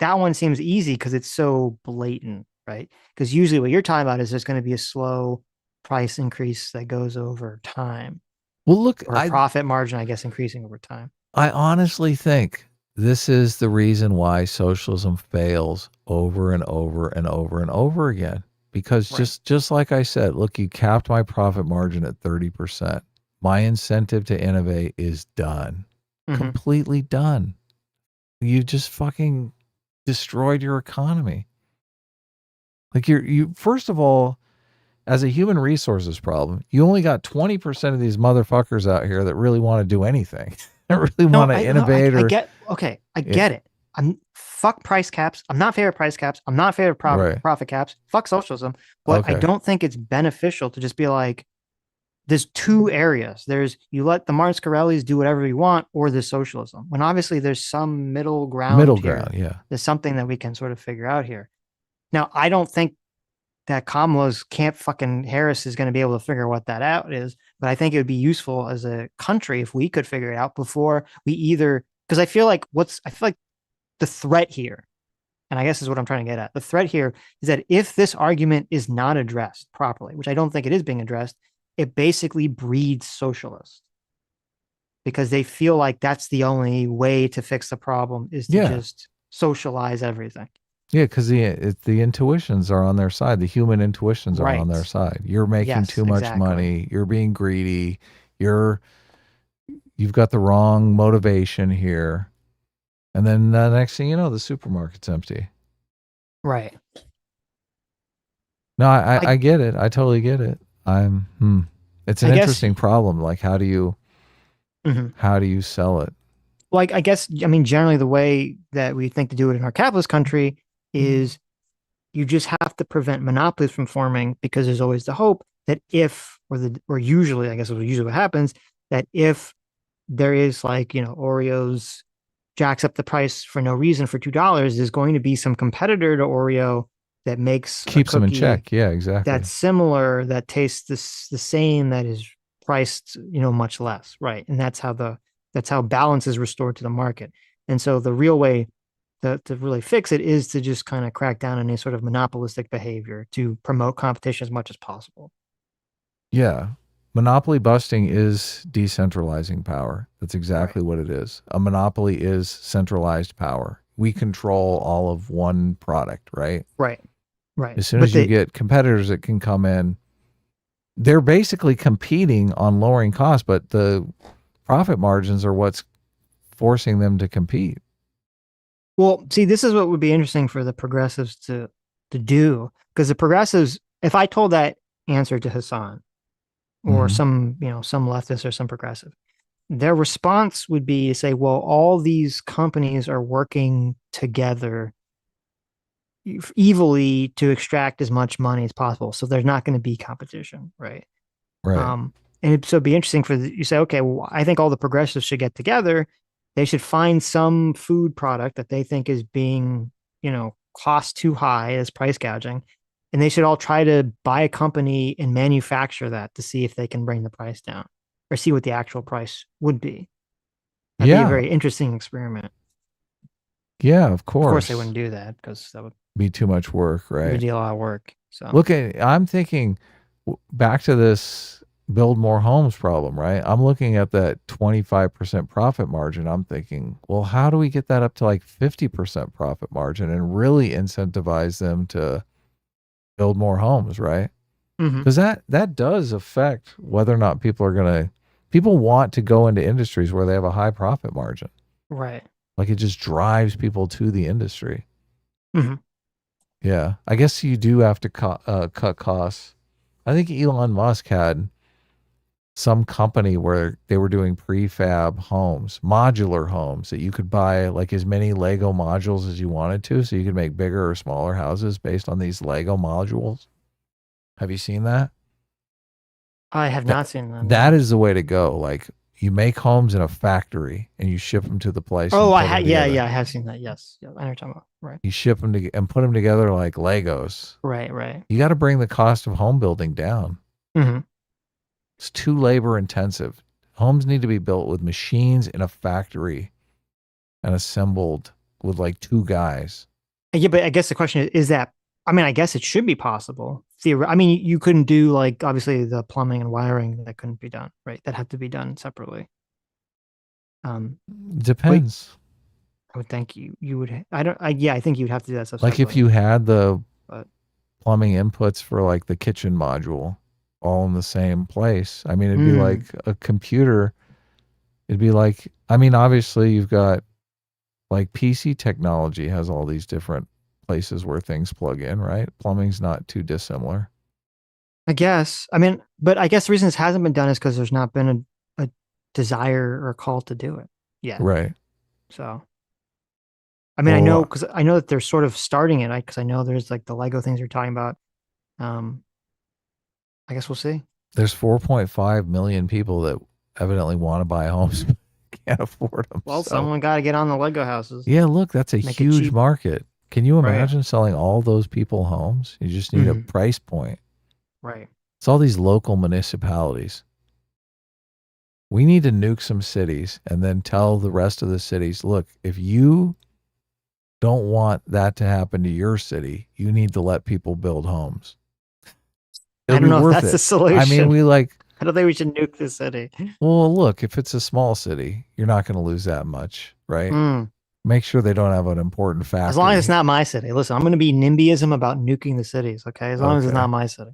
one seems easy because it's so blatant, right? Because usually what you're talking about is there's going to be a slow price increase that goes over time. Well, look, or a profit margin, I guess, increasing over time. I honestly think this is the reason why socialism fails over and over and over and over again. Because just like I said, look, you capped my profit margin at 30%. My incentive to innovate is done. Mm-hmm. Completely done. You just fucking destroyed your economy. Like you first of all, as a human resources problem, you only got 20% of these motherfuckers out here that really want to do anything. That really want to innovate. I get it. Fuck price caps. I'm not fair of price caps. I'm not fair of profit caps. Fuck socialism. But I don't think it's beneficial to just be like, there's two areas. There's, you let the Martin Scarellis do whatever you want, or there's socialism. When obviously there's some middle ground here. Yeah. There's something that we can sort of figure out here. Now, I don't think that Kamala's Harris is going to be able to figure what that out is, but I think it would be useful as a country if we could figure it out before we because I feel like the threat here, and I guess is what I'm trying to get at. The threat here is that if this argument is not addressed properly, which I don't think it is being addressed, it basically breeds socialists, because they feel like that's the only way to fix the problem is to just socialize everything. Yeah, because the intuitions are on their side. The human intuitions are on their side. You're making too much money. You're being greedy. You've got the wrong motivation here. And then the next thing you know, the supermarket's empty. Right. No, I get it. I totally get it. It's an interesting problem. Like, how do you sell it? Like, I guess, generally the way that we think to do it in our capitalist country is you just have to prevent monopolies from forming, because there's always the hope that usually what happens, that if there is Oreo's jacks up the price for no reason for $2, there's going to be some competitor to Oreo that keeps them in check. Yeah, exactly. That's similar, that tastes the same, that is priced, much less. Right. And that's how balance is restored to the market. And so the real way to really fix it is to just kind of crack down on any sort of monopolistic behavior to promote competition as much as possible. Yeah. Monopoly busting is decentralizing power. That's exactly what it is. A monopoly is centralized power. We control all of one product, right? Right. As soon as you get competitors that can come in, they're basically competing on lowering costs, but the profit margins are what's forcing them to compete. Well, see, this is what would be interesting for the progressives to do, because the progressives, if I told that answer to Hasan or some leftist or some progressive, their response would be to say, well, all these companies are working together evilly to extract as much money as possible. So there's not going to be competition, right? Right. And so it'd be interesting you say, okay, well, I think all the progressives should get together. They should find some food product that they think is being, cost too high as price gouging. And they should all try to buy a company and manufacture that to see if they can bring the price down or see what the actual price would be. That'd be a very interesting experiment. Yeah, of course. Of course they wouldn't do that because that would be too much work, right? It would be a lot of work. So I'm thinking back to this build more homes problem, right? I'm looking at that 25% profit margin. I'm thinking, well, how do we get that up to like 50% profit margin and really incentivize them to build more homes, right? Because that does affect whether or not people want to go into industries where they have a high profit margin. Right. Like it just drives people to the industry. Mm-hmm. Yeah. I guess you do have to cut costs. I think Elon Musk had some company where they were doing prefab homes, modular homes that you could buy like as many Lego modules as you wanted to. So you could make bigger or smaller houses based on these Lego modules. Have you seen that? I have not seen that. That is the way to go. Like you make homes in a factory and you ship them to the place. Oh, I have seen that. Yes. Yeah, I know what you're talking about. Right. You ship them and put them together like Legos. Right. You got to bring the cost of home building down. Mm-hmm. It's too labor intensive. Homes need to be built with machines in a factory and assembled with like two guys. Yeah, but I guess the question is that, I mean, I guess it should be possible. I mean, you couldn't do like, obviously the plumbing and wiring that couldn't be done, right? That had to be done separately. Depends. I would think you would, I think you'd have to do that stuff. Like if you had the plumbing inputs for like the kitchen module all in the same place. I mean, it'd be like a computer. It'd be like, I mean, obviously you've got like PC technology has all these different places where things plug in, right? Plumbing's not too dissimilar. I guess. I mean, but I guess the reason this hasn't been done is because there's not been a desire or call to do it yet. Right. So, I mean, I know that they're sort of starting it, because I know there's like the Lego things you're talking about. I guess we'll see. There's 4.5 million people that evidently want to buy homes, but can't afford them. Well, someone got to get on the Lego houses. Yeah, look, that's a huge market. Can you imagine selling all those people homes? You just need a price point. Right. It's all these local municipalities. We need to nuke some cities and then tell the rest of the cities, look, if you don't want that to happen to your city, you need to let people build homes. I don't know if that's the solution. I mean, I don't think we should nuke the city. Well, look, if it's a small city, you're not going to lose that much, right? Make sure they don't have an important factor. As long as it's not my city. Listen, I'm going to be NIMBYism about nuking the cities, okay? As long as it's not my city.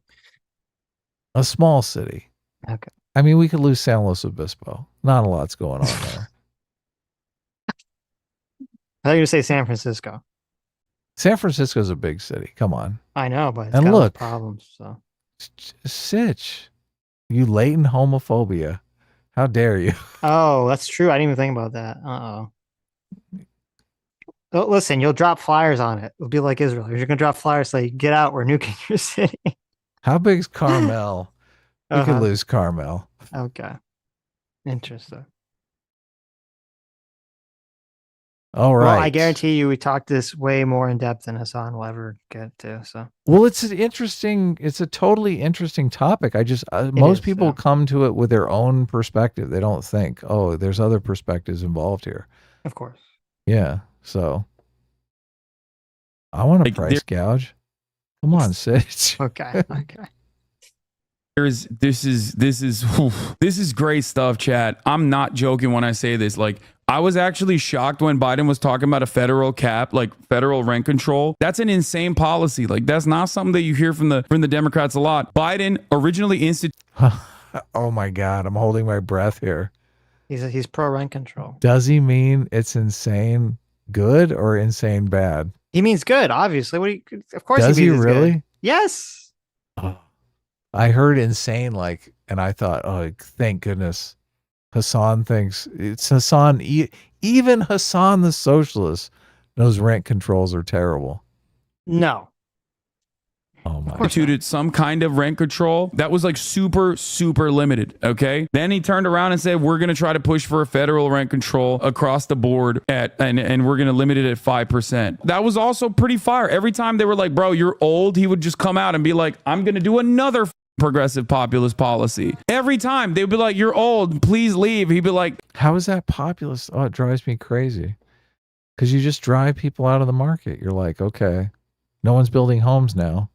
A small city. Okay. I mean, we could lose San Luis Obispo. Not a lot's going on there. I thought you were going to say San Francisco. San Francisco's a big city. Come on. I know, but it's got problems. So, Sitch, you latent homophobia. How dare you? Oh, that's true. I didn't even think about that. Oh, listen, you'll drop flyers on it. It'll be like Israel. You're going to drop flyers saying, get out, we're nuking your city. How big's Carmel? We could lose Carmel. Okay. Interesting. All right. Well, I guarantee you we talked this way more in depth than Hasan will ever get to. So, well, it's a totally interesting topic. Most people come to it with their own perspective. They don't think, oh, there's other perspectives involved here. Of course. Yeah. So I want a price gouge. Come on, Sitch. Okay. This is great stuff, chat. I'm not joking when I say this. Like, I was actually shocked when Biden was talking about a federal cap, like federal rent control. That's an insane policy. Like, that's not something that you hear from the Democrats a lot. Biden originally instituted. Oh my God, I'm holding my breath here. He's pro rent control. Does he mean it's insane good or insane bad? He means good, obviously. Of course Does he he means really? good. Yes. Oh, I heard insane, and I thought, oh, thank goodness. Hasan thinks it's Hasan. Even Hasan, the socialist, knows rent controls are terrible. No. Oh my! Instituted some kind of rent control that was like super, super limited. Okay. Then he turned around and said, we're going to try to push for a federal rent control across the board and we're going to limit it at 5%. That was also pretty fire. Every time they were like, bro, you're old, he would just come out and be like, I'm going to do another progressive populist policy. Every time they would be like, you're old, please leave. He'd be like, how is that populist? Oh, it drives me crazy. Because you just drive people out of the market. You're like, okay, no one's building homes now.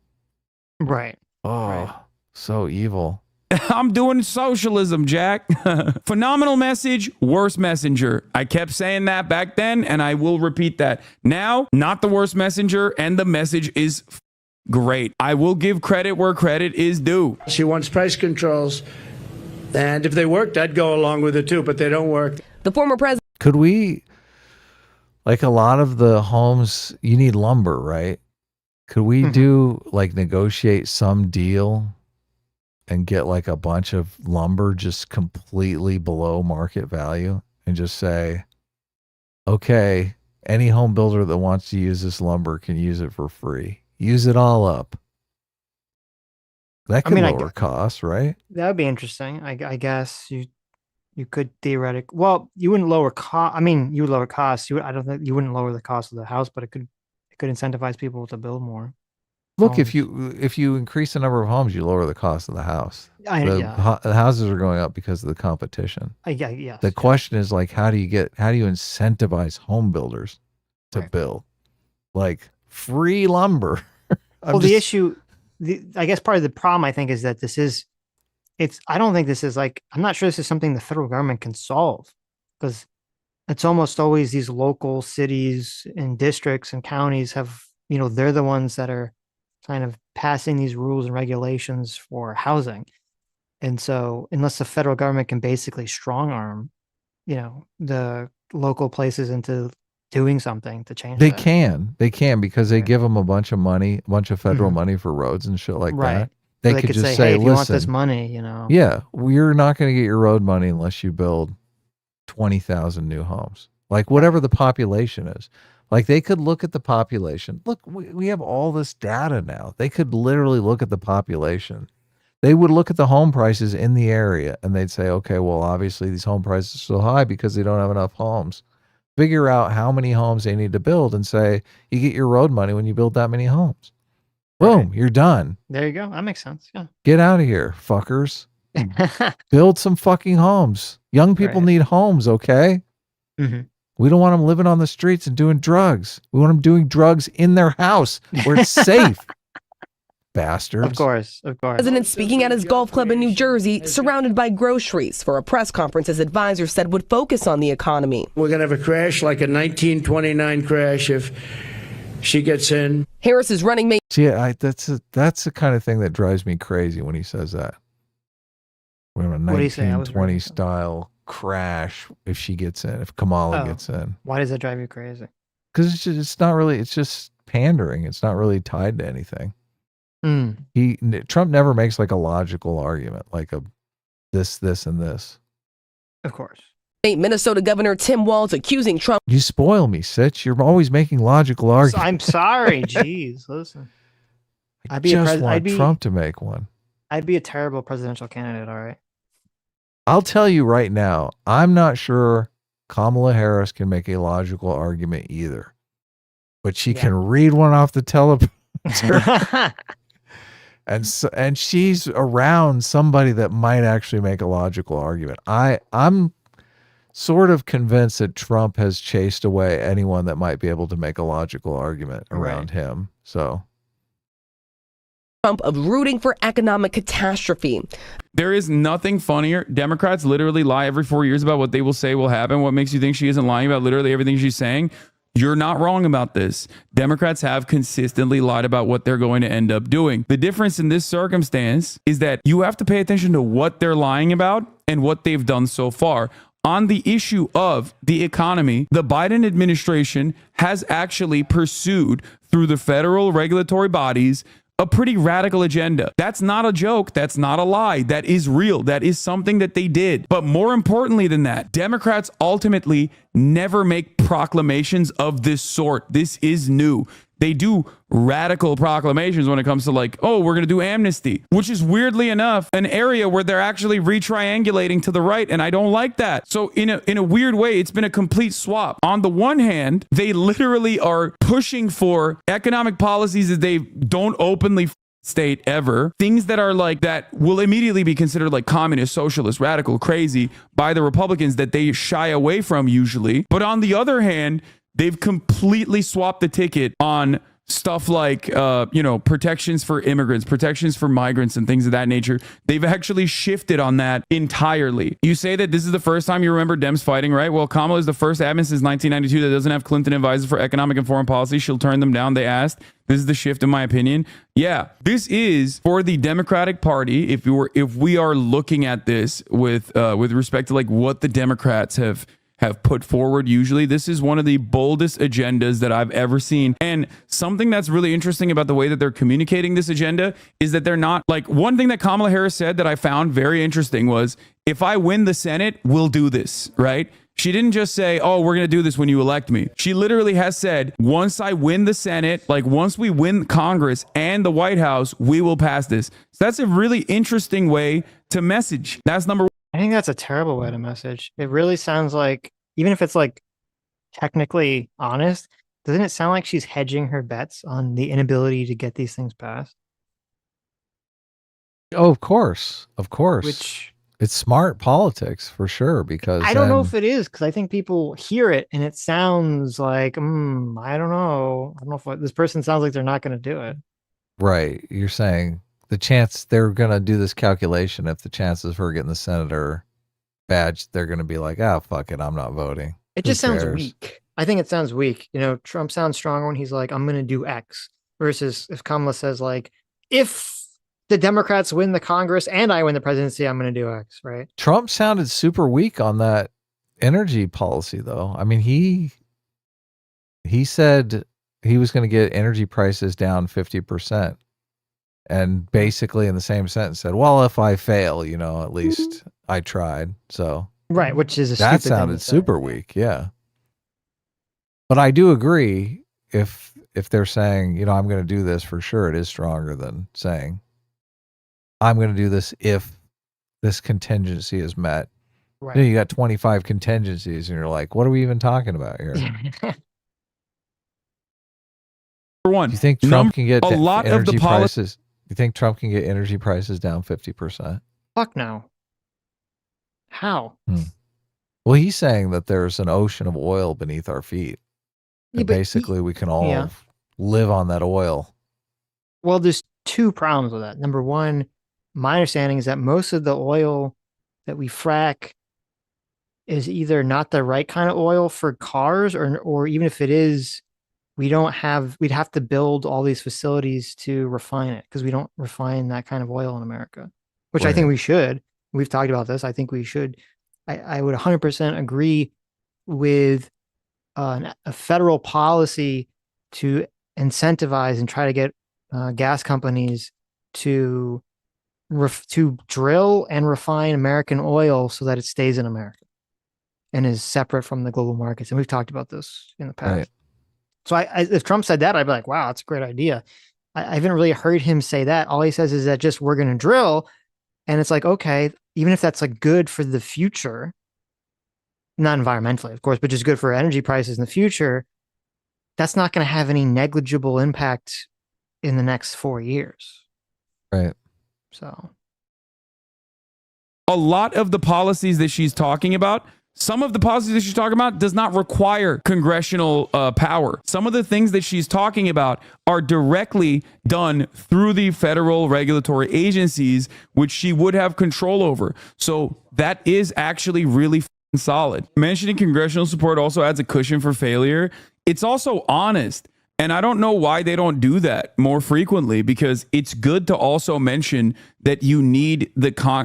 Right. Oh, right. So evil. I'm doing socialism, Jack. Phenomenal message, worst messenger. I kept saying that back then, and I will repeat that. Now, not the worst messenger, and the message is great. I will give credit where credit is due. She wants price controls, and if they worked, I'd go along with it too, but they don't work. The former president. Could we, like a lot of the homes, you need lumber, right? Could we negotiate some deal and get like a bunch of lumber just completely below market value and just say, okay, any home builder that wants to use this lumber can use it for free. Use it all up. That could lower costs, right? That would be interesting. I guess you could theoretically. Well, you wouldn't lower cost. I mean, you would lower costs. I don't think you wouldn't lower the cost of the house, but it could incentivize people to build more. Look, homes. if you increase the number of homes, you lower the cost of the house. Yeah. The houses are going up because of the competition. Yes. The question is like, how do you incentivize home builders to build like free lumber? The issue, I guess part of the problem I think is that I don't think this is I'm not sure this is something the federal government can solve, because it's almost always these local cities and districts and counties have, they're the ones that are kind of passing these rules and regulations for housing. And so unless the federal government can basically strong arm, the local places into doing something to change They that. can because they give them a bunch of money, a bunch of federal money for roads and shit like that. They could just say, hey, if listen, you want this money, yeah, we're not going to get your road money unless you build 20,000 new homes, like whatever the population is. Like they could look at the population. Look, we have all this data now. They could literally look at the population. They would look at the home prices in the area and they'd say, okay, well, obviously these home prices are so high because they don't have enough homes. Figure out how many homes they need to build and say, you get your road money when you build that many homes. Boom, you're done. There you go. That makes sense. Yeah. Get out of here, fuckers. Build some fucking homes. Young people need homes, okay? Mm-hmm. We don't want them living on the streets and doing drugs. We want them doing drugs in their house where it's safe. Bastards. Of course. President speaking at his golf club in New Jersey, surrounded by groceries, for a press conference his advisor said would focus on the economy. We're going to have a crash like a 1929 crash if she gets in. Harris is running mate. See, that's the kind of thing that drives me crazy when he says that. We're in a 1920 style crash if she gets in, if Kamala gets in. Why does that drive you crazy? Because it's just pandering. It's not really tied to anything. Trump never makes like a logical argument, like a this, and this. Of course. Minnesota Governor Tim Walz accusing Trump. You spoil me, Sitch. You're always making logical arguments. I'm sorry. Jeez, listen. I just want Trump to make one. I'd be a terrible presidential candidate, all right? I'll tell you right now, I'm not sure Kamala Harris can make a logical argument either. But she can read one off the teleprompter. And she's around somebody that might actually make a logical argument. I'm sort of convinced that Trump has chased away anyone that might be able to make a logical argument around him. So Trump of rooting for economic catastrophe. There is nothing funnier. Democrats literally lie every 4 years about what they will say will happen. What makes you think she isn't lying about literally everything she's saying? You're not wrong about this. Democrats have consistently lied about what they're going to end up doing. The difference in this circumstance is that you have to pay attention to what they're lying about and what they've done so far. on the issue of the economy, the Biden administration has actually pursued through the federal regulatory bodies a pretty radical agenda. That's not a joke. That's not a lie. That is real. That is something that they did. But more importantly than that, Democrats ultimately never make proclamations of this sort. This is new. They do radical proclamations when it comes to like, oh, we're going to do amnesty, which is weirdly enough an area where they're actually retriangulating to the right. And I don't like that. So in a weird way, it's been a complete swap. On the one hand, they literally are pushing for economic policies that they don't openly state ever, things that are like that will immediately be considered like communist, socialist, radical, crazy by the Republicans that they shy away from usually. But on the other hand, they've completely swapped the ticket on stuff like, protections for immigrants, protections for migrants and things of that nature. They've actually shifted on that entirely. You say that this is the first time you remember Dems fighting, right? Well, Kamala is the first admin since 1992 that doesn't have Clinton advisors for economic and foreign policy. She'll turn them down, they asked. This is the shift, in my opinion. Yeah, this is for the Democratic Party. If we are looking at this with respect to like what the Democrats have put forward, usually this is one of the boldest agendas that I've ever seen. And something that's really interesting about the way that they're communicating this agenda is that they're not like, one thing that Kamala Harris said that I found very interesting was, if I win the Senate, we'll do this, right? She didn't just say, oh, we're going to do this when you elect me. She literally has said, once I win the Senate, like once we win Congress and the White House, we will pass this. So that's a really interesting way to message. That's number one. I think that's a terrible way to message. It really sounds like, even if it's like technically honest, doesn't it sound like she's hedging her bets on the inability to get these things passed? Oh, of course. Which it's smart politics for sure, because I don't know if it is, because I think people hear it and it sounds like, I don't know. I don't know if this person sounds like they're not going to do it. Right. You're saying the chance they're going to do this calculation, if the chances for getting the senator badge, they're going to be like, fuck it, I'm not voting. It just sounds weak. I think it sounds weak. Trump sounds stronger when he's like, I'm going to do X, versus if Kamala says like, if the Democrats win the Congress and I win the presidency, I'm going to do X, right? Trump sounded super weak on that energy policy, though. I mean, he said he was going to get energy prices down 50%. And basically in the same sentence said, well, if I fail, at least I tried. So right, which is that sounded super weak. Yeah. But I do agree, if they're saying, I'm going to do this for sure, it is stronger than saying I'm going to do this if this contingency is met. Right. You got 25 contingencies and you're like, what are we even talking about here? For one, you think Trump can get a lot of the prices? You think Trump can get energy prices down 50%? Fuck no. How? Well, he's saying that there's an ocean of oil beneath our feet. And basically, we can all live on that oil. Well, there's two problems with that. Number one, my understanding is that most of the oil that we frack is either not the right kind of oil for cars, or even if it is, we'd have to build all these facilities to refine it, because we don't refine that kind of oil in America, which I think we should. We've talked about this. I think we should. I would 100% agree with a federal policy to incentivize and try to get gas companies to drill and refine American oil so that it stays in America and is separate from the global markets. And we've talked about this in the past. Right. So if Trump said that, I'd be like, wow, that's a great idea. I haven't really heard him say that. All he says is that just we're going to drill. And it's like, okay, even if that's like good for the future, not environmentally, of course, but just good for energy prices in the future, that's not going to have any negligible impact in the next 4 years. Right. So a lot of the policies that she's talking about, some of the policies that she's talking about does not require congressional power. Some of the things that she's talking about are directly done through the federal regulatory agencies, which she would have control over. So that is actually really solid. Mentioning congressional support also adds a cushion for failure. It's also honest. And I don't know why they don't do that more frequently, because it's good to also mention that you need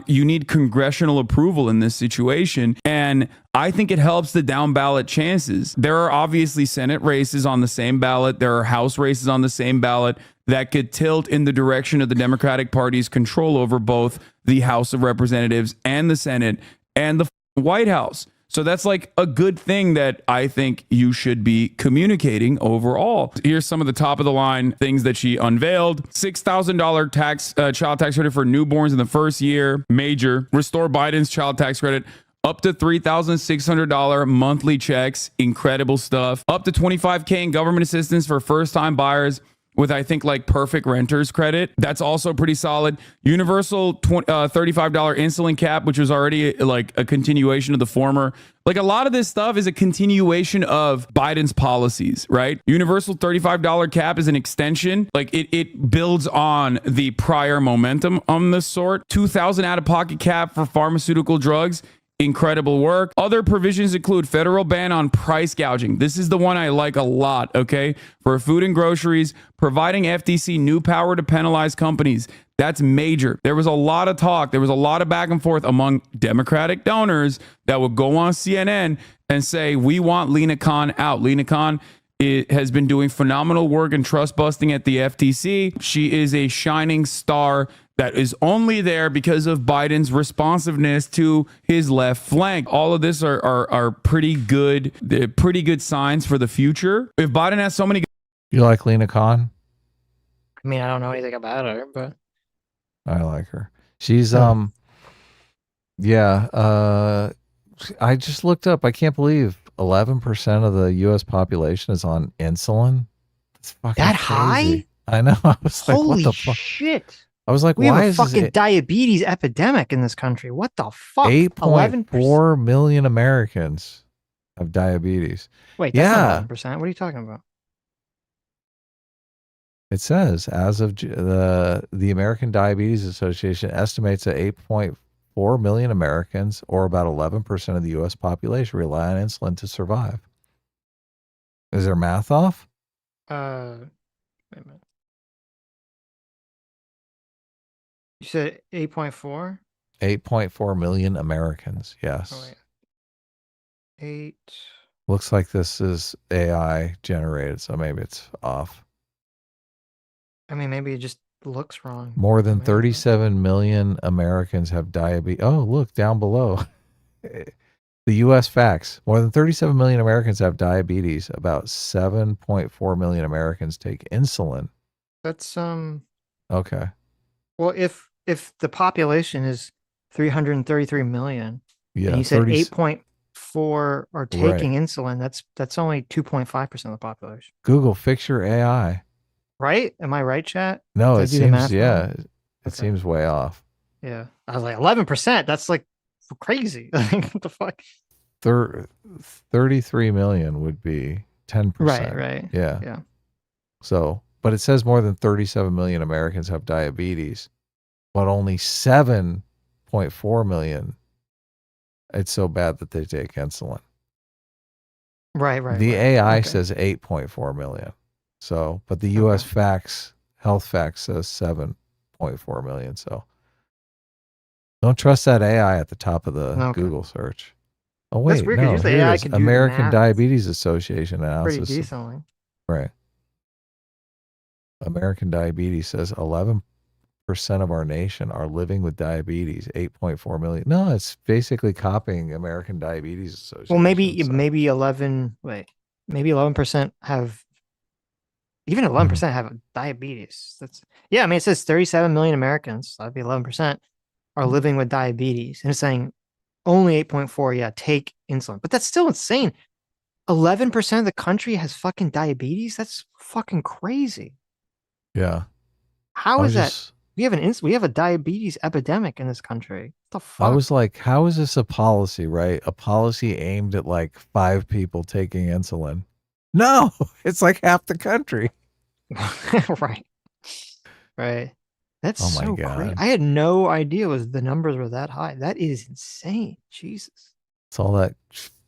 you need congressional approval in this situation. And I think it helps the down ballot chances. There are obviously Senate races on the same ballot. There are House races on the same ballot that could tilt in the direction of the Democratic Party's control over both the House of Representatives and the Senate and the White House. So that's like a good thing that I think you should be communicating overall. Here's some of the top of the line things that she unveiled. $6,000 child tax credit for newborns in the first year. Major. Restore Biden's child tax credit. Up to $3,600 monthly checks. Incredible stuff. Up to $25K in government assistance for first-time buyers with, I think, like perfect renters credit. That's also pretty solid. Universal $35 insulin cap, which was already like a continuation of the former. Like a lot of this stuff is a continuation of Biden's policies, right? Universal $35 cap is an extension. Like it builds on the prior momentum on this sort. $2,000 out-of-pocket cap for pharmaceutical drugs. Incredible work. Other provisions include federal ban on price gouging. This is the one I like a lot, okay? For food and groceries, providing FTC new power to penalize companies. That's major. There was a lot of talk. There was a lot of back and forth among Democratic donors that would go on CNN and say, we want Lena Khan out. Lena Khan has been doing phenomenal work and trust busting at the FTC. She is a shining star that is only there because of Biden's responsiveness to his left flank. All of this are pretty good signs for the future. If Biden has so many... You like Lena Khan? I mean, I don't know anything about her, but I like her. She's I just looked up. I can't believe 11% of the U.S. population is on insulin. It's fucking that crazy. high? I know. I was like, holy what the fuck? shit! I was like, we why have a is fucking it diabetes epidemic in this country? What the fuck? 8.4 million Americans have diabetes. Wait, that's not 11%. What are you talking about? It says, as of the American Diabetes Association estimates that 8.4 million Americans, or about 11% of the U.S. population, rely on insulin to survive. Is there math off? Wait a minute. You said 8.4? 8.4 million Americans, yes. Oh, wait. 8. Looks like this is AI generated, so maybe it's off. I mean, maybe it just looks wrong. More than 37 million Americans have diabetes. Oh, look, down below. The U.S. facts. More than 37 million Americans have diabetes. About 7.4 million Americans take insulin. That's Okay. Well, if the population is 333 million, yeah, and you said 8.4 are taking insulin, that's only 2.5% of the population. Google, fix your AI. Right? Am I right, chat? No, Did I it do the math seems, yeah, wrong? it seems way off. Yeah. I was like, 11%. That's like crazy. Like, what the fuck? 33 million would be 10%. Right. Yeah. Yeah. So, but it says more than 37 million Americans have diabetes, but only 7.4 million. It's so bad that they take insulin. Right. The AI says 8.4 million. So, but the U.S. health facts says 7.4 million. So don't trust that AI at the top of the Google search. Oh, wait, that's weird, no, usually here AI it is. can do American math. Diabetes Association analysis. Pretty decently. Right. American Diabetes says 11% of our nation are living with diabetes, 8.4 million. No, it's basically copying American Diabetes Association. Well, maybe 11% have, even 11% have diabetes. I mean, it says 37 million Americans, that'd be 11%, are living with diabetes. And it's saying only 8.4, take insulin. But that's still insane. 11% of the country has fucking diabetes? That's fucking crazy. Yeah. How is that? We have a diabetes epidemic in this country. What the fuck? I was like, how is this a policy, right? A policy aimed at like 5 people taking insulin. No, it's like half the country. Right. That's Oh my so God. crazy. I had no idea the numbers were that high. That is insane. Jesus. It's all that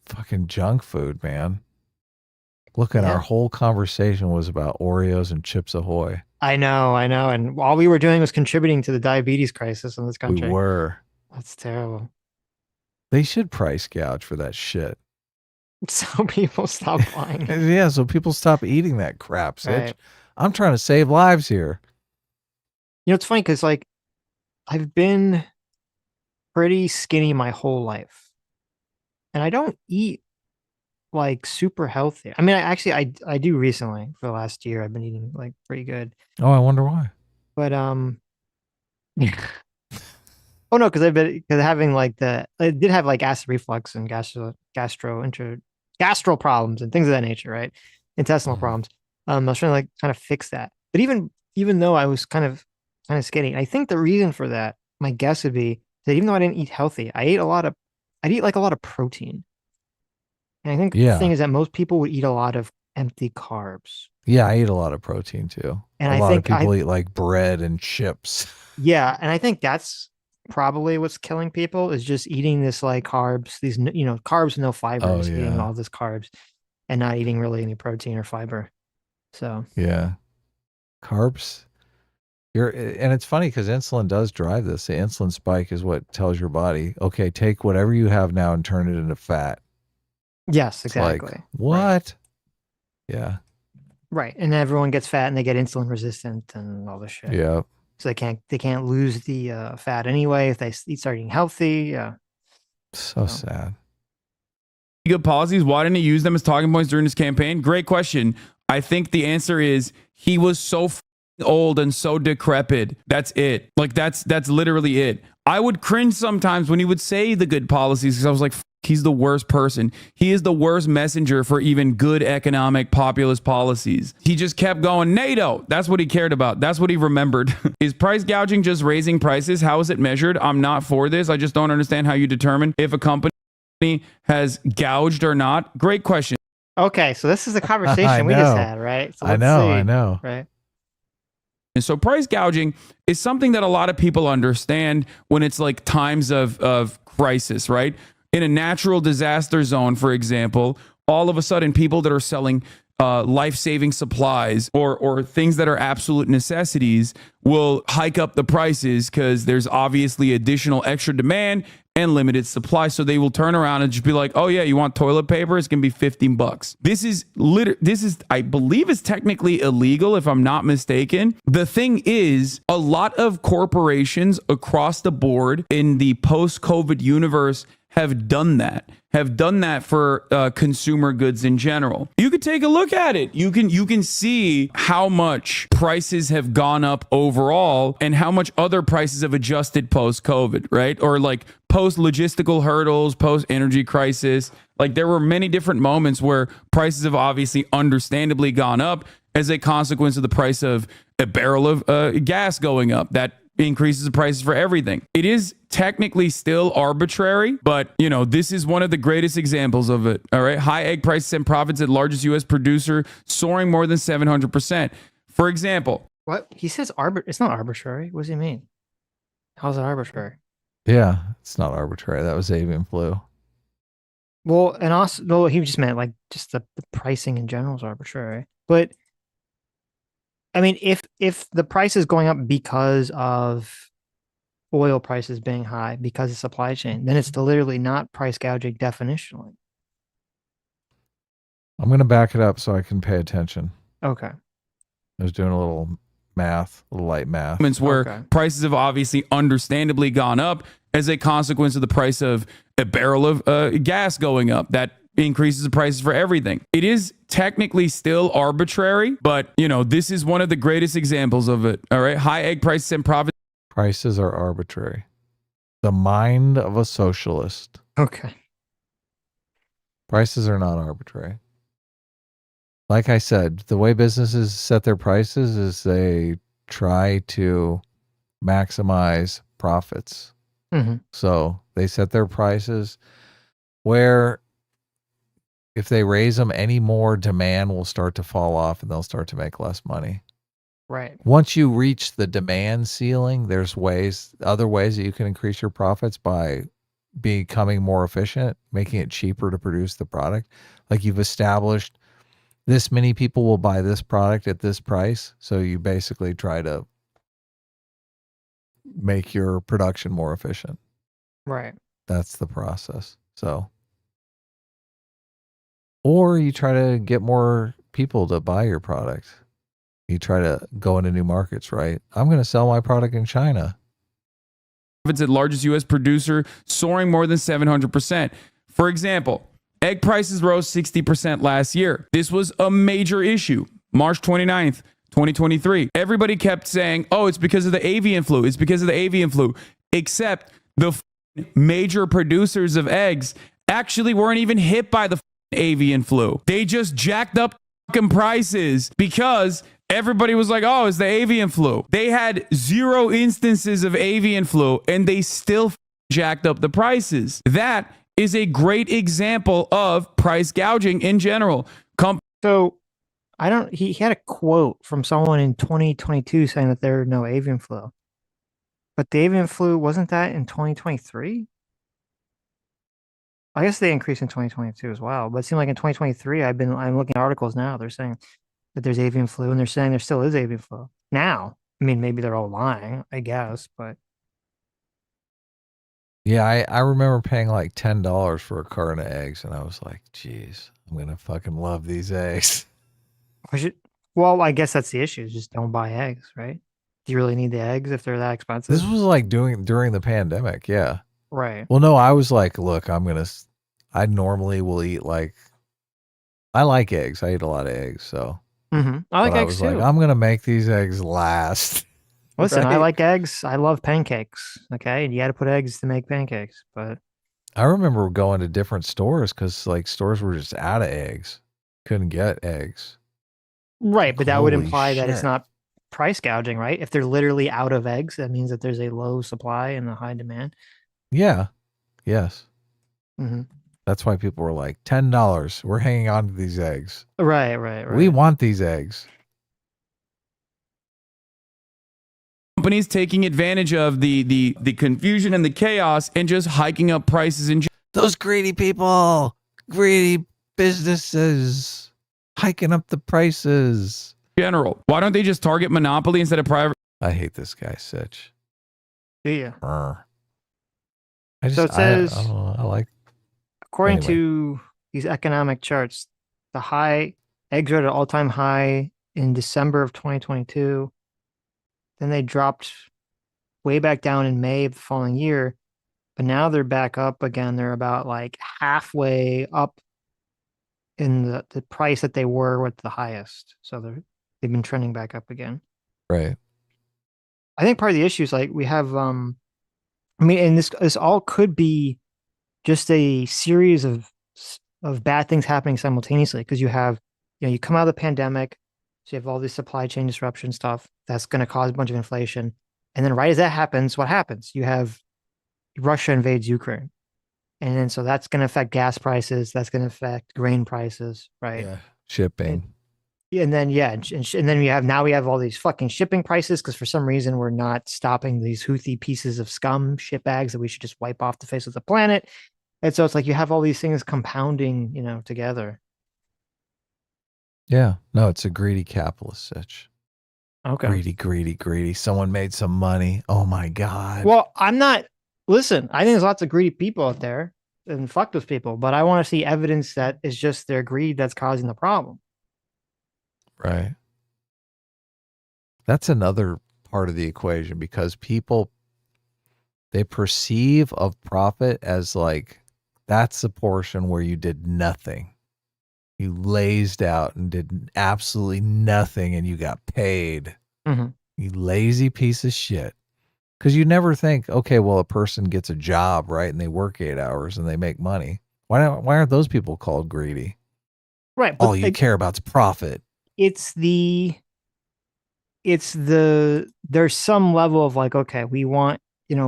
fucking junk food, man. Look at Yeah. our whole conversation was about Oreos and Chips Ahoy. I know. And all we were doing was contributing to the diabetes crisis in this We country. were. That's terrible. They should price gouge for that shit. So people stop buying it. Yeah, so people stop eating that crap, Sitch. Right. I'm trying to save lives here. You know, it's funny because like I've been pretty skinny my whole life, and I don't eat like super healthy. I mean, I do recently for the last year. I've been eating like pretty good, Oh, I wonder why. but oh no, because having like I did have like acid reflux and gastro problems and things of that nature, right? Intestinal problems. I was trying to like kind of fix that, but even though I was kind of skinny, I think the reason for that, my guess would be that even though I didn't eat healthy, I'd eat like a lot of protein. And I think the thing is that most people would eat a lot of empty carbs. Yeah, I eat a lot of protein too. And a I lot think of people eat like bread and chips. Yeah, and I think that's probably what's killing people is just eating this like carbs, these carbs, no fibers, eating all this carbs and not eating really any protein or fiber. So yeah, carbs. And it's funny because insulin does drive this. The insulin spike is what tells your body, okay, take whatever you have now and turn it into fat. Yes, It's exactly. like, what? Right. Yeah. Right, and everyone gets fat and they get insulin resistant and all this shit. Yeah. So they can't lose the fat anyway if they start eating healthy. Yeah. So sad. Good policies. Why didn't he use them as talking points during his campaign? Great question. I think the answer is he was so old and so decrepit. That's it. Like that's literally it. I would cringe sometimes when he would say the good policies because I was like, he's the worst person. He is the worst messenger for even good economic populist policies. He just kept going, NATO. That's what he cared about. That's what he remembered. Is price gouging just raising prices? How is it measured? I'm not for this. I just don't understand how you determine if a company has gouged or not. Great question. Okay, so this is the conversation we just had, right? So I know. Right. And so price gouging is something that a lot of people understand when it's like times of crisis, right? In a natural disaster zone, for example, all of a sudden people that are selling life-saving supplies or things that are absolute necessities will hike up the prices because there's obviously additional extra demand and limited supply. So they will turn around and just be like, oh yeah, you want toilet paper? It's going to be $15. This is, I believe is technically illegal if I'm not mistaken. The thing is, a lot of corporations across the board in the post-COVID universe have done that for consumer goods in general. You could take a look at it. You can see how much prices have gone up overall and how much other prices have adjusted post-COVID, right? Or like post-logistical hurdles, post-energy crisis. Like there were many different moments where prices have obviously understandably gone up as a consequence of the price of a barrel of gas going up. That increases the prices for everything. It is technically still arbitrary, but this is one of the greatest examples of it. All right. High egg prices and profits at largest U.S. producer soaring more than 700%. For example. What? He says it's not arbitrary. What does he mean? How's it arbitrary? Yeah, it's not arbitrary. That was avian flu. Well, and also, he just meant like just the pricing in general is arbitrary. But I mean, if the price is going up because of oil prices being high, because of supply chain, then it's literally not price gouging definitionally. I'm going to back it up so I can pay attention. Okay. I was doing a little light math. Where prices have obviously understandably gone up as a consequence of the price of a barrel of gas going up. That increases the prices for everything. It is technically still arbitrary, but this is one of the greatest examples of it. All right. High egg prices and profits. Prices are arbitrary. The mind of a socialist. Okay. Prices are not arbitrary. Like I said, the way businesses set their prices is they try to maximize profits. Mm-hmm. So they set their prices where if they raise them any more, demand will start to fall off and they'll start to make less money. Right. Once you reach the demand ceiling, there's other ways that you can increase your profits by becoming more efficient, making it cheaper to produce the product. Like you've established this many people will buy this product at this price. So you basically try to make your production more efficient. Right. That's the process. So, or you try to get more people to buy your product. You try to go into new markets, right? I'm going to sell my product in China. It's the largest U.S. producer, soaring more than 700%. For example, egg prices rose 60% last year. This was a major issue. March 29th, 2023. Everybody kept saying, oh, it's because of the avian flu. It's because of the avian flu. Except the major producers of eggs actually weren't even hit by the avian flu. They just jacked up prices because everybody was like, oh, it's the avian flu. They had 0 instances of avian flu and they still jacked up the prices. That is a great example of price gouging in general. So he had a quote from someone in 2022 saying that there were no avian flu. But the avian flu, wasn't that in 2023? I guess they increased in 2022 as well. But it seemed like in 2023, I'm looking at articles now. They're saying that there's avian flu, and they're saying there still is avian flu. Now, I mean, maybe they're all lying, I guess, but yeah, I remember paying like $10 for a carton of eggs, and I was like, geez, I'm going to fucking love these eggs. Well, I guess that's the issue. Just don't buy eggs, right? Do you really need the eggs if they're that expensive? This was like during the pandemic, yeah. Right. Well, no, I was like, look, I normally will eat I like eggs. I eat a lot of eggs, so. Mm-hmm. I like eggs too. Like, I'm going to make these eggs last. Listen, right? I like eggs. I love pancakes. Okay. And you got to put eggs to make pancakes. But I remember going to different stores because like stores were just out of eggs. Couldn't get eggs. Right. But that would imply that shit. it's not price gouging, right? If they're literally out of eggs, that means that there's a low supply and a high demand. Yeah. Yes. Mm-hmm. That's why people were like, $10. We're hanging on to these eggs. Right. We want these eggs. Companies taking advantage of the confusion and the chaos and just hiking up prices in those greedy people, greedy businesses hiking up the prices. General. Why don't they just target monopoly instead of private? I hate this guy, Sitch. Yeah. I so it says, I don't know, I like. According to these economic charts, the eggs are at an all-time high in December of 2022. Then they dropped way back down in May of the following year, but now they're back up again. They're about like halfway up in the price that they were with the highest. So they've been trending back up again. Right. I think part of the issue is like we have, and this all could be just a series of bad things happening simultaneously because you come out of the pandemic, so you have all this supply chain disruption stuff that's going to cause a bunch of inflation. And then right as that happens, what happens? You have Russia invades Ukraine. And then so that's going to affect gas prices. That's going to affect grain prices, right? Yeah. Shipping. And then, and then we have all these fucking shipping prices because for some reason we're not stopping these Houthi pieces of scum shitbags that we should just wipe off the face of the planet. And so it's like you have all these things compounding, together. Yeah. No, it's a greedy capitalist, Sitch. Okay. Greedy. Someone made some money. Oh my God. Well, listen, I think there's lots of greedy people out there and fuck those people, but I want to see evidence that it's just their greed that's causing the problem. Right. That's another part of the equation because people, they perceive of profit as like, that's the portion where you did nothing. You lazed out and did absolutely nothing and you got paid. Mm-hmm. You lazy piece of shit. Because you never think, okay, well, a person gets a job, right? And they work 8 hours and they make money. Why aren't those people called greedy? Right. All you care about is profit. There's some level of like, okay, we want,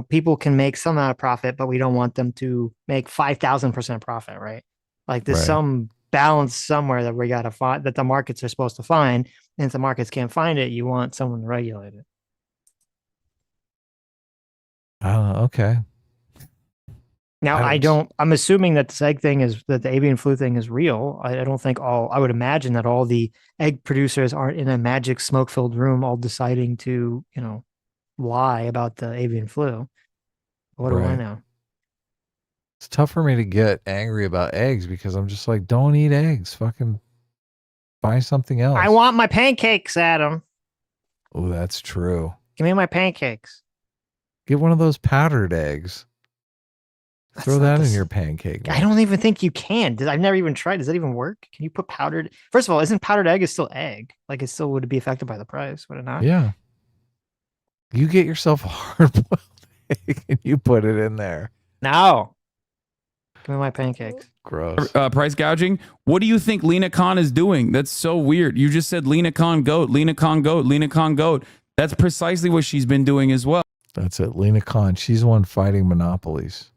people can make some amount of profit, but we don't want them to make 5,000% profit, right? Like there's some balance somewhere that we got to find, that the markets are supposed to find. And if the markets can't find it, you want someone to regulate it. Okay. Now I'm assuming that this egg thing is that the avian flu thing is real. I don't think I would imagine that all the egg producers aren't in a magic smoke filled room all deciding to, lie about the avian flu. What do I Right. know? It's tough for me to get angry about eggs because I'm just like, don't eat eggs. Fucking buy something else. I want my pancakes, Adam. Oh, that's true. Give me my pancakes. Get one of those powdered eggs. Throw not that the in your pancake mix. I don't even think you can. I've never even tried. Does that even work? Can you put powdered? First of all, isn't powdered egg is still egg? Like it still would be affected by the price, would it not? Yeah. You get yourself a hard-boiled egg and you put it in there. No. Give me my pancakes. Gross. Price gouging. What do you think Lena Khan is doing? That's so weird. You just said Lena Khan goat, Lena Khan goat, Lena Khan goat. That's precisely what she's been doing as well. That's it. Lena Khan. She's the one fighting monopolies.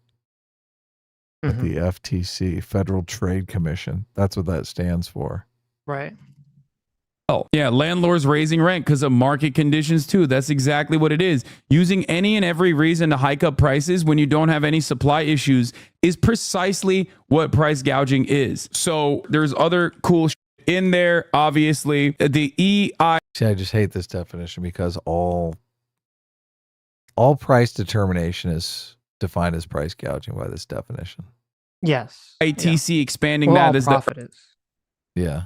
At the FTC, Federal Trade Commission. That's what that stands for. Right. Oh, yeah. Landlords raising rent because of market conditions too. That's exactly what it is. Using any and every reason to hike up prices when you don't have any supply issues is precisely what price gouging is. So there's other cool in there. Obviously, the EI. See, I just hate this definition because all price determination is defined as price gouging by this definition. Yes. ITC expanding Well, that as profit is. Yeah.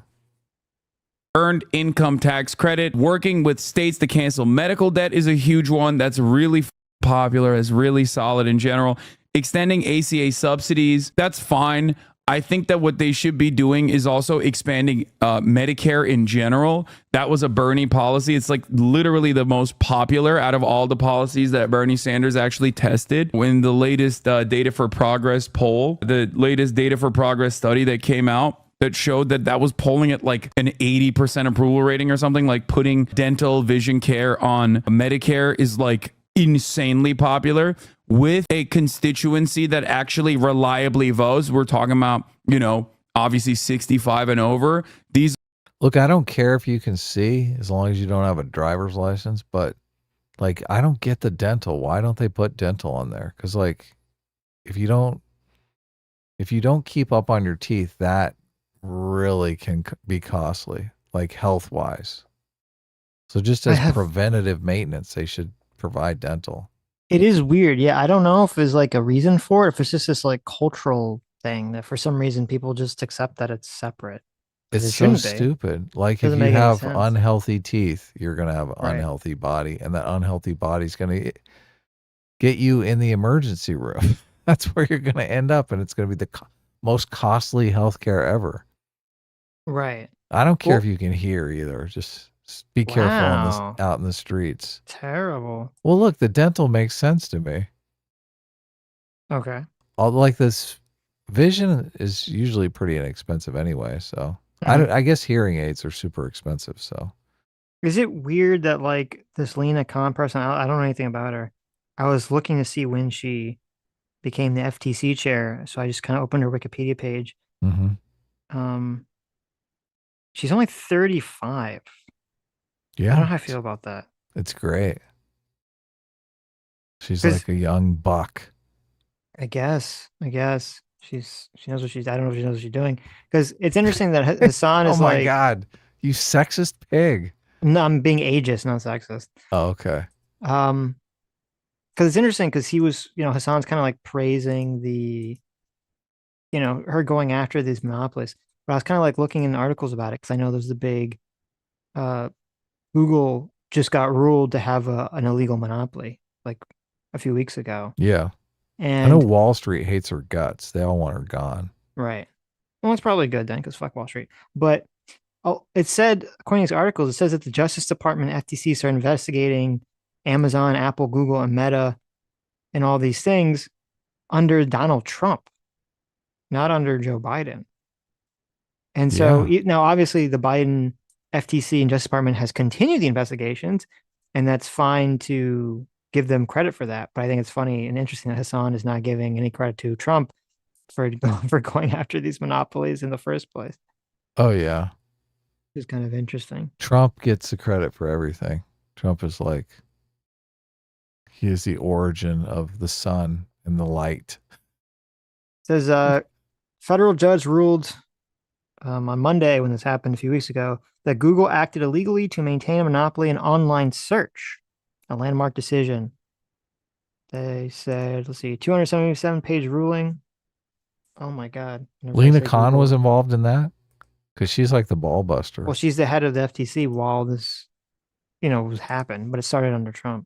Earned income tax credit. Working with states to cancel medical debt is a huge one. That's really popular. It's really solid in general. Extending ACA subsidies. That's fine. I think that what they should be doing is also expanding Medicare in general. That was a Bernie policy. It's like literally the most popular out of all the policies that Bernie Sanders actually tested. When the latest Data for Progress poll, the latest Data for Progress study that came out, that showed that was polling at like an 80% approval rating or something. Like putting dental vision care on Medicare is like insanely popular with a constituency that actually reliably votes. We're talking about, obviously 65 and over. Look, I don't care if you can see as long as you don't have a driver's license, but like, I don't get the dental. Why don't they put dental on there? Because like, if you don't keep up on your teeth, that really can be costly, like health wise. So just as preventative maintenance, they should provide dental. It is weird. Yeah. I don't know if there's like a reason for it, if it's just this like cultural thing that for some reason people just accept that it's separate. It's so stupid. Like if you have unhealthy teeth, you're going to have an unhealthy body, and that unhealthy body's going to get you in the emergency room. That's where you're going to end up, and it's going to be the most costly healthcare ever. Right. I don't care if you can hear either. Just be careful out in the streets. Terrible. Well, look, the dental makes sense to me. Okay. Like this vision is usually pretty inexpensive anyway. So I guess hearing aids are super expensive. So is it weird that like this Lena Khan person, I don't know anything about her. I was looking to see when she became the FTC chair. So I just kind of opened her Wikipedia page. She's only 35. Yeah. I don't know how I feel about that. It's great. She's like a young buck. I guess she knows what she's. I don't know if she knows what she's doing, because it's interesting that Hasan is like. Oh my god, you sexist pig! No, I'm being ageist, not sexist. Oh, okay. Because it's interesting because he was, Hasan's kind of like praising the, her going after these monopolies. But I was kind of like looking in articles about it because I know there's the big, Google just got ruled to have an illegal monopoly like a few weeks ago. Yeah. And I know Wall Street hates her guts. They all want her gone. Right. Well, it's probably good then, because fuck Wall Street. But it said, according to these articles, it says that the Justice Department and FTC started investigating Amazon, Apple, Google, and Meta and all these things under Donald Trump, not under Joe Biden. And so now, obviously, the Biden FTC and Justice Department has continued the investigations, and that's fine to give them credit for that. But I think it's funny and interesting that Hasan is not giving any credit to Trump for going after these monopolies in the first place. Oh, yeah. It's kind of interesting. Trump gets the credit for everything. Trump is like, he is the origin of the sun and the light. Says federal judge ruled on Monday, when this happened a few weeks ago, that Google acted illegally to maintain a monopoly in online search. A landmark decision. They said, let's see, 277-page ruling. Oh my God. Lena Khan was involved in that because she's like the ball buster. Well, she's the head of the FTC while this, was happened, but it started under Trump.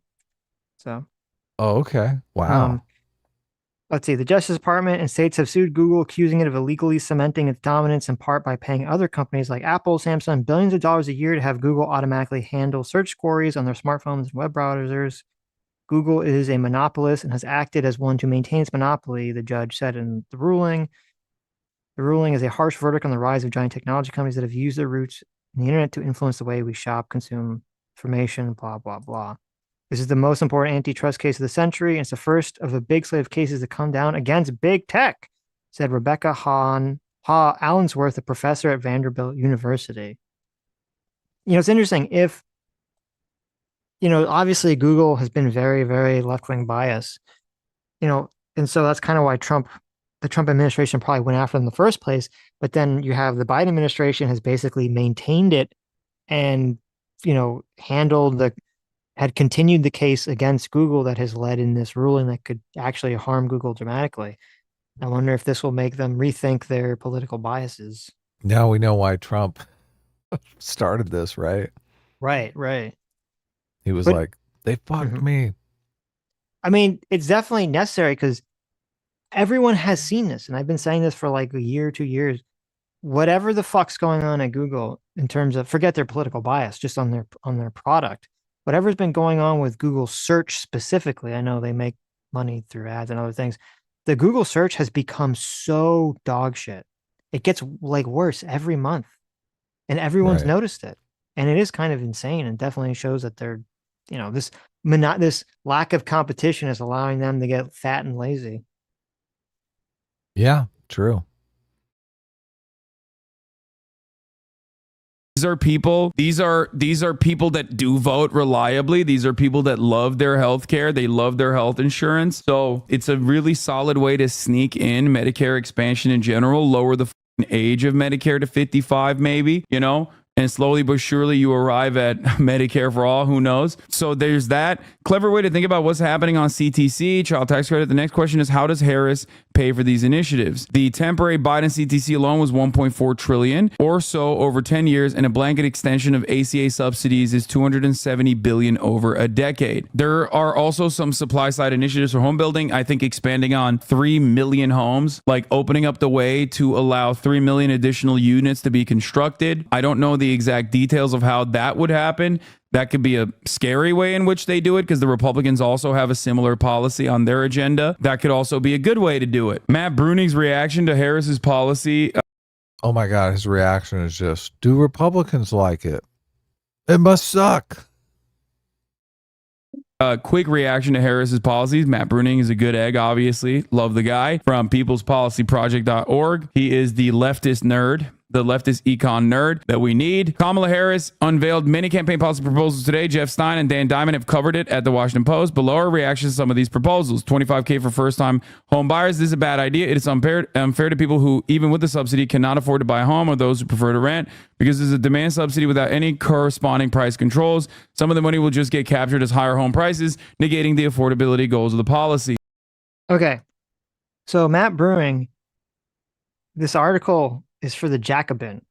So. Oh, okay. Wow. Let's see. The Justice Department and states have sued Google, accusing it of illegally cementing its dominance in part by paying other companies like Apple, Samsung billions of dollars a year to have Google automatically handle search queries on their smartphones and web browsers. Google is a monopolist and has acted as one to maintain its monopoly, the judge said in the ruling. The ruling is a harsh verdict on the rise of giant technology companies that have used their roots in the internet to influence the way we shop, consume information, blah, blah, blah. This is the most important antitrust case of the century, and it's the first of a big slate of cases to come down against big tech, said Rebecca Allensworth, a professor at Vanderbilt University. It's interesting. If, obviously Google has been very, very left-wing biased, and so that's kind of why the Trump administration probably went after them in the first place. But then you have the Biden administration has basically maintained it and, had continued the case against Google that has led in this ruling that could actually harm Google dramatically. I wonder if this will make them rethink their political biases. Now we know why Trump started this, right? Right. He was like, they fucked me. I mean, it's definitely necessary because everyone has seen this. And I've been saying this for like a year, 2 years. Whatever the fuck's going on at Google in terms of, forget their political bias, just on their product. Whatever's been going on with Google search specifically, I know they make money through ads and other things. The Google search has become so dog shit. It gets like worse every month and everyone's noticed it. And it is kind of insane and definitely shows that they're, this lack of competition is allowing them to get fat and lazy. Yeah, true. These are people that do vote reliably. These are people that love their health care. They love their health insurance. So it's a really solid way to sneak in Medicare expansion in general, lower the age of Medicare to 55 maybe, and slowly but surely you arrive at Medicare for all, who knows? So there's that clever way to think about what's happening on CTC, child tax credit. The next question is, how does Harris pay for these initiatives? The temporary Biden CTC alone was $1.4 trillion or so over 10 years, and a blanket extension of ACA subsidies is $270 billion over a decade. There are also some supply side initiatives for home building. I think expanding on 3 million homes, like opening up the way to allow 3 million additional units to be constructed. I don't know the exact details of how that would happen. That could be a scary way in which they do it because the Republicans also have a similar policy on their agenda. That could also be a good way to do it. Matt Bruning's reaction to Harris's policy. Oh my God, his reaction is just, do Republicans like it? It must suck. Quick reaction to Harris's policies. Matt Bruning is a good egg, obviously. Love the guy. From peoplespolicyproject.org. He is the leftist nerd, the leftist econ nerd that we need. Kamala Harris unveiled many campaign policy proposals today. Jeff Stein and Dan Diamond have covered it at the Washington Post. Below are reactions to some of these proposals. $25K for first-time home buyers. This is a bad idea. It is unfair to people who, even with the subsidy, cannot afford to buy a home, or those who prefer to rent, because there's a demand subsidy without any corresponding price controls. Some of the money will just get captured as higher home prices, negating the affordability goals of the policy. Okay. So Matt Bruning, this article is for the Jacobin,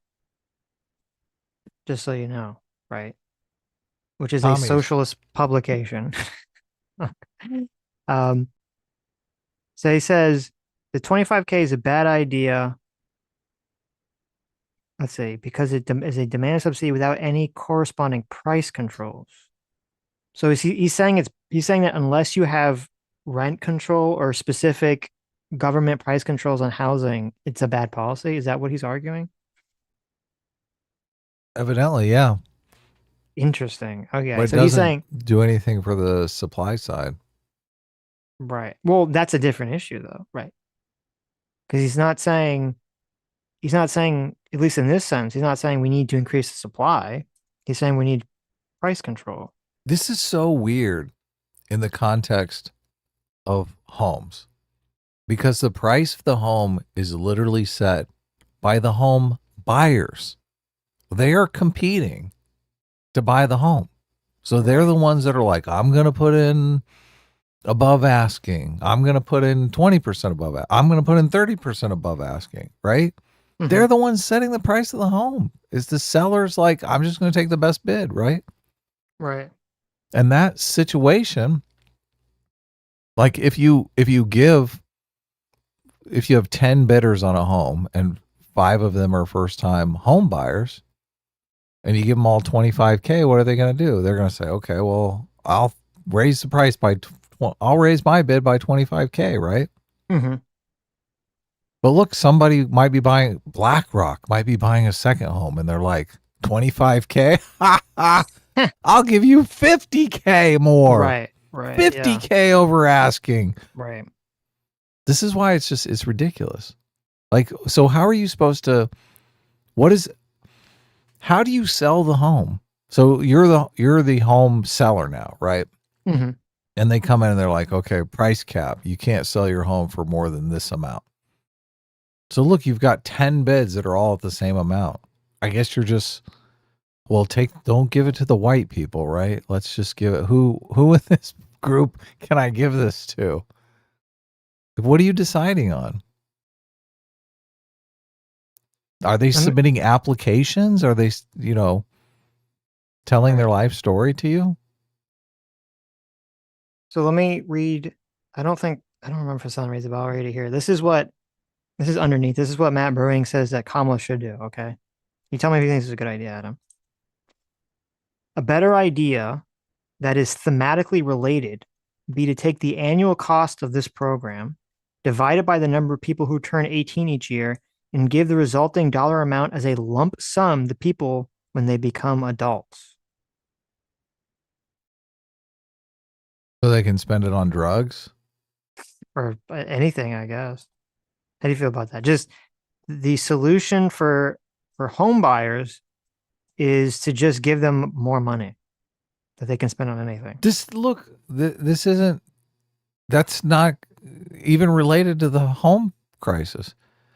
just so you know, right? Which is a socialist publication. So he says the 25K is a bad idea. Let's see, because it is a demand subsidy without any corresponding price controls. So he's saying that unless you have rent control or specific government price controls on housing, it's a bad policy. Is that what he's arguing? Evidently, yeah. Interesting. Okay, but so he's saying do anything for the supply side. Right. Well, that's a different issue, though, right? Because he's not saying, at least in this sense, he's not saying we need to increase the supply. He's saying we need price control. This is so weird in the context of homes. Because the price of the home is literally set by the home buyers. They are competing to buy the home. So they're the ones that are like, I'm going to put in above asking. I'm going to put in 20% above. I'm going to put in 30% above asking, right? Mhm. They're the ones setting the price of the home. Is the seller's like, I'm just going to take the best bid, right? Right. And that situation, like if you have 10 bidders on a home and 5 of them are first time home buyers and you give them all 25K, what are they going to do? They're going to say, okay, well, I'll raise the price I'll raise my bid by 25K, right? Mm-hmm. But look, somebody might be buying, BlackRock might be buying a second home and they're like, 25K? I'll give you 50K more. Right. Right. 50K over asking. Right. This is why it's ridiculous. Like, so how are you supposed to, how do you sell the home? So you're the home seller now, right? Mm-hmm. And they come in and they're like, okay, price cap. You can't sell your home for more than this amount. So look, you've got 10 bids that are all at the same amount. I guess you're just, don't give it to the white people, right? Let's just give it, who in this group can I give this to? What are you deciding on? Are they submitting applications? Are they, telling their life story to you? So let me read. I don't remember if Hasan reads about already here. This is underneath. This is what Matt Brewing says that Kamala should do. Okay. You tell me if you think this is a good idea, Adam. A better idea that is thematically related be to take the annual cost of this program, divide it by the number of people who turn 18 each year, and give the resulting dollar amount as a lump sum to people when they become adults. So they can spend it on drugs? Or anything, I guess. How do you feel about that? Just the solution for home buyers is to just give them more money that they can spend on anything. That's not even related to the home crisis.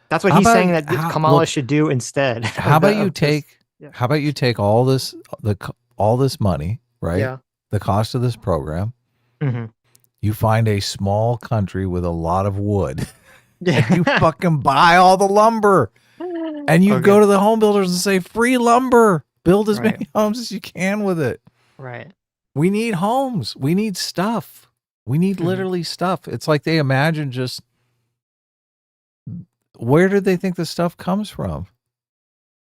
That's what he's saying that Kamala should do instead. How about you take all this money, right? Yeah. The cost of this program. Mm-hmm. You find a small country with a lot of wood. And you fucking buy all the lumber. And you go to the home builders and say, free lumber. Build as many homes as you can with it. Right. We need homes. We need stuff. We need literally stuff. It's like they imagine just, where do they think the stuff comes from?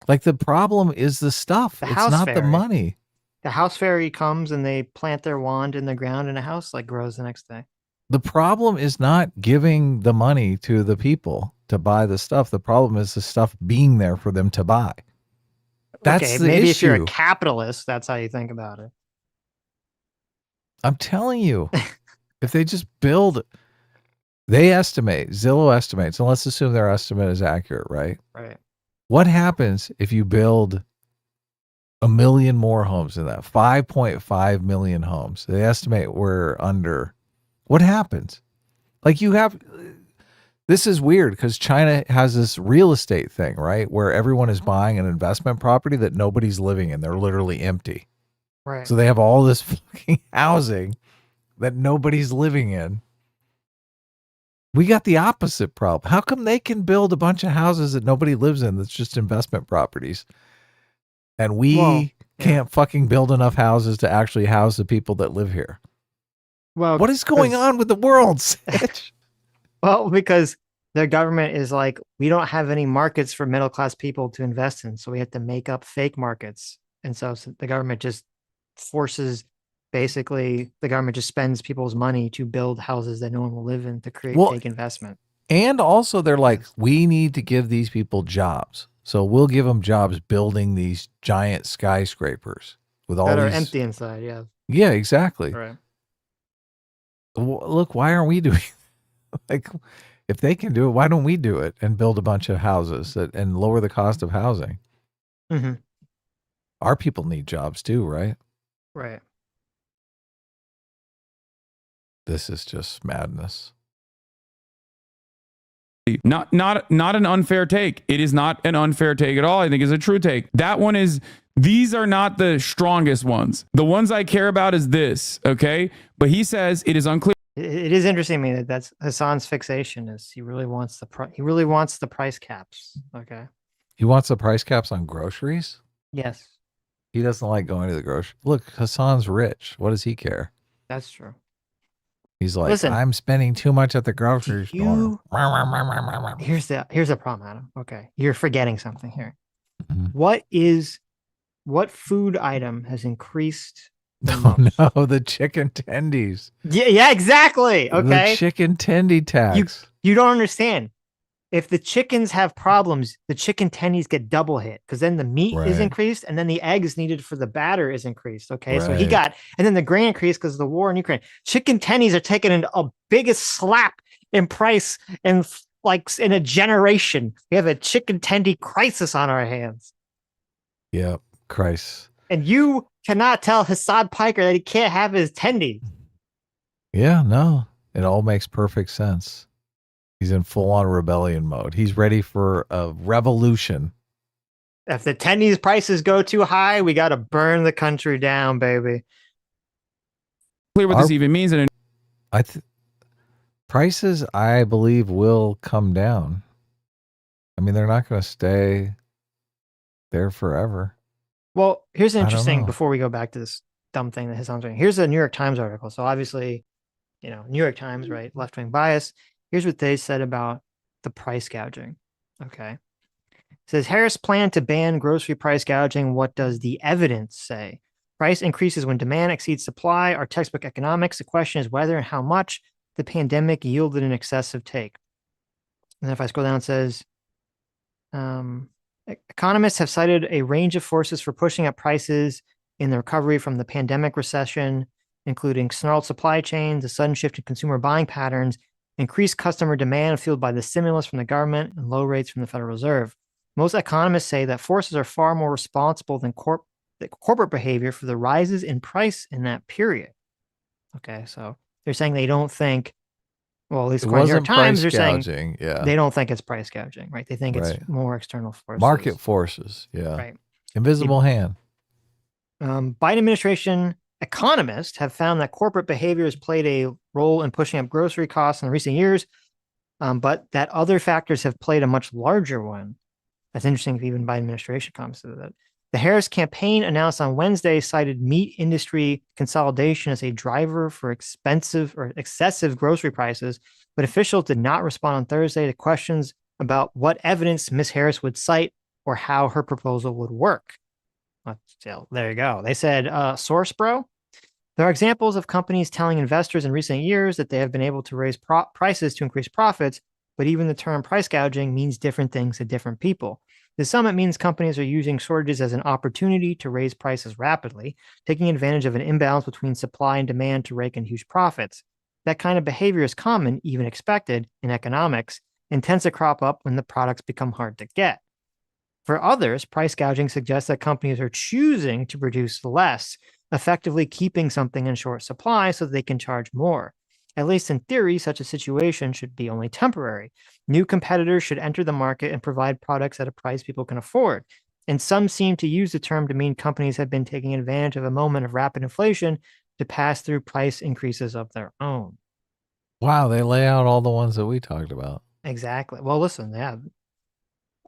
Like the problem is the stuff. It's not the money. The house fairy comes and they plant their wand in the ground and a house like grows the next day. The problem is not giving the money to the people to buy the stuff. The problem is the stuff being there for them to buy. That's the maybe issue. If you're a capitalist, that's how you think about it. I'm telling you, if they just build, Zillow estimates, and let's assume their estimate is accurate, right? Right. What happens if you build 1 million more homes than that? 5.5 million homes. They estimate we're under. What happens? Like this is weird because China has this real estate thing, right? Where everyone is buying an investment property that nobody's living in. They're literally empty. Right. So they have all this fucking housing that nobody's living in. We got the opposite problem. How come they can build a bunch of houses that nobody lives in that's just investment properties? And we can't fucking build enough houses to actually house the people that live here. Well, what is going on with the world, Sitch? Well, because their government is like, we don't have any markets for middle class people to invest in, so we have to make up fake markets. And so the government just basically the government just spends people's money to build houses that no one will live in to create fake investment. And also they're like, we need to give these people jobs. So we'll give them jobs building these giant skyscrapers with all that are these empty inside. Yeah. Yeah, exactly. Right. Look, why aren't we doing like if they can do it, why don't we do it and build a bunch of houses and lower the cost of housing? Mm-hmm. Our people need jobs too, right? Right. This is just madness. Not an unfair take. It is not an unfair take at all. I think it's a true take. That one is, these are not the strongest ones. The ones I care about is this, okay? But he says it is unclear. It is interesting to me that that's Hasan's fixation is he really wants the price caps. Okay. He wants the price caps on groceries? Yes. He doesn't like going to the grocery. Look, Hasan's rich. What does he care? That's true. He's like, Listen, I'm spending too much at the grocery store. Here's the problem, Adam. Okay. You're forgetting something here. Mm-hmm. What food item has increased the Oh most? no, the chicken tendies. Yeah, exactly. Okay. The chicken tendy tax. You don't understand. If the chickens have problems, the chicken tendies get double hit because then the meat is increased and then the eggs needed for the batter is increased. Okay. So he got, and then the grain increased because of the war in Ukraine. Chicken tendies are taking a biggest slap in price and like in a generation. We have a chicken tendy crisis on our hands. Yep. Christ. And you cannot tell Hasan Piker that he can't have his tendies. Yeah, no. It all makes perfect sense. He's in full-on rebellion mode. He's ready for a revolution. If the tendies prices go too high, we got to burn the country down, baby. Clear what this even means. And prices, I believe, will come down. I mean, they're not going to stay there forever. Well, here's an interesting, before we go back to this dumb thing that Hasan's doing. Here's a New York Times article. So obviously, New York Times, right? Left-wing bias. Here's what they said about the price gouging. Okay. It says, Harris planned to ban grocery price gouging. What does the evidence say? Price increases when demand exceeds supply. Our textbook economics. The question is whether and how much the pandemic yielded an excessive take. And then if I scroll down, it says, economists have cited a range of forces for pushing up prices in the recovery from the pandemic recession, including snarled supply chains, a sudden shift in consumer buying patterns, increased customer demand fueled by the stimulus from the government, and low rates from the Federal Reserve. Most economists say that forces are far more responsible than corporate behavior for the rises in price in that period. Okay, so they're saying they don't think, well, at least according to New York Times, they're saying they don't think it's price gouging, right? They think it's more external forces. Market forces, yeah. Right. Invisible hand. Biden administration economists have found that corporate behavior has played a role in pushing up grocery costs in recent years, but that other factors have played a much larger one. That's interesting if even Biden administration comments that. The Harris campaign announced on Wednesday cited meat industry consolidation as a driver for expensive or excessive grocery prices, but officials did not respond on Thursday to questions about what evidence Ms. Harris would cite or how her proposal would work. So there you go. They said, source bro. There are examples of companies telling investors in recent years that they have been able to raise prices to increase profits, but even the term price gouging means different things to different people. To some, it means companies are using shortages as an opportunity to raise prices rapidly, taking advantage of an imbalance between supply and demand to rake in huge profits. That kind of behavior is common, even expected, in economics, and tends to crop up when the products become hard to get. For others, price gouging suggests that companies are choosing to produce less, effectively keeping something in short supply so that they can charge more. At least in theory, such a situation should be only temporary. New competitors should enter the market and provide products at a price people can afford. And some seem to use the term to mean companies have been taking advantage of a moment of rapid inflation to pass through price increases of their own. Wow, they lay out all the ones that we talked about. Exactly. Well, listen, they're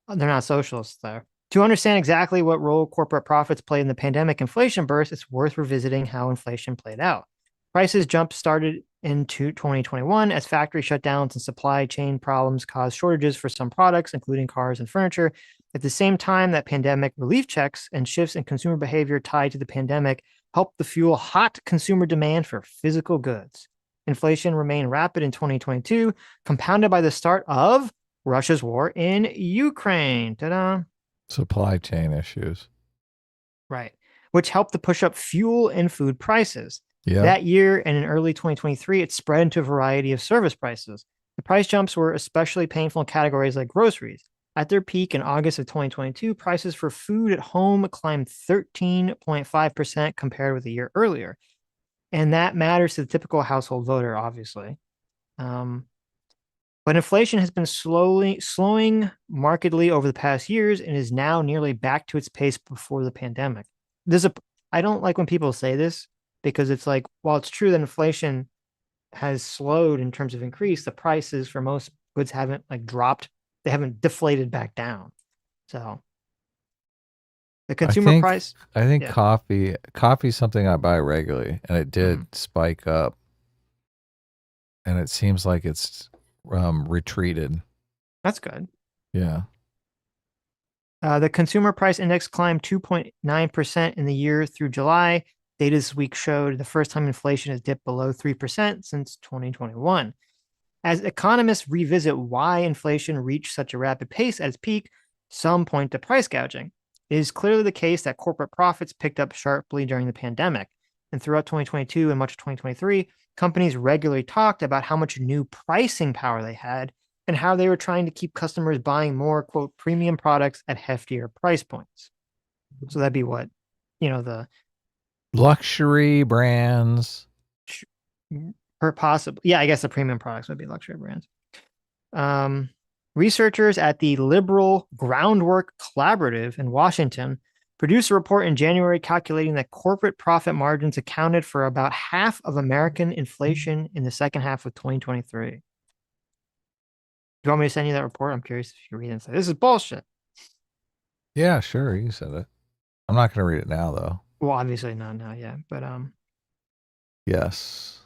not socialists there. To understand exactly what role corporate profits played in the pandemic inflation burst, it's worth revisiting how inflation played out. Prices jump-started into 2021 as factory shutdowns and supply chain problems caused shortages for some products, including cars and furniture. At the same time, that pandemic relief checks and shifts in consumer behavior tied to the pandemic helped to fuel hot consumer demand for physical goods. Inflation remained rapid in 2022, compounded by the start of Russia's war in Ukraine. Ta-da! Supply chain issues. Right. Which helped to push up fuel and food prices. Yeah. That year and in early 2023, it spread into a variety of service prices. The price jumps were especially painful in categories like groceries. At their peak in August of 2022, prices for food at home climbed 13.5% compared with a year earlier. And that matters to the typical household voter, obviously. But inflation has been slowing markedly over the past years and is now nearly back to its pace before the pandemic. I don't like when people say this because it's like, while it's true that inflation has slowed in terms of increase, the prices for most goods haven't like dropped. They haven't deflated back down. So the consumer price. I think coffee's something I buy regularly, and it did spike up. And it seems like it's retreated. That's good. Yeah. The consumer price index climbed 2.9% in the year through July. Data this week showed the first time inflation has dipped below 3% since 2021. As economists revisit why inflation reached such a rapid pace at its peak, some point to price gouging. It is clearly the case that corporate profits picked up sharply during the pandemic. And throughout 2022 and much of 2023, companies regularly talked about how much new pricing power they had and how they were trying to keep customers buying more, quote, premium products at heftier price points. So that'd be what, the luxury brands. Possibly. Yeah, I guess the premium products would be luxury brands. Researchers at the Liberal Groundwork Collaborative in Washington produced a report in January calculating that corporate profit margins accounted for about half of American inflation in the second half of 2023. Do you want me to send you that report? I'm curious if you read it and say, this is bullshit. Yeah, sure. You said it. I'm not going to read it now, though. Well, obviously not now, yeah. But yes.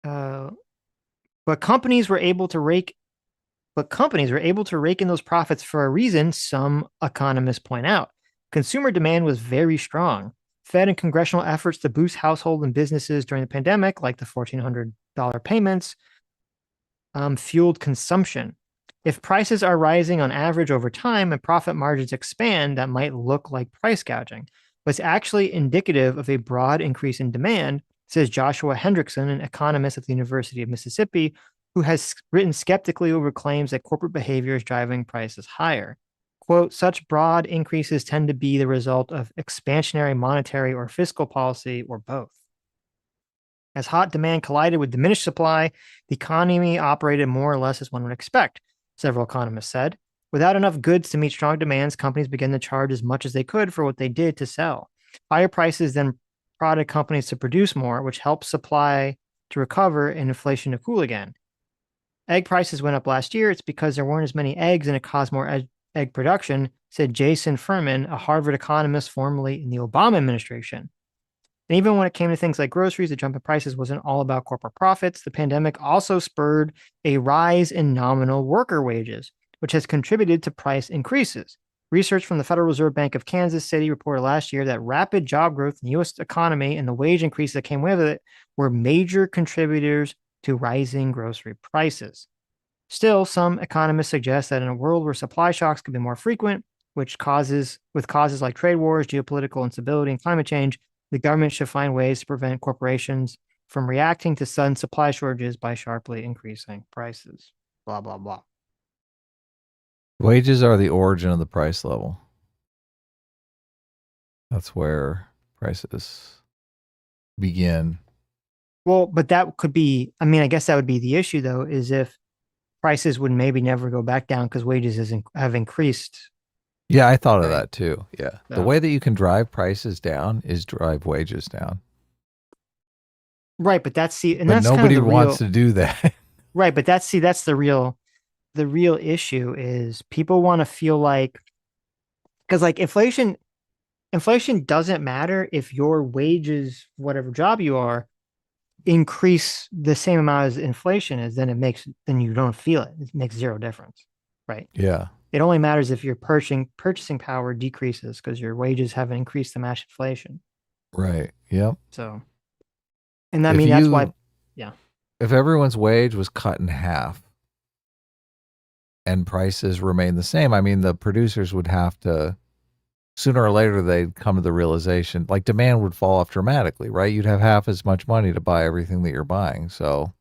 But companies were able to rake in those profits for a reason, some economists point out. Consumer demand was very strong. Fed and congressional efforts to boost household and businesses during the pandemic, like the $1,400 payments, fueled consumption. If prices are rising on average over time and profit margins expand, that might look like price gouging, but it's actually indicative of a broad increase in demand, says Joshua Hendrickson, an economist at the University of Mississippi, who has written skeptically over claims that corporate behavior is driving prices higher. Quote, such broad increases tend to be the result of expansionary monetary or fiscal policy or both. As hot demand collided with diminished supply, the economy operated more or less as one would expect, several economists said. Without enough goods to meet strong demands, companies began to charge as much as they could for what they did to sell. Higher prices then prodded companies to produce more, which helped supply to recover and inflation to cool again. Egg prices went up last year. It's because there weren't as many eggs and it caused more egg production, said Jason Furman, a Harvard economist formerly in the Obama administration. And even when it came to things like groceries, the jump in prices wasn't all about corporate profits. The pandemic also spurred a rise in nominal worker wages, which has contributed to price increases. Research from the Federal Reserve Bank of Kansas City reported last year that rapid job growth in the U.S. economy and the wage increases that came with it were major contributors to rising grocery prices. Still, some economists suggest that in a world where supply shocks could be more frequent, with causes like trade wars, geopolitical instability, and climate change, the government should find ways to prevent corporations from reacting to sudden supply shortages by sharply increasing prices. Blah, blah, blah. Wages are the origin of the price level. That's where prices begin. Well, but that could be, I guess that would be the issue, though, is if prices would maybe never go back down because wages have increased. Yeah, I thought of that too. Yeah. So. The way that you can drive prices down is drive wages down. Right, but that's nobody wants to do that. Right, but that's the real issue is people want to feel like, because like inflation doesn't matter if your wages, whatever job you are, increase the same amount as inflation is, then you don't feel it. It makes zero difference. Right. Yeah. It only matters if your purchasing power decreases because your wages haven't increased to match inflation. Right. Yep. So, and that's why, yeah. If everyone's wage was cut in half and prices remain the same, the producers would have to, sooner or later, they'd come to the realization, like demand would fall off dramatically, right? You'd have half as much money to buy everything that you're buying. So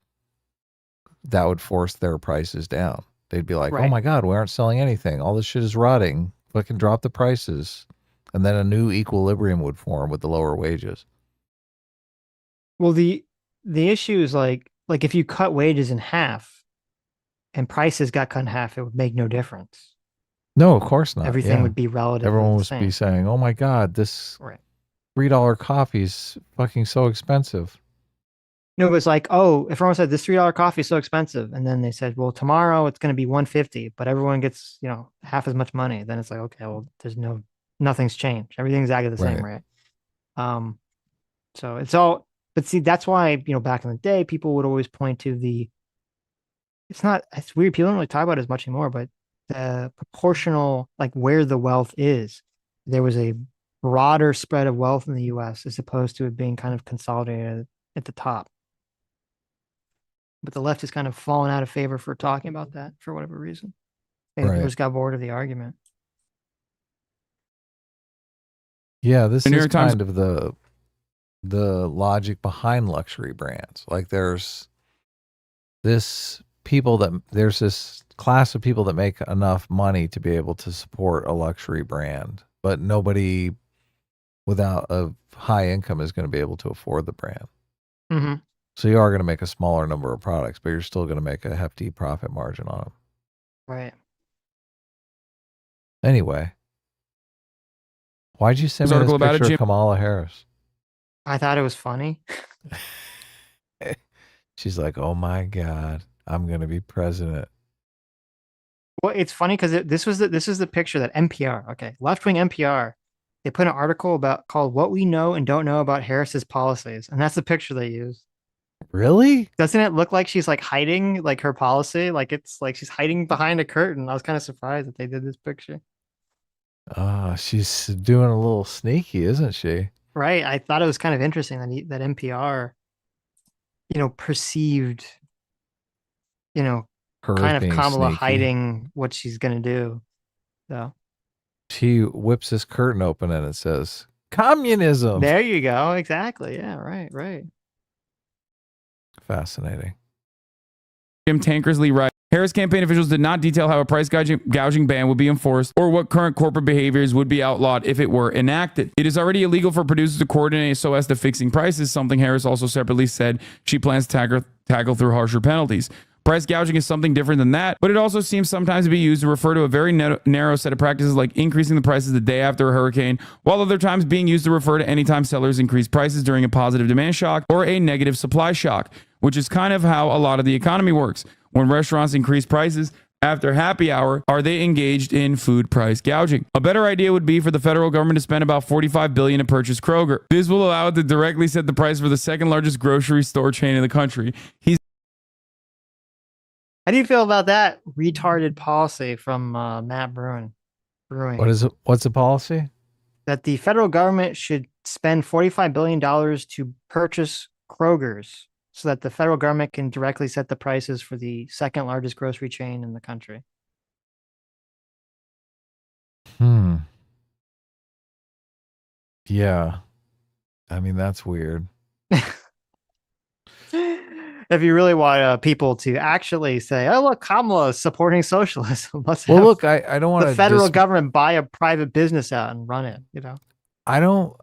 that would force their prices down. They'd be like, right. Oh my God, we aren't selling anything. All this shit is rotting. Fucking drop the prices. And then a new equilibrium would form with the lower wages. Well, the issue is like if you cut wages in half, and prices got cut in half, it would make no difference. No, of course not. Everything Yeah. would be relative. Everyone the would same. be saying, "Oh my God, this Right. $3 coffee's fucking so expensive." No, it was like, oh, if everyone said this $3 coffee is so expensive, and then they said, well, tomorrow it's going to be $150, but everyone gets, half as much money. Then it's like, okay, well, nothing's changed. Everything's exactly the same, right? So it's all, but see, that's why, back in the day, people would always point to it's weird. People don't really talk about it as much anymore, but the proportional, like where the wealth is, there was a broader spread of wealth in the US as opposed to it being kind of consolidated at the top. But the left has kind of fallen out of favor for talking about that for whatever reason. Maybe people just got bored of the argument. Yeah, this The New is York Times- kind of the logic behind luxury brands. Like there's this class of people that make enough money to be able to support a luxury brand, but nobody without a high income is going to be able to afford the brand. Mm-hmm. So you are going to make a smaller number of products, but you're still going to make a hefty profit margin on them. Right. Anyway, why'd you send me this picture of Kamala Harris? I thought it was funny. She's like, "Oh my God, I'm going to be president." Well, it's funny because this is the picture that NPR, left-wing NPR, they put an article called "What We Know and Don't Know About Harris's Policies," and that's the picture they used. Really? Doesn't it look like she's like hiding like her policy? Like it's like she's hiding behind a curtain. I was kind of surprised that they did this picture. She's doing a little sneaky, isn't she? Right. I thought it was kind of interesting that NPR, perceived, Her kind of Kamala sneaky. hiding what she's gonna do. So she whips this curtain open and it says communism. There you go. Exactly. Yeah. Right. Fascinating. Jim Tankersley writes, Harris campaign officials did not detail how a price gouging ban would be enforced or what current corporate behaviors would be outlawed if it were enacted. It is already illegal for producers to coordinate so as to fixing prices, something Harris also separately said she plans to tackle through harsher penalties. Price gouging is something different than that, but it also seems sometimes to be used to refer to a very narrow set of practices like increasing the prices the day after a hurricane, while other times being used to refer to any time sellers increase prices during a positive demand shock or a negative supply shock, which is kind of how a lot of the economy works. When restaurants increase prices after happy hour, are they engaged in food price gouging? A better idea would be for the federal government to spend about $45 billion to purchase Kroger. This will allow it to directly set the price for the second largest grocery store chain in the country. How do you feel about that retarded policy from Matt Brewing? What is it? What's the policy? That the federal government should spend $45 billion to purchase Kroger's so that the federal government can directly set the prices for the second largest grocery chain in the country. Yeah. I mean, that's weird. If you really want people to actually say, "Oh, look, Kamala is supporting socialism," well, look, I don't want the federal government buy a private business out and run it. I don't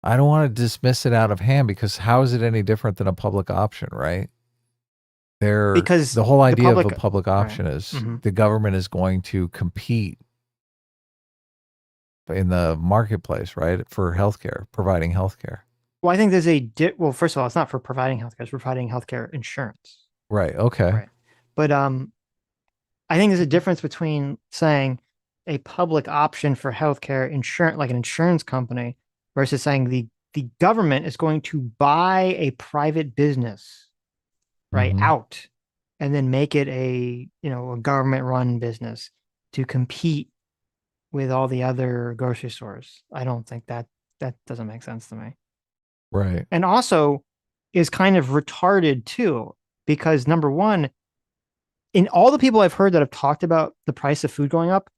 want to dismiss it out of hand because how is it any different than a public option, right? Because the whole idea of a public option is the government is going to compete in the marketplace, right, for healthcare, providing healthcare. Well, I think there's well, first of all, it's not for providing healthcare; it's for providing healthcare insurance. Right. Okay. Right. But I think there's a difference between saying a public option for healthcare insurance, like an insurance company, versus saying the government is going to buy a private business, right, out, and then make it a government-run business to compete with all the other grocery stores. I don't think that doesn't make sense to me. Right. And also is kind of retarded too, because number one, in all the people I've heard that have talked about the price of food going up,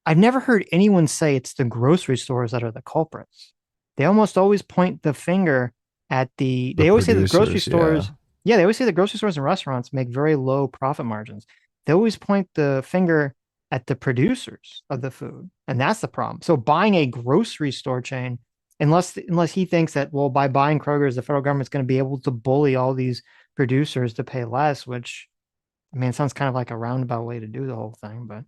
I've never heard anyone say it's the grocery stores that are the culprits. They almost always point the finger at they always say the grocery stores. Yeah, they always say the grocery stores and restaurants make very low profit margins. They always point the finger at the producers of the food. And that's the problem. So buying a grocery store chain, unless he thinks that, well, by buying Kroger's, the federal government's going to be able to bully all these producers to pay less, which, I mean, it sounds kind of like a roundabout way to do the whole thing, but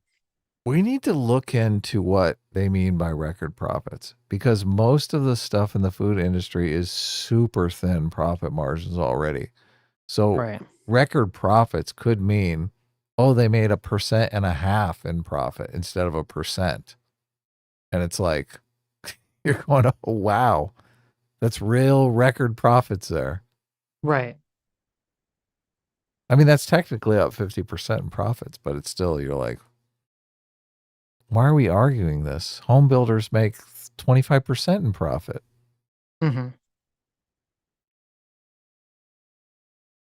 We need to look into what they mean by record profits, because most of the stuff in the food industry is super thin profit margins already. So right. record profits could mean, oh, they made 1.5% in profit instead of 1%. And it's like, you're going, oh, wow, that's real record profits there. Right. I mean, that's technically up 50% in profits, but it's still, you're like, why are we arguing this? Home builders make 25% in profit. Mm-hmm.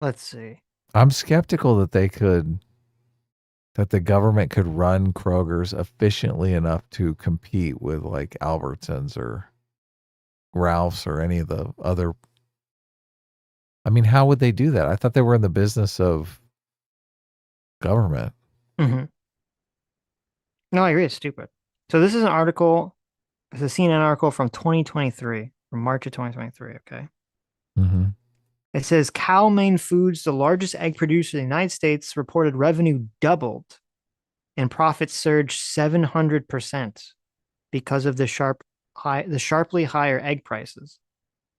Let's see. I'm skeptical that the government could run Kroger's efficiently enough to compete with like Albertsons or Ralph's or any of the other. I mean, how would they do that? I thought they were in the business of government. Mm-hmm. No, I agree. It's stupid. So this is an article. It's a CNN article from 2023, from March of 2023. Okay. Mm-hmm. It says Cal-Maine Foods, the largest egg producer in the United States, reported revenue doubled and profits surged 700% because of the sharply higher egg prices.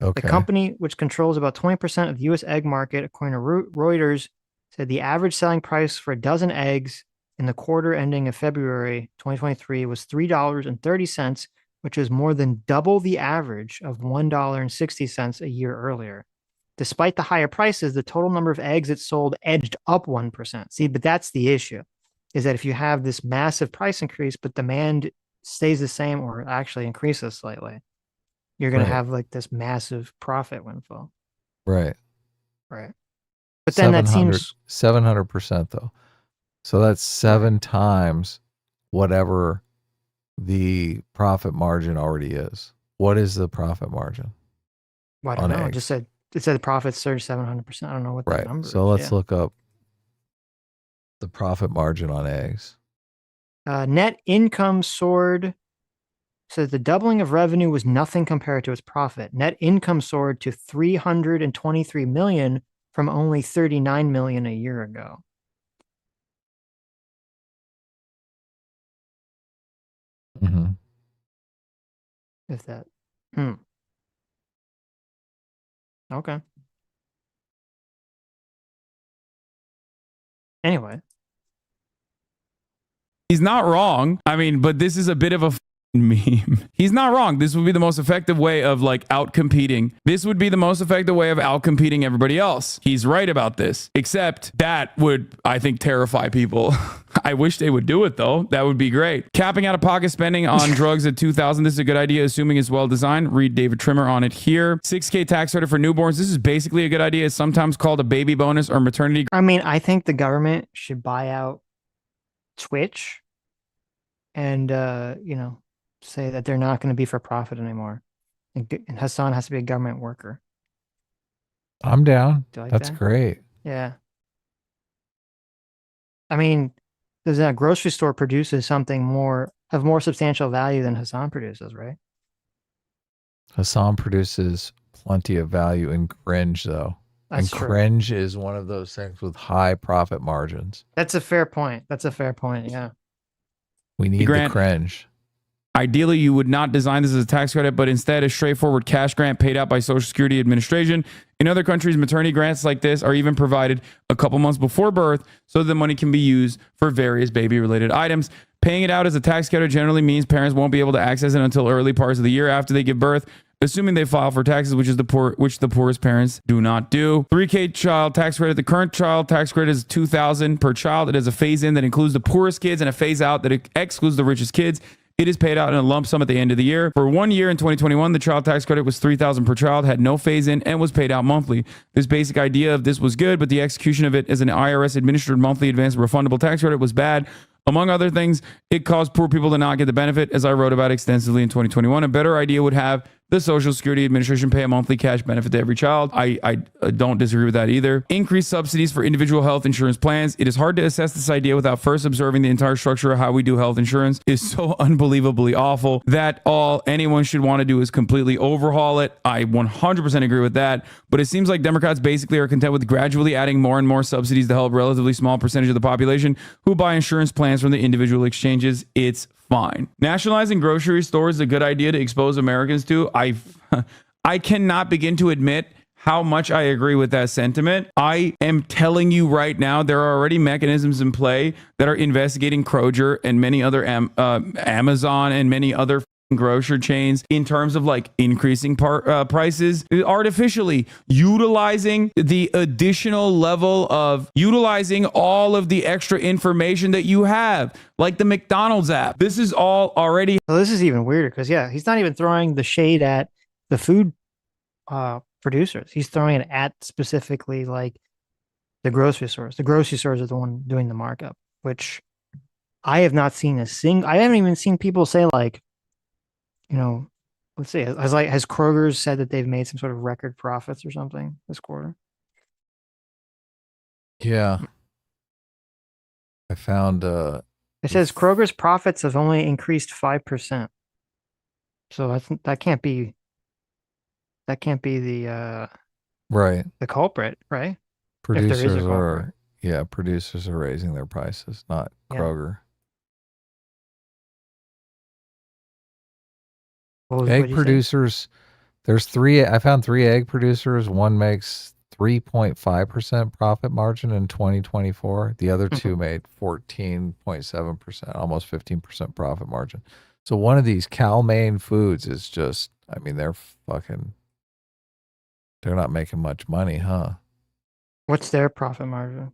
Okay. The company, which controls about 20% of the U.S. egg market, according to Reuters, said the average selling price for a dozen eggs in the quarter ending in February 2023 was $3.30, which is more than double the average of $1.60 a year earlier. Despite the higher prices, the total number of eggs it sold edged up 1%. See, but that's the issue, is that if you have this massive price increase, but demand stays the same or actually increases slightly, you're going to have like this massive profit windfall. Right. Right. But then that seems 700% though. So that's 7 times whatever the profit margin already is. What is the profit margin? Well, I don't know. It said the profits surged 700%. I don't know what the number is. So let's look up the profit margin on eggs. Net income soared. Says the doubling of revenue was nothing compared to its profit. Net income soared to $323 million from only $39 million a year ago. Mm-hmm. If that. Okay. Anyway. He's not wrong. I mean, but this is a bit of a meme. He's not wrong. This would be the most effective way of like outcompeting. This would be the most effective way of outcompeting everybody else. He's right about this. Except that would, I think, terrify people. I wish they would do it though. That would be great. Capping out of pocket spending on drugs at $2,000. This is a good idea, assuming it's well designed. Read David Trimmer on it here. $6,000 tax credit for newborns. This is basically a good idea. It's sometimes called a baby bonus or maternity. I mean, I think the government should buy out Twitch and, say that they're not going to be for profit anymore. And Hasan has to be a government worker. I'm down. Like That's that? great. Yeah. I mean, does that grocery store produces something of more substantial value than Hasan produces, right? Hasan produces plenty of value in cringe though. That's and true. Cringe is one of those things with high profit margins. That's a fair point. Yeah. We need the cringe. Ideally, you would not design this as a tax credit, but instead a straightforward cash grant paid out by Social Security Administration. In other countries, maternity grants like this are even provided a couple months before birth so the money can be used for various baby-related items. Paying it out as a tax credit generally means parents won't be able to access it until early parts of the year after they give birth, assuming they file for taxes, which the poorest parents do not do. $3,000 child tax credit. The current child tax credit is $2,000 per child. It has a phase-in that includes the poorest kids and a phase-out that excludes the richest kids. It is paid out in a lump sum at the end of the year. For 1 year in 2021, the child tax credit was $3,000 per child, had no phase-in, and was paid out monthly. This basic idea of this was good, but the execution of it as an IRS-administered monthly advance refundable tax credit was bad. Among other things, it caused poor people to not get the benefit, as I wrote about extensively in 2021. A better idea would have the Social Security Administration pay a monthly cash benefit to every child. I don't disagree with that either. Increase subsidies for individual health insurance plans. It is hard to assess this idea without first observing the entire structure of how we do health insurance is so unbelievably awful that all anyone should want to do is completely overhaul it. I 100% agree with that. But it seems like Democrats basically are content with gradually adding more and more subsidies to help a relatively small percentage of the population who buy insurance plans from the individual exchanges. It's fine. Nationalizing grocery stores is a good idea to expose Americans to. I cannot begin to admit how much I agree with that sentiment. I am telling you right now, there are already mechanisms in play that are investigating Kroger and many other Amazon and many other grocery chains in terms of like increasing prices artificially, utilizing the additional level of utilizing all of the extra information that you have, like the McDonald's app. This is all already. Well, this is even weirder because, yeah, he's not even throwing the shade at the food producers. He's throwing it at specifically like the grocery stores. The grocery stores are the one doing the markup, which I have not seen I haven't even seen people say like, you know, let's see, has Kroger's said that they've made some sort of record profits or something this quarter? Yeah. I found it says Kroger's profits have only increased 5%. So that can't be the right. the culprit, right? Producers are raising their prices, not Kroger. Egg producers, I found 3 egg producers. One makes 3.5% profit margin in 2024. The other 2 made 14.7%, almost 15% profit margin. So one of these Cal-Maine Foods is just, I mean, they're not making much money, huh? What's their profit margin?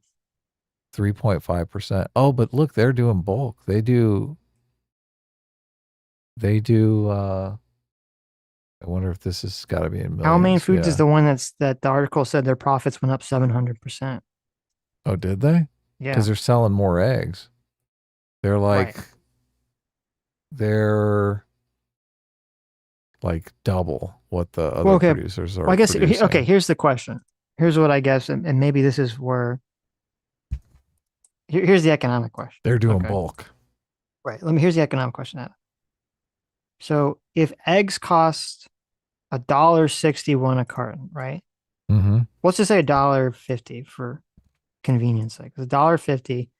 3.5%. Oh, but look, they're doing bulk. They do I wonder if this has got to be in millions. Cal-Maine Foods is the one that the article said their profits went up 700%. Oh, did they? Yeah. Because they're selling more eggs. They're like, they're like double what the other producers are. Well, I guess, producing. okay, here's the question. Here's what I guess, and maybe this is where, here's the economic question. They're doing bulk. Right. Here's the economic question, Adam. So if eggs cost $1.61 a carton, right? Mm-hmm. Let's just say $1.50 for convenience sake. It's $1.50,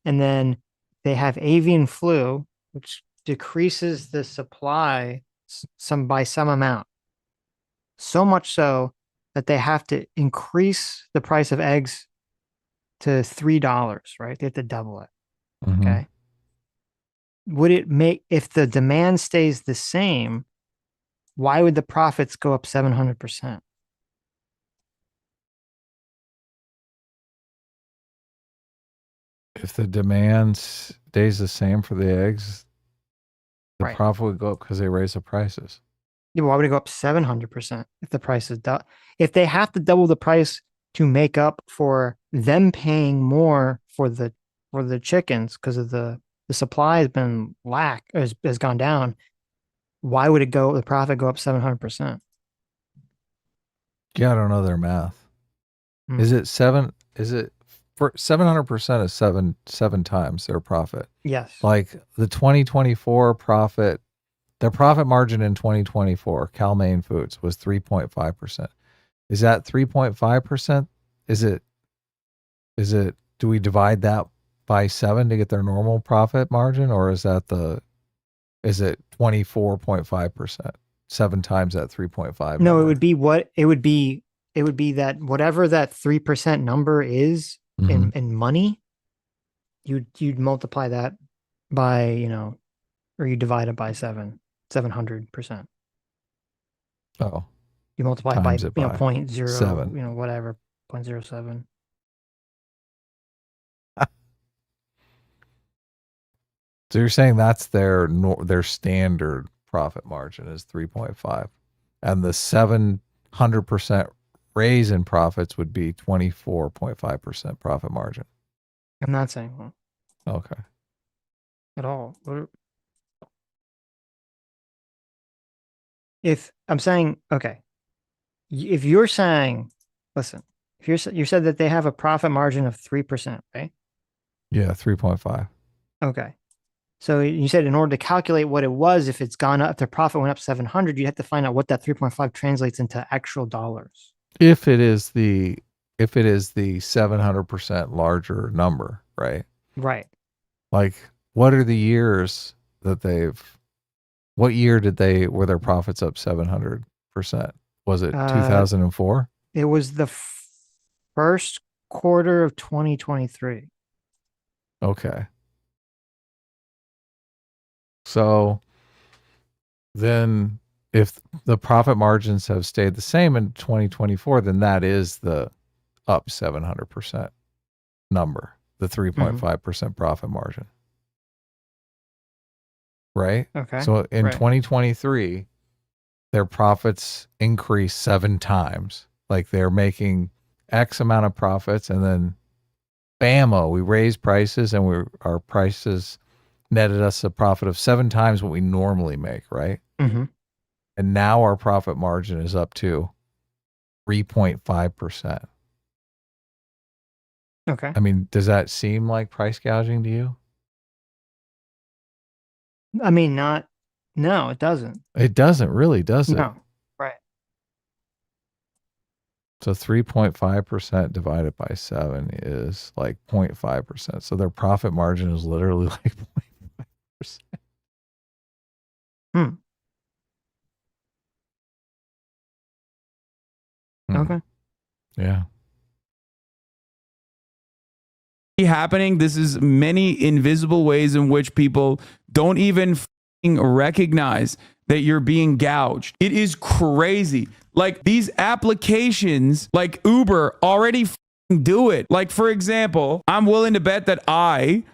and then they have avian flu, which decreases the supply by some amount. So much so that they have to increase the price of eggs to $3, right? They have to double it. Mm-hmm. Okay. Would it make, if the demand stays the same, why would the profits go up 700%? If the demand stays the same for the eggs, the profit would go up because they raise the prices. Yeah, why would it go up 700% if the price is if they have to double the price to make up for them paying more for the chickens because of the supply has been has gone down, why would the profit go up 700%? Yeah, I don't know their math. Is it 700% is seven times their profit? Yes. Like the 2024 profit, their profit margin in 2024, Cal-Maine Foods was 3.5%. Is that 3.5%? Is it, do we divide that by 7 to get their normal profit margin, or is it 24.5%? 7 times that 3.5. No, it would be that whatever that 3% number is in money, you'd multiply that by, or you divide it by 700%. Oh. You multiply it by 0.0, whatever, 0.07. So you're saying that's their standard profit margin is 3.5, and the 700% raise in profits would be 24.5% profit margin. I'm not saying that. Okay. At all. if I'm saying, okay, if you're saying, listen, if you said that they have a profit margin of 3%, right? Yeah, 3.5. Okay. So you said in order to calculate what it was, if it's gone up, if their profit went up 700, you have to find out what that 3.5 translates into actual dollars. If it is the 700% larger number, right? Right. Like, what are the years that what year were their profits up 700%? Was it 2004? It was the first quarter of 2023. Okay. So then if the profit margins have stayed the same in 2024, then that is the up 700% number, the 3.5% profit margin. Right? Okay. So in 2023, their profits increased 7 times. Like they're making X amount of profits, and then bammo, we raised prices, and our prices netted us a profit of 7 times what we normally make, right? Mm-hmm. And now our profit margin is up to 3.5%. Okay. I mean, does that seem like price gouging to you? I mean, no, it doesn't. It doesn't really, does it? No. Right. So 3.5% divided by 7 is like 0.5%. So their profit margin is literally like 0.5%. Okay. Yeah. Happening. This is many invisible ways in which people don't even recognize that you're being gouged. It is crazy. Like these applications like Uber already do it. Like, for example, I'm willing to bet that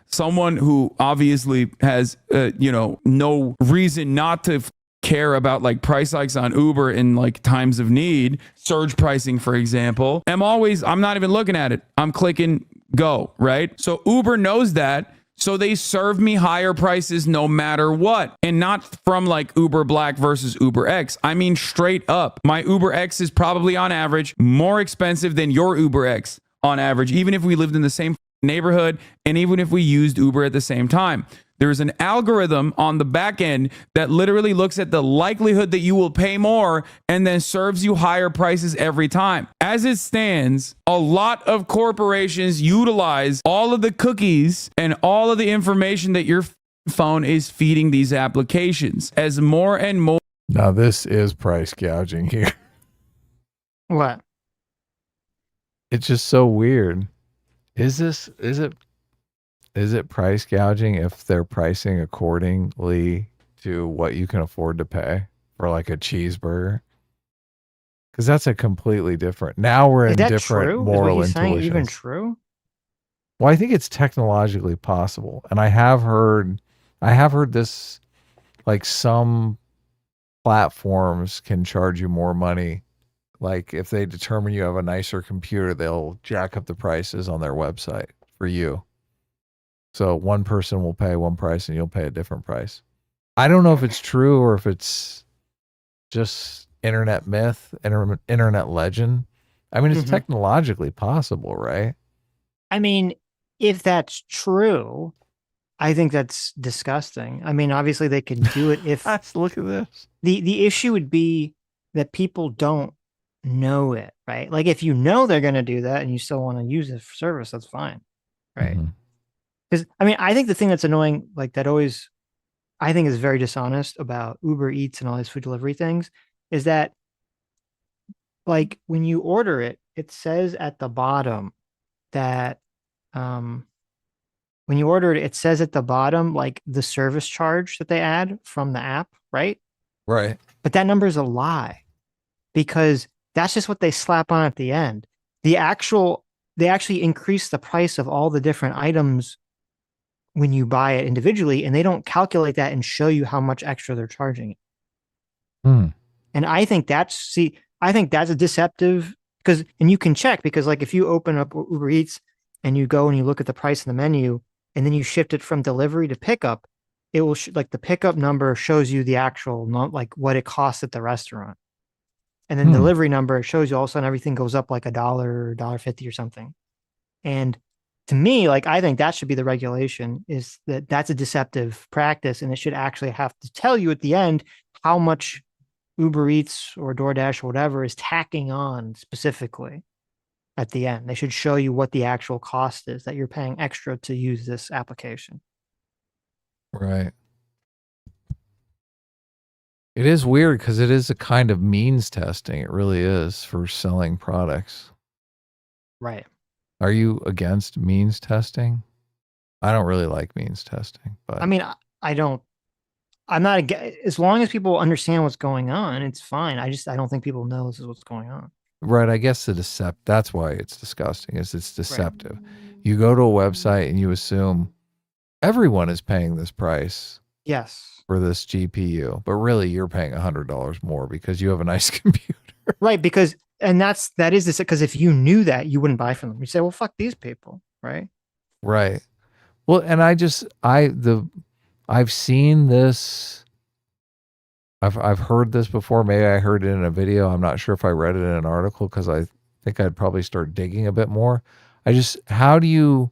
someone who obviously has, no reason not to care about like price hikes on Uber in like times of need, surge pricing, for example, I'm not even looking at it. I'm clicking go, right? So Uber knows that. So they serve me higher prices no matter what. And not from like Uber Black versus Uber X. I mean, straight up, my Uber X is probably on average more expensive than your Uber X on average, even if we lived in the same neighborhood and even if we used Uber at the same time. There's an algorithm on the back end that literally looks at the likelihood that you will pay more and then serves you higher prices every time. As it stands, a lot of corporations utilize all of the cookies and all of the information that your phone is feeding these applications as more and more. Now this is price gouging here. What? It's just so weird. Is it price gouging if they're pricing accordingly to what you can afford to pay for like a cheeseburger? Because that's a completely different. Now we're in different moral intuitions. Is what he's saying even true? Well, I think it's technologically possible, and I have heard this. Like some platforms can charge you more money. Like if they determine you have a nicer computer, they'll jack up the prices on their website for you. So one person will pay one price and you'll pay a different price. I don't know if it's true or if it's just internet myth, internet legend. I mean, it's technologically possible, right? I mean, if that's true, I think that's disgusting. I mean, obviously they can do it if look at this. The issue would be that people don't know it, right? Like if you know they're going to do that and you still want to use the service, that's fine. Right. Because I mean, I think the thing that's annoying, like that always, I think is very dishonest about Uber Eats and all these food delivery things is that like when you order it, it says at the bottom that, when you order it, it says at the bottom, like the service charge that they add from the app, right? Right. But that number is a lie because that's just what they slap on at the end. They actually increase the price of all the different items when you buy it individually, and they don't calculate that and show you how much extra they're charging. And I think that's a deceptive and you can check because like if you open up Uber Eats and you go and you look at the price in the menu and then you shift it from delivery to pickup, it will like the pickup number shows you the actual like what it costs at the restaurant, and then delivery number shows you all of a sudden everything goes up like $1, $1.50 or something. And to me, like I think that should be the regulation, is that that's a deceptive practice, and it should actually have to tell you at the end how much Uber Eats or DoorDash or whatever is tacking on specifically at the end. They should show you what the actual cost is that you're paying extra to use this application. Right. It is weird because it is a kind of means testing. It really is, for selling products. Right. Are you against means testing? I don't really like means testing, but I mean, I'm not, as long as people understand what's going on, it's fine. I don't think people know this is what's going on. right. I guess that's why it's disgusting, is it's deceptive. You go to a website and you assume everyone is paying this price. Yes. For this GPU, but really you're paying $100 more because you have a nice computer. Right. Because, and that is this, because if you knew that, you wouldn't buy from them. You say, well, fuck these people. Right. Right. Well, and I've seen this. I've heard this before. Maybe I heard it in a video. I'm not sure if I read it in an article, because I think I'd probably start digging a bit more. How do you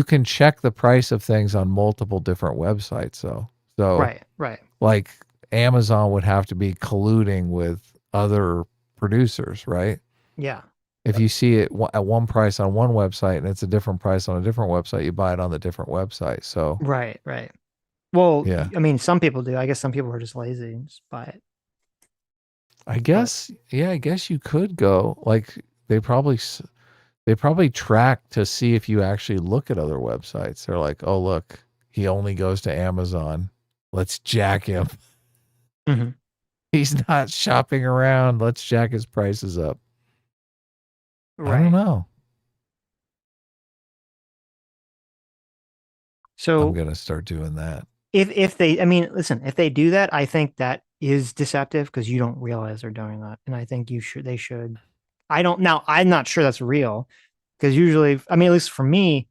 can check the price of things on multiple different websites, So right. Like Amazon would have to be colluding with other producers, right? Yeah. If you see it at one price on one website and it's a different price on a different website, you buy it on the different website. So Right. Well, yeah. I mean, some people do. I guess some people are just lazy and just buy it. I guess you could go, like, they probably track to see if you actually look at other websites. They're like, oh, look, he only goes to Amazon. Let's jack him. Mm-hmm. He's not shopping around. Let's jack his prices up. Right. I don't know. So I'm going to start doing that. If they, I mean, listen, if they do that, I think that is deceptive, because you don't realize they're doing that. And I think they should. I'm not sure that's real, because usually, I mean, at least for me,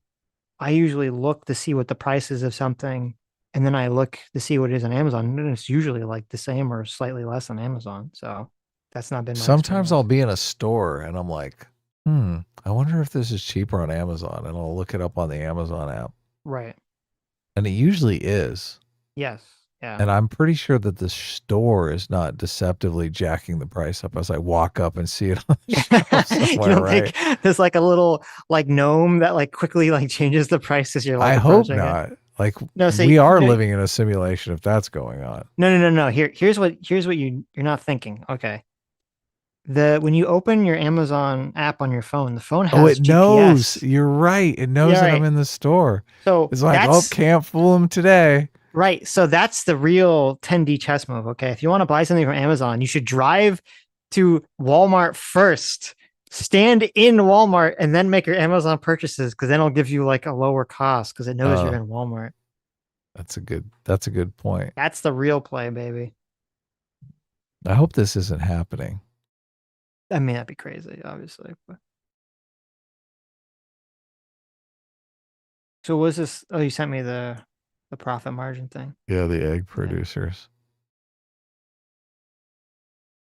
I usually look to see what the price is of something, and then I look to see what it is on Amazon, and it's usually like the same or slightly less on Amazon. So that's not been my Sometimes experience. I'll be in a store and I'm like, I wonder if this is cheaper on Amazon, and I'll look it up on the Amazon app. Right. And it usually is. Yes. Yeah. And I'm pretty sure that the store is not deceptively jacking the price up as I walk up and see it on the shelf somewhere, You don't right? think there's like a little like gnome that like quickly like changes the price as you're like I hope approaching it? not. Like, No, see, we are no- living in a simulation if that's going on. No. Here's what you're not thinking. Okay. When you open your Amazon app on your phone, the phone has Oh, it GPS. knows. You're right. It knows Yeah, that right. I'm in the store. So It's like, oh, can't fool him today. right. So that's the real 10D chess move. Okay. If you want to buy something from Amazon, you should drive to Walmart first, stand in Walmart, and then make your Amazon purchases, because then it'll give you like a lower cost, because it knows you're in Walmart. That's a good point. That's the real play, baby. I hope this isn't happening. I mean, that'd be crazy, obviously. But... So was this? Oh, you sent me the profit margin thing. Yeah, the egg producers.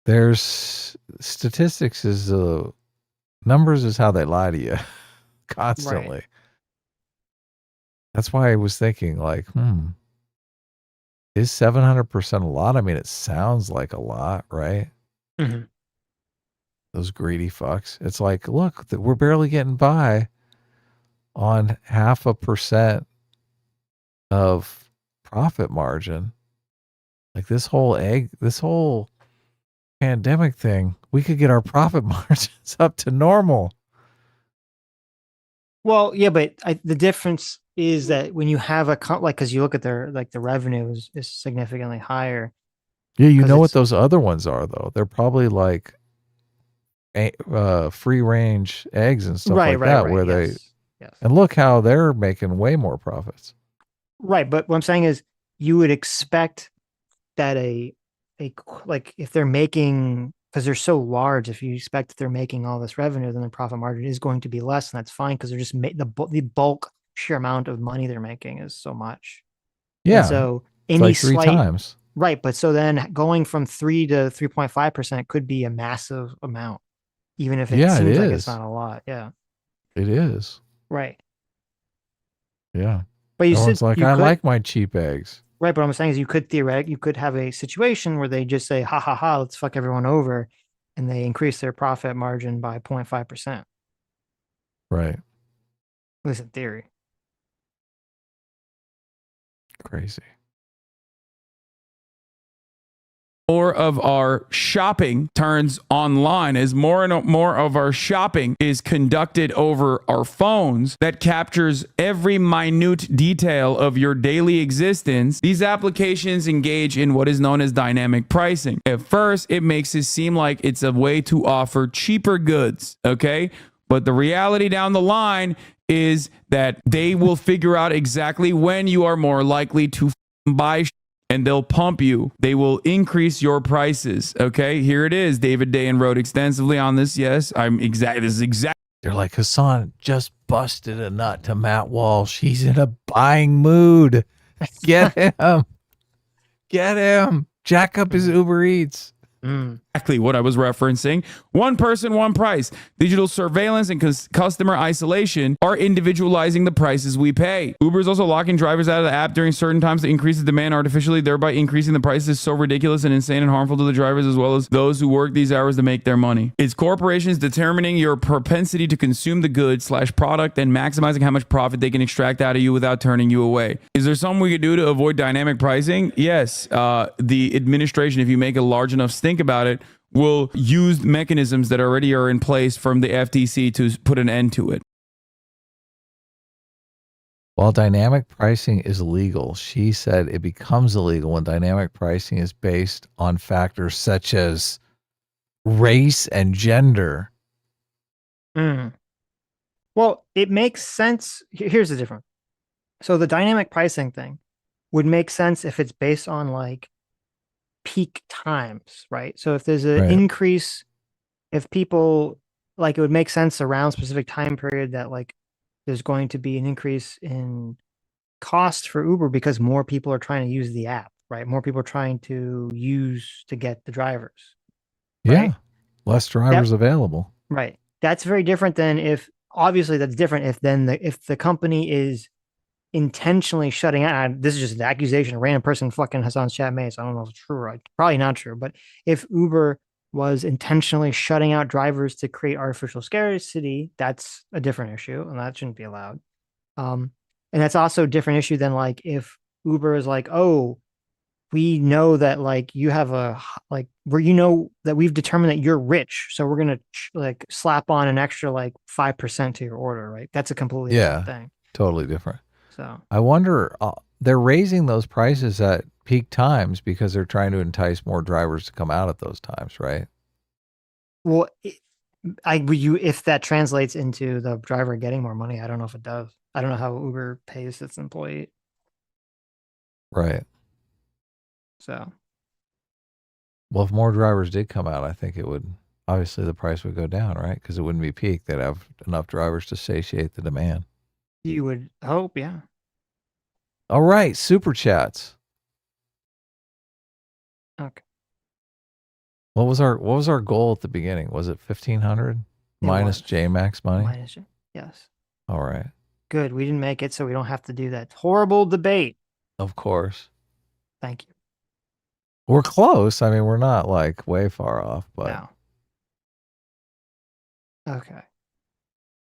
There's statistics is numbers is how they lie to you constantly. Right. That's why I was thinking, like, is 700% a lot? I mean, it sounds like a lot, right? Mm-hmm. Those greedy fucks. It's like, look, we're barely getting by on 0.5% of profit margin. Like this whole pandemic thing, we could get our profit margins up to normal. Well, yeah, but the difference is that when you have because you look at their the revenue is significantly higher. Yeah, you know what those other ones are though. They're probably like free range eggs and stuff like that, where yes. and look how they're making way more profits. Right, but what I'm saying is, you would expect that if they're making, because they're so large, if you expect that they're making all this revenue, then the profit margin is going to be less, and that's fine, because they're just the bulk sheer amount of money they're making is so much. Yeah. And so It's any like three slight times. right, but so then going from 3 to 3.5% could be a massive amount, even if it Yeah, it seems like it's is. not a lot. Yeah. It is. Right. Yeah. But you Everyone's said like, you I could, like my cheap eggs. right, but what I'm saying is you could have a situation where they just say, ha ha ha, let's fuck everyone over, and they increase their profit margin by 0.5%. At Right. least in theory. Crazy. More of our shopping turns online as more and more of our shopping is conducted over our phones that captures every minute detail of your daily existence. These applications engage in what is known as dynamic pricing. At first, it makes it seem like it's a way to offer cheaper goods, okay? But the reality down the line is that they will figure out exactly when you are more likely to buy and they'll pump you. They will increase your prices. Okay, here it is. David Dayen wrote extensively on this. Yes, this is exactly. They're like, Hasan just busted a nut to Matt Walsh. He's in a buying mood. Get him. Get him. Jack up his Uber Eats. Exactly what I was referencing. One person, one price. Digital surveillance and customer isolation are individualizing the prices we pay. Uber is also locking drivers out of the app during certain times to increase the demand artificially, thereby increasing the prices so ridiculous and insane and harmful to the drivers as well as those who work these hours to make their money. It's corporations determining your propensity to consume the goods / product and maximizing how much profit they can extract out of you without turning you away. Is there something we could do to avoid dynamic pricing? Yes. The administration, if you make a large enough stink about it, will use mechanisms that already are in place from the FTC to put an end to it. While dynamic pricing is legal, she said it becomes illegal when dynamic pricing is based on factors such as race and gender. Well, it makes sense. Here's the difference. So the dynamic pricing thing would make sense if it's based on like peak times, right? So if there's an increase, if people like, it would make sense around specific time period that like there's going to be an increase in cost for Uber because more people are trying to use the app, right? More people are trying to use to get the drivers. Right? Yeah. Less drivers available. Right. That's very different than if, obviously that's different if then if the company is intentionally shutting out, this is just an accusation, a random person fucking Hasan's chat made, so I don't know if it's true or probably not true, but if Uber was intentionally shutting out drivers to create artificial scarcity, that's a different issue and that shouldn't be allowed. And that's also a different issue than like if Uber is like, oh, we know that like you have a like where you know that we've determined that you're rich, so we're gonna like slap on an extra like 5% to your order, right? That's a completely different thing. Totally different. So I wonder, they're raising those prices at peak times because they're trying to entice more drivers to come out at those times, right? Well, if that translates into the driver getting more money, I don't know if it does. I don't know how Uber pays its employee. Right. So, well, if more drivers did come out, I think it would, obviously the price would go down, right? Because it wouldn't be peak. They'd have enough drivers to satiate the demand. You would hope, yeah. All right, super chats. Okay. What was our goal at the beginning? Was it 1,500 minus JMax money? Minus, yes. All right. Good. We didn't make it, so we don't have to do that horrible debate. Of course. Thank you. We're close. I mean, we're not like way far off, but no. Okay.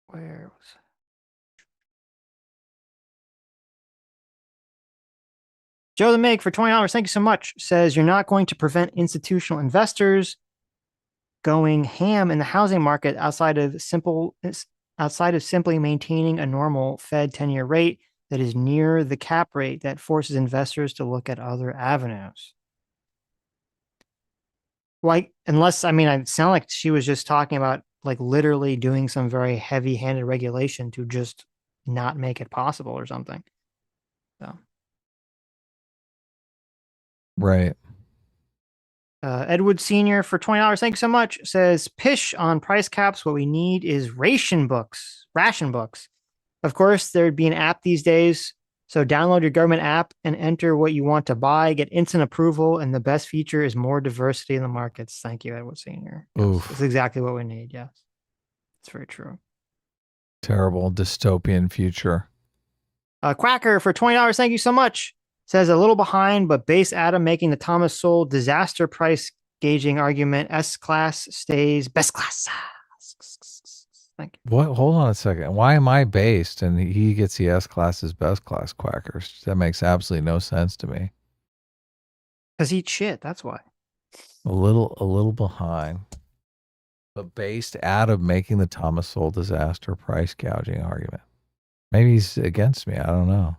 Where was Joe the Meg for $20. Thank you so much. Says you're not going to prevent institutional investors going ham in the housing market outside of simply maintaining a normal Fed 10-year rate that is near the cap rate that forces investors to look at other avenues. Like, unless, I mean, it sounded like she was just talking about like literally doing some very heavy-handed regulation to just not make it possible or something. So. Right. Edward Sr. for $20. Thank you so much. Says, pish on price caps. What we need is ration books. Of course, there'd be an app these days So download your government app and enter what you want to buy, get instant approval, and the best feature is more diversity in the markets. Thank you, Edward Senior. Yes, that's exactly what we need. Yes, it's very true. Terrible dystopian future. Quacker for $20. Thank you so much. Says a little behind, but base Adam making the Thomas Sowell disaster price gauging argument. S class stays best class. Thank you. What? Hold on a second. Why am I based and he gets the S class as best class, Quackers? That makes absolutely no sense to me. Because he shit. That's why. A little behind. But based out of making the Thomas Sowell disaster price gouging argument. Maybe he's against me. I don't know.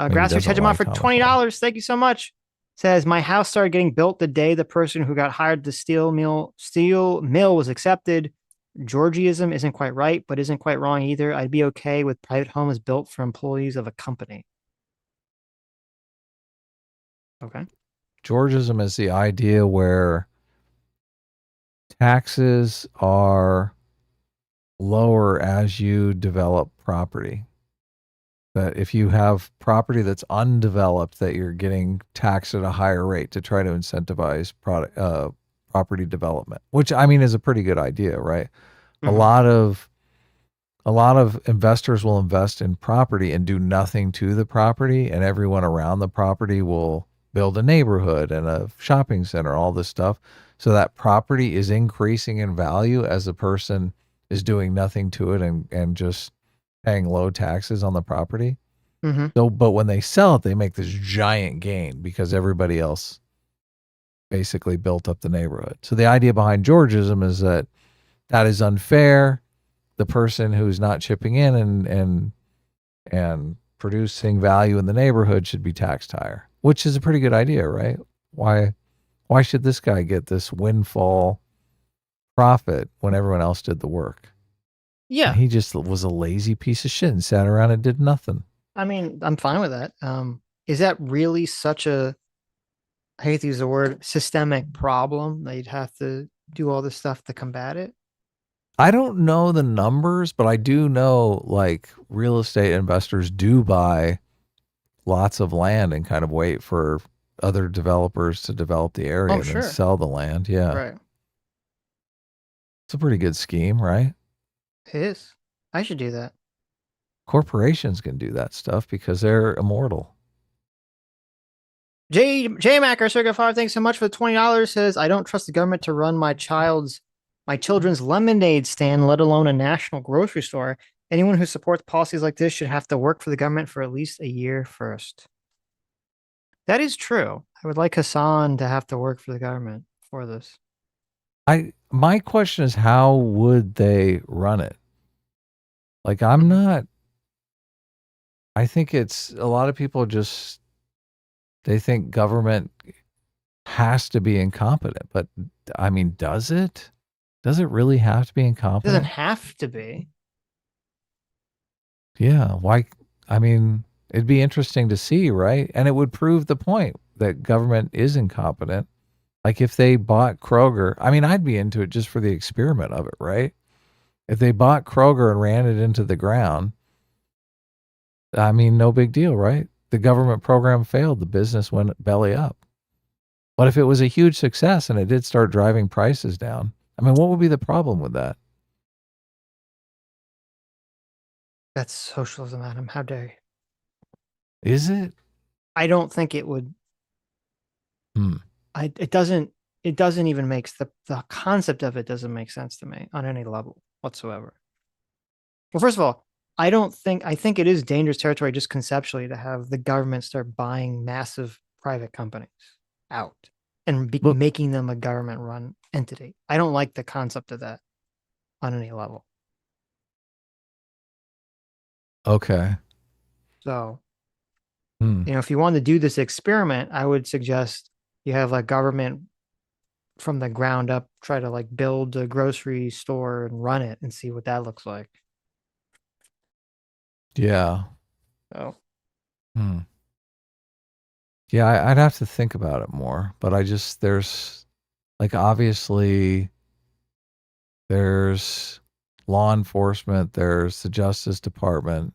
Grassroots Hegemon for $20. Thank you so much. Says my house started getting built the day the person who got hired the steel mill was accepted. Georgism isn't quite right, but isn't quite wrong either. I'd be okay with private homes built for employees of a company. Okay. Georgism is the idea where taxes are lower as you develop property. That if you have property that's undeveloped, that you're getting taxed at a higher rate to try to incentivize property development, which I mean is a pretty good idea, right? Mm-hmm. A lot of investors will invest in property and do nothing to the property, and everyone around the property will build a neighborhood and a shopping center, all this stuff. So that property is increasing in value as the person is doing nothing to it and just paying low taxes on the property. Mm-hmm. So, but when they sell it, they make this giant gain because everybody else basically built up the neighborhood. So the idea behind Georgism is that is unfair. The person who's not chipping in and producing value in the neighborhood should be taxed higher, which is a pretty good idea, right? Why should this guy get this windfall profit when everyone else did the work? Yeah. And he just was a lazy piece of shit and sat around and did nothing. I mean, I'm fine with that. Is that really such a, I hate to use the word, systemic problem that you'd have to do all this stuff to combat it? I don't know the numbers, but I do know like real estate investors do buy lots of land and kind of wait for other developers to develop the area and then sell the land. Yeah. Right. It's a pretty good scheme, right? It is. I should do that. Corporations can do that stuff because they're immortal. J Macker Circuit 5, thanks so much for the $20. Says I don't trust the government to run my children's lemonade stand, let alone a national grocery store. Anyone who supports policies like this should have to work for the government for at least a year first. That is true. I would like Hasan to have to work for the government for this. My question is, how would they run it? Like, I think it's a lot of people they think government has to be incompetent, but I mean, does it? Does it really have to be incompetent? It doesn't have to be. Yeah. Why? I mean, it'd be interesting to see, right? And it would prove the point that government is incompetent. Like if they bought Kroger, I mean, I'd be into it just for the experiment of it, right? If they bought Kroger and ran it into the ground, I mean, no big deal, right? The government program failed. The business went belly up. But if it was a huge success and it did start driving prices down, I mean, what would be the problem with that? That's socialism, Adam. How dare you? Is it? I don't think it would. It doesn't even make the concept of it doesn't make sense to me on any level whatsoever. Well, first of all, I think it is dangerous territory just conceptually to have the government start buying massive private companies out and making them a government run entity. I don't like the concept of that on any level. Okay. So, if you want to do this experiment, I would suggest you have like government from the ground up, try to like build a grocery store and run it and see what that looks like. Yeah. So. Yeah, I'd have to think about it more, but there's like, obviously there's law enforcement, there's the Justice Department,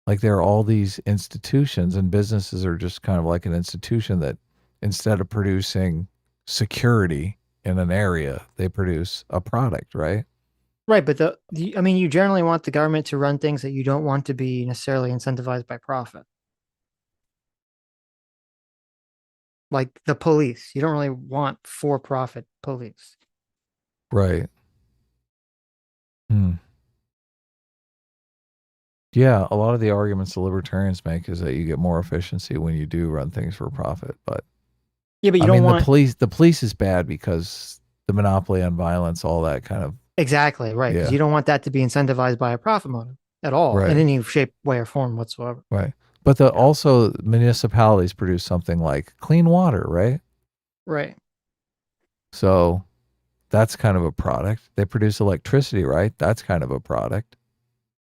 Like there are all these institutions, and businesses are just kind of like an institution that instead of producing security in an area, they produce a product, right? Right, but I mean, you generally want the government to run things that you don't want to be necessarily incentivized by profit. Like the police. You don't really want for-profit police. Right. Hmm. Yeah, a lot of the arguments the libertarians make is that you get more efficiency when you do run things for profit. But yeah, but you I don't mean, want the police is bad because the monopoly on violence, all that kind of exactly right because yeah. you don't want that to be incentivized by a profit motive at all Right. in any shape, way, or form whatsoever. Right. But also municipalities produce something like clean water, right? Right. So that's kind of a product. They produce electricity, right? That's kind of a product.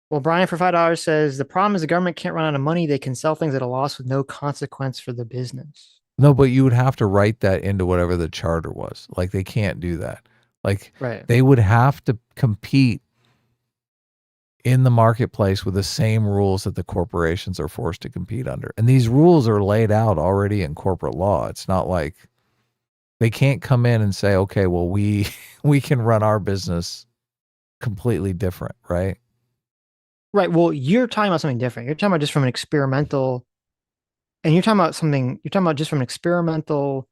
Well, Brian for $5 says the problem is the government can't run out of money. They can sell things at a loss with no consequence for the business. No, but you would have to write that into whatever the charter was. Like they can't do that. Like Right. they would have to compete in the marketplace with the same rules that the corporations are forced to compete under. And these rules are laid out already in corporate law. It's not like they can't come in and say, okay, well, we can run our business completely different, right? Right. Well, you're talking about something different. You're talking about just from an experimental, and you're talking about just from an experimental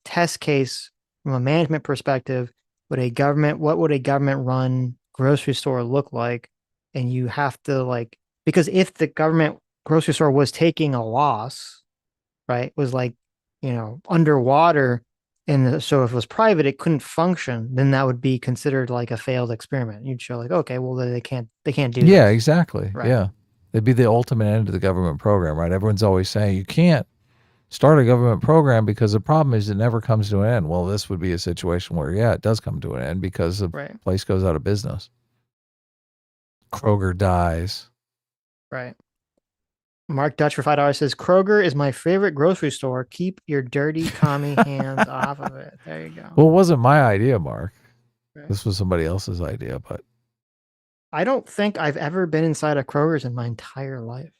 test case from a management perspective. What would a government run grocery store look like? And you have to because if the government grocery store was taking a loss, right, was underwater, and so if it was private, it couldn't function, then that would be considered like a failed experiment. You'd show okay, well, they can't do Yeah, this. exactly. Right. Yeah. It'd be the ultimate end of the government program, right? Everyone's always saying you can't start a government program because the problem is it never comes to an end. Well, this would be a situation where, yeah, it does come to an end because the place goes out of business. Kroger dies. Right. Mark Dutch for $5 says Kroger is my favorite grocery store. Keep your dirty commie hands off of it. There you go. Well, it wasn't my idea, Mark. Right. This was somebody else's idea, but I don't think I've ever been inside a Kroger's in my entire life.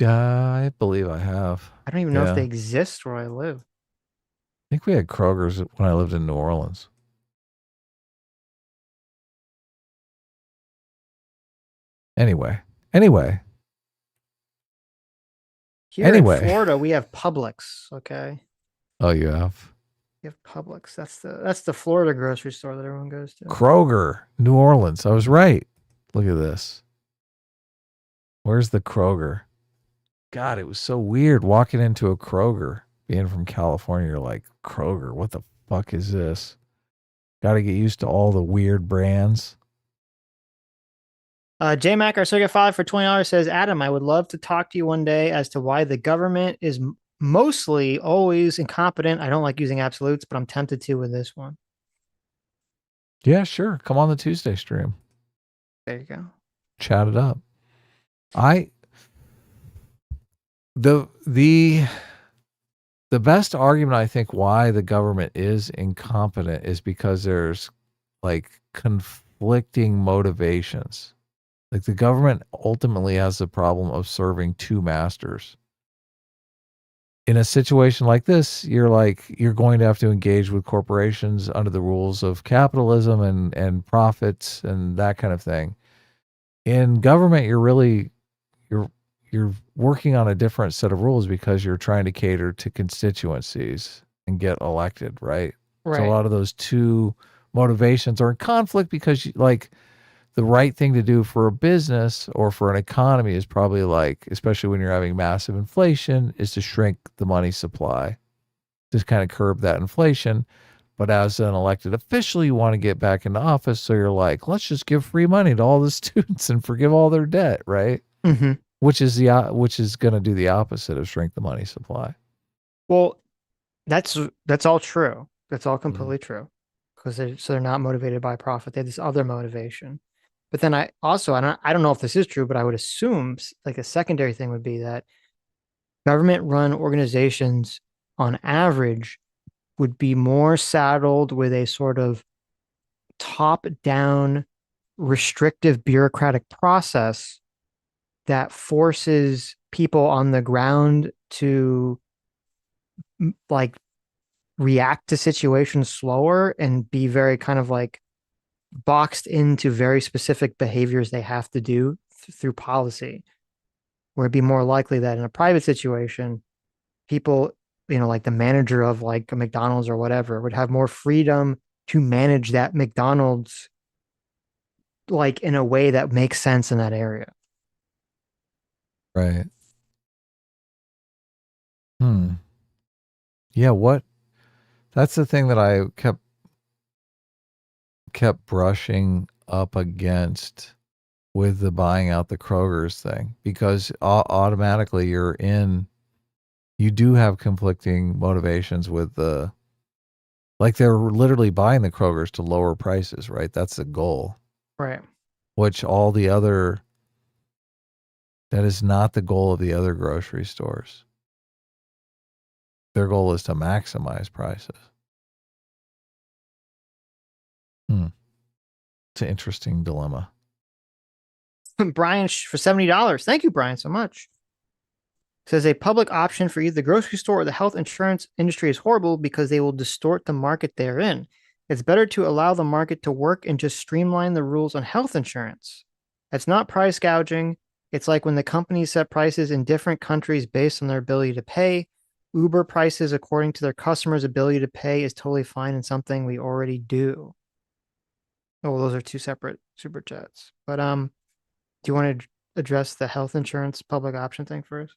I believe I have. I don't even know if they exist where I live. I think we had Kroger's when I lived in New Orleans. Anyway. Here in Florida, we have Publix. Okay. Oh, you have? You have Publix. That's the Florida grocery store that everyone goes to. Kroger, New Orleans. I was right. Look at this. Where's the Kroger? God, it was so weird walking into a Kroger. Being from California, you're like, Kroger, what the fuck is this? Got to get used to all the weird brands. J-Mac, our Circuit 5 for $20 says, Adam, I would love to talk to you one day as to why the government is mostly always incompetent. I don't like using absolutes, but I'm tempted to with this one. Yeah, sure. Come on the Tuesday stream. There you go. Chat it up. The best argument I think why the government is incompetent is because there's like conflicting motivations. Like the government ultimately has the problem of serving two masters. In a situation like this, you're going to have to engage with corporations under the rules of capitalism and profits and that kind of thing. In government, you're working on a different set of rules because you're trying to cater to constituencies and get elected, right? Right. So a lot of those two motivations are in conflict because the right thing to do for a business or for an economy is probably especially when you're having massive inflation, is to shrink the money supply, just kind of curb that inflation. But as an elected official, you want to get back into office. So you're like, let's just give free money to all the students and forgive all their debt, right? Mm-hmm. Which is going to do the opposite of shrink the money supply. Well, that's all true. That's all completely true. Because they're not motivated by profit. They have this other motivation. But then I don't know if this is true, but I would assume like a secondary thing would be that government-run organizations on average would be more saddled with a sort of top-down restrictive bureaucratic process that forces people on the ground to like react to situations slower and be very kind of like boxed into very specific behaviors they have to do through policy, where it'd be more likely that in a private situation, people, like the manager of like a McDonald's or whatever would have more freedom to manage that McDonald's like in a way that makes sense in that area. Right. Yeah, that's the thing that I kept brushing up against with the buying out the Kroger's thing, because automatically you do have conflicting motivations with like they're literally buying the Kroger's to lower prices, right? That's the goal. Right. Which that is not the goal of the other grocery stores. Their goal is to maximize prices. It's an interesting dilemma. Brian for $70. Thank you, Brian, so much. Says a public option for either the grocery store or the health insurance industry is horrible because they will distort the market they're in. It's better to allow the market to work and just streamline the rules on health insurance. It's not price gouging. It's like when the companies set prices in different countries based on their ability to pay. Uber prices according to their customers' ability to pay is totally fine and something we already do. Oh, those are two separate super chats. But do you want to address the health insurance public option thing first?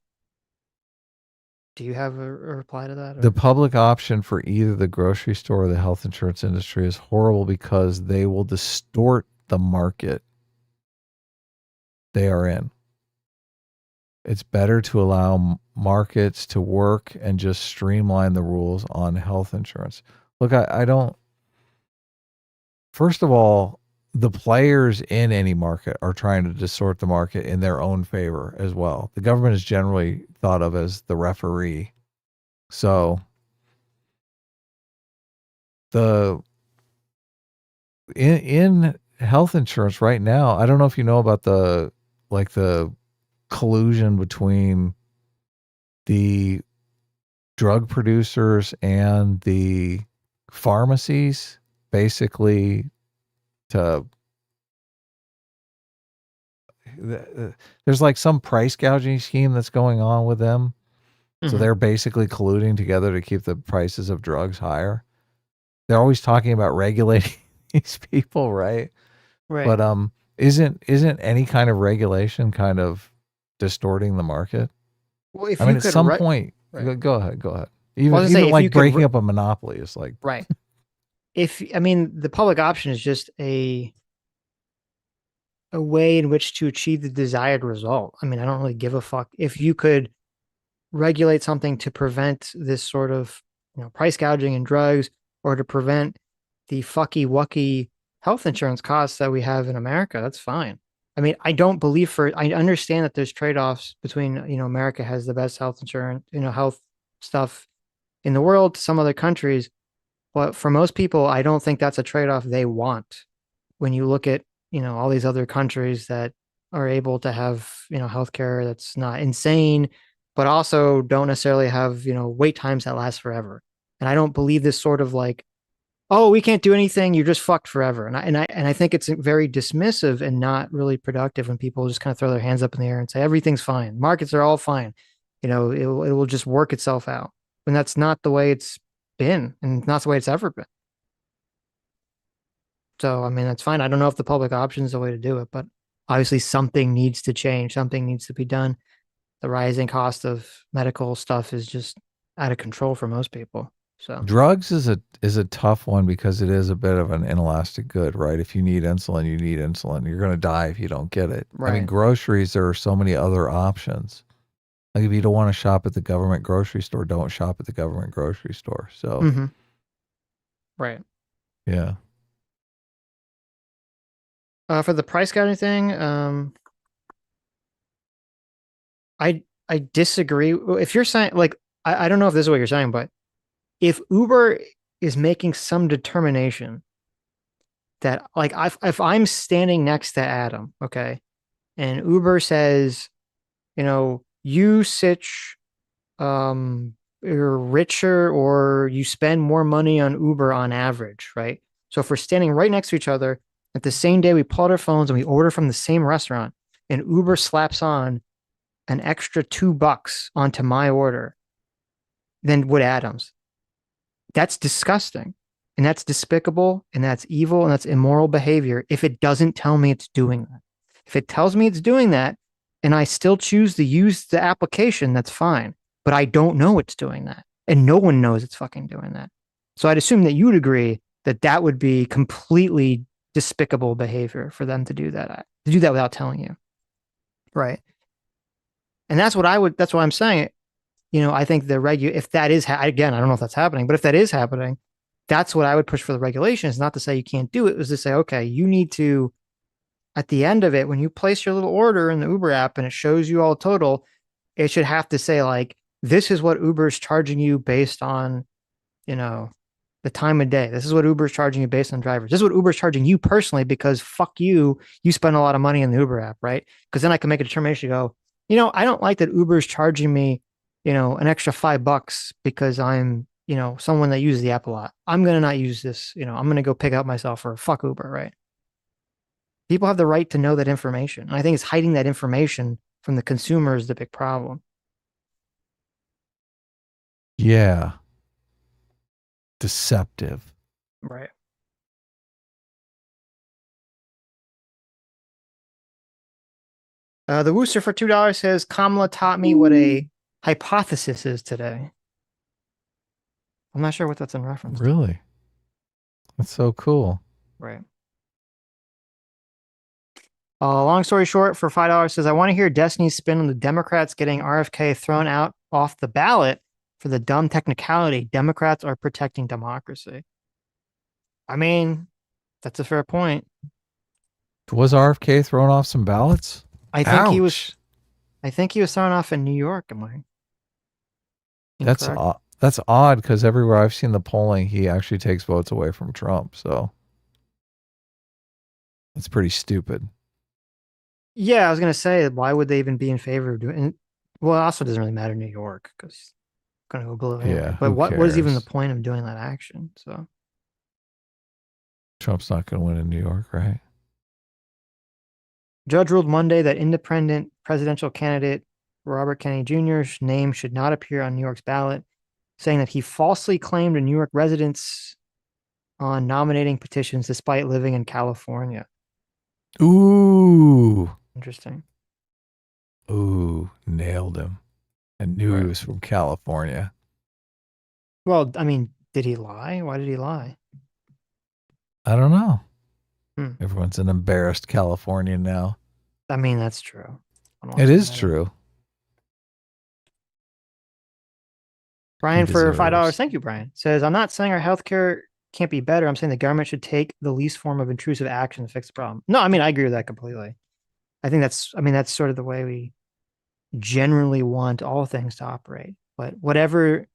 Do you have a reply to that? Or? The public option for either the grocery store or the health insurance industry is horrible because they will distort the market they are in. It's better to allow markets to work and just streamline the rules on health insurance. Look, I don't. First of all, the players in any market are trying to distort the market in their own favor as well. The government is generally thought of as the referee. So in health insurance right now, I don't know if you know about the collusion between the drug producers and the pharmacies, basically there's like some price gouging scheme that's going on with them. So they're basically colluding together to keep the prices of drugs higher. They're always talking about regulating these people, right? Right. But isn't any kind of regulation kind of distorting the market? Well, if I mean, at some point, right. go ahead. Even like breaking up a monopoly is like right. The public option is just a way in which to achieve the desired result. I mean, I don't really give a fuck if you could regulate something to prevent this sort of price gouging in drugs, or to prevent the fucky wucky health insurance costs that we have in America. That's fine. I mean, I understand that there's trade-offs between, America has the best health insurance, health stuff in the world to some other countries. But for most people, I don't think that's a trade-off they want. When you look at, all these other countries that are able to have, healthcare that's not insane, but also don't necessarily have, wait times that last forever. And I don't believe this sort of like, oh, we can't do anything, you're just fucked forever. And I think it's very dismissive and not really productive when people just kind of throw their hands up in the air and say everything's fine, markets are all fine, it will just work itself out. And that's not the way it's been, and not the way it's ever been. So I mean, that's fine. I don't know if the public option is the way to do it, but obviously something needs to change, something needs to be done. The rising cost of medical stuff is just out of control for most people. So drugs is a tough one because it is a bit of an inelastic good, right? If you need insulin, you need insulin. You're going to die if you don't get it. Right. I mean, groceries, there are so many other options. Like if you don't want to shop at the government grocery store, don't shop at the government grocery store. So, right. Yeah. For the price gouging thing, I disagree. If you're saying like, I don't know if this is what you're saying, but if Uber is making some determination that like if I'm standing next to Adam, okay, and Uber says, you Sitch, you're richer or you spend more money on Uber on average, right? So if we're standing right next to each other, at the same day we pull out our phones and we order from the same restaurant, and Uber slaps on an extra $2 onto my order than would Adam's. That's disgusting. And that's despicable, and that's evil, and that's immoral behavior if it doesn't tell me it's doing that. If it tells me it's doing that and I still choose to use the application, that's fine. But I don't know it's doing that. And no one knows it's fucking doing that. So I'd assume that you would agree that that would be completely despicable behavior for them to do that without telling you. Right. And that's what I'm saying. I think if that is, again, I don't know if that's happening, but if that is happening, that's what I would push for the regulations, not to say you can't do it. It was to say, okay, you need to, at the end of it, when you place your little order in the Uber app and it shows you all total, it should have to say like, this is what Uber is charging you based on, the time of day. This is what Uber is charging you based on drivers. This is what Uber is charging you personally because fuck you spend a lot of money in the Uber app, right? Because then I can make a determination to go, I don't like that Uber is charging me, an extra $5 because I'm, someone that uses the app a lot. I'm going to not use this, I'm going to go pick up myself or fuck Uber, right? People have the right to know that information. And I think it's hiding that information from the consumer is the big problem. Yeah. Deceptive. Right. The Wooster for $2 says Kamala taught me what a hypothesis is today. I'm not sure what that's in reference to. Really? That's so cool. Right. Long story short, for $5 says, I want to hear Destiny's spin on the Democrats getting RFK thrown out off the ballot for the dumb technicality. Democrats are protecting democracy. I mean, that's a fair point. Was RFK thrown off some ballots? I think he was thrown off in New York. Am I? Incorrect? That's odd because everywhere I've seen the polling, he actually takes votes away from Trump. So that's pretty stupid. Yeah, I was going to say, why would they even be in favor of doing it? Well, it also doesn't really matter in New York because I'm going to go below anyway. Yeah, but what is even the cares? point of doing that action? So Trump's not going to win in New York, right? Judge ruled Monday that independent presidential candidate Robert Kennedy Jr.'s name should not appear on New York's ballot, saying that he falsely claimed a New York residence on nominating petitions despite living in California. Ooh. Interesting. Ooh, nailed him. I knew he was from California. Well, I mean, did he lie? Why did he lie? I don't know. Everyone's an embarrassed Californian now. I mean, that's true. It is true. Brian for $5. Thank you, Brian. Says, I'm not saying our healthcare can't be better. I'm saying the government should take the least form of intrusive action to fix the problem. No, I mean, I agree with that completely. I think that's sort of the way we generally want all things to operate. But whatever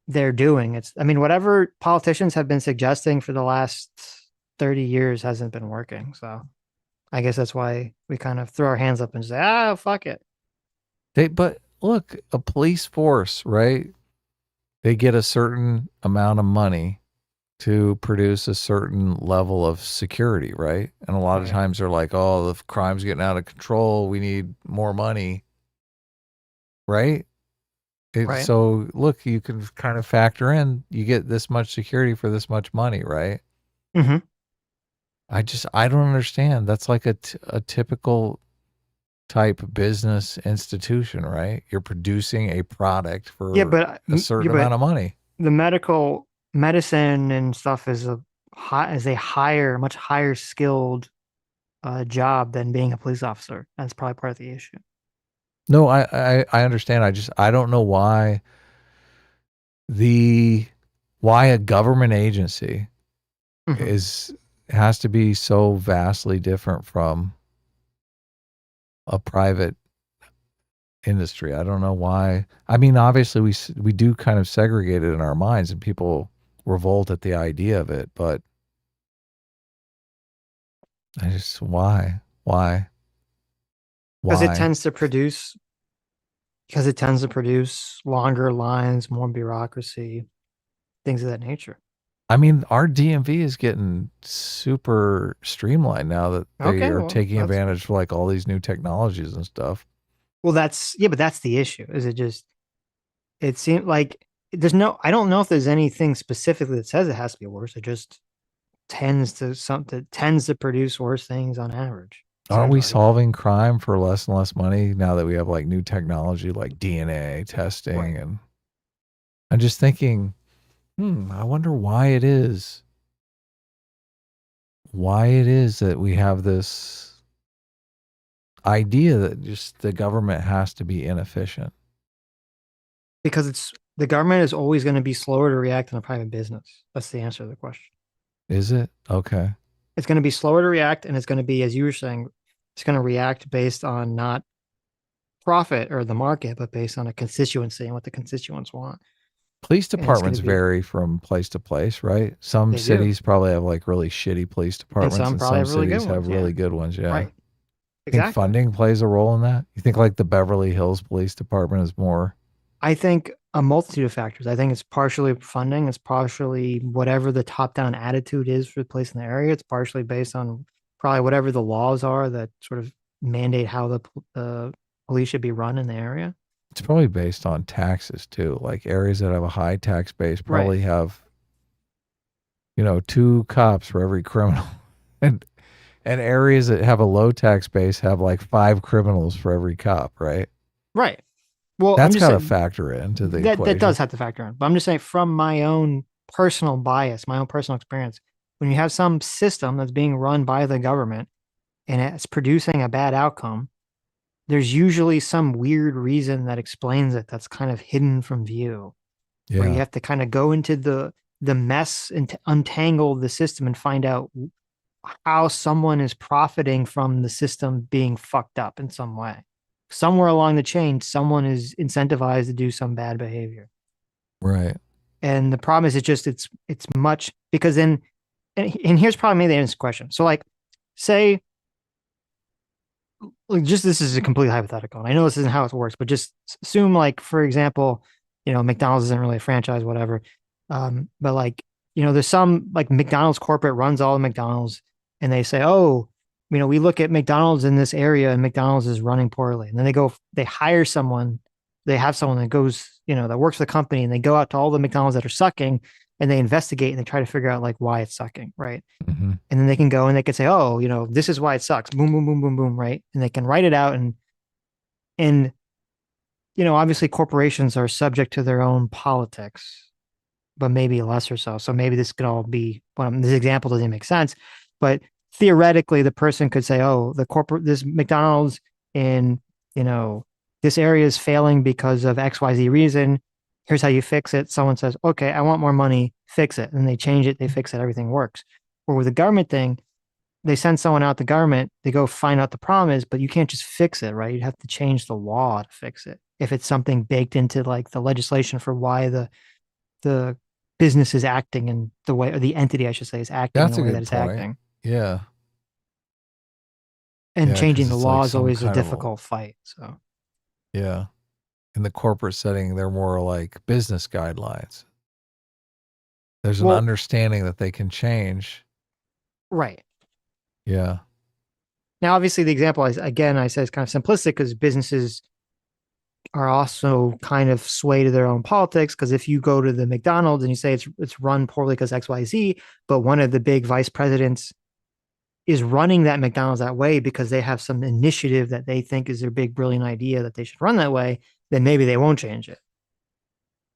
they're doing, whatever politicians have been suggesting for the last 30 years hasn't been working. So I guess that's why we kind of throw our hands up and say, fuck it. But look, a police force, right? They get a certain amount of money to produce a certain level of security, right? And a lot of times they're like, oh, the crime's getting out of control. We need more money, right? Right. So look, you can kind of factor in, you get this much security for this much money, right? Mm-hmm. I don't understand. That's like a typical type business institution, right? You're producing a product for a certain amount of money. The medicine and stuff is a much higher skilled job than being a police officer. That's probably part of the issue. No, I understand. I don't know why a government agency has to be so vastly different from a private industry. I don't know why. I mean, obviously we do kind of segregate it in our minds and people revolt at the idea of it, but Why? Because it tends to produce longer lines, more bureaucracy, things of that nature. I mean, our DMV is getting super streamlined now that they are taking advantage of like all these new technologies and stuff. Well, but that's the issue. It seems like I don't know if there's anything specifically that says it has to be worse. It just tends to produce worse things on average. Aren't we solving crime for less and less money now that we have like new technology like DNA testing? Right. And I'm just thinking, I wonder why it is that we have this idea that just the government has to be inefficient. Because the government is always going to be slower to react than a private business. That's the answer to the question. Is it? Okay. It's going to be slower to react, and it's going to be, as you were saying, it's going to react based on not profit or the market, but based on a constituency and what the constituents want. Police departments vary from place to place, right? Some cities probably have like really shitty police departments, and some cities have really good ones. Yeah. Right. Exactly. Think funding plays a role in that? You think like the Beverly Hills Police Department is more? I think a multitude of factors. I think it's partially funding. It's partially whatever the top-down attitude is for the place in the area. It's partially based on probably whatever the laws are that sort of mandate how the police should be run in the area. It's probably based on taxes too. Like areas that have a high tax base probably have, 2 cops for every criminal, and areas that have a low tax base have like 5 criminals for every cop, right? Right. Well, that's got to factor into the equation. That does have to factor in. But I'm just saying, from my own personal bias, my own personal experience, when you have some system that's being run by the government and it's producing a bad outcome, there's usually some weird reason that explains it that's kind of hidden from view. Yeah. Where you have to kind of go into the mess and untangle the system and find out how someone is profiting from the system being fucked up in some way. Somewhere along the chain, someone is incentivized to do some bad behavior. Right. And the problem is it's much, because then, and here's probably maybe the answer question. So like, say, like, just, this is a completely hypothetical. And I know this isn't how it works, but just assume, like, for example, McDonald's isn't really a franchise, whatever. But like, there's some, like, McDonald's corporate runs all the McDonald's, and they say, oh, we look at McDonald's in this area and McDonald's is running poorly. And then they hire someone, they have someone that goes, that works for the company, and they go out to all the McDonald's that are sucking, and they investigate and they try to figure out like why it's sucking. Right. Mm-hmm. And then they can go and they can say, oh, this is why it sucks. Boom, boom, boom, boom, boom. Right. And they can write it out. And obviously corporations are subject to their own politics, but maybe lesser so. So maybe this could all be, this example doesn't make sense, but theoretically, the person could say, oh, this McDonald's in, this area is failing because of XYZ reason. Here's how you fix it. Someone says, okay, I want more money, fix it. And they change it, they fix it, everything works. Or with the government thing, they send someone out the government, they go find out the problem is, but you can't just fix it, right? You'd have to change the law to fix it. If it's something baked into like the legislation for why the business is acting in the way, or the entity, I should say, is acting in the way that it's acting. Yeah. And changing the law is always a difficult fight. So, yeah. In the corporate setting, they're more like business guidelines. There's an understanding that they can change. Right. Yeah. Now, obviously, the example I say is kind of simplistic because businesses are also kind of sway to their own politics. Because if you go to the McDonald's and you say it's run poorly because XYZ, but one of the big vice presidents is running that McDonald's that way because they have some initiative that they think is their big, brilliant idea that they should run that way, then maybe they won't change it.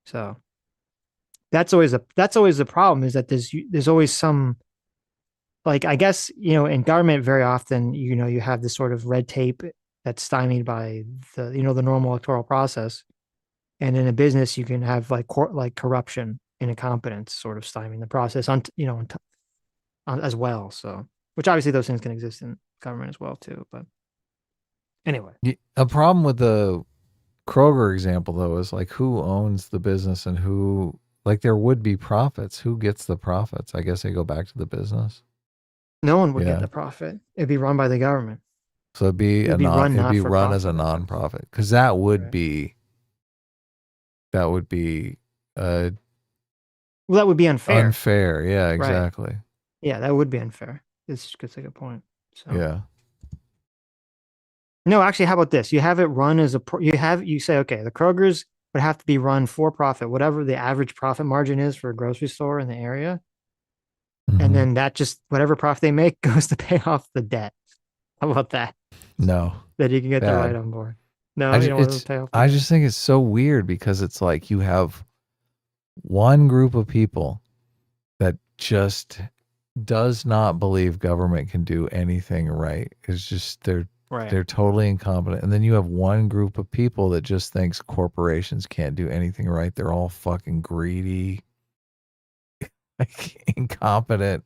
So that's always the problem, is that there's always some, like, I guess, in government very often, you have this sort of red tape that's stymied by the normal electoral process. And in a business, you can have like corruption and incompetence sort of stymieing the process as well. So, which obviously those things can exist in government as well too. But anyway, a problem with the Kroger example though is like, who owns the business and who, like, there would be profits. Who gets the profits? I guess they go back to the business. No one would Yeah. get the profit. It'd be run by the government. So it'd be It'd be run it'd not be for run as a profit. nonprofit, because that would Right. be Well, that would be unfair. unfair. Yeah, Right. exactly. Yeah, that would be unfair. It's a good point. So Yeah. no, actually, how about this? You have it run as you say, okay, the Kroger's would have to be run for profit, whatever the average profit margin is for a grocery store in the area. Mhm. And then that just whatever profit they make goes to pay off the debt. How about that? No. That you can get the Bad. right on board. No, I you ju- don't want it's- to pay off the I debt. just think it's so weird, because it's like you have one group of people that just does not believe government can do anything right. It's just they're totally incompetent. And then you have one group of people that just thinks corporations can't do anything right. They're all fucking greedy, like incompetent,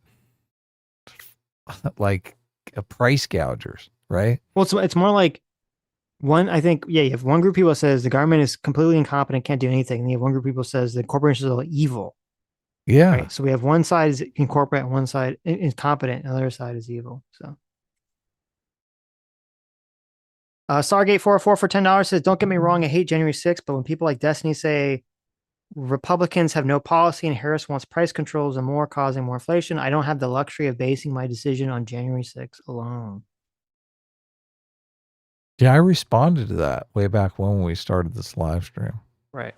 like price gougers, right? Well, it's more like I think, yeah, you have one group of people that says the government is completely incompetent, can't do anything. And you have one group of people that says the corporations are evil. Yeah. Right. So we have one side is incorporate, one side incompetent, and the other side is evil. So Stargate 404 for $10 says, don't get me wrong, I hate January 6th, but when people like Destiny say Republicans have no policy and Harris wants price controls and more, causing more inflation, I don't have the luxury of basing my decision on January 6th alone. Yeah, I responded to that way back when we started this live stream. Right.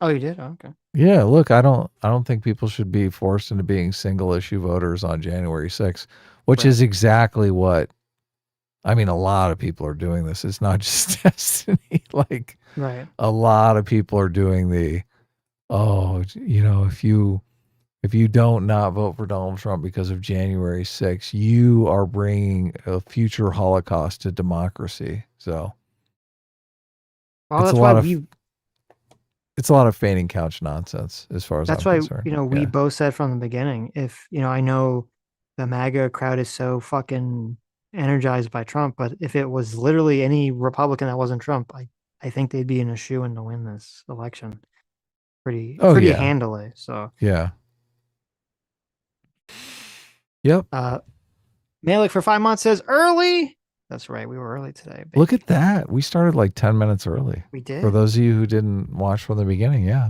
Oh, you did? Oh, okay. Yeah, look, I don't think people should be forced into being single issue voters on January 6th, which Right. is exactly what, I mean, a lot of people are doing this. It's not just Destiny. Like, Right. a lot of people are doing if you don't not vote for Donald Trump because of January 6th, you are bringing a future Holocaust to democracy. So Well, it's that's a why lot of it's a lot of fainting couch nonsense, as far as that's I'm why, concerned. we Yeah. both said from the beginning, if, I know the MAGA crowd is so fucking energized by Trump, but if it was literally any Republican that wasn't Trump, I think they'd be in a shoo-in to win this election pretty yeah. handily. So Yeah. Yep. Malik for 5 months says early. That's right, we were early today. Baby. Look at that. We started like 10 minutes early. We did. For those of you who didn't watch from the beginning, yeah.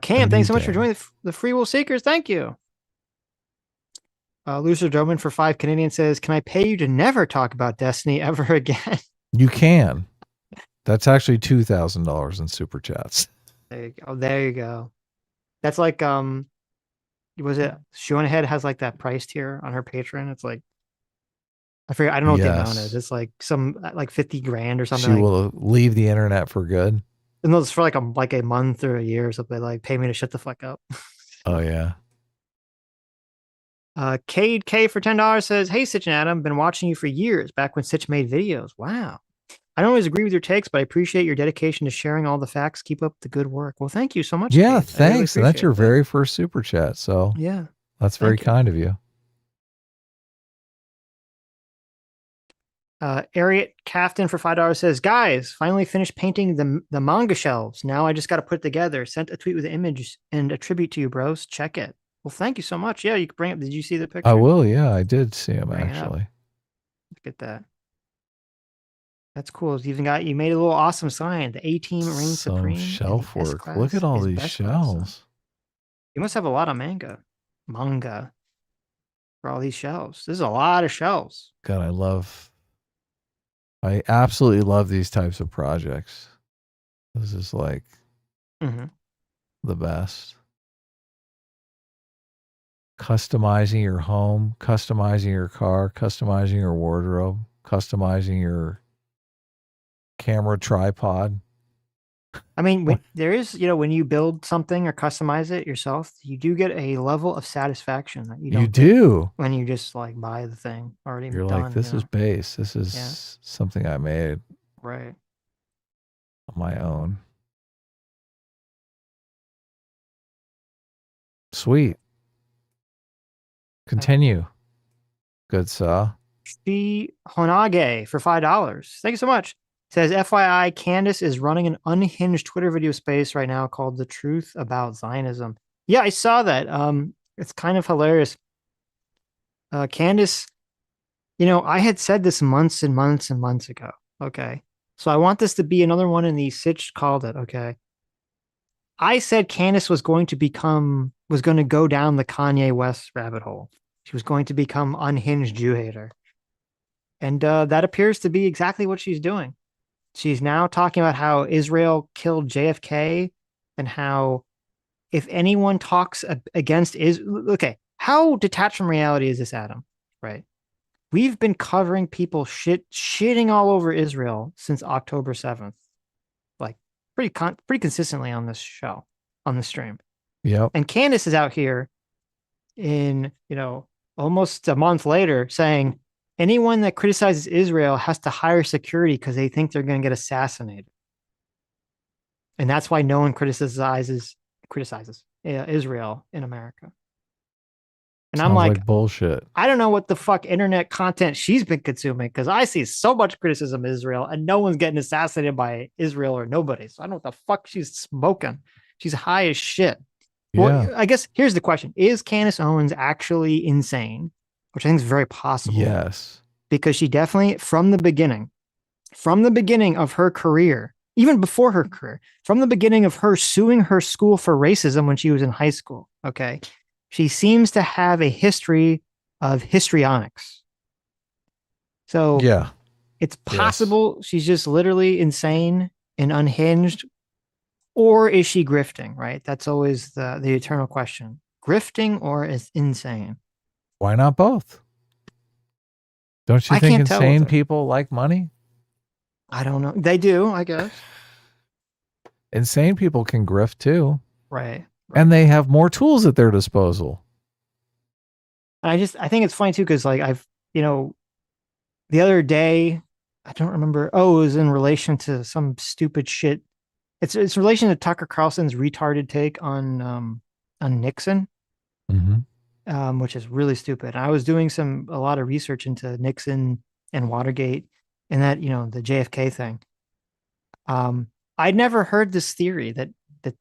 Cam, thanks so much for day. joining the Free Will Seekers. Thank you. Loser Doman for 5 Canadian says, can I pay you to never talk about Destiny ever again? You can. That's actually $2,000 in super chats. There you go. There you go. That's like, was it Showing Ahead has like that price tier on her Patreon? It's like, I forget, I don't know what the amount is. It's like like 50 grand or something. She will leave the internet for good. And those for like a month or a year or something. Like, pay me to shut the fuck up. Oh yeah. Cade K for $10 says, hey, Sitch and Adam, been watching you for years, back when Sitch made videos. Wow. I don't always agree with your takes, but I appreciate your dedication to sharing all the facts. Keep up the good work. Well, thank you so much. Yeah, Cade. I really thanks. And that's appreciate your that. very first super chat. So Yeah. that's very Thank you. kind of you. Ariat Cafton for $5 says, guys, finally finished painting the manga shelves. Now I just got to put it together. Sent a tweet with the image and a tribute to you, bros. Check it. Well, thank you so much. Yeah, you can bring up. Did you see the picture? I will. Yeah, I did see him Bring it up. actually. Look at that. That's cool. You made a little awesome sign. The A-Team reigns Some supreme. and shelf the S work. class Look at all is these best class. shelves. You must have a lot of manga for all these shelves. This is a lot of shelves. God, I absolutely love these types of projects. This is like the best. Customizing your home, customizing your car, customizing your wardrobe, customizing your camera tripod. I mean, there is, when you build something or customize it yourself, you do get a level of satisfaction that you don't get do. when you just like buy the thing already You're done. like, this is base. This is something I made right. on my own. Sweet. Continue. Good saw. Shi Honage for $5. Thank you so much. Says, FYI, Candace is running an unhinged Twitter video space right now called The Truth About Zionism. Yeah, I saw that. It's kind of hilarious. Candace, I had said this months and months and months ago. Okay. So I want this to be another one in the Sitch called it. Okay. I said Candace was going to go down the Kanye West rabbit hole. She was going to become unhinged Jew hater. And that appears to be exactly what she's doing. She's now talking about how Israel killed JFK and how if anyone talks against Israel, okay, how detached from reality is this, Adam? Right. We've been covering people shitting all over Israel since October 7th, like pretty consistently on this show, on the stream. Yep. And Candace is out here in, almost a month later saying anyone that criticizes Israel has to hire security because they think they're going to get assassinated. And that's why no one criticizes Israel in America. And Sounds I'm like bullshit. I don't know what the fuck internet content she's been consuming because I see so much criticism of Israel and no one's getting assassinated by Israel or nobody. So I don't know what the fuck she's smoking. She's high as shit. Yeah. Well, I guess here's the question. Is Candace Owens actually insane? Which I think is very possible. Yes. Because she definitely, from the beginning of her career, even before her career, from the beginning of her suing her school for racism when she was in high school, okay, she seems to have a history of histrionics. So yeah, it's possible she's just literally insane and unhinged, or is she grifting, right? That's always the eternal question. Grifting or is insane? Why not both? Don't you think insane people like money? I don't know. They do, I guess. Insane people can grift too. Right. And they have more tools at their disposal. I think it's funny too, because like the other day, I don't remember. Oh, it was in relation to some stupid shit. It's in relation to Tucker Carlson's retarded take on Nixon, which is really stupid. I was doing a lot of research into Nixon and Watergate and that, the JFK thing. I'd never heard this theory that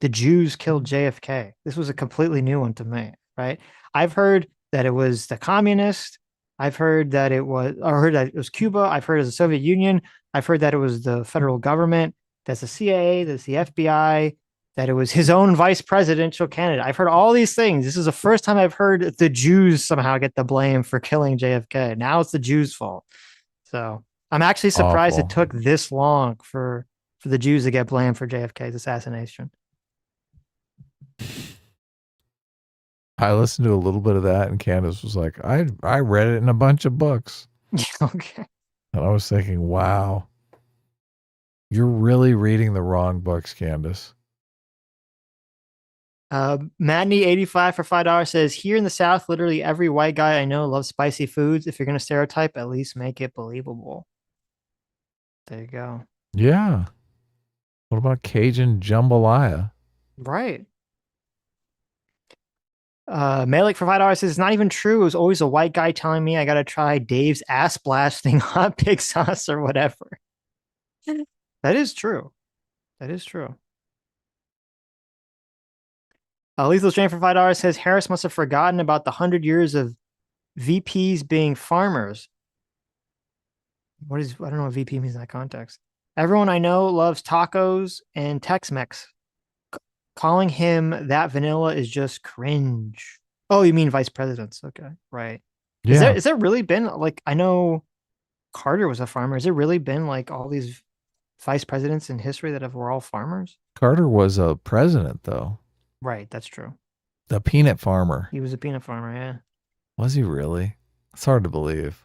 the Jews killed JFK. This was a completely new one to me, right? I've heard that it was the communists. I heard that it was Cuba. I've heard it was the Soviet Union. I've heard that it was the federal government. That's the CIA. That's the FBI. That it was his own vice presidential candidate. I've heard all these things. This is the first time I've heard the Jews somehow get the blame for killing JFK. Now it's the Jews' fault. So I'm actually surprised it took this long for the Jews to get blamed for JFK's assassination. I listened to a little bit of that, and Candace was like, I read it in a bunch of books. Okay. And I was thinking, wow, you're really reading the wrong books, Candace. Madney85 for $5 says, here in the South, literally every white guy I know loves spicy foods. If you're going to stereotype, at least make it believable. There you go. Yeah. What about Cajun jambalaya? Right. Malik for $5 says, it's not even true. It was always a white guy telling me I got to try Dave's ass blasting hot pig sauce or whatever. That is true. That is true. Lethal Strain for $5 says, Harris must have forgotten about the 100 years of VPs being farmers. I don't know what VP means in that context. Everyone I know loves tacos and Tex-Mex. Calling him that vanilla is just cringe. Oh, you mean vice presidents? Okay, right. Yeah. Is there really been, like, I know Carter was a farmer. Has there really been like all these vice presidents in history that were all farmers? Carter was a president, though. Right, that's true. The peanut farmer. He was a peanut farmer, yeah. Was he really? It's hard to believe.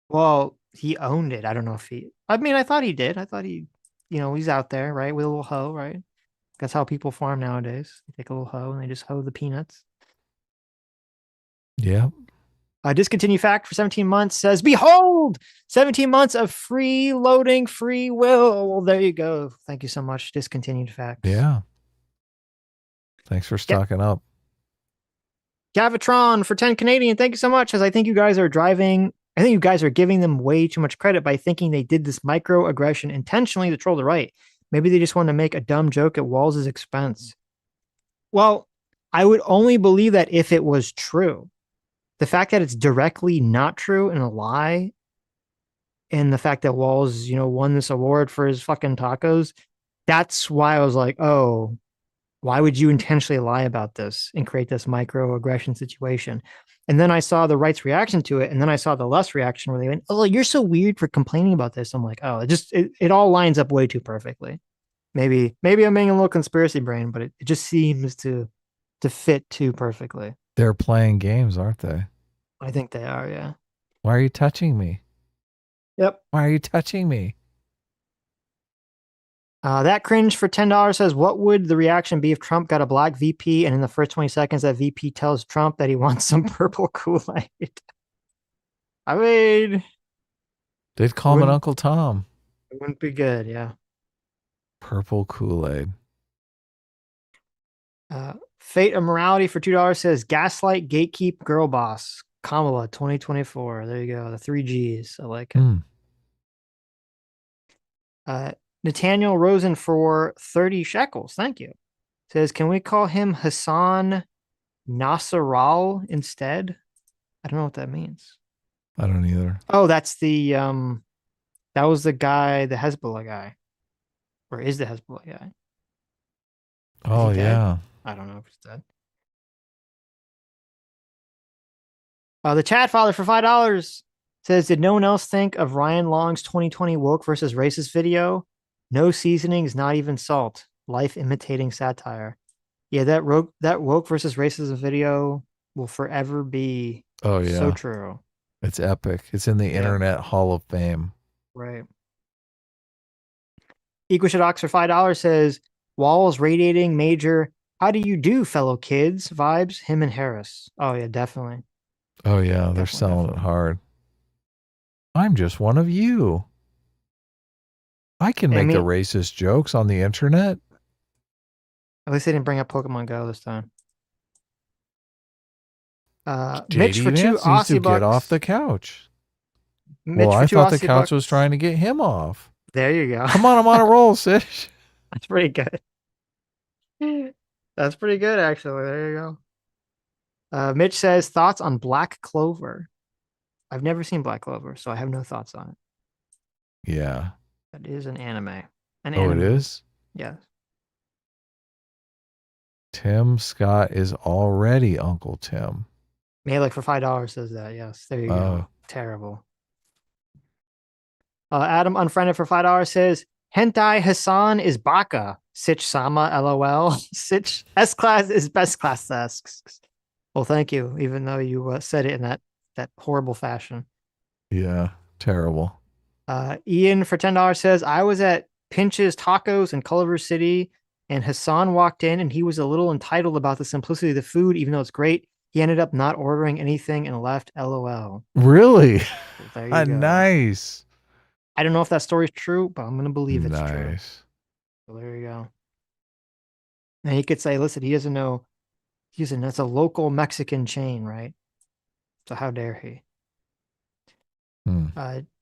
Well, he owned it. I don't know if I thought he did. I thought he, he's out there, right, with a little hoe, right? That's how people farm nowadays. They take a little hoe and they just hoe the peanuts. Yeah. Discontinued fact for 17 months says, behold, 17 months of free loading, free will. Well, there you go. Thank you so much. Discontinued facts. Yeah. Thanks for stocking up. Gavatron for 10 Canadian. Thank you so much. As I think you guys are giving them way too much credit by thinking they did this microaggression intentionally to troll the right. Maybe they just want to make a dumb joke at Walls' expense. Well, I would only believe that if it was true. the fact that it's directly not true and a lie, and the fact that Walls, won this award for his fucking tacos, that's why I was like, oh, why would you intentionally lie about this and create this microaggression situation? And then I saw the right's reaction to it, and then I saw the left's reaction where they went, "Oh, you're so weird for complaining about this." I'm like, oh, it all lines up way too perfectly. Maybe I'm being a little conspiracy brain, but it just seems to fit too perfectly. They're playing games, aren't they? I think they are, yeah. Why are you touching me? Yep. Why are you touching me? That cringe for $10 says, what would the reaction be if Trump got a black VP and in the first 20 seconds that VP tells Trump that he wants some purple Kool-Aid? I mean... They'd call him an Uncle Tom. It wouldn't be good, yeah. Purple Kool-Aid. Fate of Morality for $2 says, gaslight, gatekeep, girl boss. Kamala 2024. There you go. The 3 Gs. I like it. Nathaniel Rosen for 30 shekels. Thank you. Says, can we call him Hasan Nasrallah instead? I don't know what that means. I don't either. Oh, that's the that was the guy, the Hezbollah guy. Or is the Hezbollah guy? Oh, yeah. I don't know if he's dead. The Chat Father for $5 says, did no one else think of Ryan Long's 2020 woke versus racist video? No seasonings, not even salt. Life imitating satire. Yeah, that woke versus racism video will forever be so true. It's epic. It's in the Internet Hall of Fame. Right. Equishadox for $5 says, Walls radiating major, how do you do, fellow kids? Vibes, him and Harris. Oh, yeah, definitely. Oh, yeah, they're selling it hard. I'm just one of you. I can make the racist jokes on the internet. At least they didn't bring up Pokemon Go this time. Mitch for two Aussie bucks. Get off the couch. Mitch I thought the couch was trying to get him off. There you go. Come on, I'm on a roll, Sitch. That's pretty good. That's pretty good, actually. There you go. Mitch says, thoughts on Black Clover. I've never seen Black Clover, so I have no thoughts on it. Yeah. That is an anime. It is? Yes. Tim Scott is already Uncle Tim. Malik for $5 says that. Yes. There you go. Terrible. Adam Unfriended for $5 says, Hentai Hasan is Baka. Sitch Sama, LOL. Sitch S-Class is best class asks. Well, thank you, even though you said it in that horrible fashion. Yeah, terrible. Ian for $10 says, I was at Pinch's Tacos in Culver City, and Hasan walked in, and he was a little entitled about the simplicity of the food, even though it's great. He ended up not ordering anything and left, LOL. Really? There you go. Nice. I don't know if that story's true, but I'm going to believe it's true. Nice. So there you go. Now he could say, listen, he doesn't know. That's a local Mexican chain, right? So how dare he?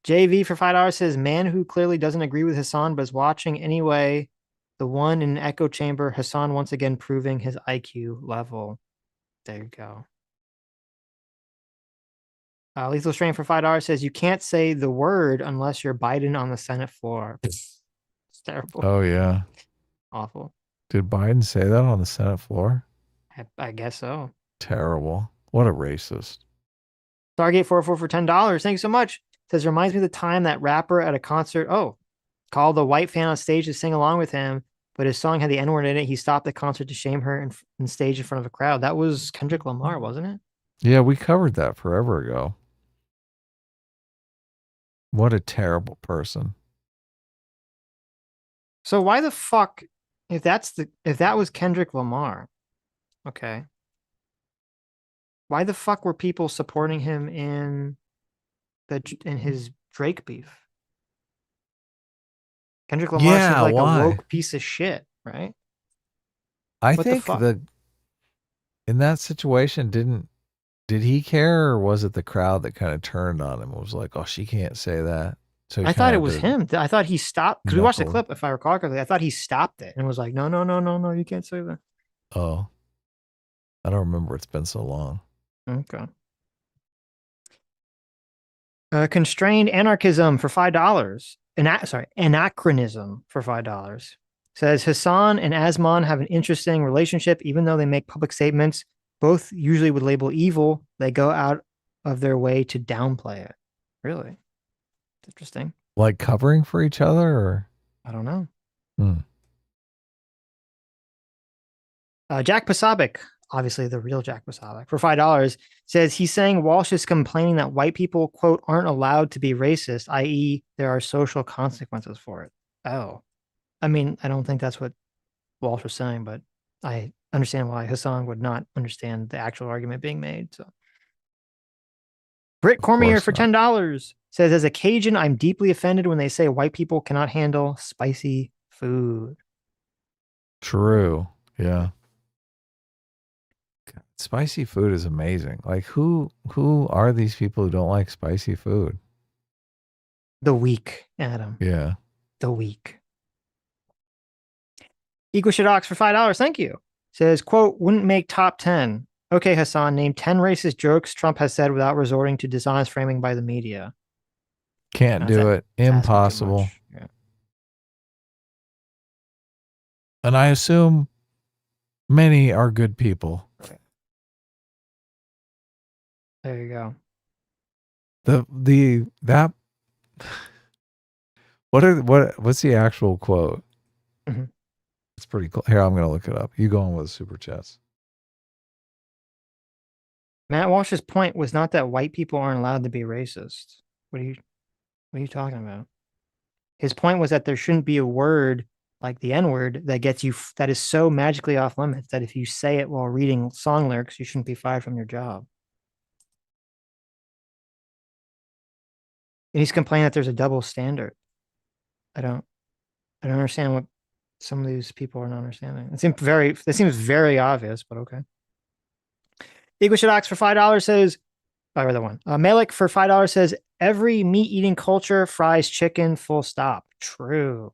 JV for $5 says, man who clearly doesn't agree with Hasan but is watching anyway. The one in an echo chamber, Hasan once again proving his IQ level. There you go. Lethal Strain for $5 says, you can't say the word unless you're Biden on the Senate floor. It's terrible. Oh, yeah. Awful. Did Biden say that on the Senate floor? I guess so. Terrible. What a racist. Stargate 44 for $10. Thank you so much. Says, reminds me of the time that rapper at a concert, called the white fan on stage to sing along with him, but his song had the N-word in it. He stopped the concert to shame her in stage in front of a crowd. That was Kendrick Lamar, wasn't it? Yeah, we covered that forever ago. What a terrible person. So why the fuck, if that was Kendrick Lamar, okay, why the fuck were people supporting him in his Drake beef? Kendrick Lamar seems like a woke piece of shit, right? I think in that situation, did he care, or was it the crowd that kind of turned on him and was like, oh, she can't say that? So I thought it was him. I thought he stopped, because we watched the clip, if I recall correctly. I thought he stopped it and was like, no, you can't say that. Oh, I don't remember. It's been so long. Okay. Constrained anarchism for $5. Anachronism for $5. Says Hasan and Asman have an interesting relationship, even though they make public statements. Both usually would label evil. They go out of their way to downplay it. Really? Interesting. Like covering for each other, or I don't know. Jack Posobiec, obviously the real Jack Posobiec, for $5 says he's saying Walsh is complaining that white people, quote, aren't allowed to be racist, i.e., there are social consequences for it. Oh, I mean, I don't think that's what Walsh was saying, but I understand why Hasan would not understand the actual argument being made. So, Britt Cormier for $10 says, as a Cajun, I'm deeply offended when they say white people cannot handle spicy food. True. Yeah. God, spicy food is amazing. Like who are these people who don't like spicy food? The weak, Adam. Yeah. The weak. Equishadox for $5. Thank you. Says, quote, wouldn't make top 10. Okay, Hasan, name 10 racist jokes Trump has said without resorting to dishonest framing by the media. Can't do it. Impossible. Yeah. And I assume many are good people. There you go. What's the actual quote? Mm-hmm. It's pretty cool. Here, I'm going to look it up. You go on with super chats. Matt Walsh's point was not that white people aren't allowed to be racist. What are you talking about? His point was that there shouldn't be a word like the N-word that is so magically off limits that if you say it while reading song lyrics, you shouldn't be fired from your job. And he's complaining that there's a double standard. I don't understand what some of these people are not understanding. It seems very obvious, but okay. Equishadox for $5 says, I read that one. Malik for $5 says, every meat-eating culture fries chicken, full stop. True.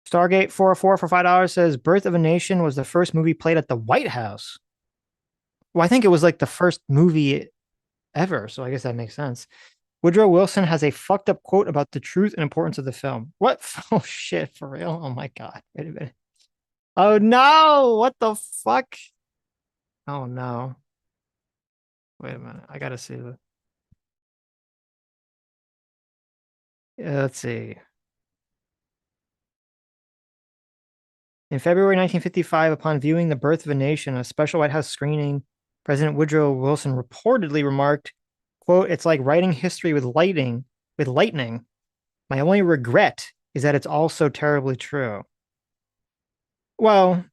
Stargate 404 for $5 says, Birth of a Nation was the first movie played at the White House. Well, I think it was like the first movie ever, so I guess that makes sense. Woodrow Wilson has a fucked up quote about the truth and importance of the film. What? Oh, shit, for real? Oh, my God. Wait a minute. Oh, no. What the fuck? Oh, no. Wait a minute. I got to see the... Let's see. In February 1955, upon viewing The Birth of a Nation, a special White House screening, President Woodrow Wilson reportedly remarked, quote, it's like writing history with lightning. My only regret is that it's all so terribly true. Well,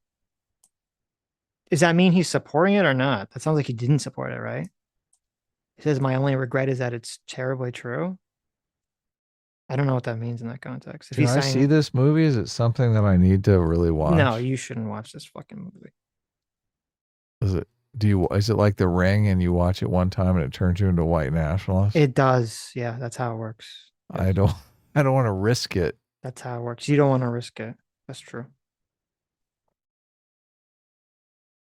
does that mean he's supporting it or not? That sounds like he didn't support it, right? He says, my only regret is that it's terribly true. I don't know what that means in that context. If Can I see this movie? Is it something that I need to really watch? No, you shouldn't watch this fucking movie. Is it like The Ring and you watch it one time and it turns you into a white nationalist? It does. Yeah, that's how it works. Yes. I don't want to risk it. That's how it works. You don't want to risk it. That's true.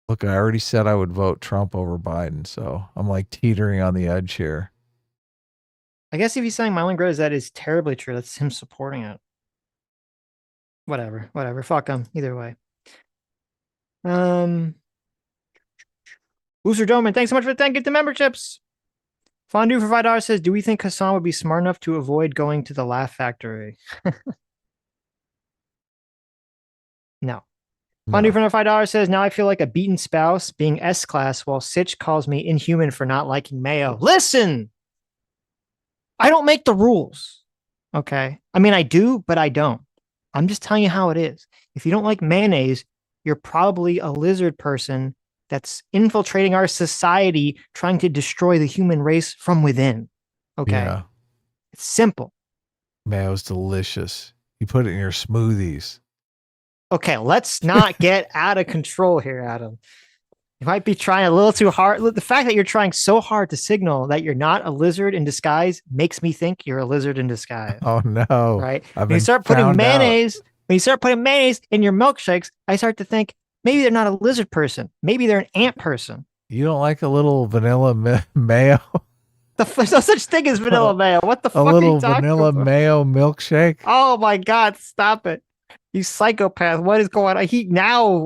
Look, I already said I would vote Trump over Biden, so I'm like teetering on the edge here. I guess if he's saying my only regret is that is terribly true, that's him supporting it. Whatever. Fuck him. Either way. Booster Doman, thanks so much for the 10 gift memberships. Fondue for $5 says, do we think Hasan would be smart enough to avoid going to the Laugh Factory? No. Fondue for $5 says, now I feel like a beaten spouse being S-class while Sitch calls me inhuman for not liking mayo. Listen! I don't make the rules. Okay? I mean, I do, but I don't. I'm just telling you how it is. If you don't like mayonnaise, you're probably a lizard person that's infiltrating our society, trying to destroy the human race from within. Okay? Yeah. It's simple. Mayo's delicious. You put it in your smoothies. Okay, let's not get out of control here, Adam. You might be trying a little too hard. The fact that you're trying so hard to signal that you're not a lizard in disguise makes me think you're a lizard in disguise. Oh no! Right? When you start putting mayonnaise in your milkshakes, I start to think maybe they're not a lizard person. Maybe they're an ant person. You don't like a little vanilla mayo? There's no such thing as vanilla mayo. What the A fuck are little you talking vanilla about? mayo milkshake. Oh my God, stop it. You psychopath. What is going on?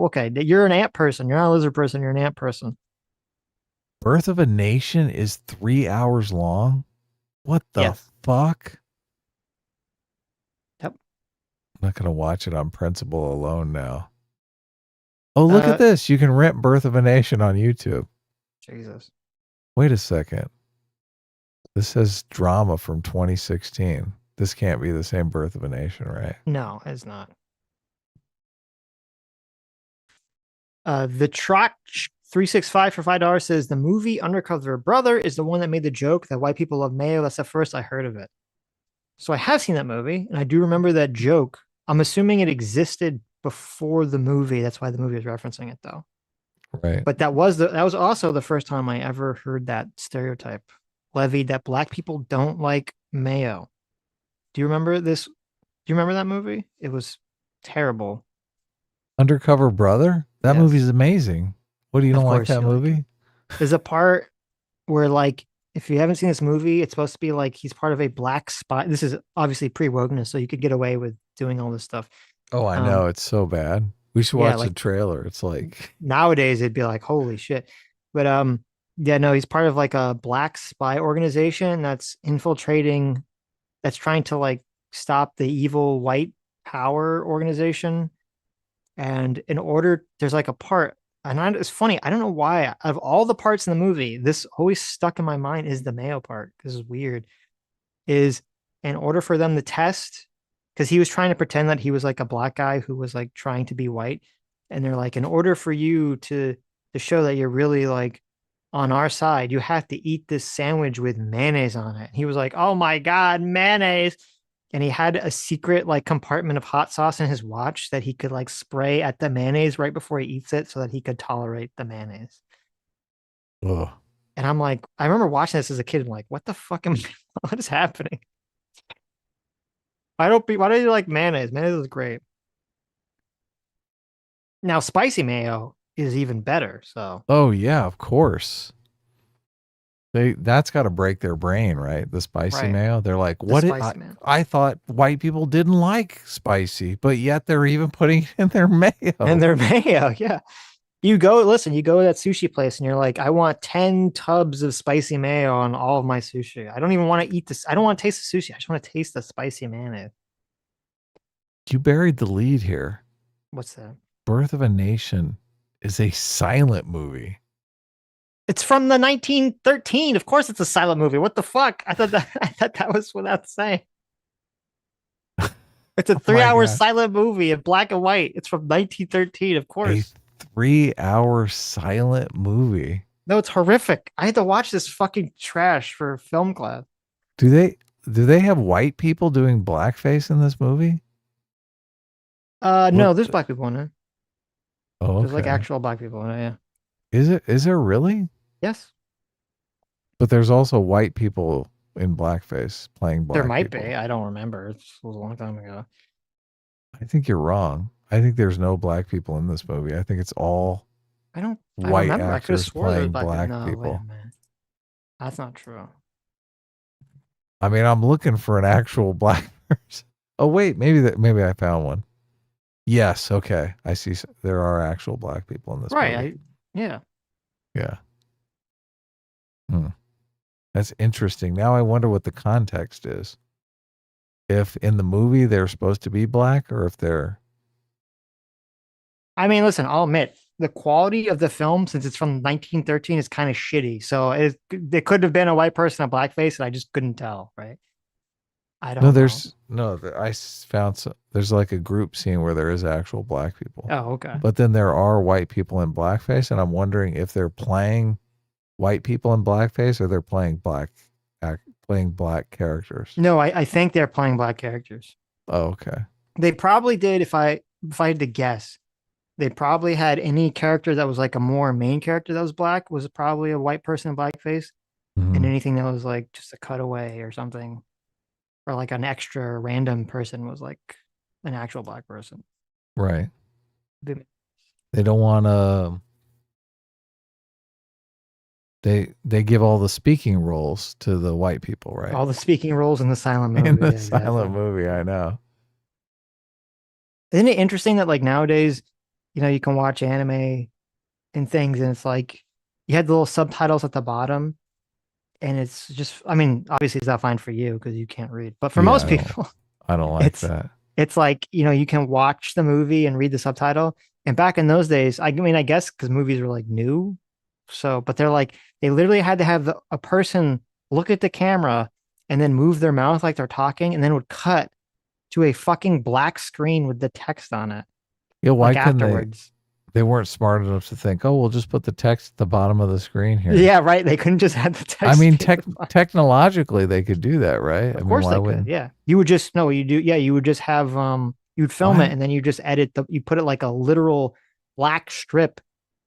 Okay, you're an ant person. You're not a lizard person. You're an ant person. Birth of a Nation is 3 hours long. What the Yes. fuck? Yep. I'm not going to watch it on principle alone now. Oh, look at this. You can rent Birth of a Nation on YouTube. Jesus. Wait a second. This says drama from 2016. This can't be the same Birth of a Nation, right? No, it's not. The Trot 365 for $5 says the movie Undercover Brother is the one that made the joke that white people love mayo. That's the first I heard of it. So I have seen that movie, and I do remember that joke. I'm assuming it existed before the movie. That's why the movie is referencing it, though. Right. But that was also the first time I ever heard that stereotype levied that black people don't like mayo. Do you remember this? Do you remember that movie? It was terrible. Undercover Brother? That Yes. movie's amazing. What, do you Of don't like course that you like movie? There's a part where, like, if you haven't seen this movie, it's supposed to be like he's part of a black spy. This is obviously pre-wokeness, so you could get away with doing all this stuff. Oh, I know. It's so bad. We should yeah, watch the like- trailer. It's like, Nowadays, it'd be like, holy shit. But yeah, no, he's part of like a black spy organization that's infiltrating, that's trying to like stop the evil white power organization. And in order, there's like a part, and it's funny, I don't know why, out of all the parts in the movie, this always stuck in my mind is the mayo part. This is weird. Is in order for them to test, because he was trying to pretend that he was like a black guy who was like trying to be white. And they're like, in order for you to show that you're really like on our side, you have to eat this sandwich with mayonnaise on it. And he was like, oh my God, mayonnaise. And he had a secret like compartment of hot sauce in his watch that he could like spray at the mayonnaise right before he eats it so that he could tolerate the mayonnaise. ugh. And I'm like, I remember watching this as a kid. I'm like, what the fuck what is happening? Why don't you like mayonnaise? Mayonnaise is great. Now spicy mayo is even better. So Oh yeah, of course. That's got to break their brain, right? The spicy Right. mayo. They're like, The what? spicy mayo. I thought white people didn't like spicy, but yet they're even putting it in their mayo. and their mayo, yeah. You go to that sushi place and you're like, I want 10 tubs of spicy mayo on all of my sushi. I don't even want to eat this. I don't want to taste the sushi. I just want to taste the spicy mayonnaise. You buried the lead here. What's that? Birth of a Nation is a silent movie. It's from the 1913. Of course it's a silent movie. What the fuck? I thought that was without saying. It's a 3-hour God. silent movie in black and white. It's from 1913, of course. A 3-hour silent movie. No, it's horrific. I had to watch this fucking trash for film class. Do they have white people doing blackface in this movie? No, What there's the- black people in it. Oh, There's like okay. actual black people in it, yeah. Is there really? Yes. But there's also white people in blackface playing black There might people. be. I don't remember. It was a long time ago. I think you're wrong. I think there's no black people in this movie. I think it's all I don't white remember. I could have actors swore there was playing black No, wait people. a minute. That's not true. I mean, I'm looking for an actual black person. Oh wait, maybe I found one. Yes, okay. I see. There are actual black people in this movie. Right. Yeah. Yeah. That's interesting. Now I wonder what the context is. If in the movie they're supposed to be black, or if they're I mean, listen, I'll admit the quality of the film, since it's from 1913, is kind of shitty. So it could have been a white person in blackface, and I just couldn't tell, right? I don't know. found there's like a group scene where there is actual black people. Oh, okay. But then there are white people in blackface, and I'm wondering if they're playing white people in blackface or they're playing black characters. No, I think they're playing black characters. Oh, okay. They probably did, if I had to guess, they probably had any character that was like a more main character that was black was probably a white person in blackface, Mhm. and anything that was like just a cutaway or something, or like an extra random person was like an actual black person. Right. They- They don't want to. They give all the speaking roles to the white people, right? All the speaking roles in the silent movie. In the yeah, silent exactly. movie, I know. Isn't it interesting that like nowadays, you can watch anime and things, and it's like you had the little subtitles at the bottom, and it's just, I mean, obviously it's not fine for you because you can't read, but for most people, I don't like it's that. it's like, you can watch the movie and read the subtitle. And back in those days, I mean, I guess because movies were like new, so, but they're like, they literally had to have a person look at the camera and then move their mouth like they're talking, and then would cut to a fucking black screen with the text on it. Yeah, why like couldn't afterwards. they weren't smart enough to think, oh, we'll just put the text at the bottom of the screen here. Yeah, right. They couldn't just have the text. I mean, be at the bottom. technologically, they could do that, right? Of course they could. Yeah, you would just no, you do. Yeah, you would just have you'd film Why? it, and then you just edit you put it like a literal black strip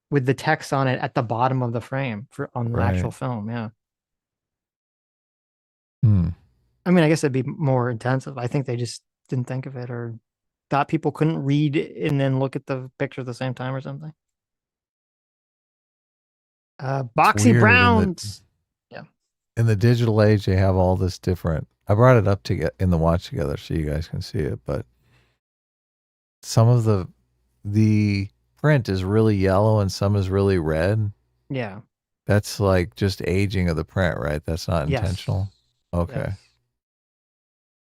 with the text on it at the bottom of the frame on the actual film. Yeah. I mean, I guess it'd be more intensive. I think they just didn't think of it, or thought people couldn't read and then look at the picture at the same time or something. Boxy Browns. In the digital age, they have all this different. I brought it up to get in the watch together so you guys can see it, but some of the print is really yellow and some is really red. Yeah. That's like just aging of the print, right? That's not Yes. intentional. Okay. Yes.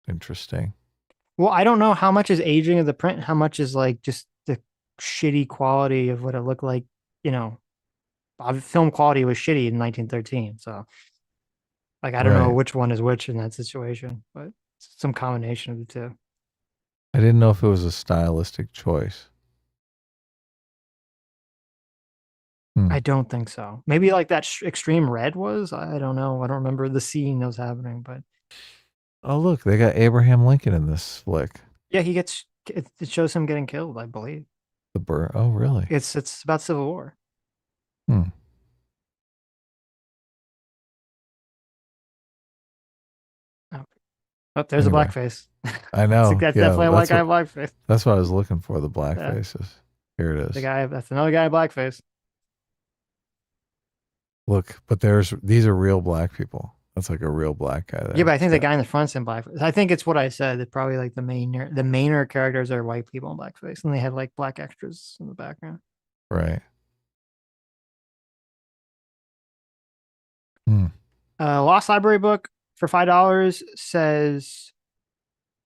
Interesting. Well, I don't know how much is aging of the print, how much is like just the shitty quality of what it looked like. Film quality was shitty in 1913, so like I don't know Right. which one is which in that situation, but it's some combination of the two. I didn't know if it was a stylistic choice. I don't think so. Maybe like that extreme red was. I don't know. I don't remember the scene that was happening, but Oh, look, they got Abraham Lincoln in this flick. yeah, it shows him getting killed, I believe. The burr. Oh, really? It's about Civil War. Oh, there's Anyway. a blackface. I know. That's Yeah, definitely a white guy in what- blackface. That's what I was looking for, the black Yeah. faces. Here it is. That's another guy in blackface. Look, but these are real black people. That's like a real black guy there. Yeah, but I think the guy in the front's in blackface. I think it's what I said. That probably like the mainer characters are white people in blackface, and they had like black extras in the background. Right. Lost Library book for $5 says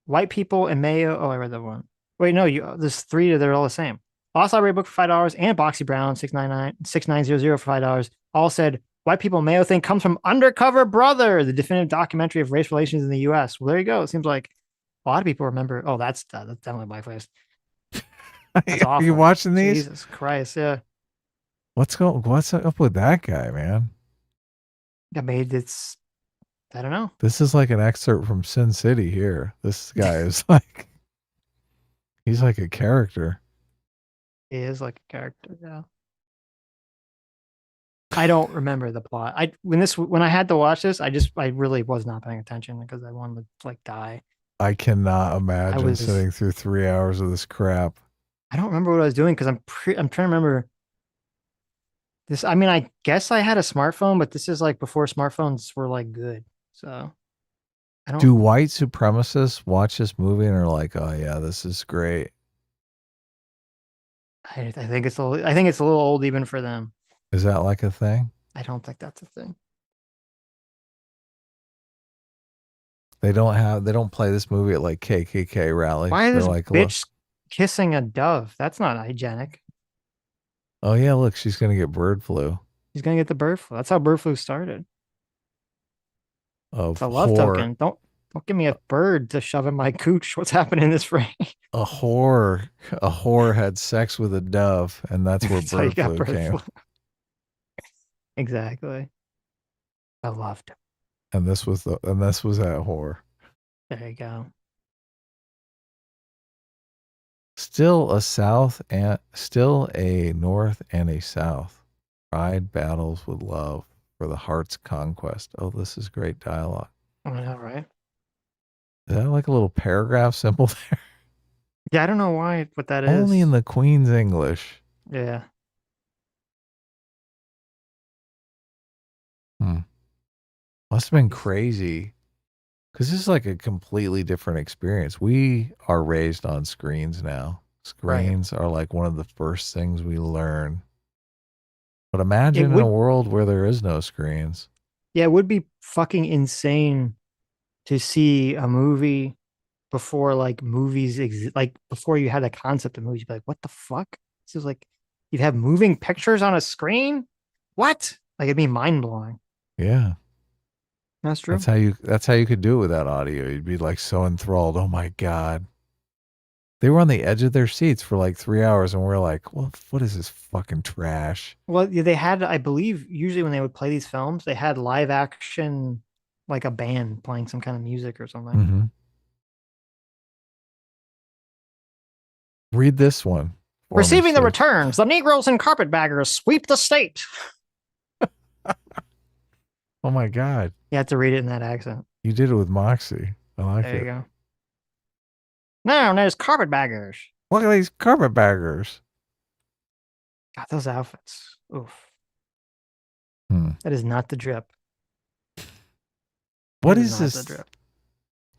white people and mayo. Oh, I read that one. Wait, no, there's three. They're all the same. Lost Library book for $5 and Boxy Brown 6900 for $5 all said white people and mayo thing comes from Undercover Brother, the definitive documentary of race relations in the U.S. Well, there you go. It seems like a lot of people remember. Oh, that's definitely blackface. That's Are you watching these? Jesus Christ, yeah. What's up with that guy, man? I mean, I don't know. This is like an excerpt from Sin City here. This guy is like, he's like a character. He is like a character, yeah. I don't remember the plot. When I had to watch this, I really was not paying attention because I wanted to like die. I cannot imagine sitting through 3 hours of this crap. I don't remember what I was doing because I'm trying to remember this. I mean, I guess I had a smartphone, but this is like before smartphones were like good. So I don't. Do white supremacists watch this movie and are like, "Oh yeah, this is great"? I think it's a little old even for them. Is that like a thing? I don't think that's a thing. They don't play this movie at like KKK rallies. Why is this like, bitch kissing a dove? That's not hygienic. Oh yeah, look, she's gonna get bird flu. She's gonna get the bird flu. That's how bird flu started. It's a love token. Don't give me a bird to shove in my cooch. What's happening in this frame? A whore had sex with a dove, and that's where That's how you bird got flu came. Exactly. I loved. And this was that whore. There you go. Still a north and a south. Pride battles with love for the heart's conquest. Oh, this is great dialogue. I know, right? Is that like a little paragraph symbol there? Yeah, I don't know what that is. Only in the Queen's English. Yeah. Must have been crazy. Because this is like a completely different experience. We are raised on screens now. Screens are like one of the first things we learn. But imagine in a world where there is no screens. Yeah, it would be fucking insane to see a movie before like movies like before you had a concept of movies. You'd be like, what the fuck? This is like you'd have moving pictures on a screen? What? Like it'd be mind blowing. Yeah. That's true. That's how you could do it without audio. You'd be like so enthralled. Oh my God. They were on the edge of their seats for like 3 hours and we're like, well, what is this fucking trash? Well, they had, I believe, usually when they would play these films, they had live action, like a band playing some kind of music or something. Mm-hmm. Read this one. Receiving the returns, the Negroes and carpetbaggers sweep the state. Oh my God. You have to read it in that accent. You did it with Moxie. I like it. There you go. Now there's carpetbaggers. Look at these carpetbaggers. God, those outfits. Oof. That is not the drip. What is this? The drip.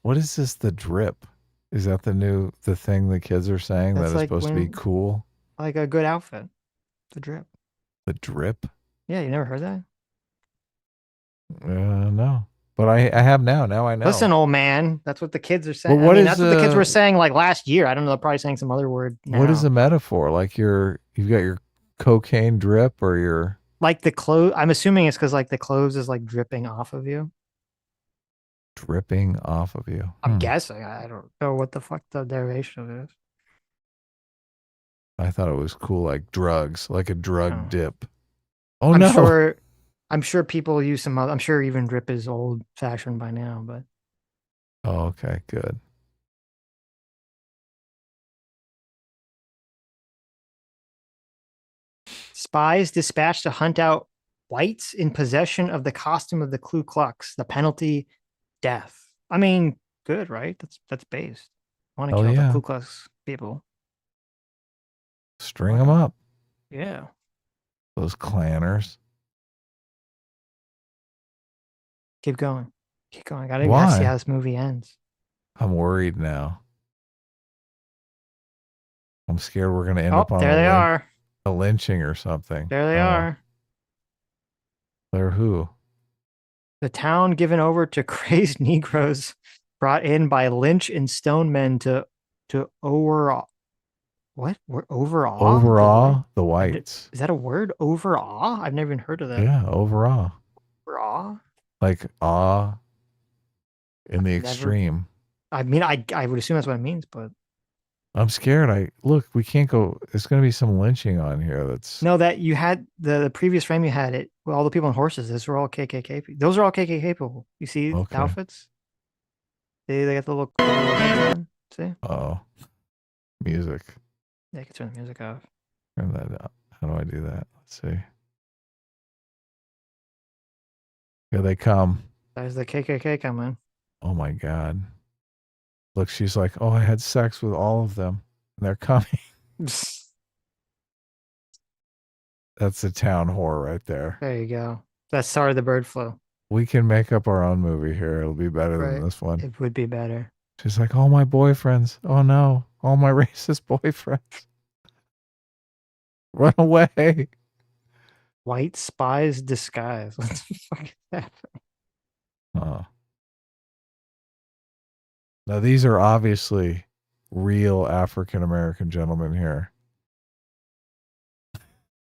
What is this? The drip? Is that the thing the kids are saying that is like supposed to be cool? Like a good outfit. The drip. The drip? Yeah, you never heard that? No. But I have now. Now I know. Listen, old man. That's what the kids are saying. Well, that's what the kids were saying like last year. I don't know. They're probably saying some other word now. What is the metaphor? Like you've got your cocaine drip or your... Like the clothes. I'm assuming it's because like the clothes is like dripping off of you. Dripping off of you. I'm guessing. I don't know what the fuck the derivation of it is. I thought it was cool, like drugs, like a drug dip. Oh, no. I'm sure people use some other, I'm sure even drip is old fashioned by now, but. Oh, okay, good. Spies dispatched to hunt out whites in possession of the costume of the Ku Klux. The penalty, death. I mean, good, right? That's based. I want to kill the Ku Klux people. String them up. Yeah. Those clanners. Keep going. Keep going. I gotta see how this movie ends. I'm worried now. I'm scared we're gonna end up on there they are. A lynching or something. There they are. They're who? The town given over to crazed Negroes brought in by lynch and stone men to overawe. What? Overawe? Overawe the whites. Is that a word? Overawe? I've never even heard of that. Yeah, overawe. Overawe? Like awe in the extreme. I mean, I would assume that's what it means, but I'm scared. Look, we can't go. There's going to be some lynching on here. That's no, that you had the previous frame you had it. Well, all the people on horses. Those were all KKK people. Those are all KKK people. You see the outfits? They got the little on. See? Oh, music. Yeah, you can turn the music off. Turn that up. How do I do that? Let's see. Here they come. There's the KKK coming. Oh my God. Look, she's like, oh, I had sex with all of them. And they're coming. That's a town whore right there. There you go. That's Sorry the Bird Flew. We can make up our own movie here. It'll be better than this one. It would be better. She's like, all my boyfriends. Oh no. All my racist boyfriends. Run away. White spies disguise. What the fuck is that? Oh. Now these are obviously real African American gentlemen here.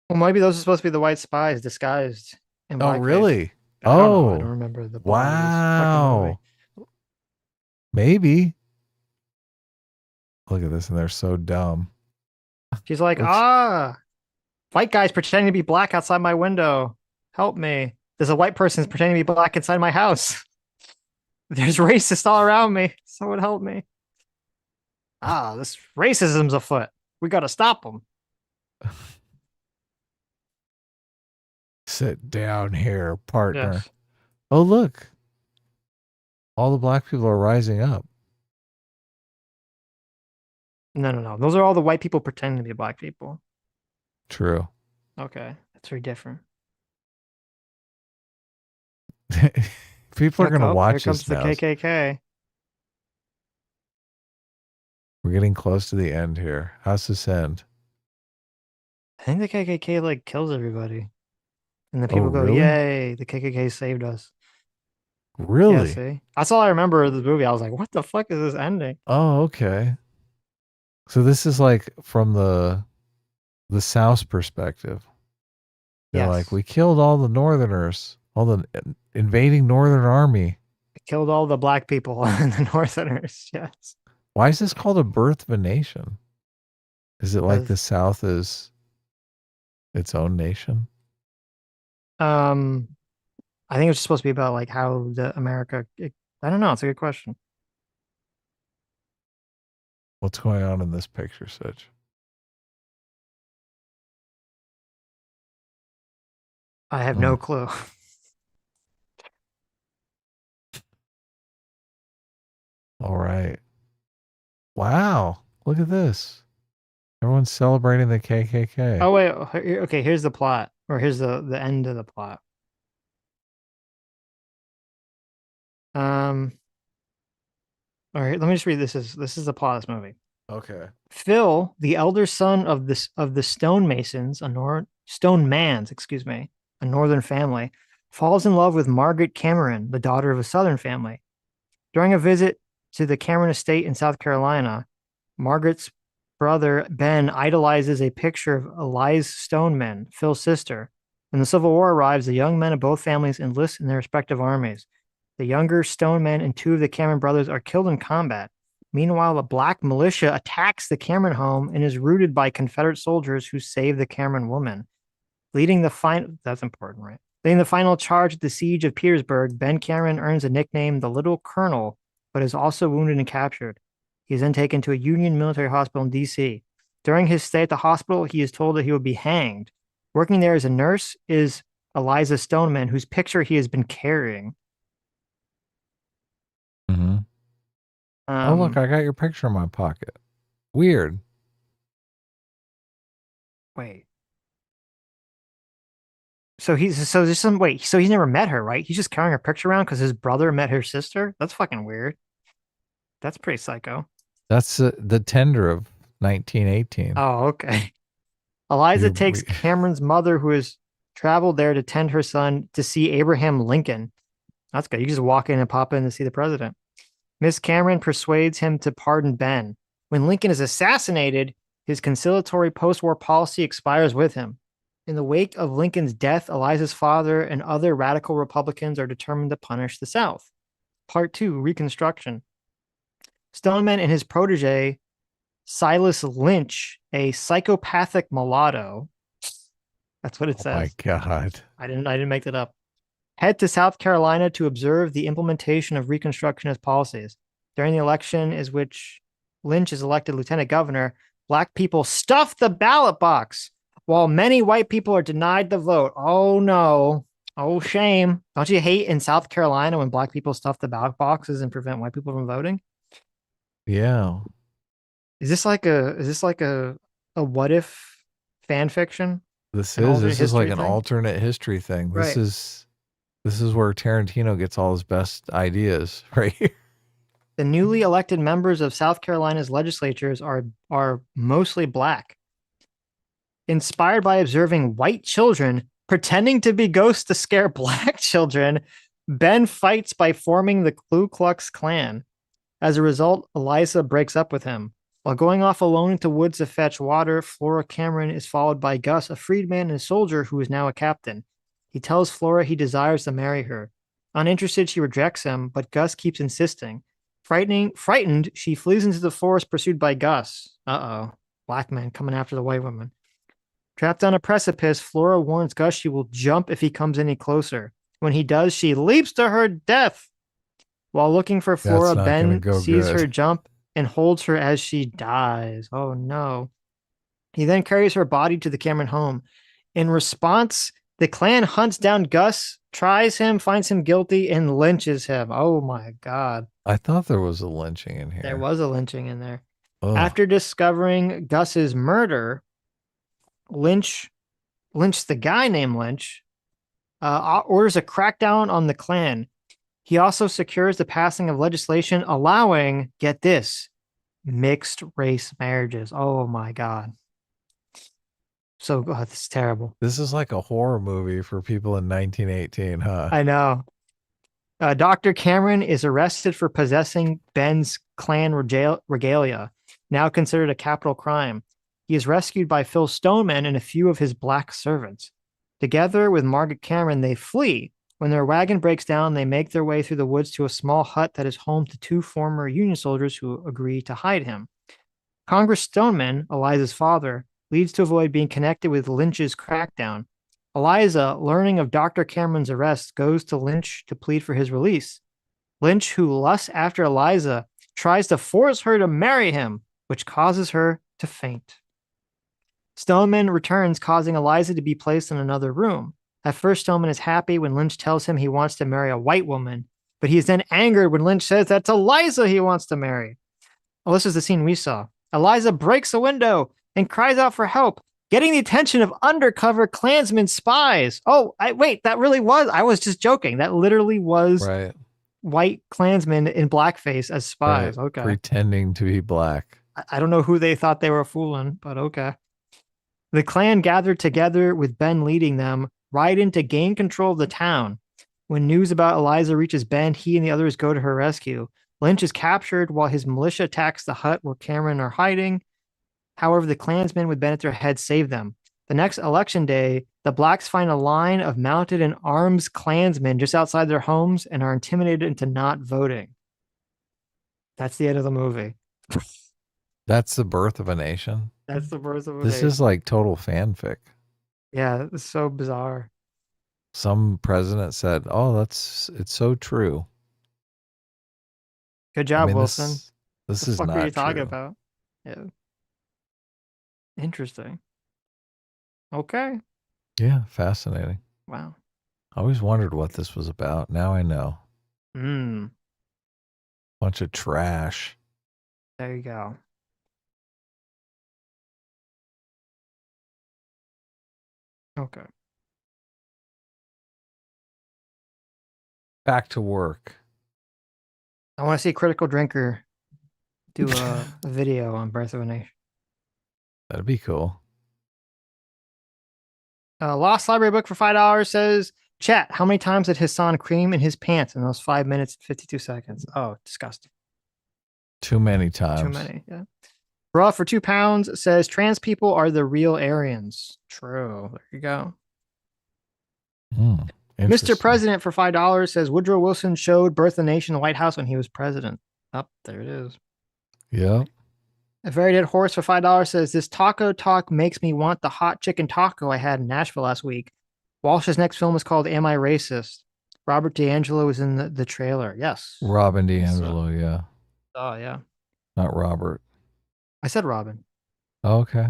Well, maybe those are supposed to be the white spies disguised in blackface. Oh, really? I don't remember the wow. Maybe. Look at this, and they're so dumb. She's like, white guy's pretending to be black outside my window. Help me. There's a white person pretending to be black inside my house. There's racists all around me. Someone help me. This racism's afoot. We got to stop them. Sit down here, partner. Yes. Oh, look. All the black people are rising up. No. Those are all the white people pretending to be black people. True. Okay. That's very different. People are going to watch here this comes now. the KKK. We're getting close to the end here. How's this end? I think the KKK like kills everybody. And the people go, really? yay, the KKK saved us. Really? Yeah, see? That's all I remember of the movie. I was like, what the fuck is this ending? Oh, okay. So this is like from the South's perspective. They're Yes. like, we killed all the Northerners, all the invading Northern Army. It killed all the black people and the Northerners. Yes. Why is this called a birth of a nation? Is it like the South is its own nation? I think it's supposed to be about like how the America. I don't know. It's a good question. What's going on in this picture, Sitch? I have no clue. All right. Wow. Look at this. Everyone's celebrating the KKK. Oh wait. Okay. Here's the plot, or here's the end of the plot. All right. Let me just read this. This is the plot of this movie. Okay. Phil, the elder son of the stonemasons, stonemans, excuse me, a northern family, falls in love with Margaret Cameron, the daughter of a southern family. During a visit to the Cameron estate in South Carolina, Margaret's brother Ben idolizes a picture of Eliza Stoneman, Phil's sister. When the Civil War arrives, the young men of both families enlist in their respective armies. The younger Stoneman and two of the Cameron brothers are killed in combat. Meanwhile, a black militia attacks the Cameron home and is routed by Confederate soldiers who save the Cameron woman. That's important, right? Leading the final charge at the siege of Petersburg, Ben Cameron earns a nickname, the Little Colonel, but is also wounded and captured. He is then taken to a Union military hospital in D.C. During his stay at the hospital, he is told that he will be hanged. Working there as a nurse is Eliza Stoneman, whose picture he has been carrying. Mm-hmm. Oh, look, I got your picture in my pocket. Weird. Wait. So he's never met her, right? He's just carrying her picture around because his brother met her sister? That's fucking weird. That's pretty psycho. That's the tender of 1918. Oh, okay. Eliza takes Cameron's mother, who has traveled there to tend her son, to see Abraham Lincoln. That's good. You just walk in and pop in to see the president. Miss Cameron persuades him to pardon Ben. When Lincoln is assassinated, his conciliatory post-war policy expires with him. In the wake of Lincoln's death, Eliza's father and other radical Republicans are determined to punish the South. Part 2, Reconstruction. Stoneman and his protege, Silas Lynch, a psychopathic mulatto. That's what it says. Oh my God. I didn't make that up. Head to South Carolina to observe the implementation of Reconstructionist policies. During the election is which Lynch is elected lieutenant governor, black people stuff the ballot box while many white people are denied the vote. Oh no. Oh shame. Don't you hate in South Carolina when black people stuff the ballot boxes and prevent white people from voting? Yeah. Is this like a what if fan fiction? This is like an alternate history thing. Right. This is where Tarantino gets all his best ideas, right here. The newly elected members of South Carolina's legislatures are mostly black. Inspired by observing white children pretending to be ghosts to scare black children, Ben fights by forming the Ku Klux Klan. As a result, Eliza breaks up with him. While going off alone into woods to fetch water, Flora Cameron is followed by Gus, a freedman and a soldier who is now a captain. He tells Flora he desires to marry her. Uninterested, she rejects him, but Gus keeps insisting. Frightened, she flees into the forest pursued by Gus. Uh-oh. Black man coming after the white woman. Trapped on a precipice, Flora warns Gus she will jump if he comes any closer. When he does, she leaps to her death. While looking for Flora, Ben sees her jump and holds her as she dies. Oh no. He then carries her body to the Cameron home. In response, the Klan hunts down Gus, tries him, finds him guilty, and lynches him. Oh my God. I thought there was a lynching in here. There was a lynching in there. Ugh. After discovering Gus's murder, Lynch, the guy named Lynch, orders a crackdown on the Klan. He also secures the passing of legislation allowing, get this, mixed race marriages. Oh my God. So this is terrible. This is like a horror movie for people in 1918, huh? I know. Dr. Cameron is arrested for possessing Ben's Klan regalia, now considered a capital crime. He is rescued by Phil Stoneman and a few of his black servants. Together with Margaret Cameron, they flee. When their wagon breaks down, they make their way through the woods to a small hut that is home to 2 former Union soldiers who agree to hide him. Congress Stoneman, Eliza's father, leads to avoid being connected with Lynch's crackdown. Eliza, learning of Dr. Cameron's arrest, goes to Lynch to plead for his release. Lynch, who lusts after Eliza, tries to force her to marry him, which causes her to faint. Stoneman returns, causing Eliza to be placed in another room. At first, Stoneman is happy when Lynch tells him he wants to marry a white woman, but he is then angered when Lynch says that's Eliza he wants to marry. Well, this is the scene we saw. Eliza breaks a window and cries out for help, getting the attention of undercover Klansmen spies. Oh, wait, that really was. I was just joking. That literally was white Klansmen in blackface as spies. Right. Okay. Pretending to be black. I don't know who they thought they were fooling, but okay. The Klan gathered together with Ben leading them, ride in to gain control of the town. When news about Eliza reaches Ben, he and the others go to her rescue. Lynch is captured while his militia attacks the hut where Cameron are hiding. However, the Klansmen with Ben at their head save them. The next election day, the blacks find a line of mounted and armed Klansmen just outside their homes and are intimidated into not voting. That's the end of the movie. That's the birth of a nation. That's the birth of a This nation. is like total fanfic. Yeah, it's so bizarre. Some president said, "Oh, it's so true." Good job, mean, Wilson. This What is the fuck not were you talking true. about? Yeah. Interesting. Okay. Yeah, fascinating. Wow. I always wondered what this was about. Now I know. Mm. Bunch of trash. There you go. Okay. Back to work. I want to see Critical Drinker do a video on Birth of a Nation. That'd be cool. Lost Library book for $5 says, chat, how many times did Hasan cream in his pants in those 5 minutes and 52 seconds? Oh, disgusting. Too many times. Too many, yeah. Raw for £2 says, trans people are the real Aryans. True. There you go. Mr. President for $5 says, Woodrow Wilson showed Birth of the Nation in the White House when he was president. There it is. Yeah. A Very Dead Horse for $5 says, this taco talk makes me want the hot chicken taco I had in Nashville last week. Walsh's next film is called Am I Racist? Robert DeAngelo is in the trailer. Yes. Robin DeAngelo, yeah. Oh, yeah. Not Robert. I said Robin. Oh, okay.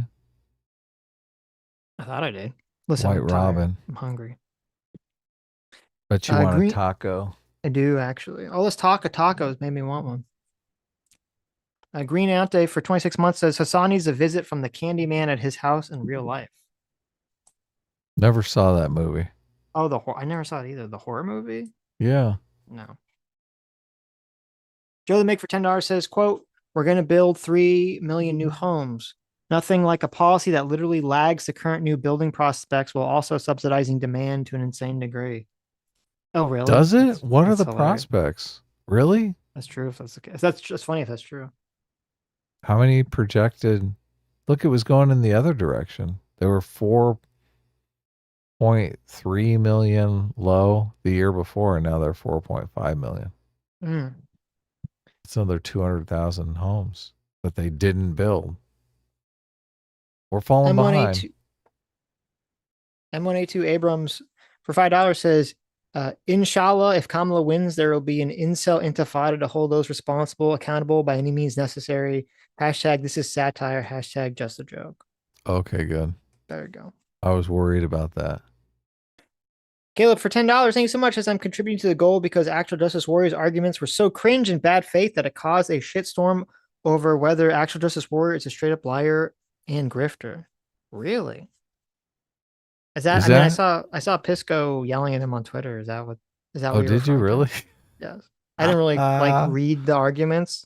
I thought I did. Listen, White I'm tired. Robin. I'm hungry. Bet you want green- a taco. I do, actually. All this talk of tacos made me want one. Green Ante for 26 months says, Hasan needs a visit from the Candyman at his house in real life. Never saw that movie. Oh, I never saw it either. The horror movie? Yeah. No. Joe the Make for $10 says, quote, we're going to build 3 million new homes. Nothing like a policy that literally lags the current new building prospects while also subsidizing demand to an insane degree. Oh, really? Does it? What are the hilarious. prospects? Really? That's true if that's the case. That's just funny if that's true. How many projected? Look, it was going in the other direction. There were 4.3 million low the year before, and now they're 4.5 million. Mm. It's another 200,000 homes that they didn't build. We're falling behind. M1A2 Abrams for $5 says, inshallah, if Kamala wins, there will be an incel intifada to hold those responsible accountable by any means necessary. Hashtag this is satire. Hashtag just a joke. Okay, good. There you go. I was worried about that. Caleb for $10, thank you so much, as I'm contributing to the goal because actual Justice Warrior's arguments were so cringe and bad faith that it caused a shitstorm over whether actual Justice Warrior is a straight up liar and grifter. Really? Is that? Is I mean, that- I saw Pisco yelling at him on Twitter. Is that what? Is that Oh, what you're did you referring to? really? Yes. I didn't really like read the arguments,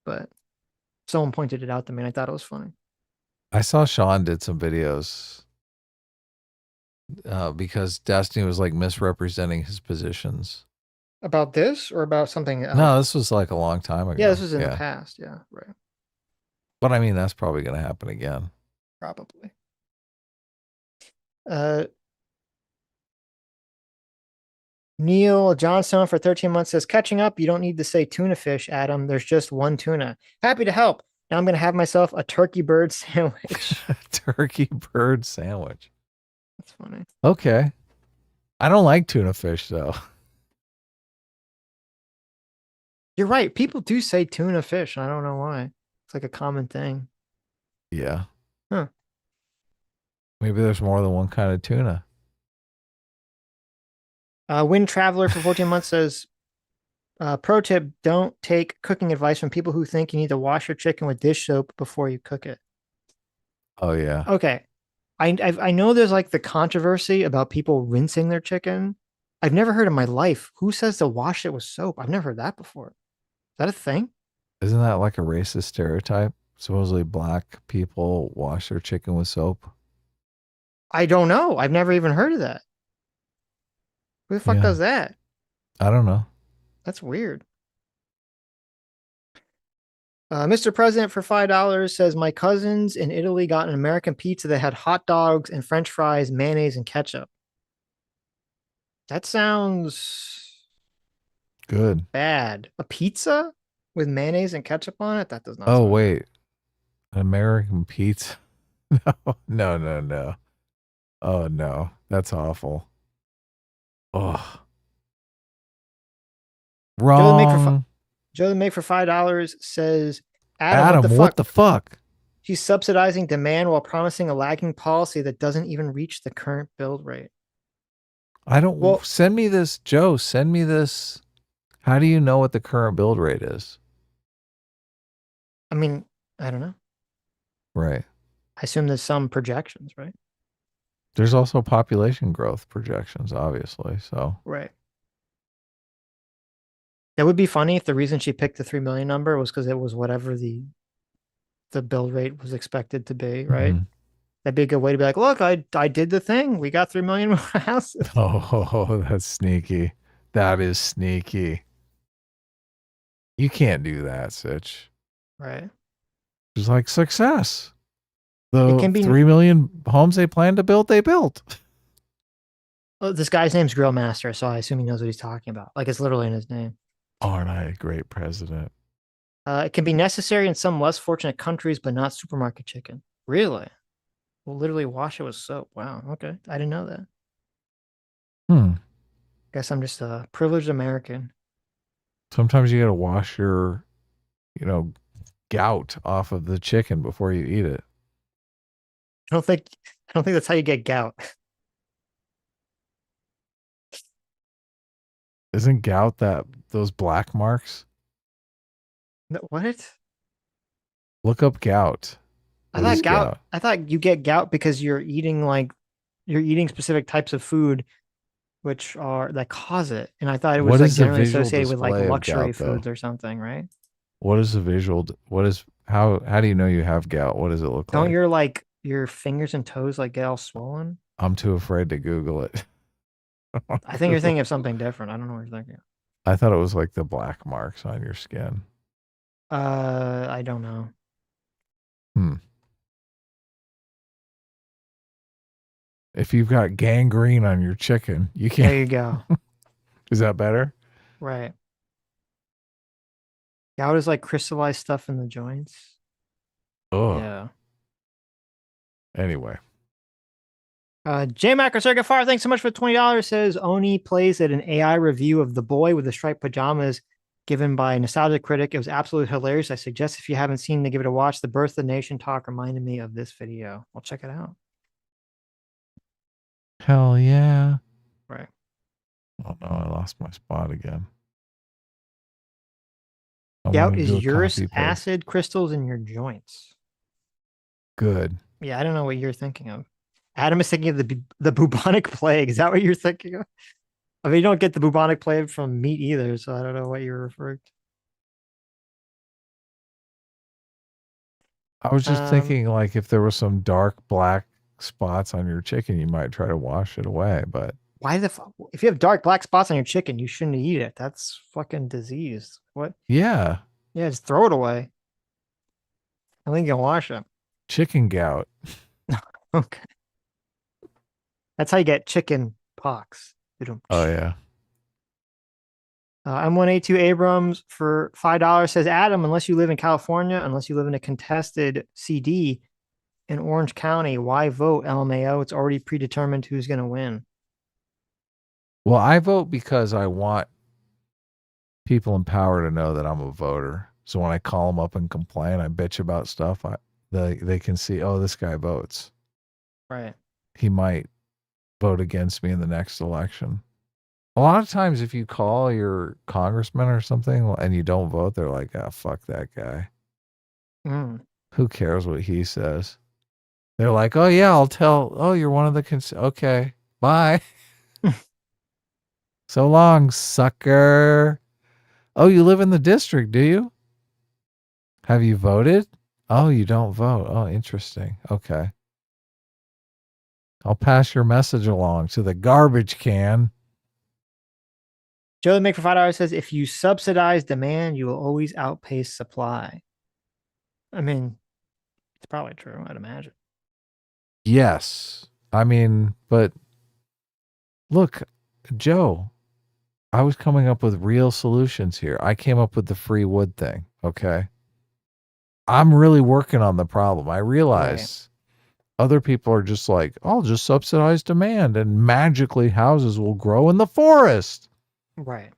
but someone pointed it out to me, and I thought it was funny. I saw Sean did some videos because Destiny was like misrepresenting his positions. About this or about something else? No, this was like a long time ago. Yeah, this was in the past. Yeah, right. But I mean, that's probably going to happen again. Probably. Neil Johnstone for 13 months says, catching up, you don't need to say tuna fish, Adam. There's just one tuna. Happy to help. Now I'm going to have myself a turkey bird sandwich. Turkey bird sandwich. That's funny. Okay. I don't like tuna fish, though. You're right. People do say tuna fish. I don't know why. It's like a common thing. Yeah. Huh. Maybe there's more than one kind of tuna. Wind Traveler for 14 months says, pro tip, don't take cooking advice from people who think you need to wash your chicken with dish soap before you cook it. Oh, yeah. Okay. I know there's like the controversy about people rinsing their chicken. I've never heard in my life. Who says to wash it with soap? I've never heard that before. Is that a thing? Isn't that like a racist stereotype? Supposedly black people wash their chicken with soap. I don't know. I've never even heard of that. Who the fuck does that? I don't know. That's weird. Mr. President for $5 says, my cousins in Italy got an American pizza that had hot dogs and French fries, mayonnaise, and ketchup. That sounds good. Bad. A pizza with mayonnaise and ketchup on it? That does not. Oh, wait. An American pizza? No. Oh, no. That's awful. Oh. Wrong. Joe the Make for $5 says, Adam, what the fuck? She's subsidizing demand while promising a lagging policy that doesn't even reach the current build rate. I don't. Well, send me this, Joe. Send me this. How do you know what the current build rate is? I mean, I don't know. Right. I assume there's some projections, right? There's also population growth projections, obviously. So. Right. That would be funny if the reason she picked the 3 million number was because it was whatever the build rate was expected to be, right? Mm-hmm. That'd be a good way to be like, look, I did the thing. We got 3 million more houses. Oh, that's sneaky. That is sneaky. You can't do that, Sitch. Right. It's like success. The It can be 3 million homes they plan to build, they built. Oh, this guy's name's Grill Master, so I assume he knows what he's talking about. Like it's literally in his name. Aren't I a great president? It can be necessary in some less fortunate countries, but not supermarket chicken. Really? We'll literally wash it with soap. Wow. Okay. I didn't know that. Guess I'm just a privileged American. Sometimes you got to wash your, gout off of the chicken before you eat it. I don't think that's how you get gout. Isn't gout those black marks? No, what? Look up gout. I thought you get gout because you're eating specific types of food that cause it. And I thought it was like generally associated with like luxury foods or something, right? What is the visual? How do you know you have gout? What does it look like? Don't your fingers and toes get all swollen? I'm too afraid to Google it. I think you're thinking of something different. I don't know what you're thinking of. I thought it was like the black marks on your skin. I don't know. If you've got gangrene on your chicken, you can't. There you go. Is that better? Right. Gout is like crystallized stuff in the joints. Oh. Yeah. Anyway. J Macro Circuit Far, thanks so much for $20. Says Oni plays at an AI review of The Boy with the Striped Pajamas given by a Nostalgia Critic. It was absolutely hilarious. I suggest if you haven't seen to give it a watch. The Birth of the Nation talk reminded me of this video. Well, check it out. Hell yeah. Right. Oh no, I lost my spot again. Gout is uric acid crystals in your joints. Good. Yeah, I don't know what you're thinking of. Adam is thinking of the bubonic plague. Is that what you're thinking of? I mean, you don't get the bubonic plague from meat either, so I don't know what you're referring to. I was just thinking, like, if there were some dark black spots on your chicken, you might try to wash it away. But why if you have dark black spots on your chicken, you shouldn't eat it. That's fucking disease. What? Yeah. Yeah, just throw it away. I think you can wash it. Chicken gout. Okay. That's how you get chicken pox. Oh, yeah. M1A2 Abrams for $5 says, Adam, unless you live in California, unless you live in a contested CD in Orange County, why vote LMAO? It's already predetermined who's going to win. Well, I vote because I want people in power to know that I'm a voter. So when I call them up and complain, I bitch about stuff, they can see, oh, this guy votes. Right. He might vote against me in the next election. A lot of times if you call your congressman or something and you don't vote, they're like, ah, fuck that guy. Mm. Who cares what he says? They're like, oh, yeah, I'll tell. Oh, you're one of the... Okay, bye. So long, sucker. Oh, you live in the district, do you? Have you voted? Oh, you don't vote. Oh, interesting. Okay. I'll pass your message along to the garbage can. Joe the Make for $5 says, if you subsidize demand, you will always outpace supply. I mean, it's probably true, I'd imagine. Yes. I mean, but look, Joe, I was coming up with real solutions here. I came up with the free wood thing. Okay. I'm really working on the problem. I realize other people are just like, I'll just subsidize demand and magically houses will grow in the forest. Right.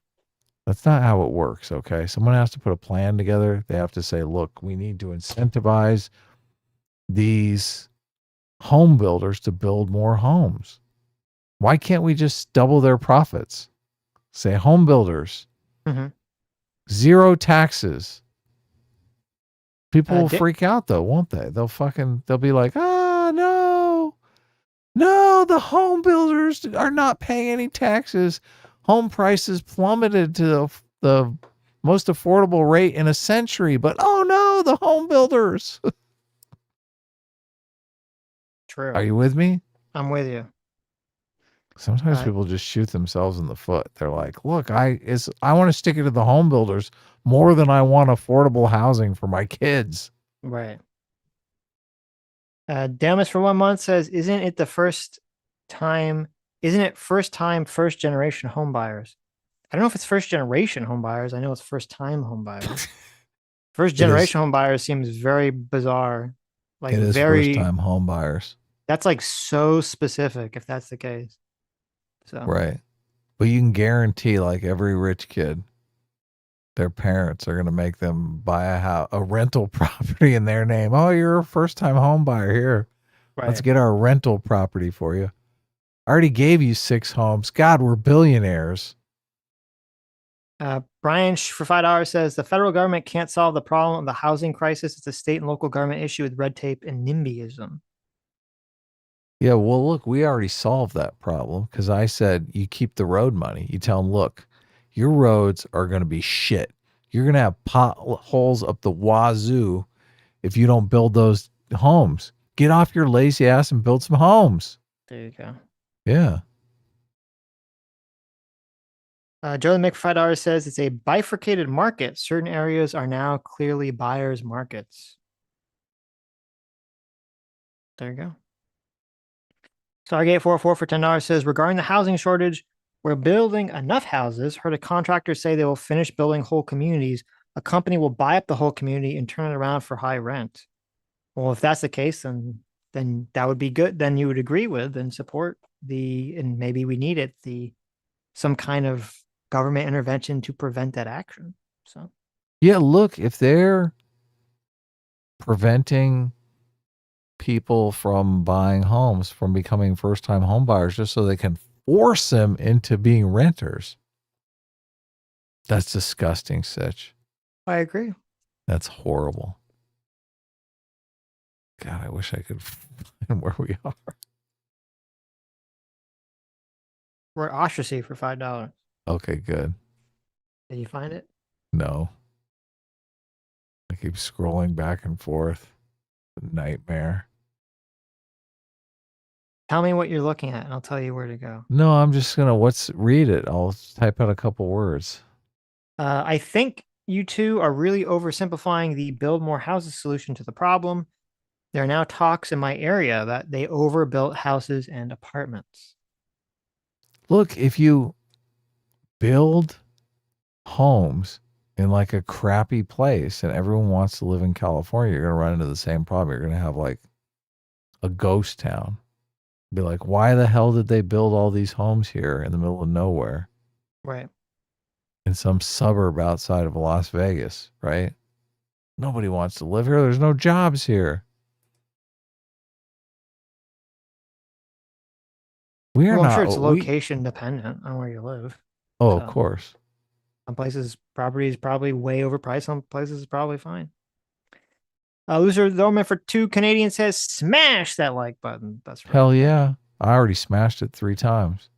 That's not how it works. Okay. Someone has to put a plan together. They have to say, look, we need to incentivize these home builders to build more homes. Why can't we just double their profits? Say home builders, zero taxes. People will freak out though, won't they? They'll be like, no, the home builders are not paying any taxes. Home prices plummeted to the most affordable rate in a century, but oh no, the home builders. True. Are you with me? I'm with you. Sometimes people just shoot themselves in the foot. They're like, look, I want to stick it to the home builders more than I want affordable housing for my kids. Right. Damus for 1 month says, isn't it first time, first generation home buyers? I don't know if it's first generation home buyers. I know it's first time home buyers. First generation home buyers seems very bizarre. Like it is very first time home buyers. That's like so specific if that's the case. So right. But you can guarantee like every rich kid, their parents are going to make them buy a rental property in their name. Oh, you're a first time home buyer here. Right. Let's get our rental property for you. I already gave you 6 homes. God, we're billionaires. Brian for $5 says the federal government can't solve the problem of the housing crisis. It's a state and local government issue with red tape and NIMBYism. Yeah, well, look, we already solved that problem because I said you keep the road money. You tell them, look, your roads are going to be shit. You're going to have potholes up the wazoo if you don't build those homes. Get off your lazy ass and build some homes. There you go. Yeah. Joe the Mick for $5 says it's a bifurcated market. Certain areas are now clearly buyers' markets. There you go. Stargate 404 for $10 says, regarding the housing shortage, we're building enough houses. Heard a contractor say they will finish building whole communities. A company will buy up the whole community and turn it around for high rent. Well, if that's the case, then that would be good. Then you would agree with and support and maybe we need it, some kind of government intervention to prevent that action. So, yeah, look, if they're preventing people from buying homes, from becoming first-time home buyers, just so they can force them into being renters, that's disgusting, Sitch. I agree. That's horrible. God, I wish I could find where we are. We're ostracized for $5. Okay, good. Did you find it? No. I keep scrolling back and forth. Nightmare. Tell me what you're looking at, and I'll tell you where to go. No, I'm just gonna read it. I'll type out a couple words. I think you two are really oversimplifying the build more houses solution to the problem. There are now talks in my area that they overbuilt houses and apartments. Look, if you build homes in like a crappy place and everyone wants to live in California, you're gonna run into the same problem. You're gonna have like a ghost town. Be like, why the hell did they build all these homes here in the middle of nowhere? Right. In some suburb outside of Las Vegas, right? Nobody wants to live here. There's no jobs here. I'm sure it's location dependent on where you live. Oh, of course. Some places property is probably way overpriced. Some places is probably fine. Loser Thoman for 2 Canadians says, smash that like button. That's right. Hell yeah. I already smashed it 3 times.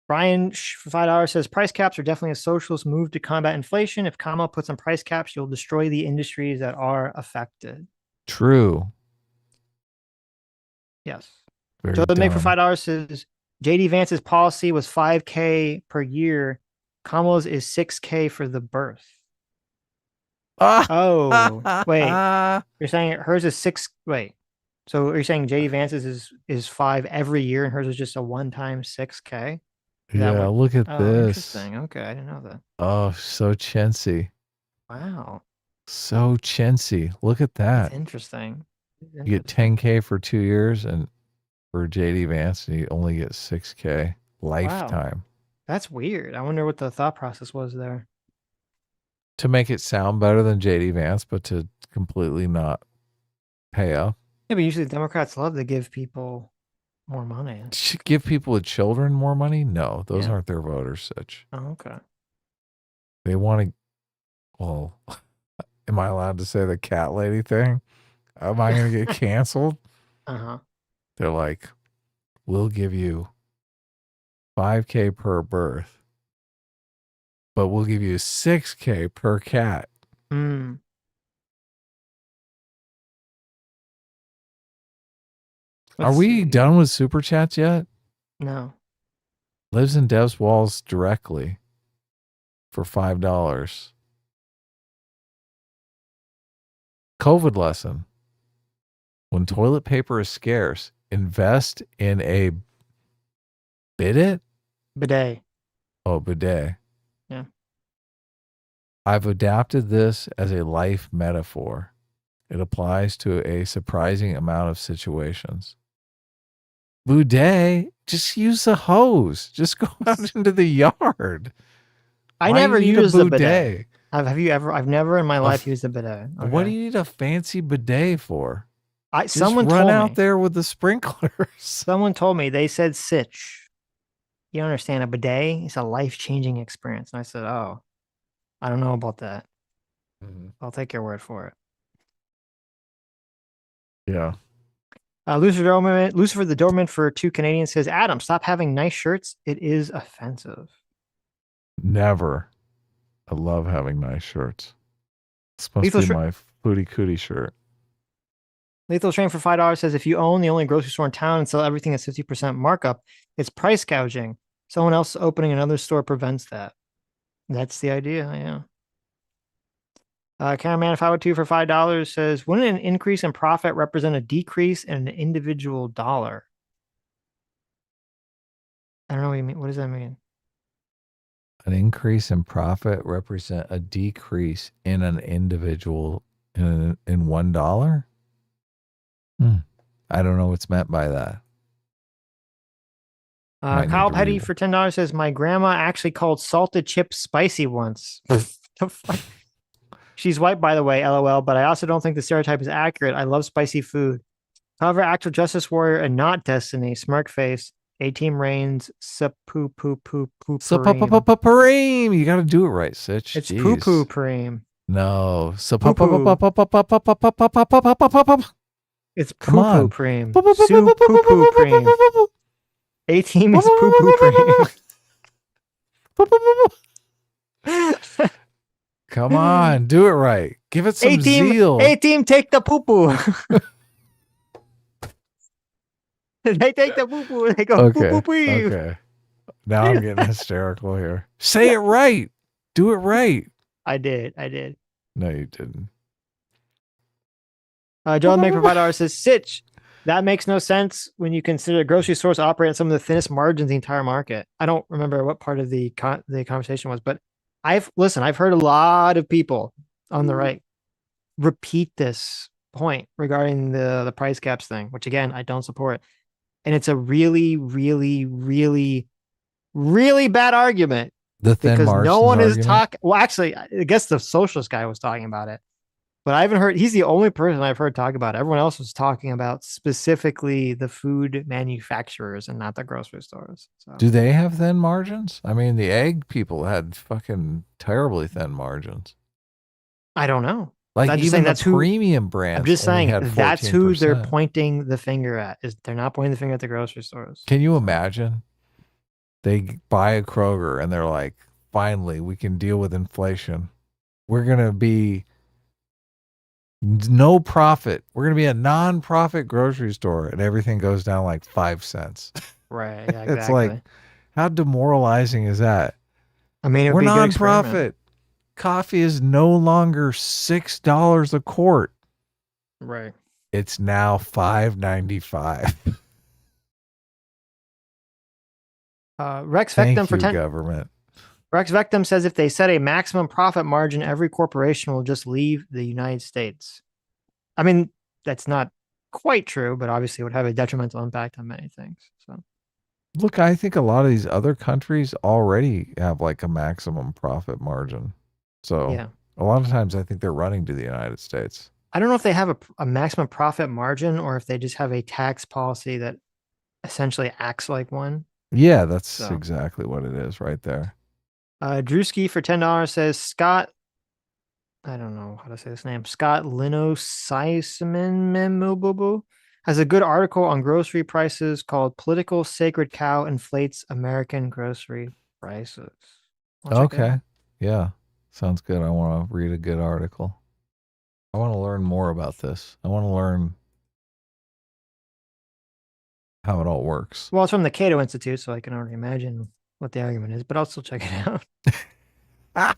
Brian for $5 says, price caps are definitely a socialist move to combat inflation. If Kamala puts on price caps, you'll destroy the industries that are affected. True. Yes. Very Joe the Make for dumb. $5 says, JD Vance's policy was $5K per year. Kamala's is $6K for the birth. Oh, wait. You're saying hers is 6. Wait. So you're saying JD Vance's is 5 every year and hers is just a one-time 6K? Yeah, look at this. Interesting. Okay, I didn't know that. Oh, so chintzy. Wow. So chintzy. Look at that. That's interesting. You get 10K for 2 years, and for JD Vance, you only get 6K lifetime. Wow. That's weird. I wonder what the thought process was there. To make it sound better than JD Vance, but to completely not pay up. Yeah, but usually Democrats love to give people more money. Should give people with children more money? No, those Yeah. aren't their voters, Sitch. Oh, okay. They want to. Well, am I allowed to say the cat lady thing? Am I going to get canceled? Uh-huh. They're like, we'll give you 5K per birth, but we'll give you 6K per cat. Mm. Are we done with super chats yet? No. Lives in Dev's walls directly for $5. COVID lesson. When toilet paper is scarce, invest in a bidet? Bidet. Oh, bidet. Yeah. I've adapted this as a life metaphor. It applies to a surprising amount of situations. Bidet, just use a hose. Just go out into the yard. I Why never do you need used a a bidet. bidet? Have you ever? I've never in my life used a bidet. Okay. What do you need a fancy bidet for? Someone run told out me. there with the sprinklers. Someone told me. They said, Sitch, you don't understand, a bidet is a life-changing experience. And I said, oh, I don't know about that. I'll take your word for it. Yeah. Lucifer the Doorman for 2 Canadians says, Adam, stop having nice shirts. It is offensive. Never. I love having nice shirts. It's supposed Lethal to be my Footy Cootie shirt. Lethal Train for $5 says, if you own the only grocery store in town and sell everything at 50% markup, it's price gouging. Someone else opening another store prevents that. That's the idea, yeah. Cameraman 502 for $5 says, wouldn't an increase in profit represent a decrease in an individual dollar? I don't know what you mean. What does that mean? An increase in profit represent a decrease in an individual in $1? I don't know what's meant by that. Kyle Petty for $10 says, my grandma actually called salted chips spicy once. The fuck? She's white, by the way, LOL, but I also don't think the stereotype is accurate. I love spicy food. However, actual Justice Warrior and not Destiny, smirk face, A-Team reigns, Sapoop. You got to do it right, Sitch. It's Jeez. poo-poo preem. No. It's poo-poo preem. Su poo-poo preem. A-team is poo-poo frame. Come on, do it right. Give it some A-team, zeal. A-team, take the poo-poo. They take the poo-poo. They go poo-poo-poo. Okay. Now I'm getting hysterical here. Say it right. Do it right. I did. No, you didn't. John Make Provider says, Sitch, that makes no sense when you consider grocery stores operate at some of the thinnest margins in the entire market. I don't remember what part of the conversation was, but I've heard a lot of people on the right repeat this point regarding the price caps thing, which again, I don't support. And it's a really, really, really, really bad argument. The thin because margins no one is argument? talking. Well, actually, I guess the socialist guy was talking about it, but I haven't heard. He's the only person I've heard talk about it. Everyone else was talking about specifically the food manufacturers and not the grocery stores. So. Do they have thin margins? I mean, the egg people had fucking terribly thin margins. I don't know. Like I'm just even saying the that's who, premium brands. I'm just only saying had that's who they're 14%. pointing the finger at. Is they're not pointing the finger at the grocery stores. Can you imagine? They buy a Kroger and they're like, finally, we can deal with inflation. We're going to be no profit. We're going to be a non-profit grocery store and everything goes down like 5 cents. Right. Yeah, exactly. It's like, how demoralizing is that? I mean, we're be a good non-profit. experiment. Coffee is no longer $6 a quart. Right. It's now $5.95. Rex Thank Vectum for you, 10. government. Rex Vectum says if they set a maximum profit margin, every corporation will just leave the United States. I mean, that's not quite true, but obviously it would have a detrimental impact on many things. So, look, I think a lot of these other countries already have like a maximum profit margin. So yeah, a lot of times I think they're running to the United States. I don't know if they have a maximum profit margin or if they just have a tax policy that essentially acts like one. Yeah, that's exactly what it is right there. Drewski for $10 says Scott. I don't know how to say this name. Scott Lino Seisman has a good article on grocery prices called "Political Sacred Cow Inflates American Grocery Prices." Okay. Yeah. Sounds good. I want to read a good article. I want to learn more about this. I want to learn how it all works. Well, it's from the Cato Institute, so I can already imagine what the argument is, but I'll still check it out.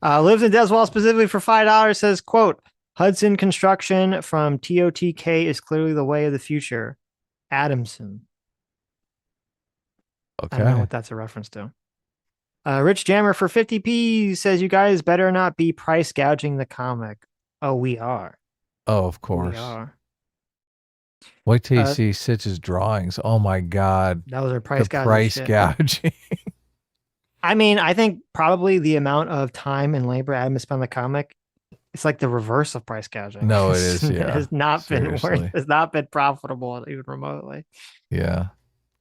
Lives in Deswall specifically for $5 says, quote, Hudson construction from TOTK is clearly the way of the future. Adamson. Okay. I don't know what that's a reference to. Rich Jammer for 50p says, you guys better not be price gouging the comic. Oh, we are. Oh, of course. We are. Wait till you see Sitch's drawings. Oh my God. Those are price gouging. Price gouging. I mean, I think probably the amount of time and labor Adam has spent on the comic, it's like the reverse of price gouging. No, it is. Yeah. It has not Seriously. been worth, it's not been profitable even remotely. Yeah.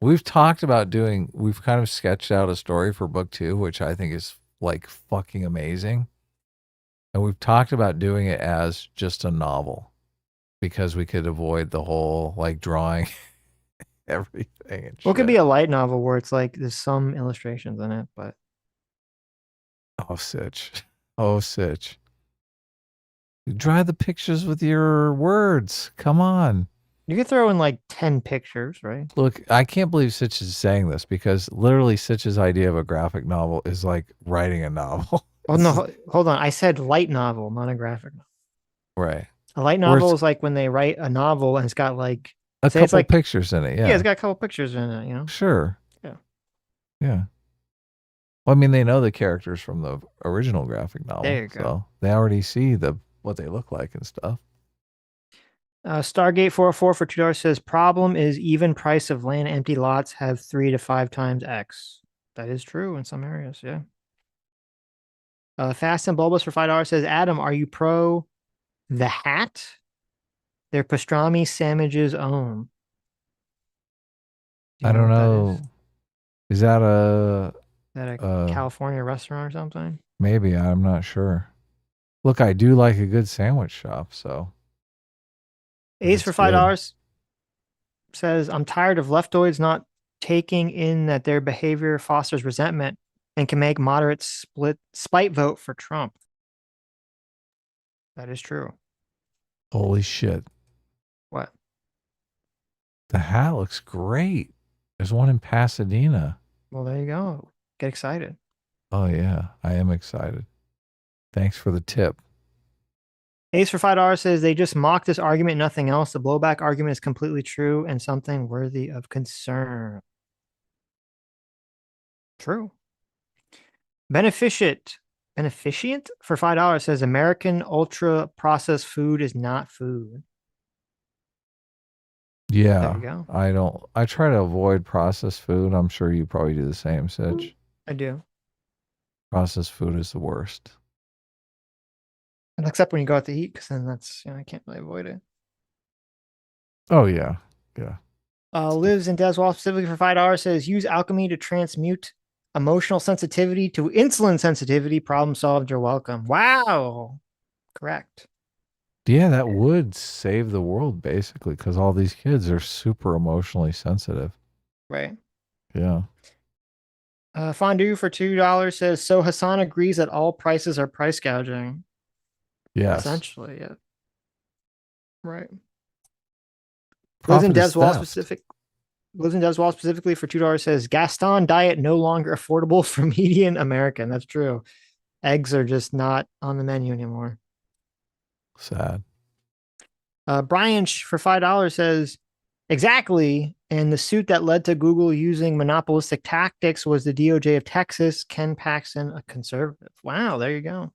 We've talked about we've kind of sketched out a story for book 2, which I think is like fucking amazing. And we've talked about doing it as just a novel because we could avoid the whole like drawing everything. And Well, it could be a light novel where it's like there's some illustrations in it, but. Oh, Sitch. Oh, Sitch. You draw the pictures with your words. Come on. You could throw in like 10 pictures, right? Look, I can't believe Sitch is saying this because literally Sitch's idea of a graphic novel is like writing a novel. Oh, no, hold on. I said light novel, not a graphic novel. Right. A light novel is like when they write a novel and it's got like a couple it's like, pictures in it. Yeah. Yeah, it's got a couple pictures in it, you know? Sure. Yeah. Yeah. Well, I mean, they know the characters from the original graphic novel. There you go. So they already see what they look like and stuff. Stargate 404 for $2 says problem is even price of land empty lots have 3 to 5 times X. That is true in some areas, yeah. Fast and Bulbous for $5 says, Adam, are you pro the hat? They're pastrami sandwiches own. I don't know. Is that a California restaurant or something? Maybe. I'm not sure. Look, I do like a good sandwich shop, so. Ace for $5 says, I'm tired of leftoids not taking in that their behavior fosters resentment and can make moderates spite vote for Trump. That is true. Holy shit. What? The hat looks great. There's one in Pasadena. Well, there you go. Get excited. Oh, yeah. I am excited. Thanks for the tip. Ace for $5 says they just mock this argument, nothing else. The blowback argument is completely true and something worthy of concern. True. Beneficient for $5 says American ultra processed food is not food. Yeah. There you go. I try to avoid processed food. I'm sure you probably do the same, Sitch. I do. Processed food is the worst. Except when you go out to eat, because then that's, I can't really avoid it. Oh, yeah. Yeah. Lives in Deswall specifically for $5 says use alchemy to transmute emotional sensitivity to insulin sensitivity. Problem solved. You're welcome. Wow. Correct. Yeah, that would save the world, basically, because all these kids are super emotionally sensitive. Right. Yeah. Fondue for $2 says, so Hasan agrees that all prices are price gouging. Yes. Essentially, yeah. Right. Lives in Deswall specifically for $2 says Gaston diet no longer affordable for median American. That's true. Eggs are just not on the menu anymore. Sad. Brian for $5 says exactly. And the suit that led to Google using monopolistic tactics was the DOJ of Texas. Ken Paxton, a conservative. Wow, there you go.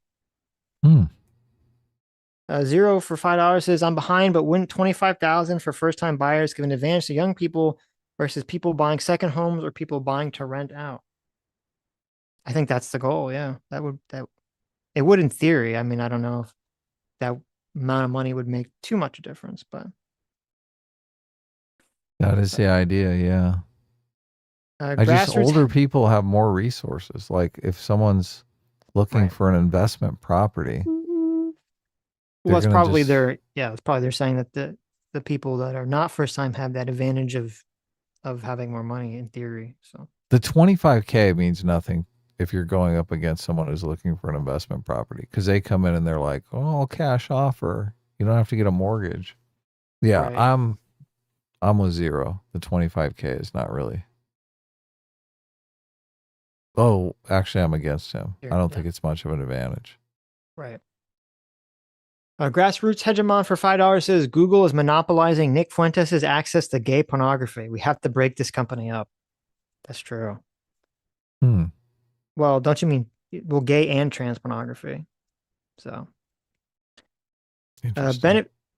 Zero for $5 says I'm behind, but wouldn't $25,000 for first-time buyers give an advantage to young people versus people buying second homes or people buying to rent out? I think that's the goal. Yeah, it would in theory. I mean, I don't know if that amount of money would make too much a difference, but that is the idea. Yeah. I just older people have more resources. Like if someone's looking for an investment property. Well, it's probably it's probably they're saying that the people that are not first time have that advantage of having more money in theory. So the 25K means nothing if you're going up against someone who's looking for an investment property because they come in and they're like, oh, I'll cash offer. You don't have to get a mortgage. Yeah, right. I'm with zero. The 25K is not really. Oh, actually, I'm against him. I don't think it's much of an advantage. Right. Grassroots Hegemon for $5 says Google is monopolizing Nick Fuentes' access to gay pornography. We have to break this company up. That's true. Well, don't you mean gay and trans pornography? So,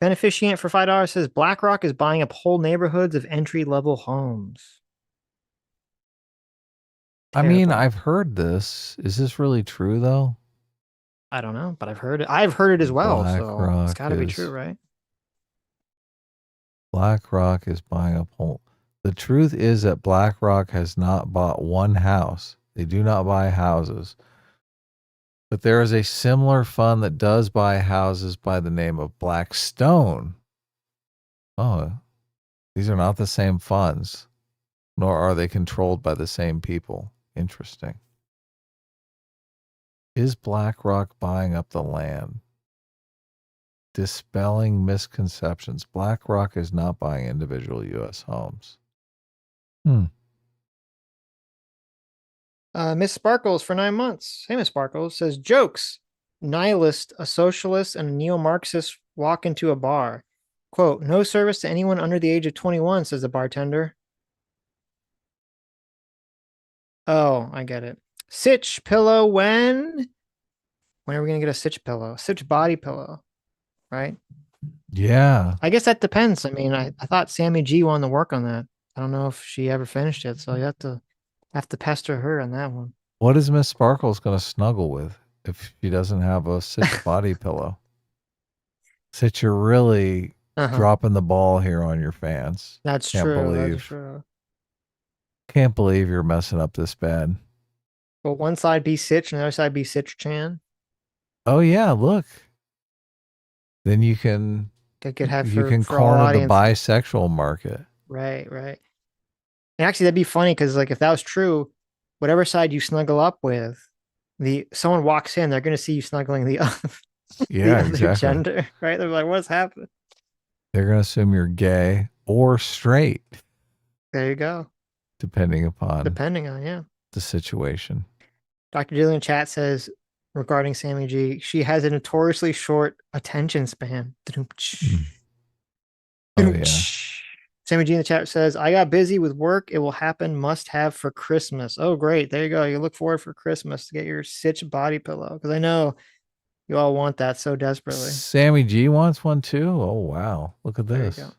Beneficient for $5 says BlackRock is buying up whole neighborhoods of entry-level homes. Terrible. I mean, I've heard this. Is this really true, though? I don't know, but I've heard it. I've heard it as well, so it's got to be true, right? BlackRock is buying up whole. The truth is that BlackRock has not bought one house. They do not buy houses. But there is a similar fund that does buy houses by the name of Blackstone. Oh, these are not the same funds, nor are they controlled by the same people. Interesting. Is BlackRock buying up the land? Dispelling misconceptions. BlackRock is not buying individual U.S. homes. Miss Sparkles for 9 months. Hey, Miss Sparkles says jokes. Nihilist, a socialist, and a neo-Marxist walk into a bar. Quote, no service to anyone under the age of 21, says the bartender. Oh, I get it. Sitch pillow when are we going to get a Sitch pillow? Sitch body pillow, right? Yeah. I guess that depends. I mean, I thought Sammy G wanted to work on that. I don't know if she ever finished it, so you have to pester her on that one. What is Miss Sparkles going to snuggle with if she doesn't have a Sitch body pillow? Sitch, you're really dropping the ball here on your fans. That's true. That's true. Can't believe you're messing up this bad. Well, one side be Sitch and the other side be Sitch Chan. Oh yeah, look. Then you can corner the bisexual market. Right. And actually, that'd be funny because, like, if that was true, whatever side you snuggle up with, someone walks in, they're going to see you snuggling the other, Yeah, other exactly. gender, right? They're like, "What's happening?" They're going to assume you're gay or straight, There you go. depending upon Yeah. the situation. Dr. Jillian Chat says regarding Sammy G, she has a notoriously short attention span. Oh, yeah. Sammy G in the chat says, I got busy with work. It will happen. Must have for Christmas. Oh, great. There you go. You look forward for Christmas to get your Sitch body pillow. Because I know you all want that so desperately. Sammy G wants one too. Oh, wow. Look at There you this. go.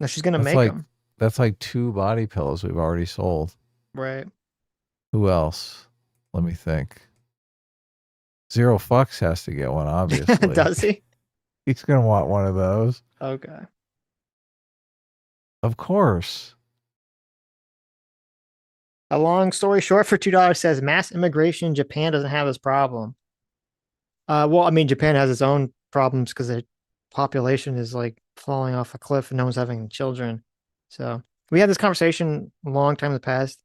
Now she's going to That's make like, them. That's like 2 body pillows we've already sold. Right. Who else? Let me think. Zero Fucks has to get one, obviously. Does he? He's going to want one of those. Okay. Of course. A long story short for $2 says mass immigration. Japan doesn't have this problem. Well, I mean, Japan has its own problems because the population is like falling off a cliff and no one's having children. So we had this conversation a long time in the past.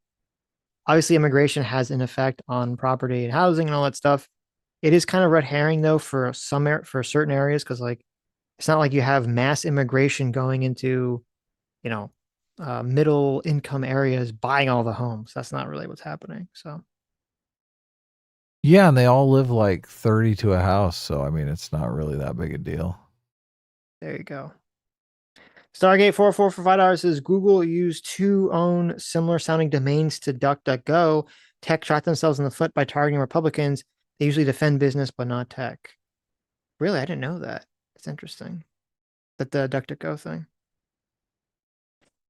Obviously, immigration has an effect on property and housing and all that stuff. It is kind of red herring though for for certain areas because like it's not like you have mass immigration going into, you know, middle income areas buying all the homes. That's not really what's happening. So Yeah, and they all live like 30 to a house. So, I mean, it's not really that big a deal. there you go. Stargate 44 for $5 says Google used to own similar sounding domains to DuckDuckGo. Tech shot themselves in the foot by targeting Republicans. They usually defend business, but not tech. Really? I didn't know that. It's interesting. That the DuckDuckGo thing.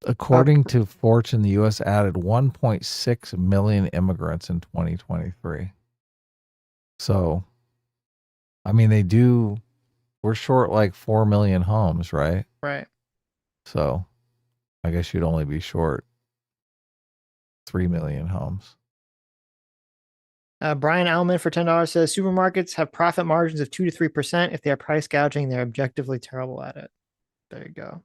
According to Fortune, the U.S. added 1.6 million immigrants in 2023. So, I mean, we're short like 4 million homes, right? Right. So, I guess you'd only be short 3 million homes. Brian Allman for $10 says supermarkets have profit margins of 2 to 3%. If they are price gouging, they're objectively terrible at it. There you go.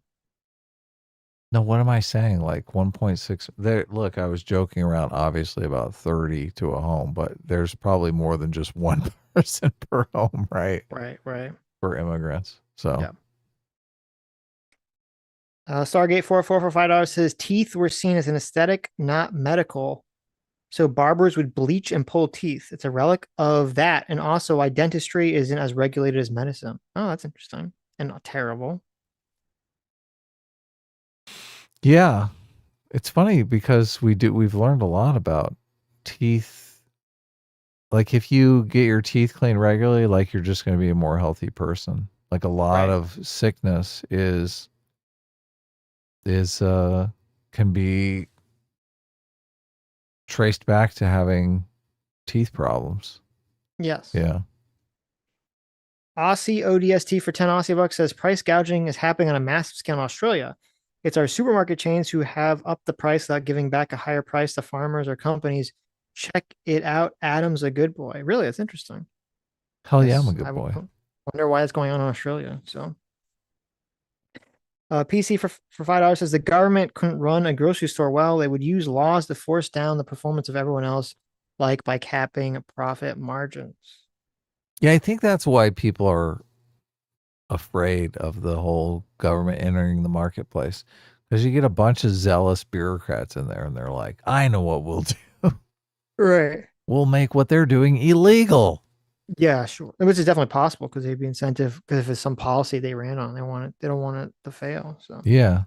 No, what am I saying? Like 1.6. There, look, I was joking around obviously about 30 to a home, but there's probably more than just one person per home, right? Right. For immigrants. So, yeah. Stargate 44 for $5 says teeth were seen as an aesthetic, not medical. So barbers would bleach and pull teeth. It's a relic of that. And also, why dentistry isn't as regulated as medicine. Oh, that's interesting. And not terrible. yeah. It's funny because we've learned a lot about teeth. Like if you get your teeth cleaned regularly, like you're just going to be a more healthy person. Like a lot of sickness can be traced back to having teeth problems. Yes. Yeah. Aussie ODST for 10 Aussie bucks says price gouging is happening on a massive scale in Australia. It's our supermarket chains who have upped the price without giving back a higher price to farmers or companies. Check it out. Adam's a good boy. Really, it's interesting. Hell yeah, I'm a good boy. Wonder why it's going on in Australia. So PC for $5 says the government couldn't run a grocery store well. They would use laws to force down the performance of everyone else, like by capping profit margins. Yeah, I think that's why people are afraid of the whole government entering the marketplace, because you get a bunch of zealous bureaucrats in there and they're like, I know what we'll do. Right. We'll make what they're doing illegal. Yeah, sure. Which is definitely possible because they'd be incentive because if it's some policy they ran on, they don't want it to fail. So yeah.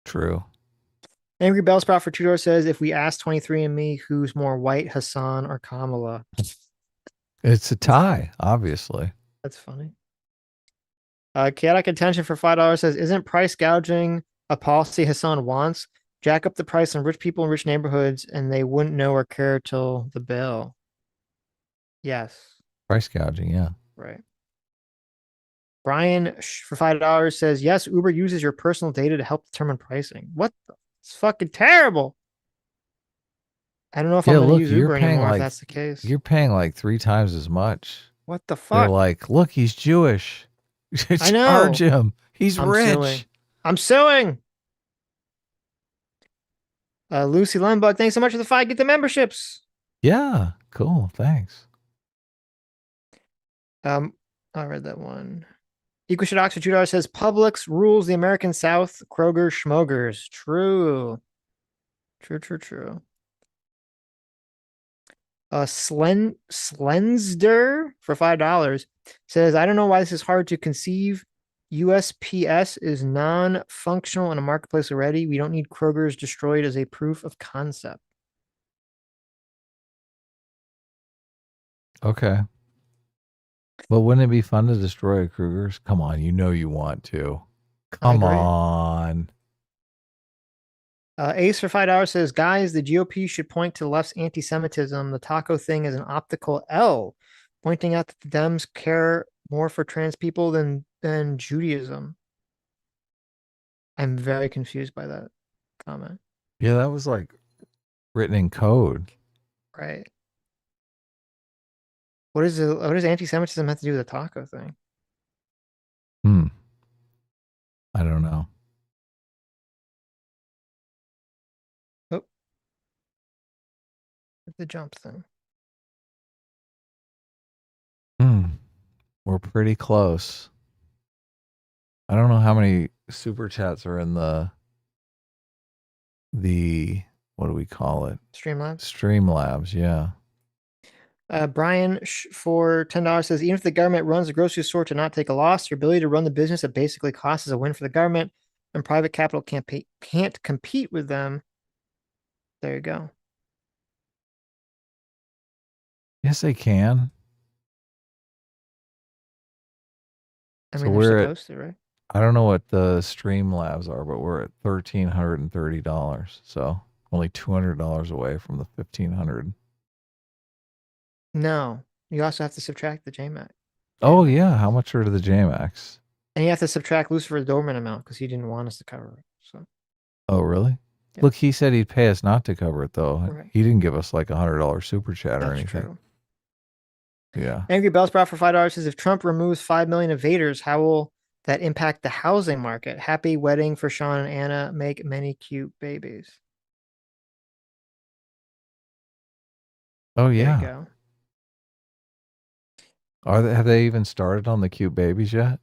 True. Angry Bellsprout for $2 says if we ask 23andMe who's more white, Hasan or Kamala. It's a tie, obviously. That's funny. Chaotic Attention for $5 says, isn't price gouging a policy Hasan wants? Jack up the price on rich people in rich neighborhoods and they wouldn't know or care till the bill. Yes. Price gouging, yeah. Right. Brian for $5 says, yes, Uber uses your personal data to help determine pricing. What the? It's fucking terrible. I don't know if I'm going to use Uber anymore if that's the case. You're paying like 3 times as much. What the fuck? They're like, look, he's Jewish. I know. Charge him. He's I'm rich. Suing. I'm suing. Lucy Lundbug, thanks so much for the 5. Get the memberships. Yeah, cool. Thanks. I read that one. Equal Shit Oxford $2 says Publix rules the American South. Kroger schmogers. True. True. Slensder for $5 says, I don't know why this is hard to conceive. USPS is non-functional in a marketplace already. We don't need Kroger's destroyed as a proof of concept. Okay. But wouldn't it be fun to destroy a Kruger's? Come on, you know you want to. Come on. Ace for $5 says, guys, the GOP should point to the left's anti-Semitism. The taco thing is an optical L, pointing out that the Dems care more for trans people than Judaism. I'm very confused by that comment. Yeah, that was like written in code. Right. What does anti-Semitism have to do with the taco thing? I don't know. Oh. The jump thing. We're pretty close. I don't know how many super chats are in the what do we call it? Streamlabs? Streamlabs, yeah. Brian for $10 says, even if the government runs the grocery store to not take a loss, your ability to run the business at basically cost is a win for the government, and private capital can't compete with them. There you go. Yes, they can. I mean, they're supposed to, right? I don't know what the Streamlabs are, but we're at $1,330. So only $200 away from the $1,500. No, you also have to subtract the JMac. Oh yeah, how much are the JMacs? And you have to subtract Lucifer Dorman amount because he didn't want us to cover it. So. Oh really? Yep. Look, he said he'd pay us not to cover it though. Right. He didn't give us like $100 super chat or That's anything. true. Yeah. Angry Bellsprout for $5 says, if Trump removes 5 million invaders, how will that impact the housing market? Happy wedding for Sean and Anna. Make many cute babies. Oh yeah. There you go. Have they even started on the cute babies yet?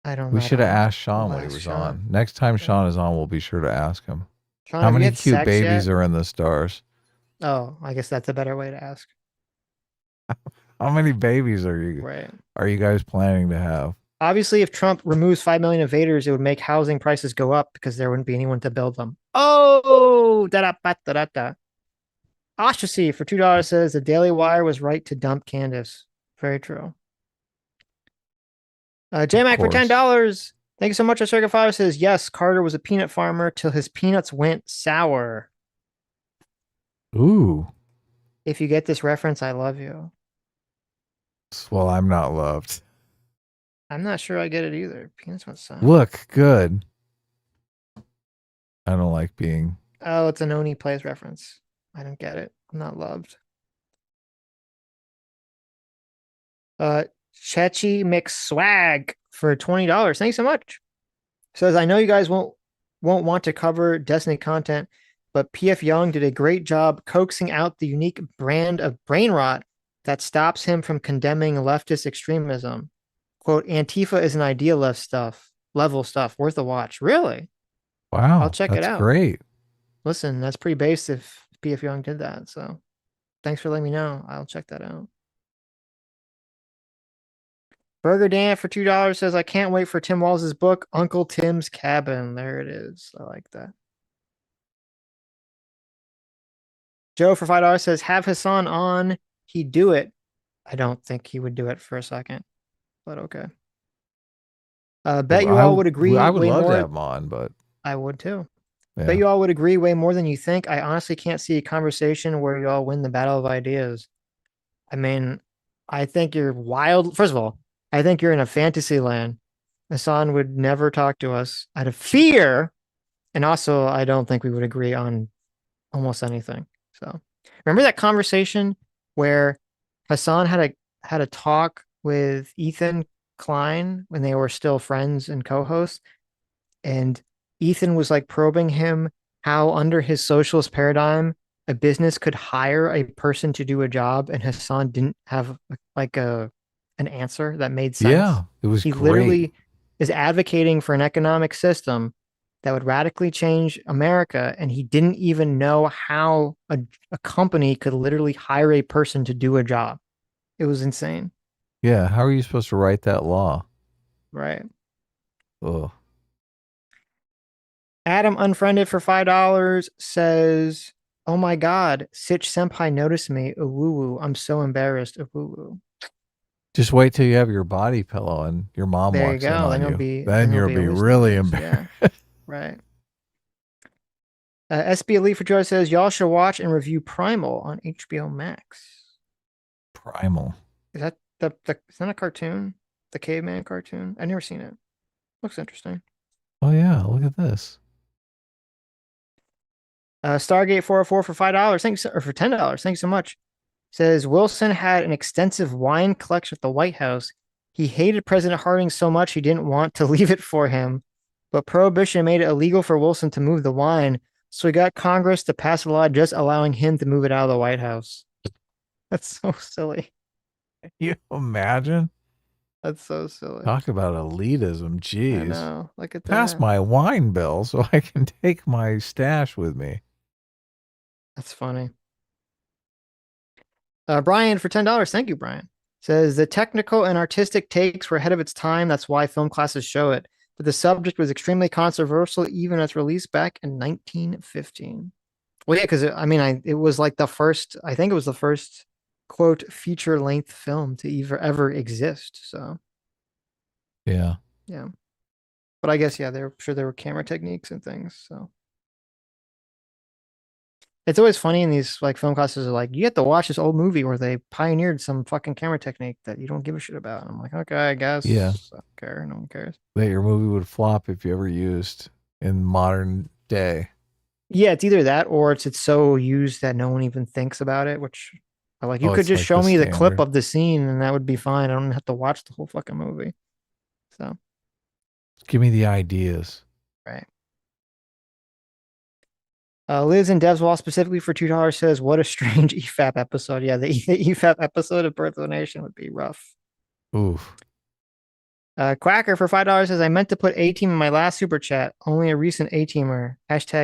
I don't know. We should have asked Sean when he was on. Next time Sean is on, we'll be sure to ask him. Sean, how have you many had cute sex babies yet? are in the stars? Oh, I guess that's a better way to ask. How many babies are you guys planning to have? Obviously, if Trump removes 5 million invaders, it would make housing prices go up because there wouldn't be anyone to build them. Oh, da-da-ba-da-da-da. Ostracy for $2 says the Daily Wire was right to dump Candace. Very true. JMac for $10. Thank you so much. Circa Fire says, yes, Carter was a peanut farmer till his peanuts went sour. Ooh. If you get this reference, I love you. Well, I'm not loved. I'm not sure I get it either. Peanuts went sour. Look, good. I don't like being... Oh, it's an Oni Plays reference. I don't get it. I'm not loved. Chechi Mix Swag for $20. Thanks so much. Says, I know you guys won't want to cover Destiny content, but PF Young did a great job coaxing out the unique brand of brain rot that stops him from condemning leftist extremism. Quote, Antifa is an idealist level stuff, worth a watch. Really? Wow. I'll check it out. Great. Listen, that's pretty based if PF Young did that. So thanks for letting me know. I'll check that out. Burger Dan for $2 says, I can't wait for Tim Walz's book, Uncle Tim's Cabin. There it is. I like that. Joe for $5 says, have Hasan on. He'd do it. I don't think he would do it for a second, but okay. Bet you all would agree. I would love more. to have him on, but I would too. Yeah. Bet you all would agree way more than you think. I honestly can't see a conversation where you all win the battle of ideas. I mean, I think you're wild. First of all, I think you're in a fantasy land. Hasan would never talk to us out of fear. And also, I don't think we would agree on almost anything. So remember that conversation where Hasan had a talk with Ethan Klein when they were still friends and co-hosts, and Ethan was like probing him how under his socialist paradigm, a business could hire a person to do a job, and Hasan didn't have like an answer that made sense. Yeah, it was He great. literally is advocating for an economic system that would radically change America, and he didn't even know how a company could literally hire a person to do a job. It was insane. Yeah, how are you supposed to write that law? Right. Oh, Adam Unfriended for $5 says, "Oh my God, Sitch Senpai noticed me. Woo. I'm so embarrassed. Woo. just wait till you have your body pillow and your mom There you walks in go. on Then you. you'll be Then you'll be really embarrassed. Yeah. Right. SB Elite for Joy says, y'all should watch and review Primal on HBO Max. Primal. Is that is that a cartoon? The caveman cartoon? I've never seen it. Looks interesting. Oh yeah, look at this. Stargate 404 for $5. Thanks, or for $10. Thanks so much. Says Wilson had an extensive wine collection at the White House. He hated President Harding so much he didn't want to leave it for him, but Prohibition made it illegal for Wilson to move the wine, so he got Congress to pass a law just allowing him to move it out of the White House. That's so silly. Can you imagine? That's so silly. Talk about elitism. Jeez. I know. Look at that. Pass my wine bill so I can take my stash with me. That's funny. Brian for $10. Thank you, Brian. Says the technical and artistic takes were ahead of its time. That's why film classes show it. But the subject was extremely controversial, even as released back in 1915. Well, yeah, because it was like the first. I think it was the first quote feature length film to ever exist. So yeah. But I guess they're sure there were camera techniques and things. So it's always funny in these like film classes are like, you have to watch this old movie where they pioneered some fucking camera technique that you don't give a shit about. And I'm like, okay, I guess. Yeah. I don't care. No one cares. That your movie would flop if you ever used in modern day. Yeah, it's either that or it's so used that no one even thinks about it, which like you could just show me the clip of the scene and that would be fine. I don't have to watch the whole fucking movie. So give me the ideas. Right. Liz and Dev's Wall specifically for $2 says, what a strange EFAP episode. Yeah, the EFAP episode of Birth of a Nation would be rough. Oof. Quacker for $5 says, I meant to put A-Team in my last super chat. Only a recent A-Teamer.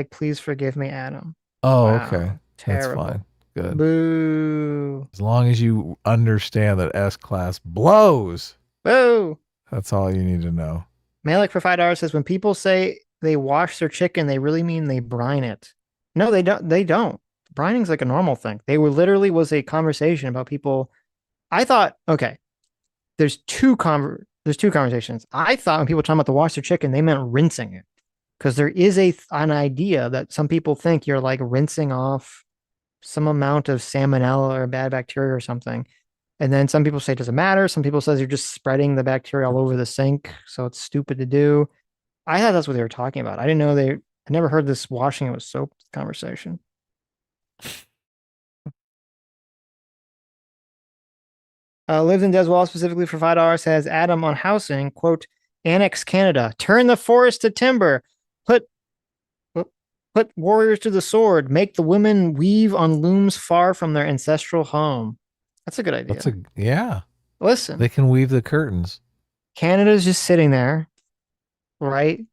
# please forgive me, Adam. Oh, wow, okay. terrible. That's fine. Good. Boo. As long as you understand that S-Class blows. Boo. That's all you need to know. Malik for $5 says, when people say they wash their chicken, they really mean they brine it. No, they don't. They don't. Brining's like a normal thing. They were literally was a conversation about people. I thought, okay, there's two conversations. I thought when people talk about the wash their chicken, they meant rinsing it, because there is an idea that some people think you're like rinsing off some amount of salmonella or bad bacteria or something. And then some people say it doesn't matter. Some people says you're just spreading the bacteria all over the sink, so it's stupid to do. I thought that's what they were talking about. I didn't know I never heard this washing it with soap conversation. Lives in Deswall specifically for $5 says, Adam on housing, quote, annex Canada, turn the forest to timber, put warriors to the sword, make the women weave on looms far from their ancestral home. That's a good idea. Yeah. Listen. They can weave the curtains. Canada's just sitting there, right?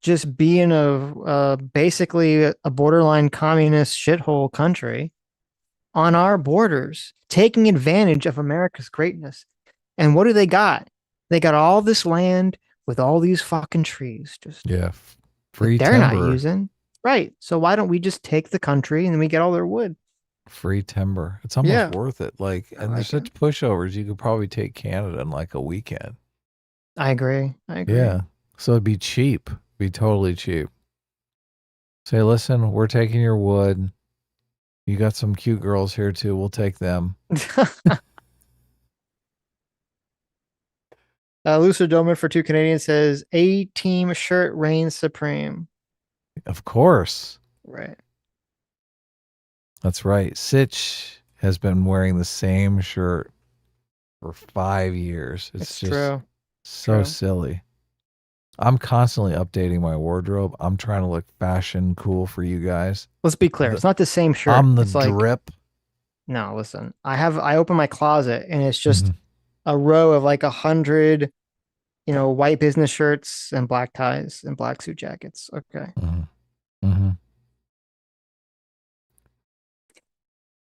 Just being basically a borderline communist shithole country on our borders, taking advantage of America's greatness. And what do they got? They got all this land with all these fucking trees. Just free they're timber. not using. Right. So why don't we just take the country and then we get all their wood? Free timber. It's almost worth it. And there's such pushovers. You could probably take Canada in like a weekend. I agree. Yeah. So it'd be cheap. Be totally cheap. Say, listen, we're taking your wood. You got some cute girls here too. We'll take them. Lucer Doman for $2 Canadian says, A-Team shirt reigns supreme. Of course. Right. That's right. Sitch has been wearing the same shirt for 5 years. It's just true. so silly. I'm constantly updating my wardrobe. I'm trying to look fashion cool for you guys. Let's be clear. It's not the same shirt. I'm the it's like, drip. no, listen. I open my closet and it's just a row of like 100, white business shirts and black ties and black suit jackets. Okay.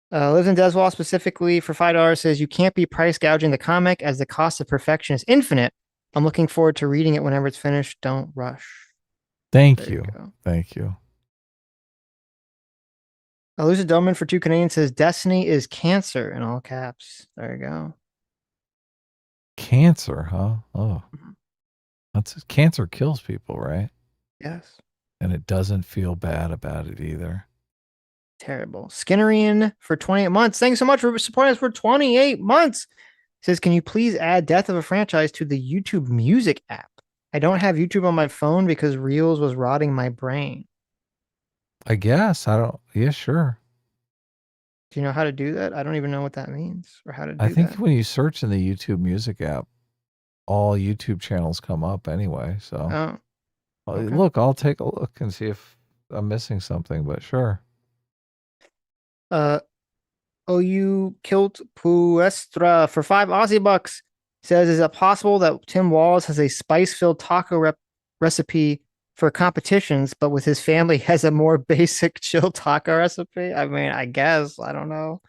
Lives in Deswall specifically for $5 says you can't be price gouging the comic as the cost of perfection is infinite. I'm looking forward to reading it whenever it's finished. Don't rush. Thank you. Thank you. Lucid Doman for 2 Canadians says Destiny is cancer in all caps. There you go. Cancer, huh? Oh. Cancer kills people, right? Yes. And it doesn't feel bad about it either. Terrible. Skinnerian for 28 months. Thanks so much for supporting us for 28 months. Says, can you please add Death of a Franchise to the YouTube Music app? I don't have YouTube on my phone because Reels was rotting my brain. I guess. I don't. Yeah, sure. Do you know how to do that? I don't even know what that means or how to do that. I think when you search in the YouTube Music app, all YouTube channels come up anyway. So, okay. Look, I'll take a look and see if I'm missing something, but sure. OU Kilt Puestra for $5 Aussie bucks says, is it possible that Tim Walz has a spice-filled taco recipe for competitions, but with his family has a more basic chill taco recipe? I mean, I guess. I don't know.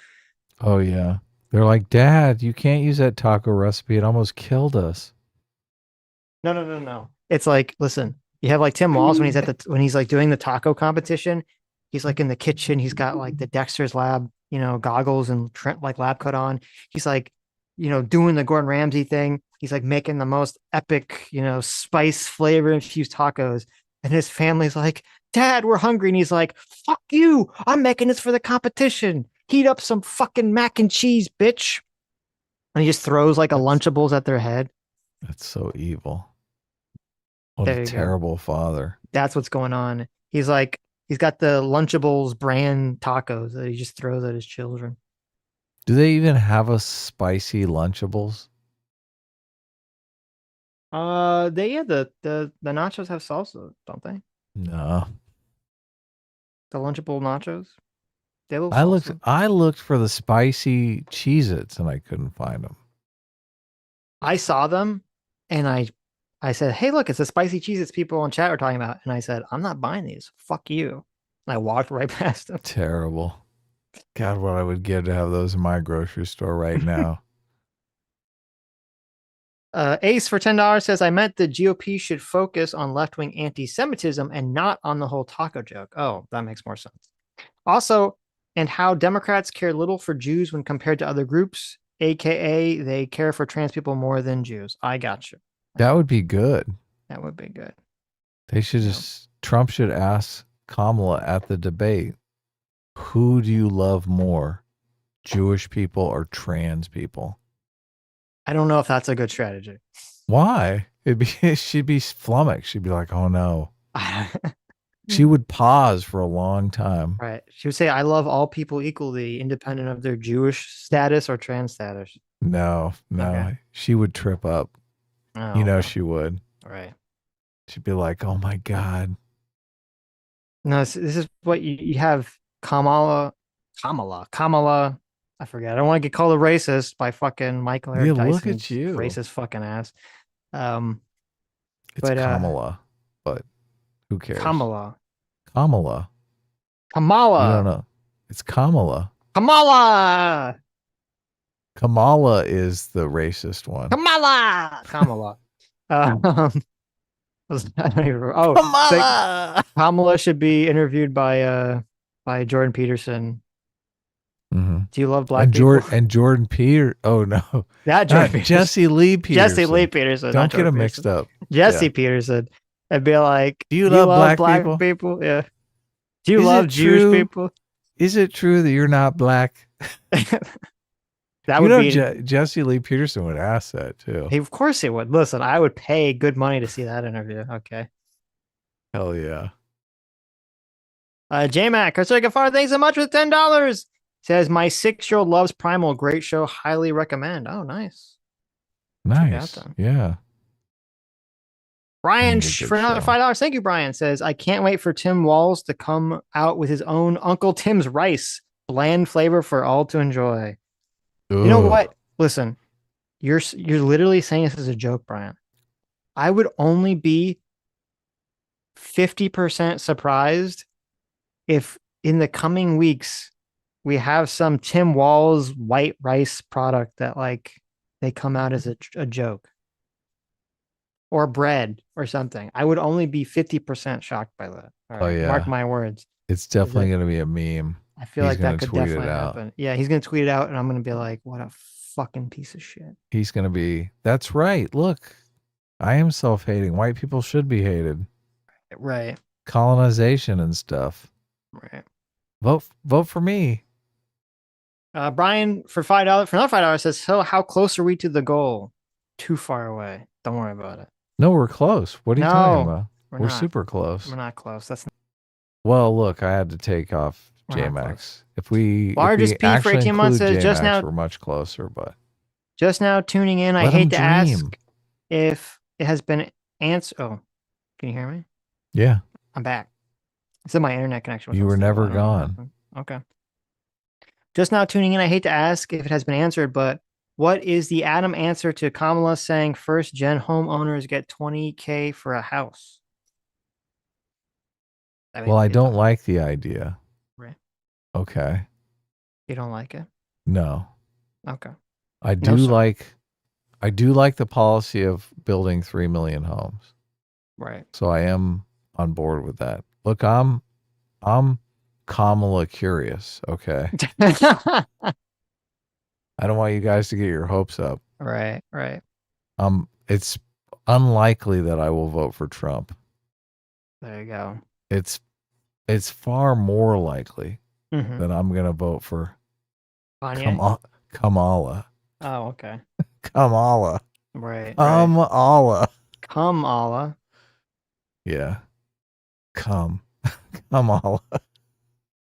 Oh, yeah. They're like, Dad, you can't use that taco recipe. It almost killed us. No. It's like, listen, you have like Tim Walz when he's like doing the taco competition. He's like in the kitchen. He's got like the Dexter's Lab, goggles and like lab coat on. He's like, doing the Gordon Ramsay thing. He's like making the most epic, spice flavor infused tacos. And his family's like, Dad, we're hungry. And he's like, fuck you. I'm making this for the competition. Heat up some fucking mac and cheese, bitch. And he just throws like a Lunchables at their head. That's so evil. What a terrible father. That's what's going on. He's like, he's got the Lunchables brand tacos that he just throws at his children. Do they even have a spicy Lunchables? The nachos have salsa, don't they? No. The Lunchable nachos? I looked for the spicy Cheez-Its and I couldn't find them. I saw them and I said, hey, look, it's the spicy Cheez-Its people in chat are talking about. And I said, I'm not buying these. Fuck you. And I walked right past them. Terrible. God, what I would give to have those in my grocery store right now. Ace for $10 says, I meant the GOP should focus on left-wing anti-Semitism and not on the whole taco joke. Oh, that makes more sense. Also, and how Democrats care little for Jews when compared to other groups, aka they care for trans people more than Jews. I got you. That would be good. That would be good. They should Trump should ask Kamala at the debate, who do you love more, Jewish people or trans people? I don't know if that's a good strategy. Why? She'd be flummoxed. She'd be like, oh no. She would pause for a long time. Right. She would say, I love all people equally, independent of their Jewish status or trans status. No. Okay. She would trip up. Oh, she would. Right. She'd be like, oh my God. No, this is what you have Kamala. I forget. I don't want to get called a racist by fucking Michael Eric Dyson's look at you. Racist fucking ass. It's Kamala, but who cares? Kamala. I don't know. It's Kamala. Kamala is the racist one. Kamala. Kamala. Kamala should be interviewed by Jordan Peterson. Mm-hmm. Do you love black people? And Jordan Peter? Oh no, Jesse Lee Peterson. Jesse Lee Peterson. Don't get them mixed up. Jesse Peterson. I'd be like, do you love black people? Yeah. Do you love Jewish people? Is it true that you're not black? That would be Jesse Lee Peterson would ask that too. Of course he would. Listen, I would pay good money to see that interview. Okay. Hell yeah. J-Mac, Gafar, thanks so much with $10. Says, my 6-year-old loves Primal. Great show. Highly recommend. Oh, nice. Nice. Yeah. Brian, It's a good for another show. $5, thank you, Brian, says, I can't wait for Tim Walls to come out with his own Uncle Tim's rice. Bland flavor for all to enjoy. You know Ugh. what? Listen, you're literally saying this as a joke, Brian. I would only be 50% surprised if in the coming weeks we have some Tim Walls white rice product that like they come out as a joke. Or bread or something. I would only be 50% shocked by that. All right, Oh, yeah. Mark my words. It's definitely going to be a meme. I feel He's like gonna that could tweet it definitely out. happen. Yeah, he's going to tweet it out and I'm going to be like, what a fucking piece of shit. He's going to be, that's right. Look, I am self-hating. White people should be hated. Right. Colonization and stuff. Right. Vote for me. Brian, for $5, for another $5 says, so how close are we to the goal? Too far away. Don't worry about it. No, we're close. What are you talking about? We're We're not. super close. We're not close. That's not. Well, look, I had to take off We're not J-Max. If we Largest if we P for actually 18 months include says just J-Max, now. we're much closer, but Just now tuning in. I let 'em hate to ask dream. if it has been answered. Oh, can you hear me? Yeah. I'm back. It's in my internet connection. was You were unstable. never I don't know what gone. happened. Okay. Just now tuning in. I hate to ask if it has been answered, but what is the Adam answer to Kamala saying first gen homeowners get $20K for a house? Well, I don't like the idea. Right. Okay. You don't like it? No. Okay. I No, do sir. like the policy of building 3 million homes. Right. So I am on board with that. Look, I'm Kamala curious, okay? I don't want you guys to get your hopes up. Right. Right. It's unlikely that I will vote for Trump. There you go. It's far more likely Mhm. that I'm going to vote for Kanye? Kamala. Oh, okay. Kamala. Right. Kamala. Kamala. Yeah. Kamala.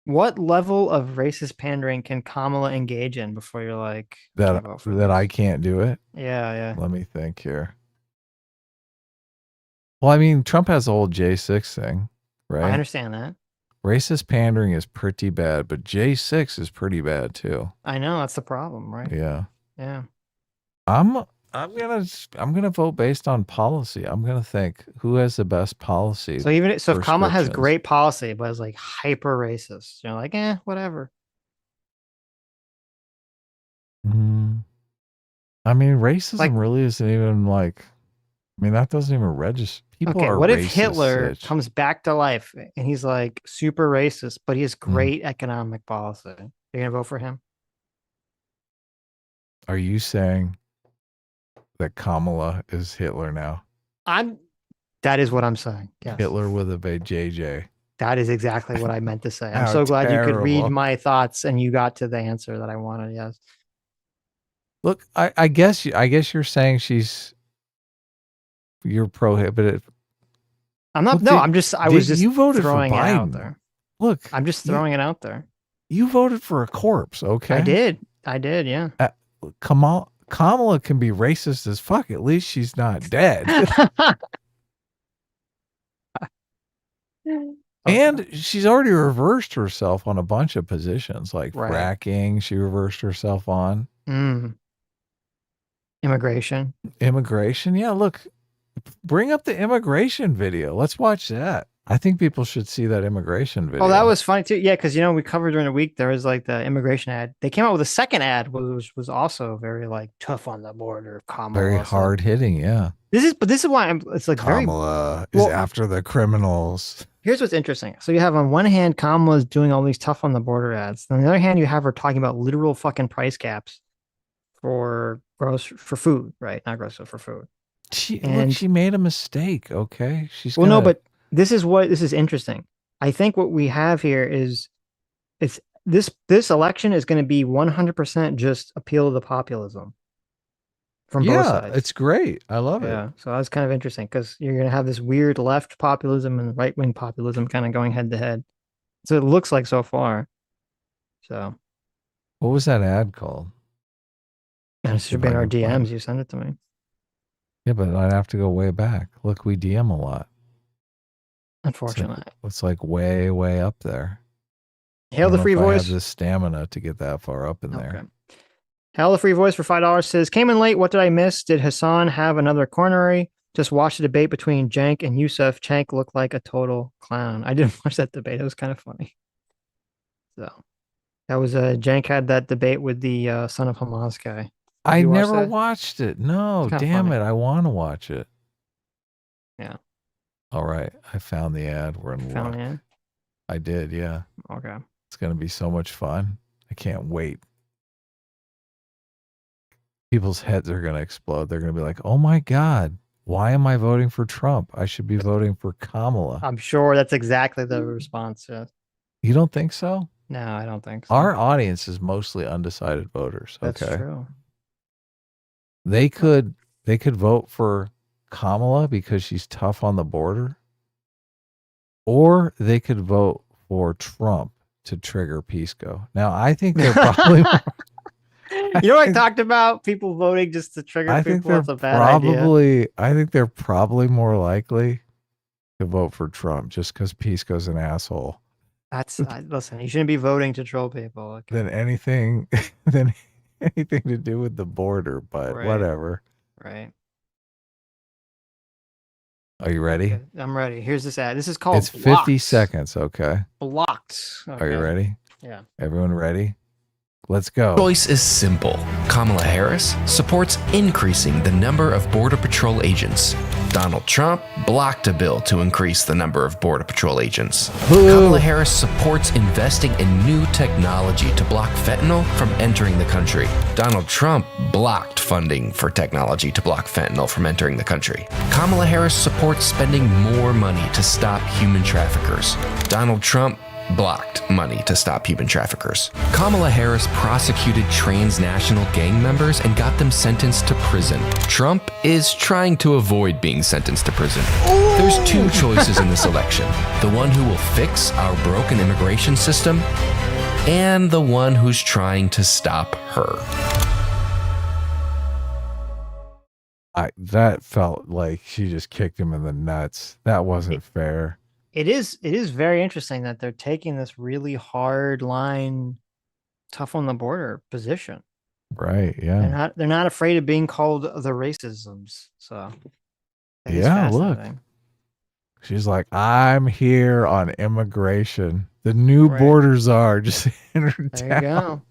What level of racist pandering can Kamala engage in before you're like, That "I vote for that this"? I can't do it. Yeah, yeah. Let me think here. Well, I mean, Trump has the whole J6 thing, right? I understand that. Racist pandering is pretty bad, but J6 is pretty bad too. I know that's the problem, right? Yeah. Yeah. I'm gonna vote based on policy. I'm gonna think who has the best policy. So even if Kamala has prescriptions. great policy, but is like hyper racist, you're like, whatever. I mean, racism really isn't even like. I mean, that doesn't even register. People Okay, are what if racist, Hitler Sitch. comes back to life and he's like super racist, but he has great economic policy? You're gonna vote for him? Are you saying that Kamala is Hitler now? That is what I'm saying. Yes. Hitler with a JJ. That is exactly what I meant to say. I'm How so glad you could read terrible. my thoughts and you got to the answer that I wanted. Yes. Look, I guess you're saying you're prohibited. I'm not. Well, No, I'm just. I was just you voted for throwing it out Biden. there. Look, I'm just throwing it out there. You voted for a corpse, okay? I did. Yeah. Kamala can be racist as fuck. At least she's not dead. And she's already reversed herself on a bunch of positions, like fracking. She reversed herself on Immigration. Yeah, look, bring up the immigration video. Let's watch that. I think people should see that immigration video. Oh, that was funny too. Yeah, because we covered during the week. There was like the immigration ad. They came out with a second ad, which was also very like tough on the border. Kamala, very hard hitting. Yeah. This is why it's like Kamala is after the criminals. Here's what's interesting. So you have on one hand Kamala's doing all these tough on the border ads. On the other hand, you have her talking about literal fucking price caps for food, right? Not grocery, for food. She made a mistake. Okay, no, but this is interesting. I think what we have here is this election is going to be 100% just appeal to the populism from both sides. It's great. I love it. Yeah, so that's kind of interesting because you're going to have this weird left populism and right wing populism kind of going head to head. So it looks like so far. So what was that ad called? And it should be in our DMs. You send it to me. Yeah, but I'd have to go way back. Look, we DM a lot. Unfortunately. It's like way, way up there. Hail the free I voice. have the stamina to get that far up in there. Hail the free voice for $5 says, came in late. What did I miss? Did Hasan have another coronary? Just watched the debate between Cenk and Yusuf. Cenk looked like a total clown. I didn't watch that debate. It was kind of funny. So that was Cenk had that debate with the son of Hamas guy. I never watched it. No, damn funny. it. I want to watch it. Yeah. All right. I found the ad. We're in luck. The ad? I did, yeah. Okay. It's going to be so much fun. I can't wait. People's heads are going to explode. They're going to be like, oh my God, why am I voting for Trump? I should be voting for Kamala. I'm sure that's exactly the response. Yeah. You don't think so? No, I don't think so. Our audience is mostly undecided voters. That's okay. true. They could vote for Kamala because she's tough on the border, or they could vote for Trump to trigger Pisco. Now, I think they're probably you know what I talked about? People voting just to trigger I people. think they're That's a bad idea. I think they're probably more likely to vote for Trump just because Pisco's an asshole. That's listen. You shouldn't be voting to troll people. Okay. Than anything to do with the border. But whatever. Right. Are you ready? Okay, I'm ready. Here's this ad. This is called. It's 50 seconds. Okay. Blocked. Okay. Are you ready? Yeah. Everyone ready? Let's go. Choice is simple. Kamala Harris supports increasing the number of Border Patrol agents. Donald Trump blocked a bill to increase the number of Border Patrol agents. Kamala Harris supports investing in new technology to block fentanyl from entering the country. Donald Trump blocked funding for technology to block fentanyl from entering the country. Kamala Harris supports spending more money to stop human traffickers. Donald Trump blocked money to stop human traffickers. Kamala Harris prosecuted transnational gang members and got them sentenced to prison. Trump is trying to avoid being sentenced to prison. There's two choices in this election. The one who will fix our broken immigration system and the one who's trying to stop her. That felt like she just kicked him in the nuts. That wasn't fair. It is very interesting that they're taking this really hard line, tough on the border position. Right. Yeah. They're not afraid of being called the racisms. So yeah, look. She's like, I'm here on immigration. The new borders are just in her There town. you go.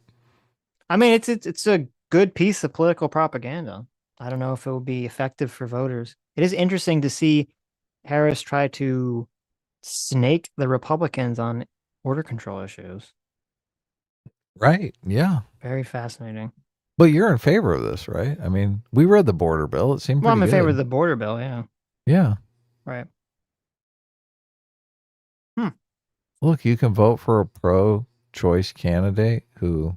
I mean, it's a good piece of political propaganda. I don't know if it will be effective for voters. It is interesting to see Harris try to snake the Republicans on border control issues. Right. Yeah. Very fascinating. But you're in favor of this, right? I mean, we read the border bill. It seemed Well, pretty I'm in favor good. of the border bill. Yeah. Yeah. Right. Look, you can vote for a pro-choice candidate who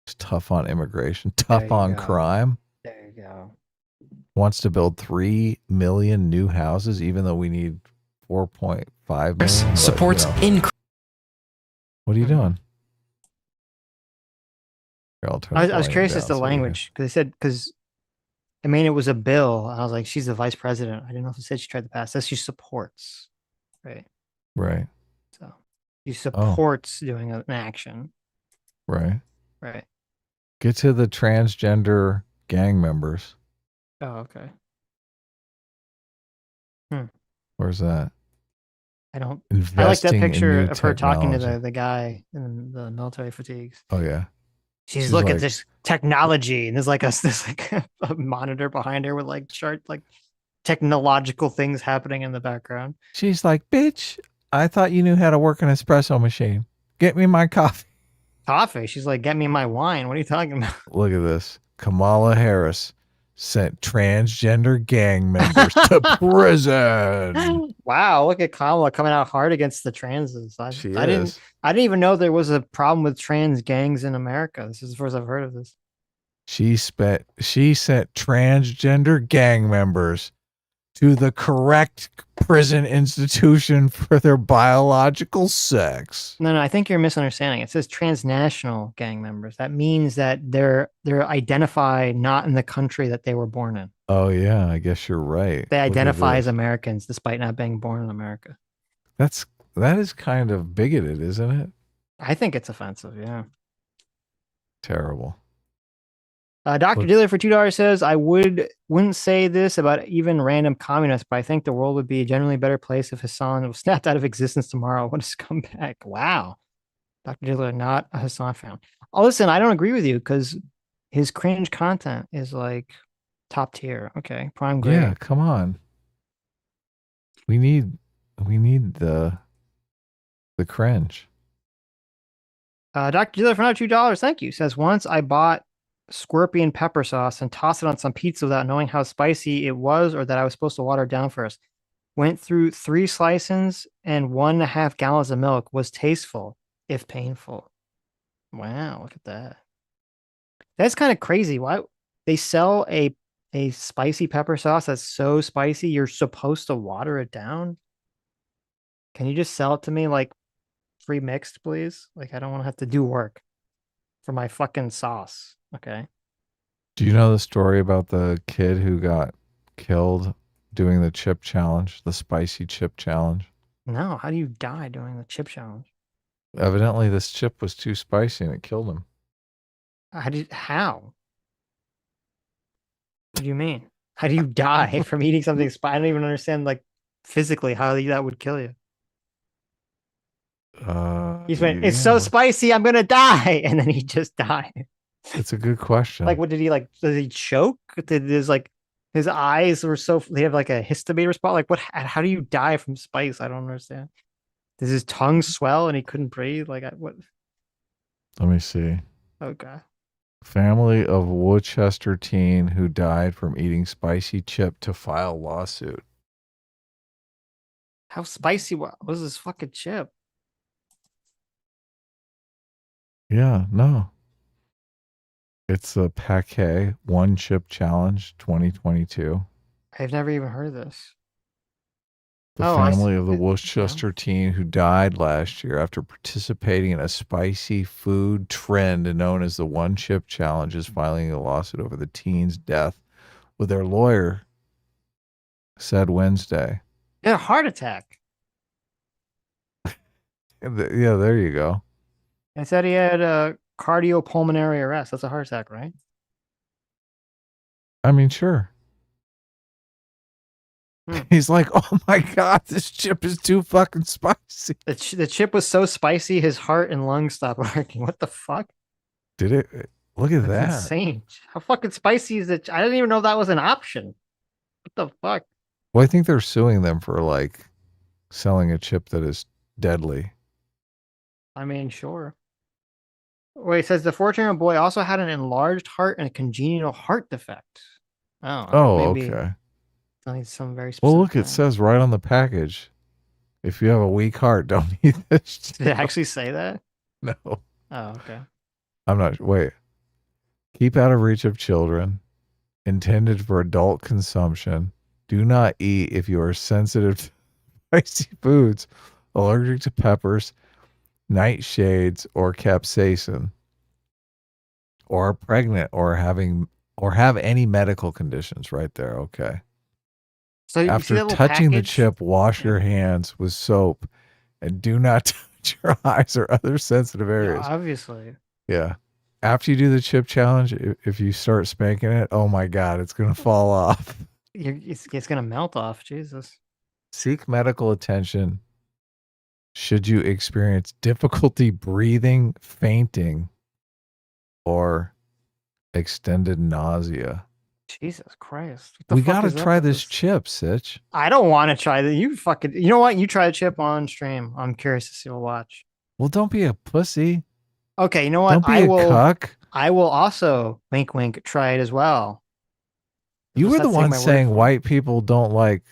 is tough on immigration, tough on crime. There you go. Wants to build 3 million new houses, even though we need 4.5 million. But, supports increase. What are you doing? Here, I'll turn I the was volume curious down as to so you language because they said I mean it was a bill. I was like, she's the vice president. I didn't know if it said she tried to pass. Says she supports. Right. can- Right. So she supports doing an action. Right. Right. Get to the transgender gang members. Oh, okay. Where's that? I don't. I like that Investing in picture new of her talking to technology. the guy in the military fatigues. Oh yeah. She's looking like- at this technology, and there's like a monitor behind her with like technological things happening in the background. She's like, bitch, I thought you knew how to work an espresso machine. Get me my coffee. Coffee. She's like, get me my wine. What are you talking about? Look at this. Kamala Harris sent transgender gang members to prison. Wow, look at Kamala coming out hard against the transes. I is. didn't even know there was a problem with trans gangs in America. This is the first I've heard of this. She sent transgender gang members to the correct prison institution for their biological sex. No, I think you're misunderstanding. It says transnational gang members. That means that they're identified not in the country that they were born in. Oh yeah, I guess you're right. They Look at identify as this. Americans despite not being born in America. That is kind of bigoted, isn't it? I think it's offensive. Yeah. Terrible. Dr. Look- Dealer for $2 says, I wouldn't say this about even random communists, but I think the world would be a generally better place if Hasan was snapped out of existence tomorrow. What a scumbag. Wow. Dr. Dealer, not a Hasan fan. Oh, listen, I don't agree with you because his cringe content is like top tier. Okay. Prime grade. Yeah, come on. We need the cringe. Dr. Dealer for another $2. Thank you. Says, once I bought scorpion pepper sauce and tossed it on some pizza without knowing how spicy it was or that I was supposed to water it down first. Went through 3 slices and 1.5 gallons of milk. Was tasteful, if painful. Wow, look at that. That's kind of crazy. Why they sell a spicy pepper sauce that's so spicy you're supposed to water it down? Can you just sell it to me like pre-mixed, please? Like I don't want to have to do work for my fucking sauce. Okay. Do you know the story about the kid who got killed doing the chip challenge, the spicy chip challenge? No, how do you die doing the chip challenge? Evidently, this chip was too spicy and it killed him. How? What do you mean? How do you die from eating something spicy? I don't even understand, like, physically how that would kill you. He's went, it's so spicy, I'm gonna die, and then he just died. It's a good question. Like, what did he like? Did he choke? Did his eyes were so they have like a histamine response? Like, what? How do you die from spice? I don't understand. Does his tongue swell and he couldn't breathe? Like, what? Let me see. Okay. Family of Worcester teen who died from eating spicy chip to file lawsuit. How spicy was this fucking chip? Yeah, no. It's a Paquet One Chip Challenge 2022. I've never even heard of this. The family of the Worcester teen who died last year after participating in a spicy food trend known as the One Chip Challenge is filing a lawsuit over the teen's death with their lawyer said Wednesday. Yeah, a heart attack. Yeah, there you go. They said he had a cardiopulmonary arrest. That's a heart attack, right? I mean, sure. He's like, oh my God, this chip is too fucking spicy. The chip was so spicy, his heart and lungs stopped working. What the fuck? Did it? Look at that. That's insane. How fucking spicy is it? I didn't even know that was an option. What the fuck? Well, I think they're suing them for like selling a chip that is deadly. I mean, sure. Wait, it says the 14-year-old boy also had an enlarged heart and a congenital heart defect. Oh, maybe okay. Some very specific. Well, look, it says right on the package, if you have a weak heart, don't eat this. Did it actually say that? No. Oh, okay. I'm not. Wait. Keep out of reach of children. Intended for adult consumption. Do not eat if you are sensitive to spicy foods, allergic to peppers, nightshades, or capsaicin, or are pregnant, or have any medical conditions. Right there. Okay. So after touching the chip, wash your hands with soap and do not touch your eyes or other sensitive areas. Yeah, obviously. Yeah. After you do the chip challenge, if you start spanking it, oh my God, it's going to fall off. It's going to melt off. Jesus. Seek medical attention should you experience difficulty breathing, fainting, or extended nausea. Jesus Christ. We got to try this chip, Sitch. I don't want to try that. You know what? You try the chip on stream. I'm curious to see. We'll watch. Well, don't be a pussy. Okay, you know what? Don't be a cuck. I will also, wink, wink, try it as well. You were the one saying white people don't like,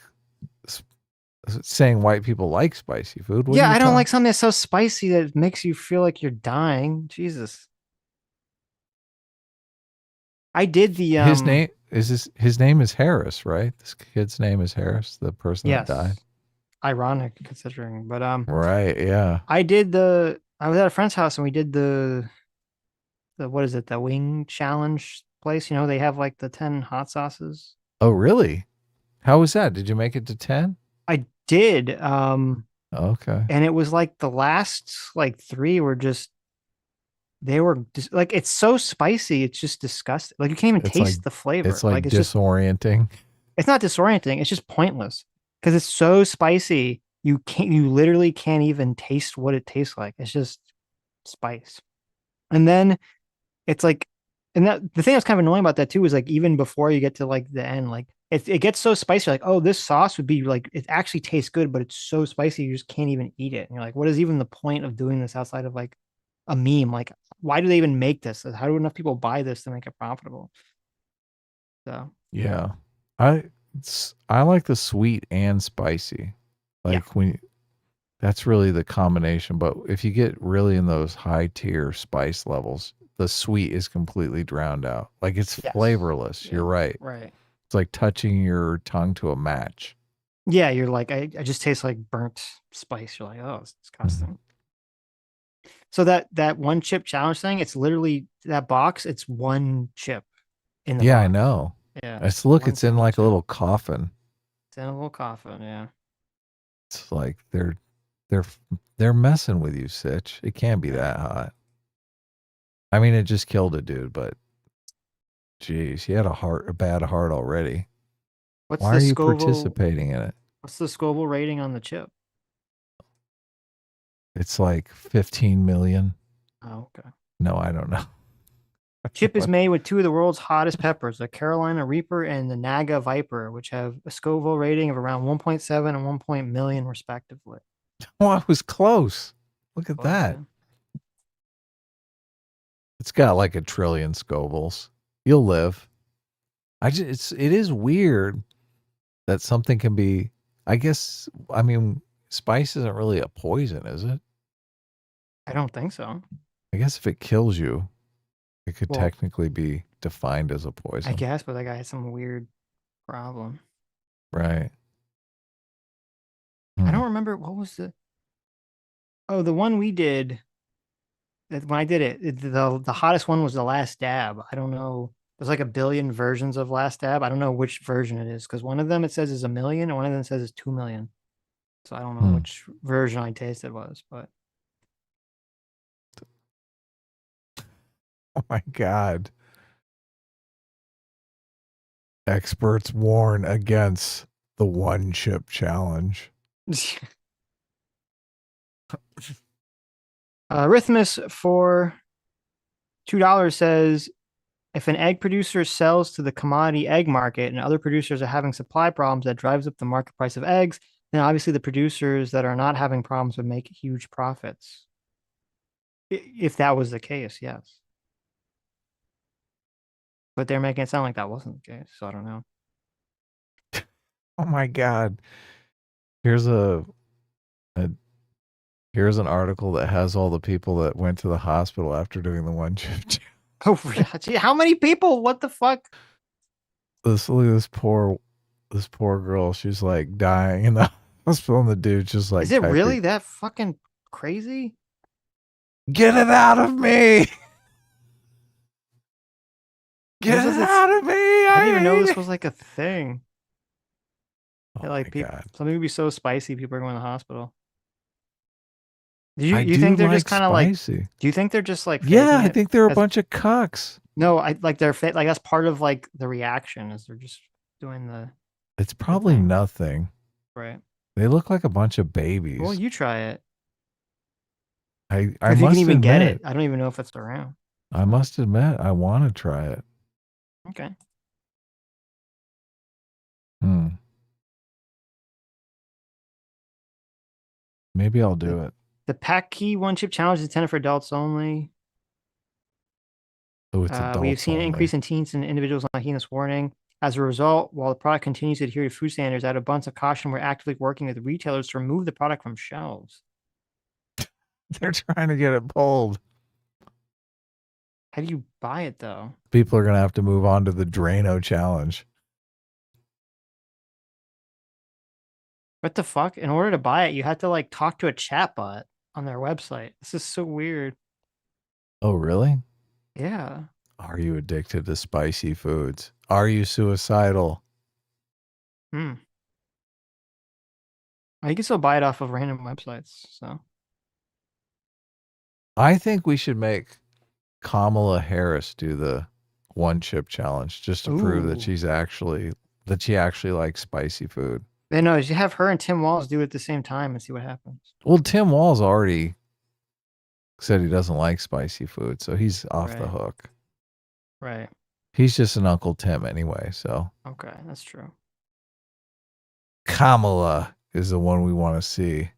saying white people like spicy food. Yeah, I don't like something that's so spicy that it makes you feel like you're dying. Jesus. I did the his name is Harris, right? This kid's name is Harris, the person that died. Ironic considering, but right, yeah. I was at a friend's house and we did the what is it, the wing challenge place, you know, they have like the 10 hot sauces. Oh, really? How was that? Did you make it to 10? I did. Okay. And it was like the last like 3 were just they were just like it's so spicy, it's just disgusting. Like you can't even It's taste like the flavor. it's like it's just disorienting. it's not disorienting, it's just pointless. Because it's so spicy, you literally can't even taste what it tastes like. It's just spice. And then it's like, and that the thing that's kind of annoying about that too is like even before you get to like the end, like it gets so spicy, like, oh, this sauce would be like it actually tastes good, but it's so spicy you just can't even eat it. And you're like, what is even the point of doing this outside of like a meme? Like, why do they even make this? How do enough people buy this to make it profitable? So Yeah. I like the sweet and spicy. Like that's really the combination. But if you get really in those high tier spice levels, the sweet is completely drowned out. Like it's flavorless. You're right. Right. It's like touching your tongue to a match. Yeah, you're like, I just taste like burnt spice. You're like, oh, it's disgusting. So that one chip challenge thing, it's literally that box, it's one chip in the box. I know. Yeah. It's in like a little coffin. It's in a little coffin, yeah. It's like they're messing with you, Sitch. It can't be that hot. I mean, it just killed a dude, but geez, he had a bad heart already. Why are you participating in it? What's the Scoville rating on the chip? It's like 15 million. Oh, okay. No, I don't know. Chip is made with 2 of the world's hottest peppers, the Carolina Reaper and the Naga Viper, which have a Scoville rating of around 1.7 and 1 million respectively. Oh, I was close. Look at that. It's got like 1 trillion Scovilles. You'll live. It is weird that something can be, I mean, spice isn't really a poison, is it? I don't think so. I guess if it kills you, it could technically be defined as a poison. I guess, but that guy had some weird problem. Right. I don't remember what was the one we did. When I did it, the hottest one was the Last Dab. I don't know. There's like 1 billion versions of Last Dab. I don't know which version it is because one of them it says is 1 million and one of them says is 2 million. So I don't know which version I tasted was, but oh my God. Experts warn against the one chip challenge. Arithmus for $2 says if an egg producer sells to the commodity egg market and other producers are having supply problems that drives up the market price of eggs, then obviously the producers that are not having problems would make huge profits. If that was the case, yes. But they're making it sound like that wasn't the case, so I don't know. Oh my God. Here's here's an article that has all the people that went to the hospital after doing the one chip. Oh, gee, how many people? What the fuck? Look at this poor girl. She's like dying in the hospital, and the dude's just like, is it really that fucking crazy? Get it out of me! Get it out of me! I didn't even know this was like a thing. Oh like something would be so spicy, people are going to the hospital. Do you do think they're like just kind of like? spicy. Do you think they're just like? Yeah, I faking think it they're a as- bunch of cucks. No, I like they're like that's part of like the reaction is they're just doing the It's probably nothing. right. They look like a bunch of babies. Well, you try it. I If you must can even get admit, it, I don't even know if it's around. I must admit, I want to try it. Okay. Maybe I'll do it. The Pack Key one chip challenge is intended for adults only. Oh, it's adults We've seen an only. increase in teens and individuals not heeding this warning. As a result, while the product continues to adhere to food standards, out of abundance of caution, we're actively working with retailers to remove the product from shelves. They're trying to get it pulled. How do you buy it though? People are going to have to move on to the Drano challenge. What the fuck? In order to buy it, you have to like talk to a chatbot on their website. This is so weird. Oh, really? Yeah. Are you addicted to spicy foods? Are you suicidal? You can still buy it off of random websites. So I think we should make Kamala Harris do the one chip challenge just to prove that she actually likes spicy food. Then no, you have her and Tim Walz do it at the same time and see what happens. Well, Tim Walz already said he doesn't like spicy food, so he's off the hook. Right. He's just an Uncle Tim anyway, so. Okay, that's true. Kamala is the one we want to see.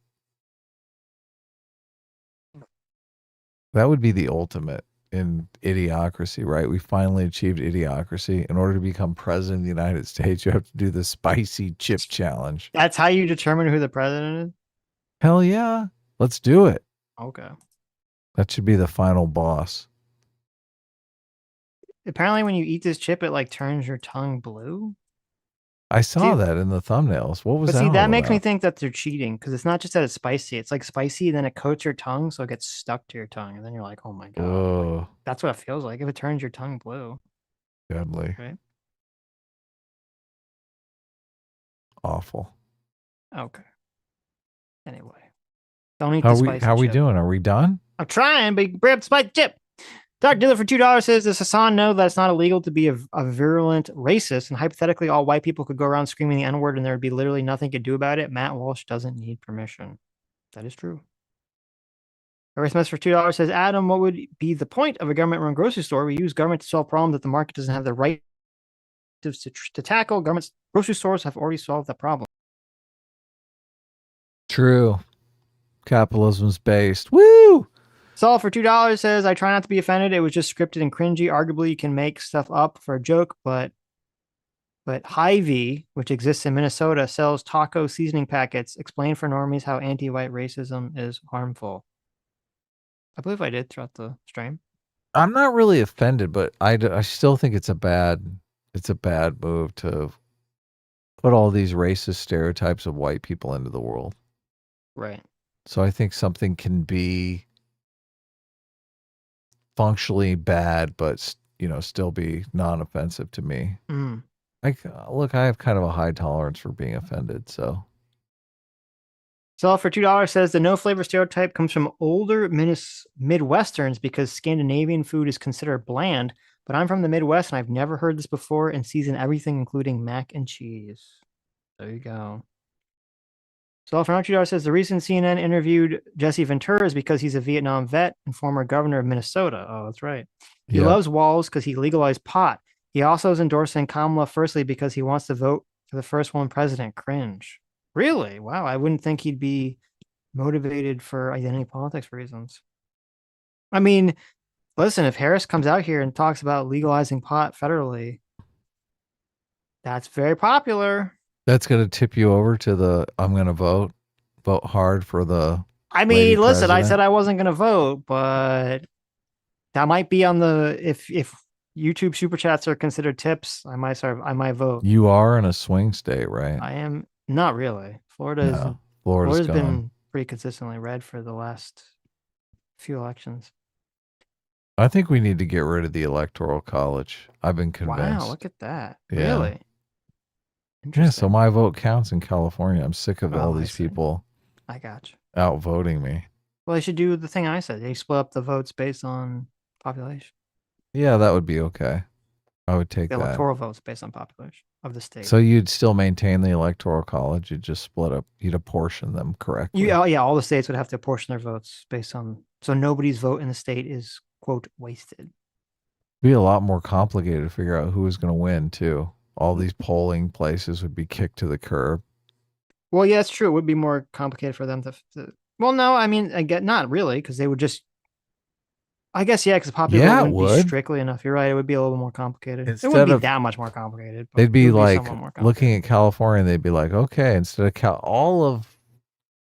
That would be the ultimate in idiocracy, right? We finally achieved idiocracy. In order to become president of the United States, you have to do the spicy chip challenge. That's how you determine who the president is? Hell yeah. Let's do it. Okay. That should be the final boss. Apparently when you eat this chip, it like turns your tongue blue. I saw that in the thumbnails. What was that? But see, that all makes me about? think that they're cheating because it's not just that it's spicy. It's like spicy, then it coats your tongue, so it gets stuck to your tongue. And then you're like, oh my God. Oh, That's what it feels like if it turns your tongue blue. deadly. Right? Awful. Okay. Anyway. Don't eat the spicy How we chip. doing? Are we done? I'm trying, but you can bring up the spicy chip. Dark Dealer for $2 says, does Hasan know that it's not illegal to be a virulent racist and hypothetically all white people could go around screaming the N-word and there would be literally nothing to do about it? Matt Walsh doesn't need permission. That is true. Harry Smith for $2 says, Adam, what would be the point of a government-run grocery store? We use government to solve problems that the market doesn't have the right to tackle. Grocery stores have already solved that problem. True. Capitalism's based. Woo! Saul for $2 says, I try not to be offended. It was just scripted and cringy. Arguably, you can make stuff up for a joke, but Hy-Vee, which exists in Minnesota, sells taco seasoning packets. Explain for normies how anti-white racism is harmful. I believe I did throughout the stream. I'm not really offended, but I still think it's a bad move to put all these racist stereotypes of white people into the world. Right. So I think something can be functionally bad, but still be non-offensive to me. Look, I have kind of a high tolerance for being offended, so. Saul for $2 says the no flavor stereotype comes from older Midwesterns because Scandinavian food is considered bland, but I'm from the Midwest and I've never heard this before and season everything, including mac and cheese. There you go. Saul for $2 says the reason CNN interviewed Jesse Ventura is because he's a Vietnam vet and former governor of Minnesota. Oh, that's right. He loves Walls because he legalized pot. He also is endorsing Kamala firstly because he wants to vote for the first woman president. Cringe. Really? Wow. I wouldn't think he'd be motivated for identity politics reasons. I mean, listen, if Harris comes out here and talks about legalizing pot federally, that's very popular. That's going to tip you over to the I'm going to vote hard for the. I mean, listen, I said I wasn't going to vote, but that might be on the if YouTube super chats are considered tips, I might vote. You are in a swing state, right? I am not really. Florida's been pretty consistently red for the last few elections. I think we need to get rid of the electoral college. I've been convinced. Wow, look at that. Yeah. Really? Yeah, so my vote counts in California. I'm sick of all these people I got you. outvoting me. Well, they should do the thing I said. They split up the votes based on population. Yeah, that would be okay. I would take The that. electoral votes based on population of the state. So you'd still maintain the electoral college. You'd just split up. You'd apportion them correctly. Yeah, all the states would have to apportion their votes based on. So nobody's vote in the state is, quote, wasted. It'd be a lot more complicated to figure out who was going to win, too. All these polling places would be kicked to the curb. Well, yeah, it's true. It would be more complicated for them to well, no, I mean, not really, because they would just. I guess, yeah, because population wouldn't be strictly enough. You're right. It would be a little more complicated. It wouldn't be that much more complicated. They'd be like looking at California. And they'd be like, okay, instead of all of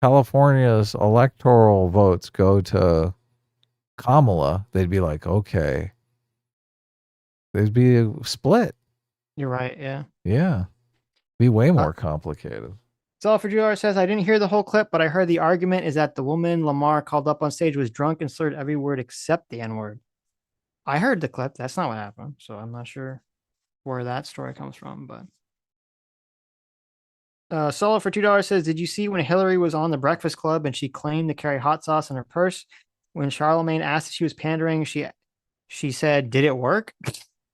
California's electoral votes go to Kamala, they'd be like, okay, there'd be a split. You're right. Yeah. Yeah. Be way more complicated. Sulfur Jr. says, I didn't hear the whole clip, but I heard the argument is that the woman Lamar called up on stage was drunk and slurred every word except the N-word. I heard the clip. That's not what happened. So I'm not sure where that story comes from, but Solo for $2 says, did you see when Hillary was on the Breakfast Club and she claimed to carry hot sauce in her purse? When Charlemagne asked if she was pandering, she said, did it work?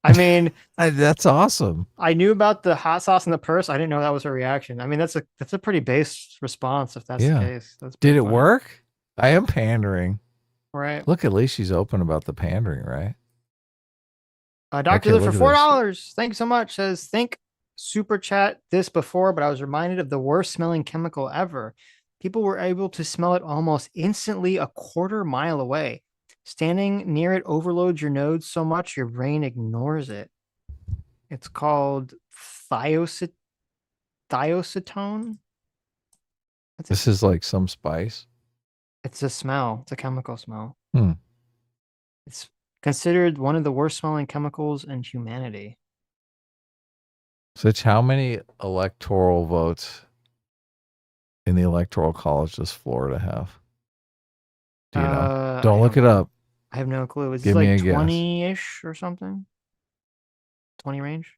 I mean, that's awesome. I knew about the hot sauce in the purse. I didn't know that was her reaction. I mean, that's a pretty base response if that's the case. Did it work? I am pandering. Right. Look, at least she's open about the pandering, right? Dr. Liv for $4. Thanks so much. Says, think super chat this before, but I was reminded of the worst smelling chemical ever. People were able to smell it almost instantly a quarter mile away. Standing near it overloads your nose so much your brain ignores it. It's called thiocetone. This is like some spice. It's a smell. It's a chemical smell. Hmm. It's considered one of the worst smelling chemicals in humanity. Sitch, how many electoral votes in the Electoral College does Florida have? Do you know? Don't look it up. I have no clue. Is Give it me like a guess. 20-ish or something? 20 range?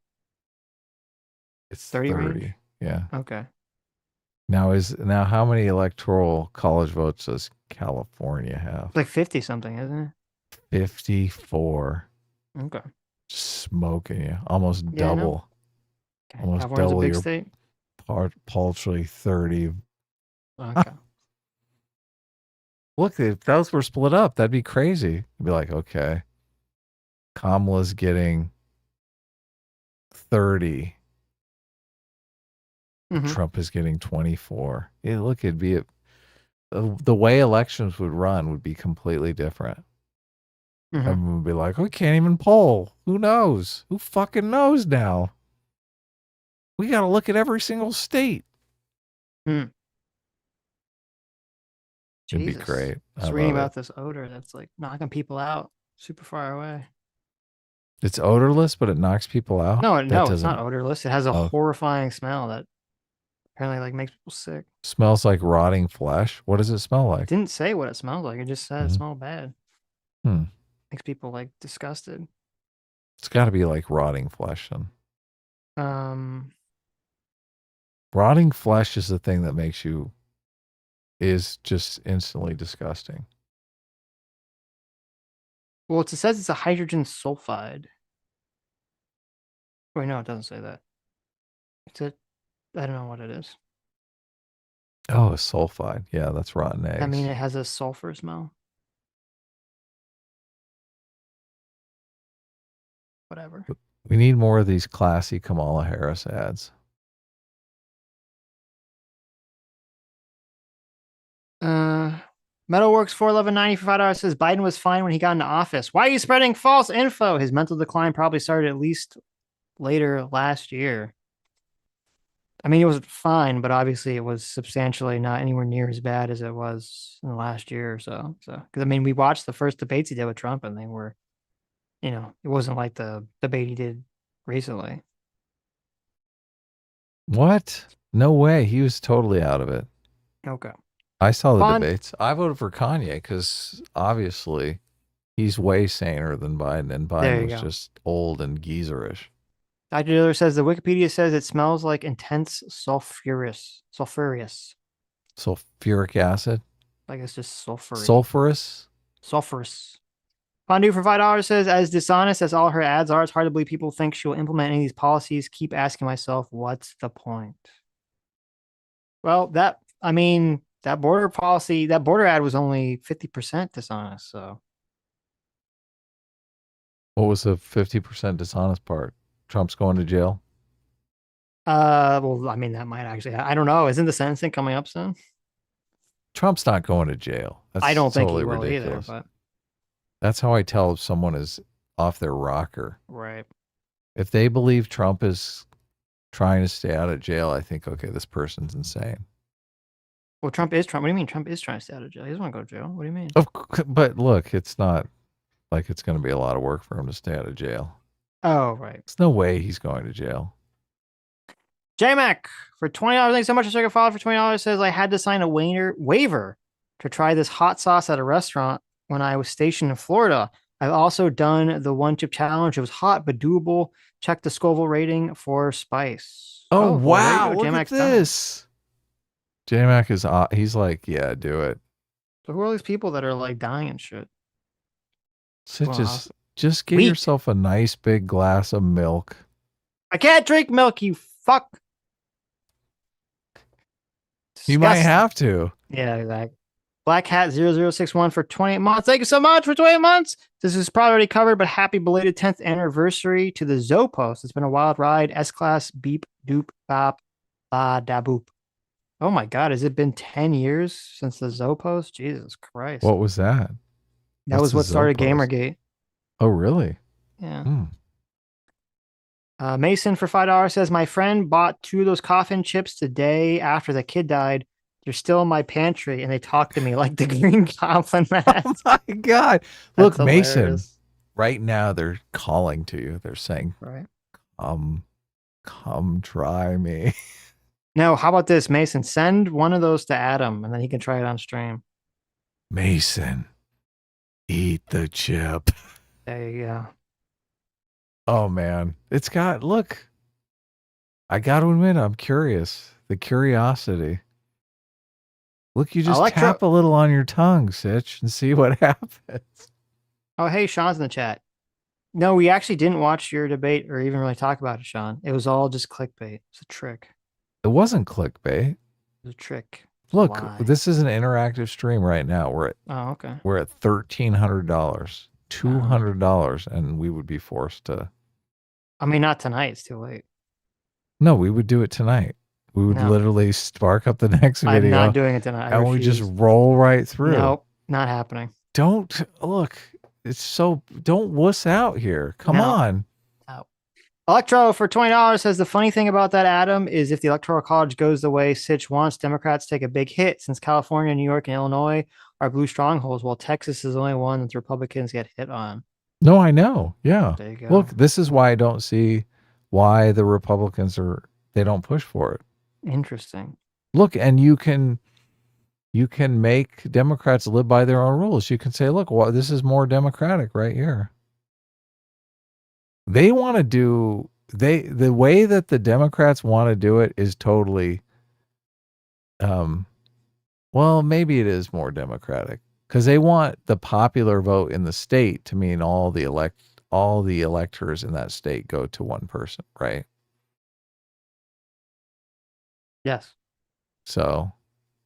It's 30 30. range? Yeah. Okay. Now how many Electoral College votes does California have? It's like 50 something, isn't 54. it? Okay. Smoking you. Almost Yeah, I know. double. Okay. Almost California's a double big your state. paltry 30. Okay. Look, if those were split up, that'd be crazy. It'd be like, okay, Kamala's getting 30. Trump is getting 24. Look, it'd be the way elections would run would be completely different. Everyone would be like, we can't even poll. Who knows? Who fucking knows now? We got to look at every single state. It'd be great. I was reading about this odor that's like knocking people out super far away. It's odorless, but it knocks people out. No, it's not odorless. It has a horrifying smell that apparently like makes people sick. Smells like rotting flesh. What does it smell like? It didn't say what it smelled like. It just said it smelled bad. Makes people like disgusted. It's got to be like rotting flesh then. Rotting flesh is the thing that makes you is just instantly disgusting. Well, it says it's a hydrogen sulfide. Wait, no, it doesn't say that. I don't know what it is. Oh, a sulfide. Yeah, that's rotten eggs. I mean, it has a sulfur smell. Whatever. We need more of these classy Kamala Harris ads. Metalworks 411.90 for $5 says Biden was fine when he got into office. Why are you spreading false info? His mental decline probably started at least later last year. I mean, it was fine, but obviously it was substantially not anywhere near as bad as it was in the last year or so. Because I mean, we watched the first debates he did with Trump, and they were, it wasn't like the debate he did recently. What? No way. He was totally out of it. Okay. I saw the debates. I voted for Kanye because obviously he's way saner than Biden, and Biden was just old and geezerish. Dr. Diller says the Wikipedia says it smells like intense sulfurous. Sulfuric acid? Like it's just sulfurous. Sulfurous? Fondue for $5 says, as dishonest as all her ads are, it's hard to believe people think she'll implement any of these policies. Keep asking myself, what's the point? Well, that border policy, that border ad was only 50% dishonest. So what was the 50% dishonest part? Trump's going to jail? Well, I mean, that might actually, I don't know. Isn't the sentencing coming up soon? Trump's not going to jail. That's I don't think totally he will ridiculous. either, but that's how I tell if someone is off their rocker. right. If they believe Trump is trying to stay out of jail, I think, okay, this person's insane. Well, Trump is trying. What do you mean? Trump is trying to stay out of jail. He doesn't want to go to jail. What do you mean? But look, it's not like it's going to be a lot of work for him to stay out of jail. Oh, right. There's no way he's going to jail. JMac for $20. Thanks so much. A second follow for $20 says I had to sign a waiver to try this hot sauce at a restaurant when I was stationed in Florida. I've also done the one chip challenge. It was hot but doable. check the Scoville rating for spice. Oh, well, there wow. you go. Look at J-Mac's done it. this. J-Mac is, he's like, yeah, do it. So who are all these people that are like dying and shit? So Well, just get Weak. yourself a nice big glass of milk. I can't drink milk, you fuck. You might Disgusting. have to. Yeah, exactly. Black Hat 0061 for 28 months. Thank you so much for 28 months. This is probably already covered, but happy belated 10th anniversary to the Zopos. It's been a wild ride. S-Class, beep, doop, bop, ba, da, boop. Oh my God, has it been 10 years since the Zopos? Jesus Christ. What was that? That was what started Gamergate. Oh, really? Yeah. Hmm. Mason for $5 says, my friend bought 2 of those coffin chips the day after the kid died. They're still in my pantry, and they talk to me like the Green Goblin man. Oh my God. That's Look, Mason, hilarious. right now they're calling to you. They're saying, Right. come try me. No, how about this, Mason? Send one of those to Adam, and then he can try it on stream. Mason, eat the chip. There you go. Oh, man. Look, I got to admit, I'm curious. The curiosity. Look, you just tap a little on your tongue, Sitch, and see what happens. Oh, hey, Sean's in the chat. No, we actually didn't watch your debate or even really talk about it, Sean. It was all just clickbait. It's a trick. It wasn't clickbait. It was a trick. Look, Lie. this is an interactive stream right now. We're at $1,300, $200, and we would be forced to. I mean, not tonight. It's too late. No, we would do it tonight. We would literally spark up the next video. I'm not doing it tonight. And we just roll right through. Nope, not happening. Don't look. Don't wuss out here. Come on. No. Electro for $20 says the funny thing about that, Adam, is if the Electoral College goes the way Sitch wants, Democrats take a big hit since California, New York, and Illinois are blue strongholds, while Texas is the only one that the Republicans get hit on. No, I know. Yeah. There you go. Look, this is why I don't see why the Republicans they don't push for it. Interesting. Look, and you can make Democrats live by their own rules. You can say, look, this is more democratic right here. They want to do the way that the Democrats want to do it is totally well, maybe it is more democratic because they want the popular vote in the state to mean all the electors in that state go to one person, right? Yes. So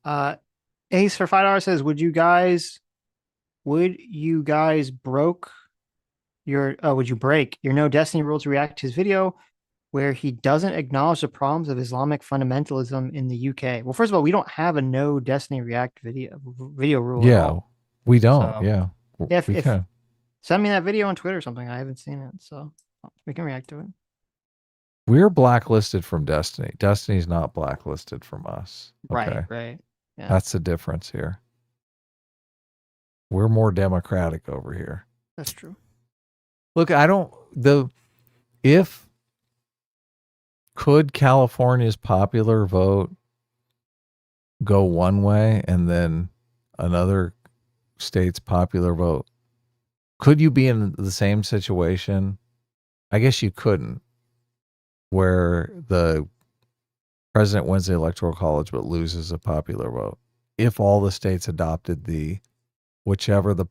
Ace for $5 says, would you guys break your no destiny rule to react to his video where he doesn't acknowledge the problems of Islamic fundamentalism in the UK? Well, first of all, we don't have a no destiny react video rule. Yeah, at all. we don't. So, yeah. If We can. send me that video on Twitter or something. I haven't seen it, so we can react to it. We're blacklisted from Destiny. Destiny's not blacklisted from us. Okay? Right. Yeah. That's the difference here. We're more democratic over here. That's true. Look, could California's popular vote go one way and then another state's popular vote? Could you be in the same situation? I guess you couldn't, where the president wins the Electoral College but loses a popular vote. If all the states adopted whichever way the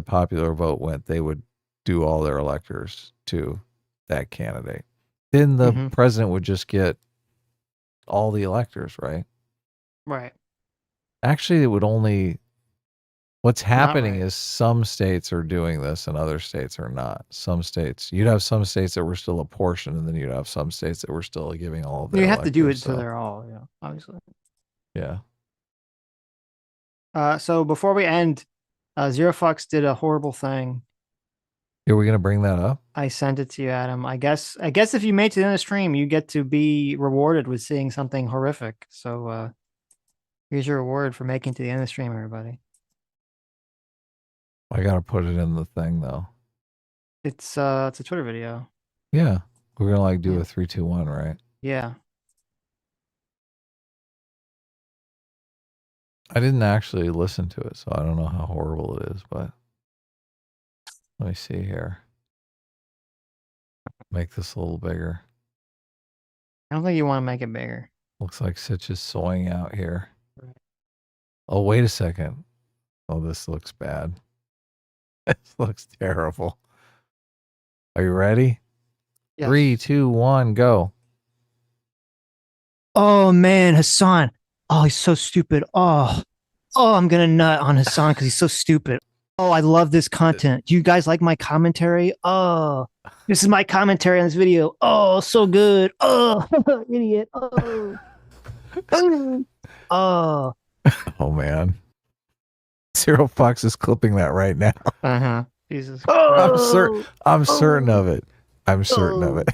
popular vote went, they would do all their electors to that candidate. Then the president would just get all the electors, right? Right. Actually, what's happening is some states are doing this and other states are not. You'd have some states that were still apportioned, and then you'd have some states that were still giving all of their You have to do it electors, so they're all, obviously. Yeah. So before we end, Zero Fox did a horrible thing. Are we going to bring that up? I sent it to you, Adam. I guess if you made it to the end of the stream, you get to be rewarded with seeing something horrific. So here's your reward for making it to the end of the stream, everybody. I got to put it in the thing though. It's a Twitter video. Yeah. We're going to do a 3, 2, 1, right? Yeah. I didn't actually listen to it, so I don't know how horrible it is, but let me see here. Make this a little bigger. I don't think you want to make it bigger. Looks like Sitch is sawing out here. Oh, wait a second. Oh, this looks bad. This looks terrible. Are you ready? Yes. 3, 2, 1, go. Oh man, Hasan. Oh, he's so stupid. Oh, I'm gonna nut on Hasan because he's so stupid. Oh, I love this content. Do you guys like my commentary? Oh, this is my commentary on this video. Oh, so good. Oh, idiot. Oh. Oh. Oh man. Zero Fox is clipping that right now. Uh-huh. Jesus. I'm certain of it. I'm certain of it.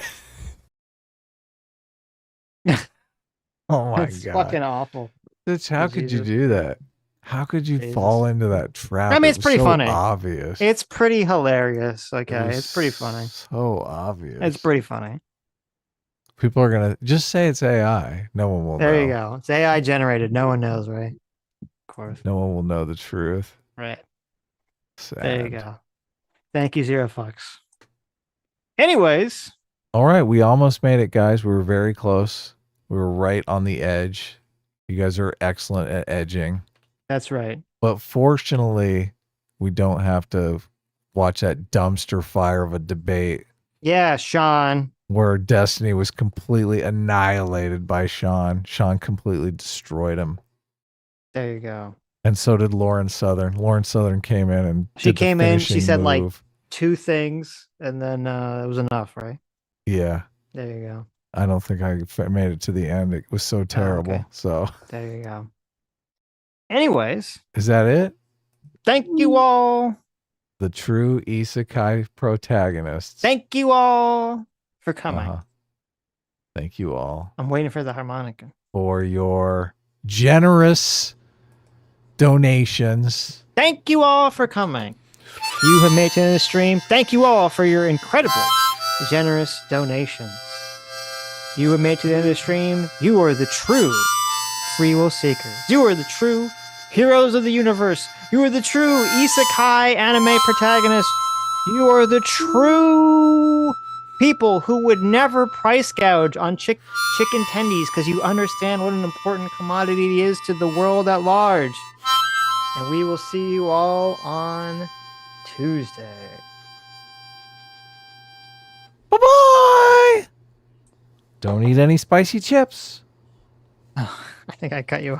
Oh my That's god. fucking awful. Sitch, how could you do that? How could you Jesus. fall into that trap? I mean, It it's was pretty so funny. Obvious. It's pretty hilarious. It Okay, was it's pretty funny. So obvious. It's pretty funny. People are gonna just say it's AI. No one will know. There you go. It's AI generated. No one knows, right? Of course. No one will know the truth. Right. Sad. There you go. Thank you, Zero Fox. Anyways. All right, we almost made it, guys. We were very close. We were right on the edge. You guys are excellent at edging. That's right. But fortunately, we don't have to watch that dumpster fire of a debate Yeah, Sean. where Destiny was completely annihilated by Sean. Sean completely destroyed him. There you go. And so did Lauren Southern. Lauren Southern came in and She did the came in, she finishing said like move. 2 things, and then it was enough, right? Yeah. There you go. I don't think I made it to the end. It was so terrible. okay. So There you go. Anyways, is that it? thank you all. The true isekai protagonists. Thank you all for coming. Uh-huh. Thank you all I'm waiting for the harmonica. for your generous donations. Thank you all for coming. You have made it to the end of the stream. Thank you all for your incredibly generous donations. You have made it to the end of the stream. You are the true free will seekers. You are the true heroes of the universe. You are the true isekai anime protagonists. You are the true people who would never price gouge on chicken tendies because you understand what an important commodity it is to the world at large. And we will see you all on Tuesday. Bye-bye. Don't eat any spicy chips. I think I cut you off.